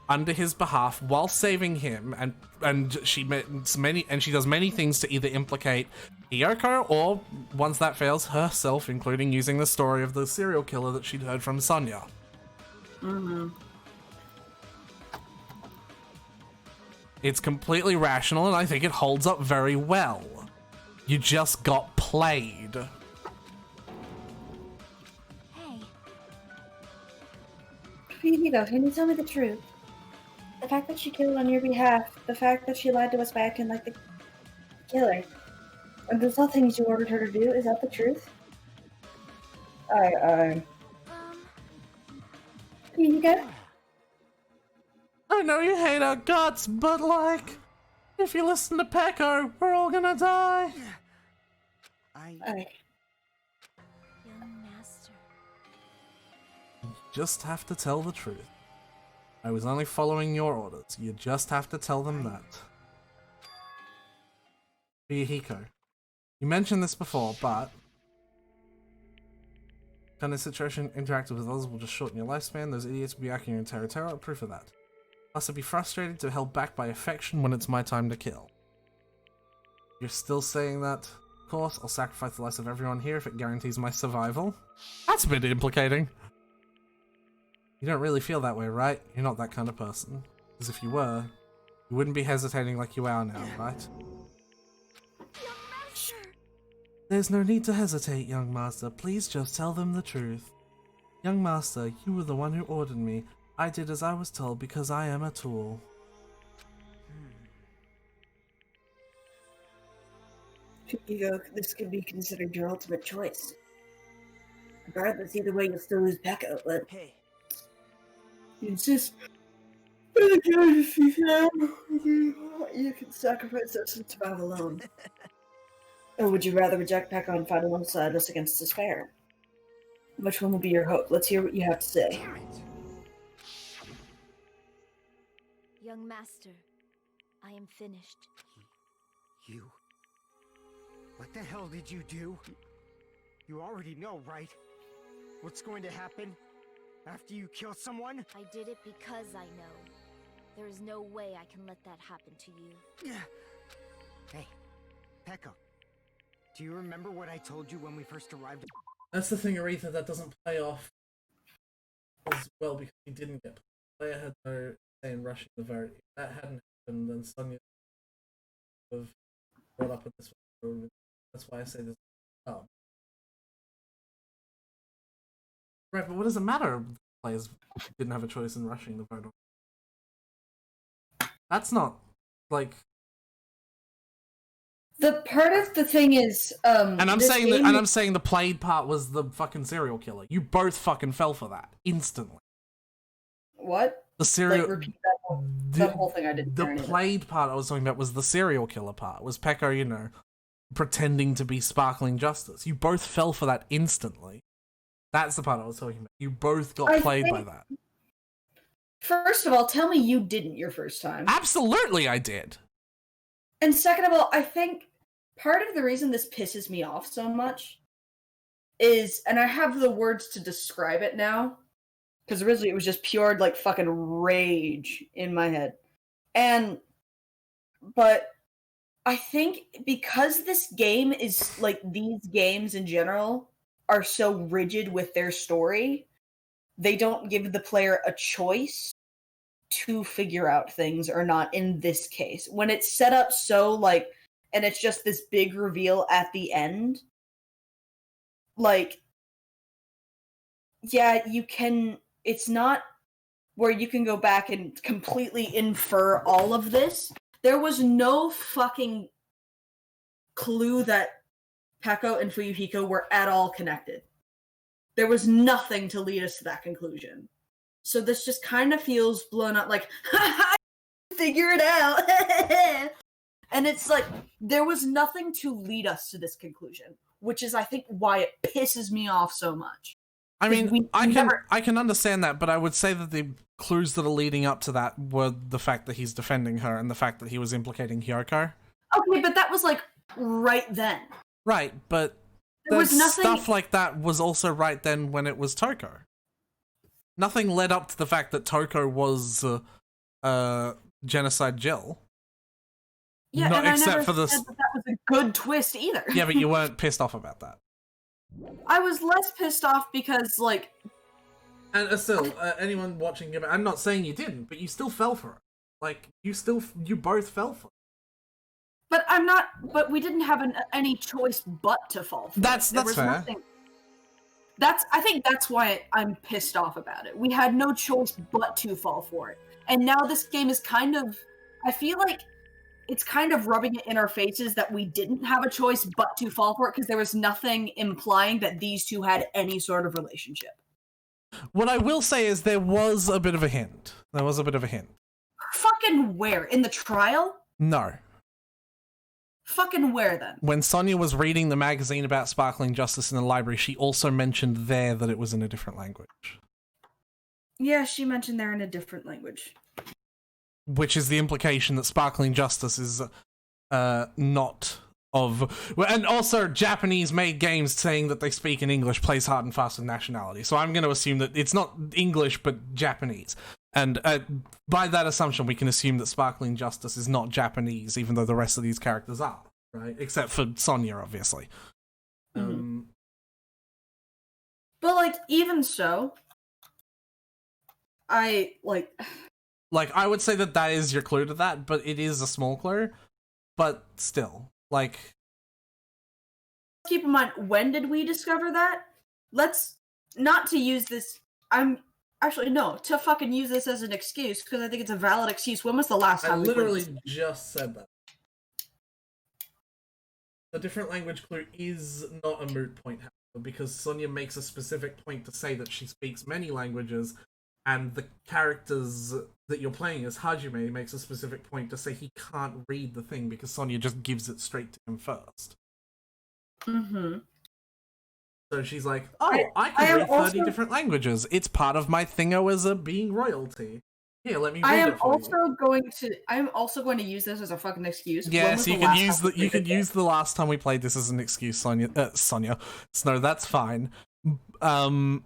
under his behalf while saving him, and she does many things to either implicate Hiyoko or, once that fails, herself, including using the story of the serial killer that she'd heard from Sonia. It's completely rational, and I think it holds up very well. You just got played. Hey. Fuyuhiko, can you tell me the truth? The fact that she killed on your behalf, the fact that she lied to us by acting like the killer, and those other things you ordered her to do, is that the truth? Fuyuhiko? I know you hate our guts, but like, if you listen to Pecco, we're all gonna die. Young master. You just have to tell the truth. I was only following your orders. You just have to tell them that. Fuyuhiko, you mentioned this before, but kind of situation interacting with others will just shorten your lifespan. Those idiots will be acting in terror. Proof of that. Plus, I'd be frustrated to be held back by affection when it's my time to kill. You're still saying that? Of course, I'll sacrifice the lives of everyone here if it guarantees my survival. That's a bit implicating. You don't really feel that way, right? You're not that kind of person. Because if you were, you wouldn't be hesitating like you are now, right? Young master! There's no need to hesitate, young master. Please just tell them the truth. Young master, you were the one who ordered me. I did as I was told because I am a tool. Ego, this could be considered your ultimate choice. Regardless, either way, you'll still lose Pecco, but... Hey. It's just... If you can sacrifice us to survive alone. Or would you rather reject Pecco and fight alongside us against despair? Which one will be your hope? Let's hear what you have to say. Young master, I am finished. You? What the hell did you do? You already know, right? What's going to happen after you kill someone? I did it because I know. There is no way I can let that happen to you. Hey, Pecco. Do you remember what I told you when we first arrived? That's the thing, Aretha, that doesn't play off as well because he didn't get played. Player had no say in rushing the vote. If that hadn't happened, then Sonya would have brought up with this one. That's why I say this. Oh. Right, but what does it matter if players didn't have a choice in rushing the vote? That's not, like... The part of the thing is, and I'm saying the played part was the fucking serial killer. You both fucking fell for that instantly. What? The serial. Like, repeat that whole thing I didn't. The played part I was talking about was the serial killer part. Was Pecco, you know, pretending to be Sparkling Justice. You both fell for that instantly. That's the part I was talking about. You both got played by that. First of all, tell me you didn't your first time. Absolutely, I did. And second of all, I think part of the reason this pisses me off so much is, and I have the words to describe it now, because originally it was just pure, like, fucking rage in my head. But I think because this game is, like, these games in general are so rigid with their story, they don't give the player a choice to figure out things or not in this case. When it's set up so, like, and it's just this big reveal at the end, like, yeah, you can, it's not where you can go back and completely infer all of this. There was no fucking clue that Pecco and Fuyuhiko were at all connected. There was nothing to lead us to that conclusion. So this just kind of feels blown up, like, figure it out. And it's like, there was nothing to lead us to this conclusion, which is, I think, why it pisses me off so much. I mean, I can understand that, but I would say that the clues that are leading up to that were the fact that he's defending her and the fact that he was implicating Hiyoko. Okay, but that was, like, right then. Right, but there was nothing... stuff like that was also right then when it was Toko. Nothing led up to the fact that Toko was Genocide Jill. Yeah, and I never said that was a good twist either. Yeah, but you weren't pissed off about that. I was less pissed off because, like... And still, anyone watching, I'm not saying you didn't, but you still fell for it. Like, you both fell for it. But but we didn't have any choice but to fall for it. That's fair. I think that's why I'm pissed off about it. We had no choice but to fall for it. And now this game is kind of... I feel like it's kind of rubbing it in our faces that we didn't have a choice but to fall for it because there was nothing implying that these two had any sort of relationship. What I will say is there was a bit of a hint. Fucking where? In the trial? No. Fucking where then? When Sonia was reading the magazine about Sparkling Justice in the library, she also mentioned there that it was in a different language. Yeah, she mentioned they're in a different language. Which is the implication that Sparkling Justice is not of... And also, Japanese-made games saying that they speak in English plays hard and fast with nationality. So I'm going to assume that it's not English, but Japanese. And by that assumption, we can assume that Sparkling Justice is not Japanese, even though the rest of these characters are, right? Except for Sonia, obviously. Mm-hmm. But, like, even so, I would say that that is your clue to that, but it is a small clue. But still, like... Keep in mind, when did we discover that? Let's... Not to use this... Actually, no, to fucking use this as an excuse, because I think it's a valid excuse. When was the last time we literally played this? just said that. The different language clue is not a moot point, however, because Sonia makes a specific point to say that she speaks many languages, and the characters that you're playing as, Hajime, makes a specific point to say he can't read the thing because Sonia just gives it straight to him first. Mm-hmm. So she's like, oh, I can read 30 different languages. It's part of my thingo as a being royalty. Here, let me read it for you. I'm also going to use this as a fucking excuse. Yeah, so you could use the last time we played this as an excuse, Sonia. Snow, that's fine. But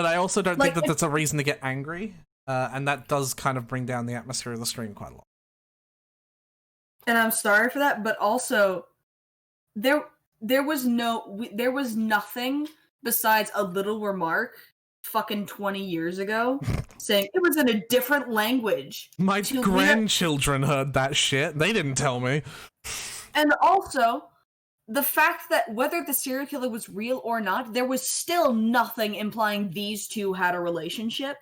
I also don't think that that's a reason to get angry. And that does kind of bring down the atmosphere of the stream quite a lot. And I'm sorry for that, but also there was nothing besides a little remark fucking 20 years ago saying it was in a different language. My grandchildren heard that shit. They didn't tell me. And also, the fact that whether the serial killer was real or not, there was still nothing implying these two had a relationship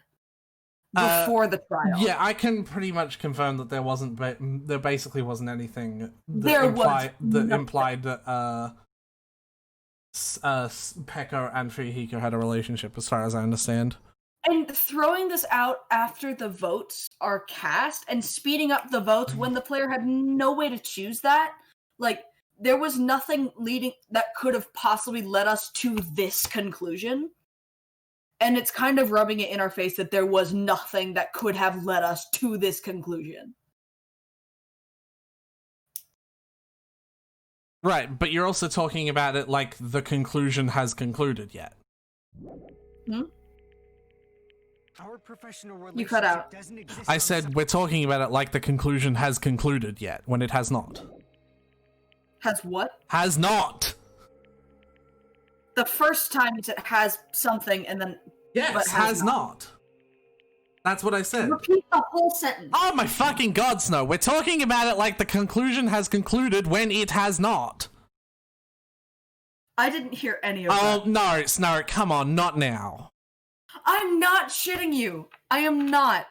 before the trial. Yeah, I can pretty much confirm that there wasn't. There basically wasn't anything that implied that Pekka and Fuyuhiko had a relationship, as far as I understand. And throwing this out after the votes are cast and speeding up the votes when the player had no way to choose that, like, there was nothing leading that could have possibly led us to this conclusion. And it's kind of rubbing it in our face that there was nothing that could have led us to this conclusion. Right, but you're also talking about it like the conclusion has concluded yet. Hmm? Our professional you cut out. I said we're talking about it like the conclusion has concluded yet, when it has not. Has what? Has not! The first time it has something and then... Yes, but has not. That's what I said. Repeat the whole sentence. Oh my fucking god, Snow. We're talking about it like the conclusion has concluded when it has not. I didn't hear any of that. Oh, no, Snow, come on, not now. I'm not shitting you. I am not.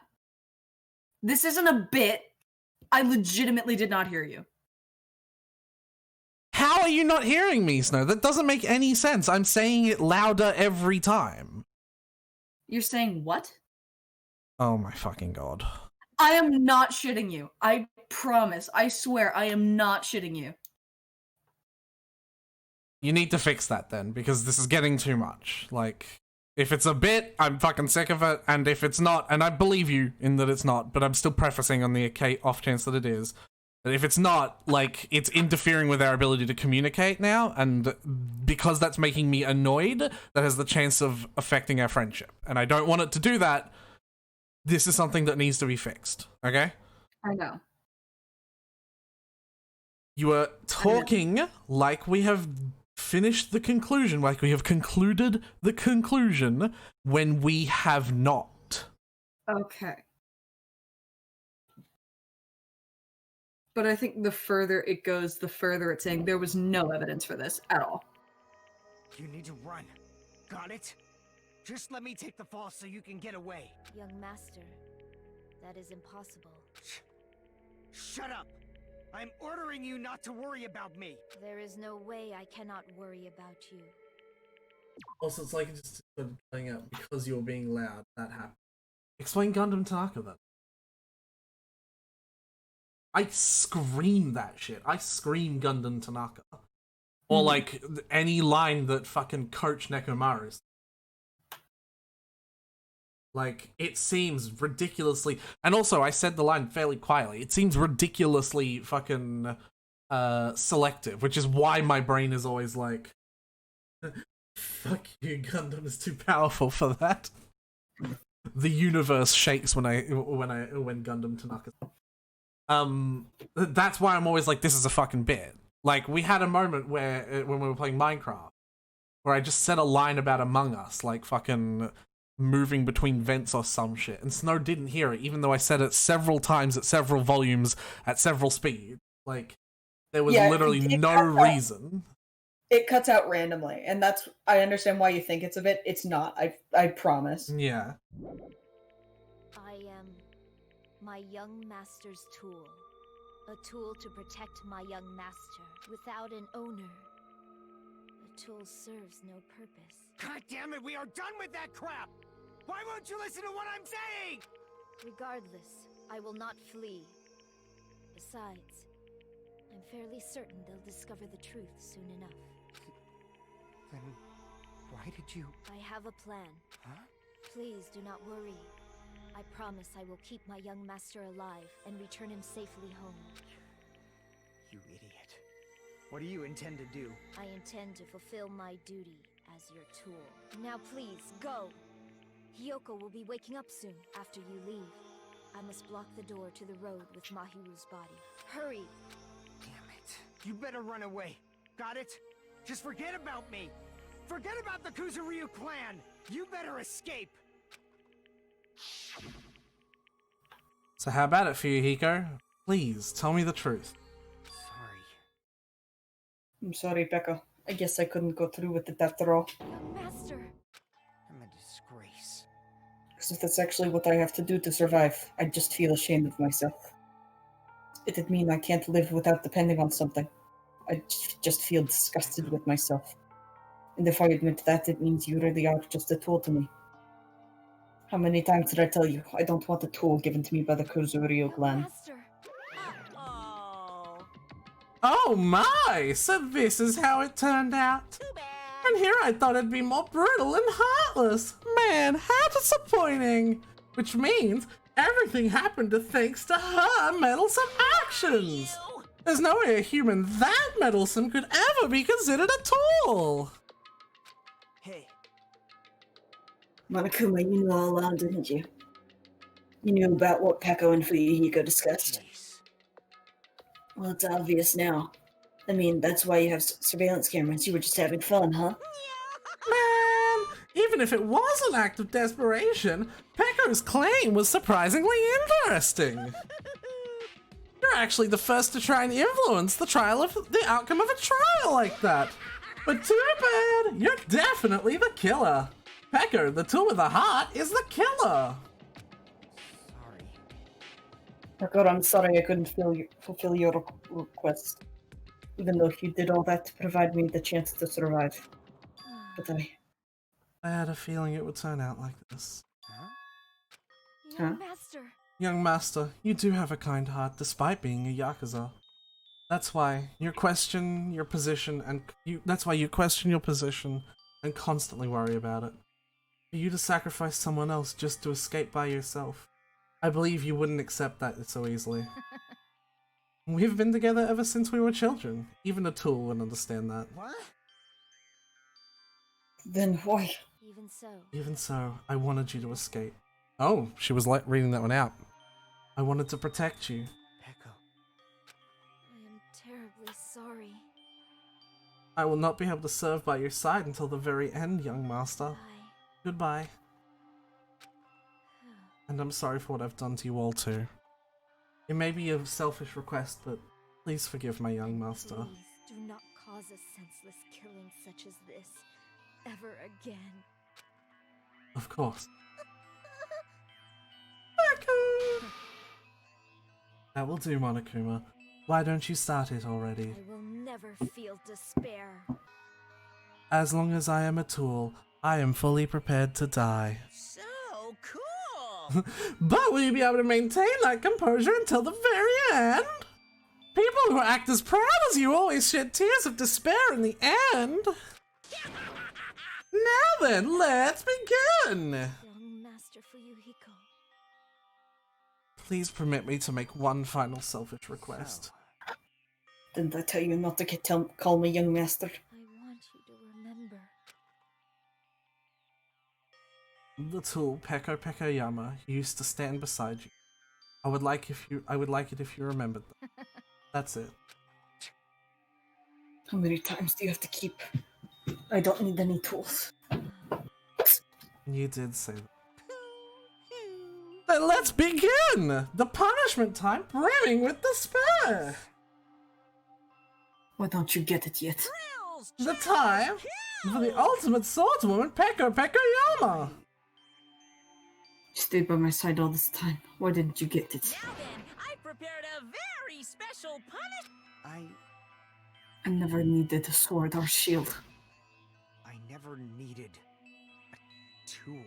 This isn't a bit. I legitimately did not hear you. How are you not hearing me, Snow? That doesn't make any sense. I'm saying it louder every time. You're saying what? Oh my fucking god. I am not shitting you. I promise. I swear I am not shitting you. You need to fix that then, because this is getting too much. Like, if it's a bit, I'm fucking sick of it, and if it's not, and I believe you in that it's not, but I'm still prefacing on the off chance that it is, that if it's not, like, it's interfering with our ability to communicate now, and because that's making me annoyed, that has the chance of affecting our friendship. And I don't want it to do that. This is something that needs to be fixed, okay? I know. You are talking like we have finished the conclusion, like we have concluded the conclusion, when we have not. Okay. But I think the further it goes, the further it's saying there was no evidence for this at all. You need to run. Got it? Just let me take the fall so you can get away. Young master, that is impossible. Shut up! I'm ordering you not to worry about me. There is no way I cannot worry about you. Also, it's like it just started playing out because you were being loud. That happened. Explain Gundam Tanaka then. I scream that shit. I scream Gundam Tanaka. Or, like, any line that fucking Coach Nekomaru. Like, it seems ridiculously... And also, I said the line fairly quietly. It seems ridiculously fucking selective, which is why my brain is always like, fuck you, Gundam is too powerful for that. The universe shakes when Gundam Tanaka... That's why I'm always like, this is a fucking bit. Like, we had a moment where, when we were playing Minecraft, where I just said a line about Among Us, like fucking moving between vents or some shit, and Snow didn't hear it, even though I said it several times at several volumes at several speeds. Like, there was literally no reason. It cuts out randomly, and I understand why you think it's a bit. It's not. I promise. Yeah. I am my young master's tool. A tool to protect my young master. Without an owner, the tool serves no purpose. God damn it, we are done with that crap! Why won't you listen to what I'm saying? Regardless, I will not flee. Besides, I'm fairly certain they'll discover the truth soon enough. Then why did you... I have a plan. Huh? Please do not worry. I promise I will keep my young master alive and return him safely home. You idiot. What do you intend to do? I intend to fulfill my duty as your tool. Now please, go! Hiyoko will be waking up soon after you leave. I must block the door to the road with Mahiru's body. Hurry! Damn it. You better run away. Got it? Just forget about me! Forget about the Kuzuryu clan! You better escape! So how about it, Fuyuhiko? Please, tell me the truth. Sorry. I'm sorry, Pekka. I guess I couldn't go through with it after all. Master! I'm a disgrace. Because if that's actually what I have to do to survive, I just feel ashamed of myself. It'd mean I can't live without depending on something. I just feel disgusted with myself. And if I admit that, it means you really are just a tool to me. How many times did I tell you, I don't want a tool given to me by the Kuzuryu clan? Oh my! So this is how it turned out? And here I thought it'd be more brutal and heartless. Man, how disappointing! Which means everything happened thanks to her meddlesome actions! There's no way a human that meddlesome could ever be considered a tool! Hey. Monokuma, you knew all along, didn't you? You knew about what Peko and Fuyuhiko discussed. Well, it's obvious now. I mean, that's why you have surveillance cameras. You were just having fun, huh? Man, even if it was an act of desperation, Peko's claim was surprisingly interesting. You're actually the first to try and influence the outcome of a trial like that. But too bad, you're definitely the killer. Peko, the tool with a heart, is the killer. Pekka, I'm sorry I couldn't fulfill your request. Even though you did all that to provide me the chance to survive. But I had a feeling it would turn out like this. Young master. Young master, you do have a kind heart despite being a Yakuza. That's why you question your position and constantly worry about it. For you to sacrifice someone else just to escape by yourself, I believe you wouldn't accept that so easily. We've been together ever since we were children. Even a tool would understand that. What? Then why? Even so, I wanted you to escape. Oh, she was reading that one out. I wanted to protect you. Peko. I am terribly sorry. I will not be able to serve by your side until the very end, young master. Goodbye. And I'm sorry for what I've done to you all too. It may be a selfish request, but please forgive my young master. Please do not cause a senseless killing such as this ever again. Of course. That will do, Monokuma. Why don't you start it already? I will never feel despair. As long as I am a tool, I am fully prepared to die. So cool! But will you be able to maintain that composure until the very end? People who act as proud as you always shed tears of despair in the end. Now then, let's begin! Young Master Fuyuhiko. Please permit me to make one final selfish request. Didn't I tell you not to call me young master? I want you to remember. The tool Peko Peko Yama used to stand beside you. I would like it if you remembered that. That's it. How many times do you have to keep? I don't need any tools. You did say that. Then let's begin! The punishment time brimming with despair! Why don't you get it yet? The time for the ultimate swordswoman, Peko Peko Yama! You stayed by my side all this time. Why didn't you get it? Now then, I prepared a very special punishment. I never needed a sword or shield. I never needed a tool.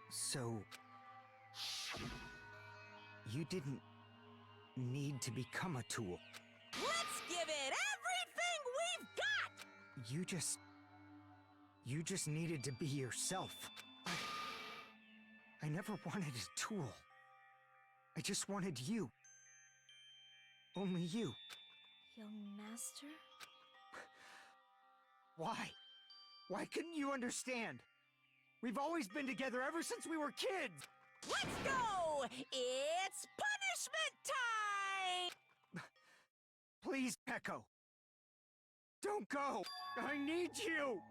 So... you didn't need to become a tool. Let's give it everything we've got! You just needed to be yourself. I never wanted a tool. I just wanted you. Only you. Young Master? Why? Why couldn't you understand? We've always been together ever since we were kids! Let's go! It's punishment time! Please, Peko. Don't go! I need you!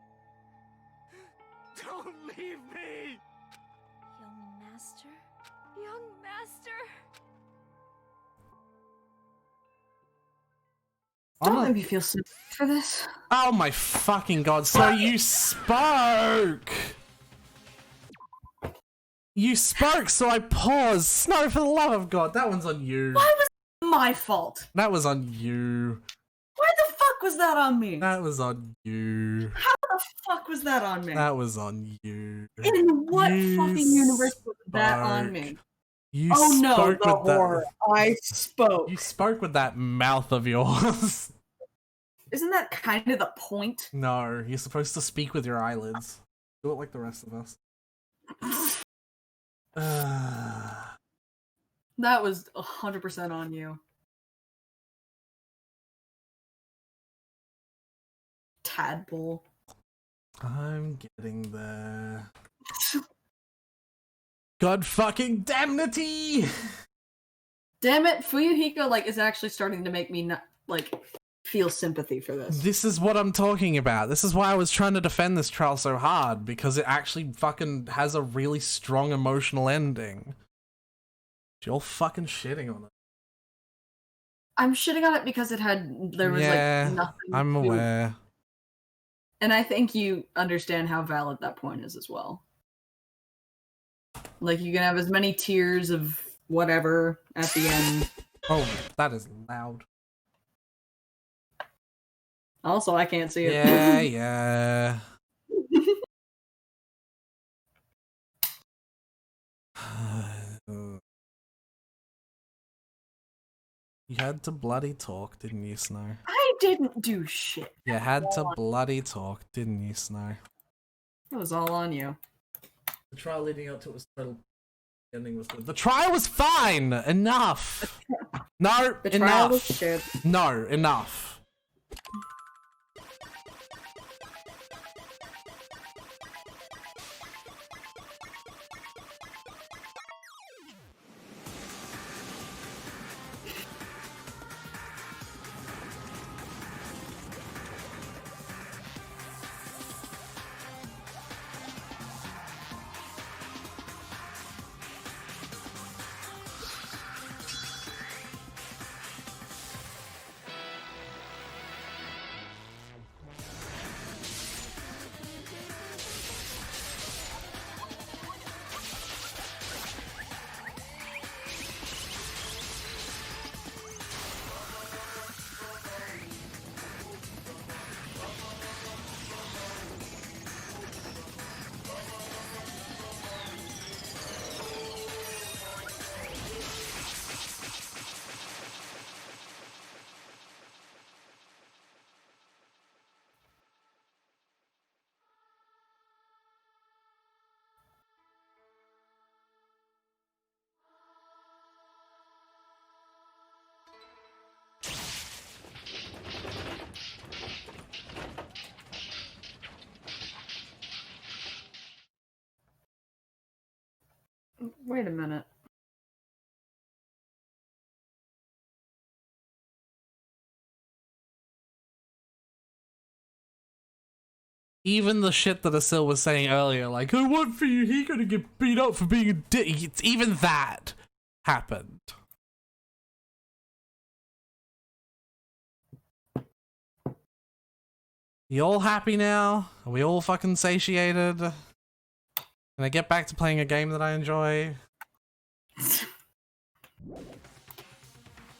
Don't leave me! Young Master? Young Master? Don't let me feel so for this. Oh my fucking god, so you spoke! You spoke, so I paused! Snow, for the love of god, that one's on you. Why was it my fault? That was on you. Why the fuck was that on me? That was on you. How the fuck was that on me? That was on you. In what You fucking universe was that on me? You Oh no, spoke the with that. horror. I spoke. You spoke with that mouth of yours. Isn't that kind of the point? No, you're supposed to speak with your eyelids. Do it like the rest of us. That was 100% on you. Tadpole. I'm getting there. God fucking damnity! Damn it, Fuyuhiko like is actually starting to make me not like feel sympathy for this. This is what I'm talking about. This is why I was trying to defend this trial so hard, because it actually fucking has a really strong emotional ending. You're fucking shitting on it. I'm shitting on it because there was like nothing. I'm aware. And I think you understand how valid that point is as well. Like, you can have as many tears of whatever at the end. Oh, that is loud. Also, I can't see it. Yeah, yeah. You had to bloody talk, didn't you, Snow? I didn't do shit. You had to bloody talk, didn't you, Snow? It was all on you. The trial leading up to it was total. The ending was good. The trial was fine! Enough! No, The trial enough! was shit. No, enough. Wait a minute. Even the shit that Asil was saying earlier, like, I want Fuyuhiko to get beat up for being a dick, even that happened. You all happy now? Are we all fucking satiated? Can I get back to playing a game that I enjoy?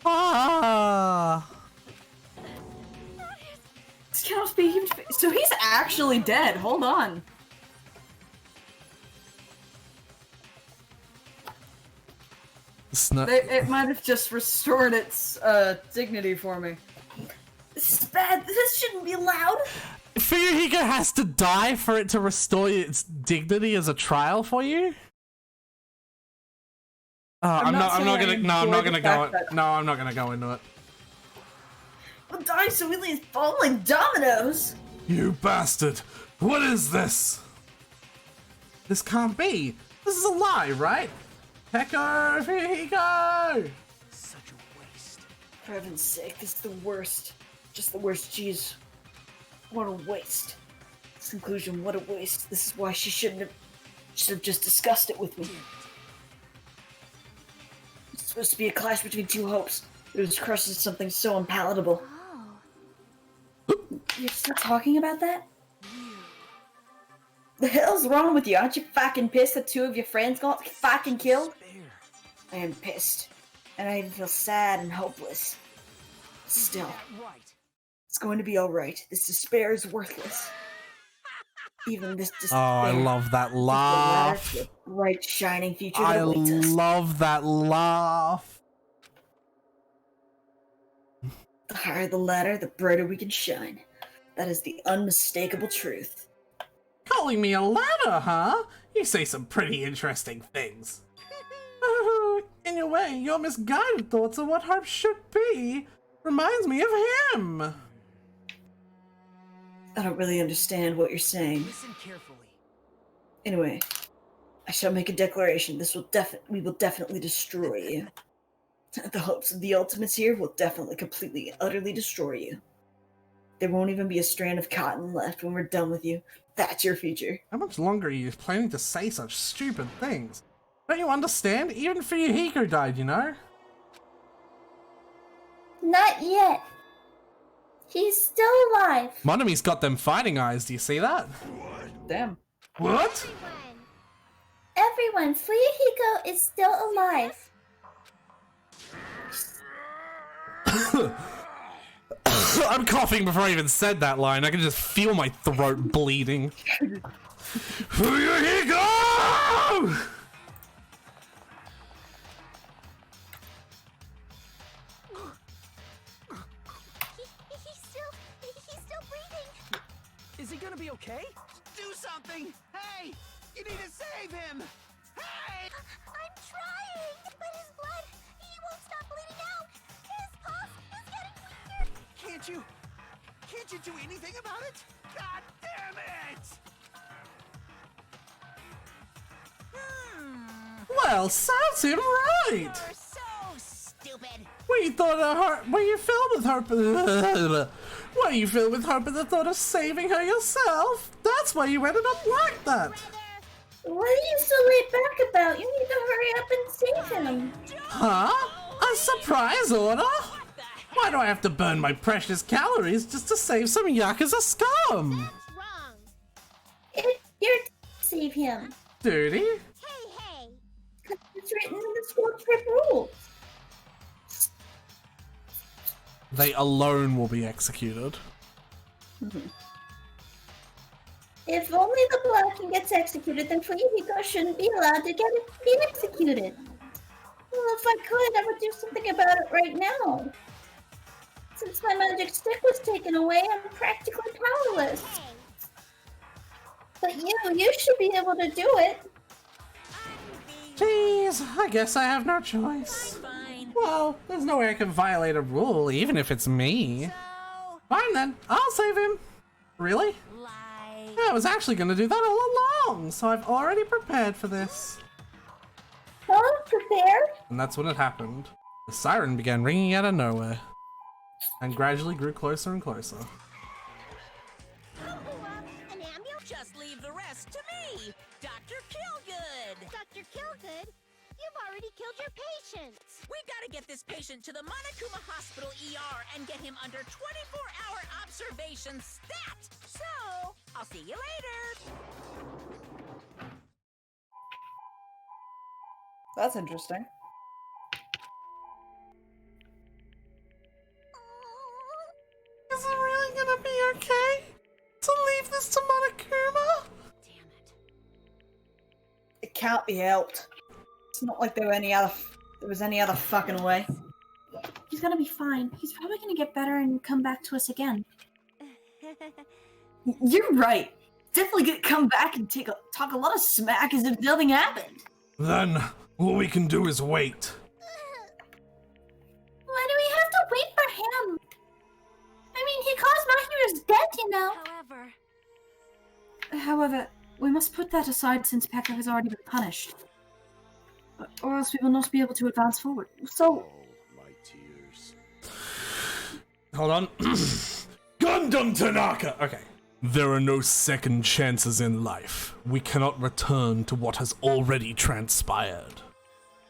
Ah! This cannot be. So he's actually dead. Hold on. It might have just restored its dignity for me. This is bad. This shouldn't be allowed. Fuyuhiko has to die for it to restore its dignity as a trial for you? I'm not gonna go into it. We'll die so we fall like dominoes. You bastard! What is this? This can't be. This is a lie, right? Heko, Fuyuhiko! Such a waste. For heaven's sake, this is the worst. Just the worst. Jeez. What a waste. This conclusion, what a waste. This is why she should have just discussed it with me. It's supposed to be a clash between two hopes. It was crushed as something so unpalatable. You're still talking about that? The hell's wrong with you? Aren't you fucking pissed that two of your friends got fucking killed? I am pissed. And I even feel sad and hopeless. Still, it's going to be alright. This despair is worthless. Even this despair. Oh, I love that laugh. The bright, shining future I that awaits us. love that laugh. The higher the ladder, the brighter we can shine. That is the unmistakable truth. Calling me a ladder, huh? You say some pretty interesting things. In your way, your misguided thoughts of what hope should be reminds me of him. I don't really understand what you're saying. Listen carefully. Anyway, I shall make a declaration. We will definitely destroy you. The hopes of the Ultimates here will definitely, completely, utterly destroy you. There won't even be a strand of cotton left when we're done with you. That's your future. How much longer are you planning to say such stupid things? Don't you understand? Even Fuyuhiko died, you know? Not yet. He's still alive. Monomi's got them fighting eyes, do you see that? Damn. What? Everyone, Fuyuhiko is still alive. I'm coughing before I even said that line. I can just feel my throat bleeding. Fuyuhiko! He's still breathing. Is he gonna be okay? Do something! Hey! You need to save him! Hey! I'm trying, but his blood, he won't stop bleeding out. His pulse is getting weaker. Can't you do anything about it? God damn it! Well, sounds him right. You're so stupid. Were you filled with hope? Were you filled with hope at the thought of saving her yourself? That's why you ended up like that. What are you so laid back about? You need to hurry up and save him. Huh? A surprise order? Why do I have to burn my precious calories just to save some Yakuza scum? You're to save him. Duty? Hey. It's written in the school trip rules. They alone will be executed. If only the Blacking gets executed, then Fuyuhiko shouldn't be allowed to be executed. Well, if I could, I would do something about it right now. Since my magic stick was taken away, I'm practically powerless. But you should be able to do it. Jeez, I guess I have no choice. Well, there's no way I can violate a rule, even if it's me. Fine then, I'll save him. Really? I was actually gonna do that all along, so I've already prepared for this. Huh? Prepare? And that's when it happened. The siren began ringing out of nowhere, and gradually grew closer and closer. An ambulance? Just leave the rest to me, Dr. Killgood. Dr. Killgood, you've already killed your patient. We gotta get this patient to the Monokuma Hospital ER and get him under 24-hour observation stat. So, I'll see you later. That's interesting. Is it really gonna be okay to leave this to Monokuma? It can't be helped. It's not like there was any other fucking way. He's gonna be fine. He's probably gonna get better and come back to us again. You're right. Definitely gonna come back and talk a lot of smack as if nothing happened. Then, all we can do is wait. Why do we have to wait for him? I mean, he caused Mahiru's death, you know. However, we must put that aside since Pekka has already been punished. Or else we will not be able to advance forward. So... My tears. Hold on. Gundam Tanaka! Okay. There are no second chances in life. We cannot return to what has already transpired.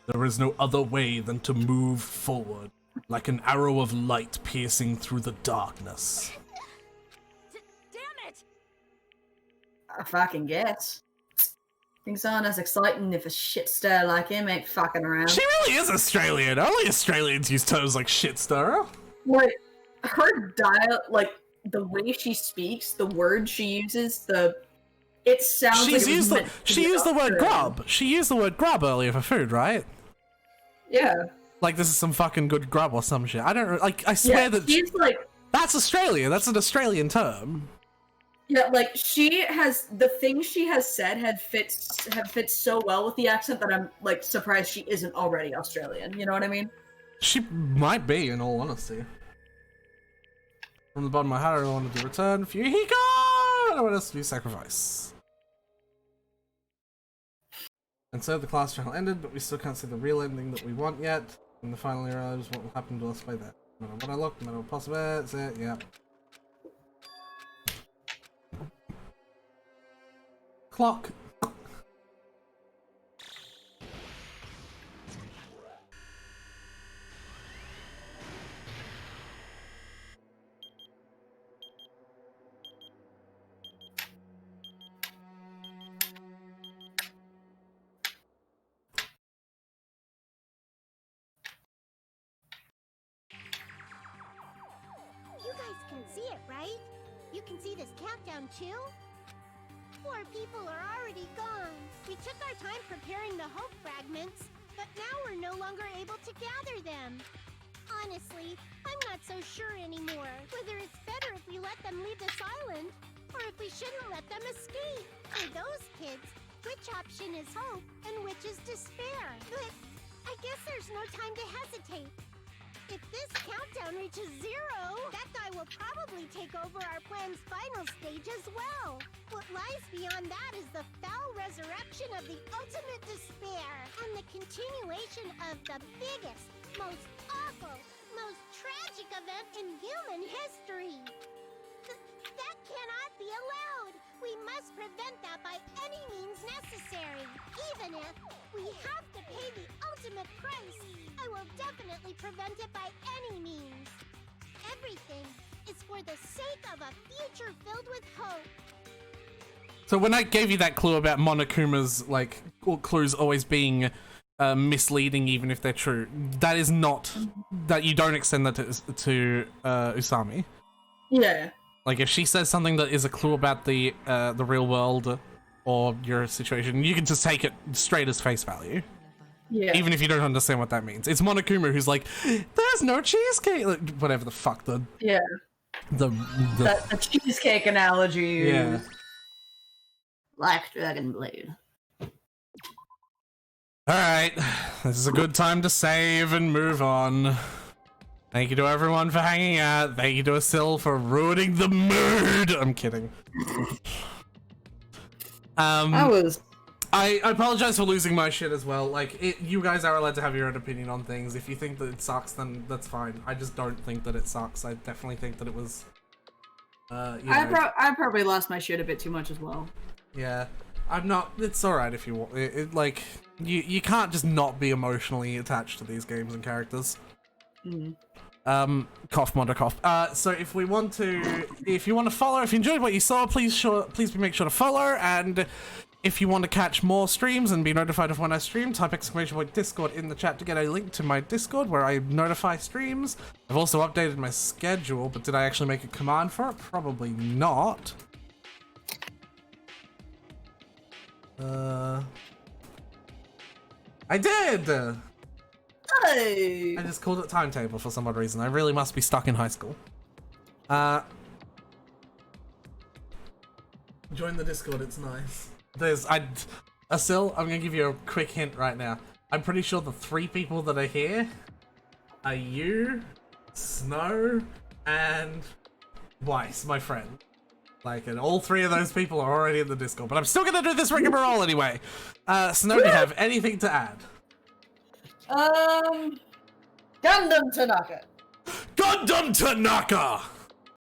There is no other way than to move forward, like an arrow of light piercing through the darkness. Damn it! I fucking guess. Things aren't as exciting if a shit stir like him ain't fucking around. She really is Australian. Only Australians use terms like shit stirrer. Like, her diet, like, the way she speaks, the words she uses, it sounds like it was meant to she be used the word Australian. grub. She used the word grub earlier for food, right? Yeah. Like this is some fucking good grub or some shit. I don't like. I swear that she's like, that's Australia. That's an Australian term. yeah, like the things she has said have fit so well with the accent that I'm like surprised she isn't already Australian. You know what I mean? She might be, in all honesty. From the bottom of my heart, I wanted to return Fuyuhiko! I want us to be sacrifice. And so the class trial ended, but we still can't see the real ending that we want yet. And the finally realize what will happen to us by then. No matter what I look, no matter what possible, that's it, yeah. Clock. You guys can see it, right? You can see this countdown too? Poor people are already gone. We took our time preparing the hope fragments, but now we're no longer able to gather them. Honestly, I'm not so sure anymore whether it's better if we let them leave this island, or if we shouldn't let them escape. For those kids, which option is hope and which is despair? But I guess there's no time to hesitate. If this countdown reaches 0, that guy will probably take over our plan's final stage as well. What lies beyond that is the foul resurrection of the ultimate despair and the continuation of the biggest, most awful, most tragic event in human history. That cannot be allowed. We must prevent that by any means necessary. Even if we have to pay the ultimate price, I will definitely prevent it by any means. Everything is for the sake of a future filled with hope. So when I gave you that clue about Monokuma's, like, clues always being misleading even if they're true, that is not, that you don't extend that to Usami. Yeah. Like, if she says something that is a clue about the real world or your situation, you can just take it straight as face value. Yeah. Even if you don't understand what that means. It's Monokuma who's like, there's no cheesecake! Like, whatever the fuck the... Yeah. The cheesecake analogy. Yeah. Black Dragon Blade. Alright, this is a good time to save and move on. Thank you to everyone for hanging out. Thank you to Asil for ruining the mood. I'm kidding. I was I apologize for losing my shit as well. Like, you guys are allowed to have your own opinion on things. If you think that it sucks, then that's fine. I just don't think that it sucks. I definitely think that it was, I probably lost my shit a bit too much as well. Yeah. I'm not... It's alright if you want... like, you can't just not be emotionally attached to these games and characters. Cough, mother, cough. So if you want to follow, if you enjoyed what you saw, please make sure to follow, and if you want to catch more streams and be notified of when I stream, type !Discord in the chat to get a link to my Discord where I notify streams. I've also updated my schedule, but did I actually make a command for it? Probably not. I did! Hey! I just called it timetable for some odd reason. I really must be stuck in high school. Join the Discord, it's nice. Asil, I'm gonna give you a quick hint right now. I'm pretty sure the 3 people that are here are you, Snow, and Weiss, my friend. Like, and all 3 of those people are already in the Discord, but I'm still gonna do this rigmarole anyway. Snow, do you have anything to add? Gundam Tanaka. Gundam Tanaka!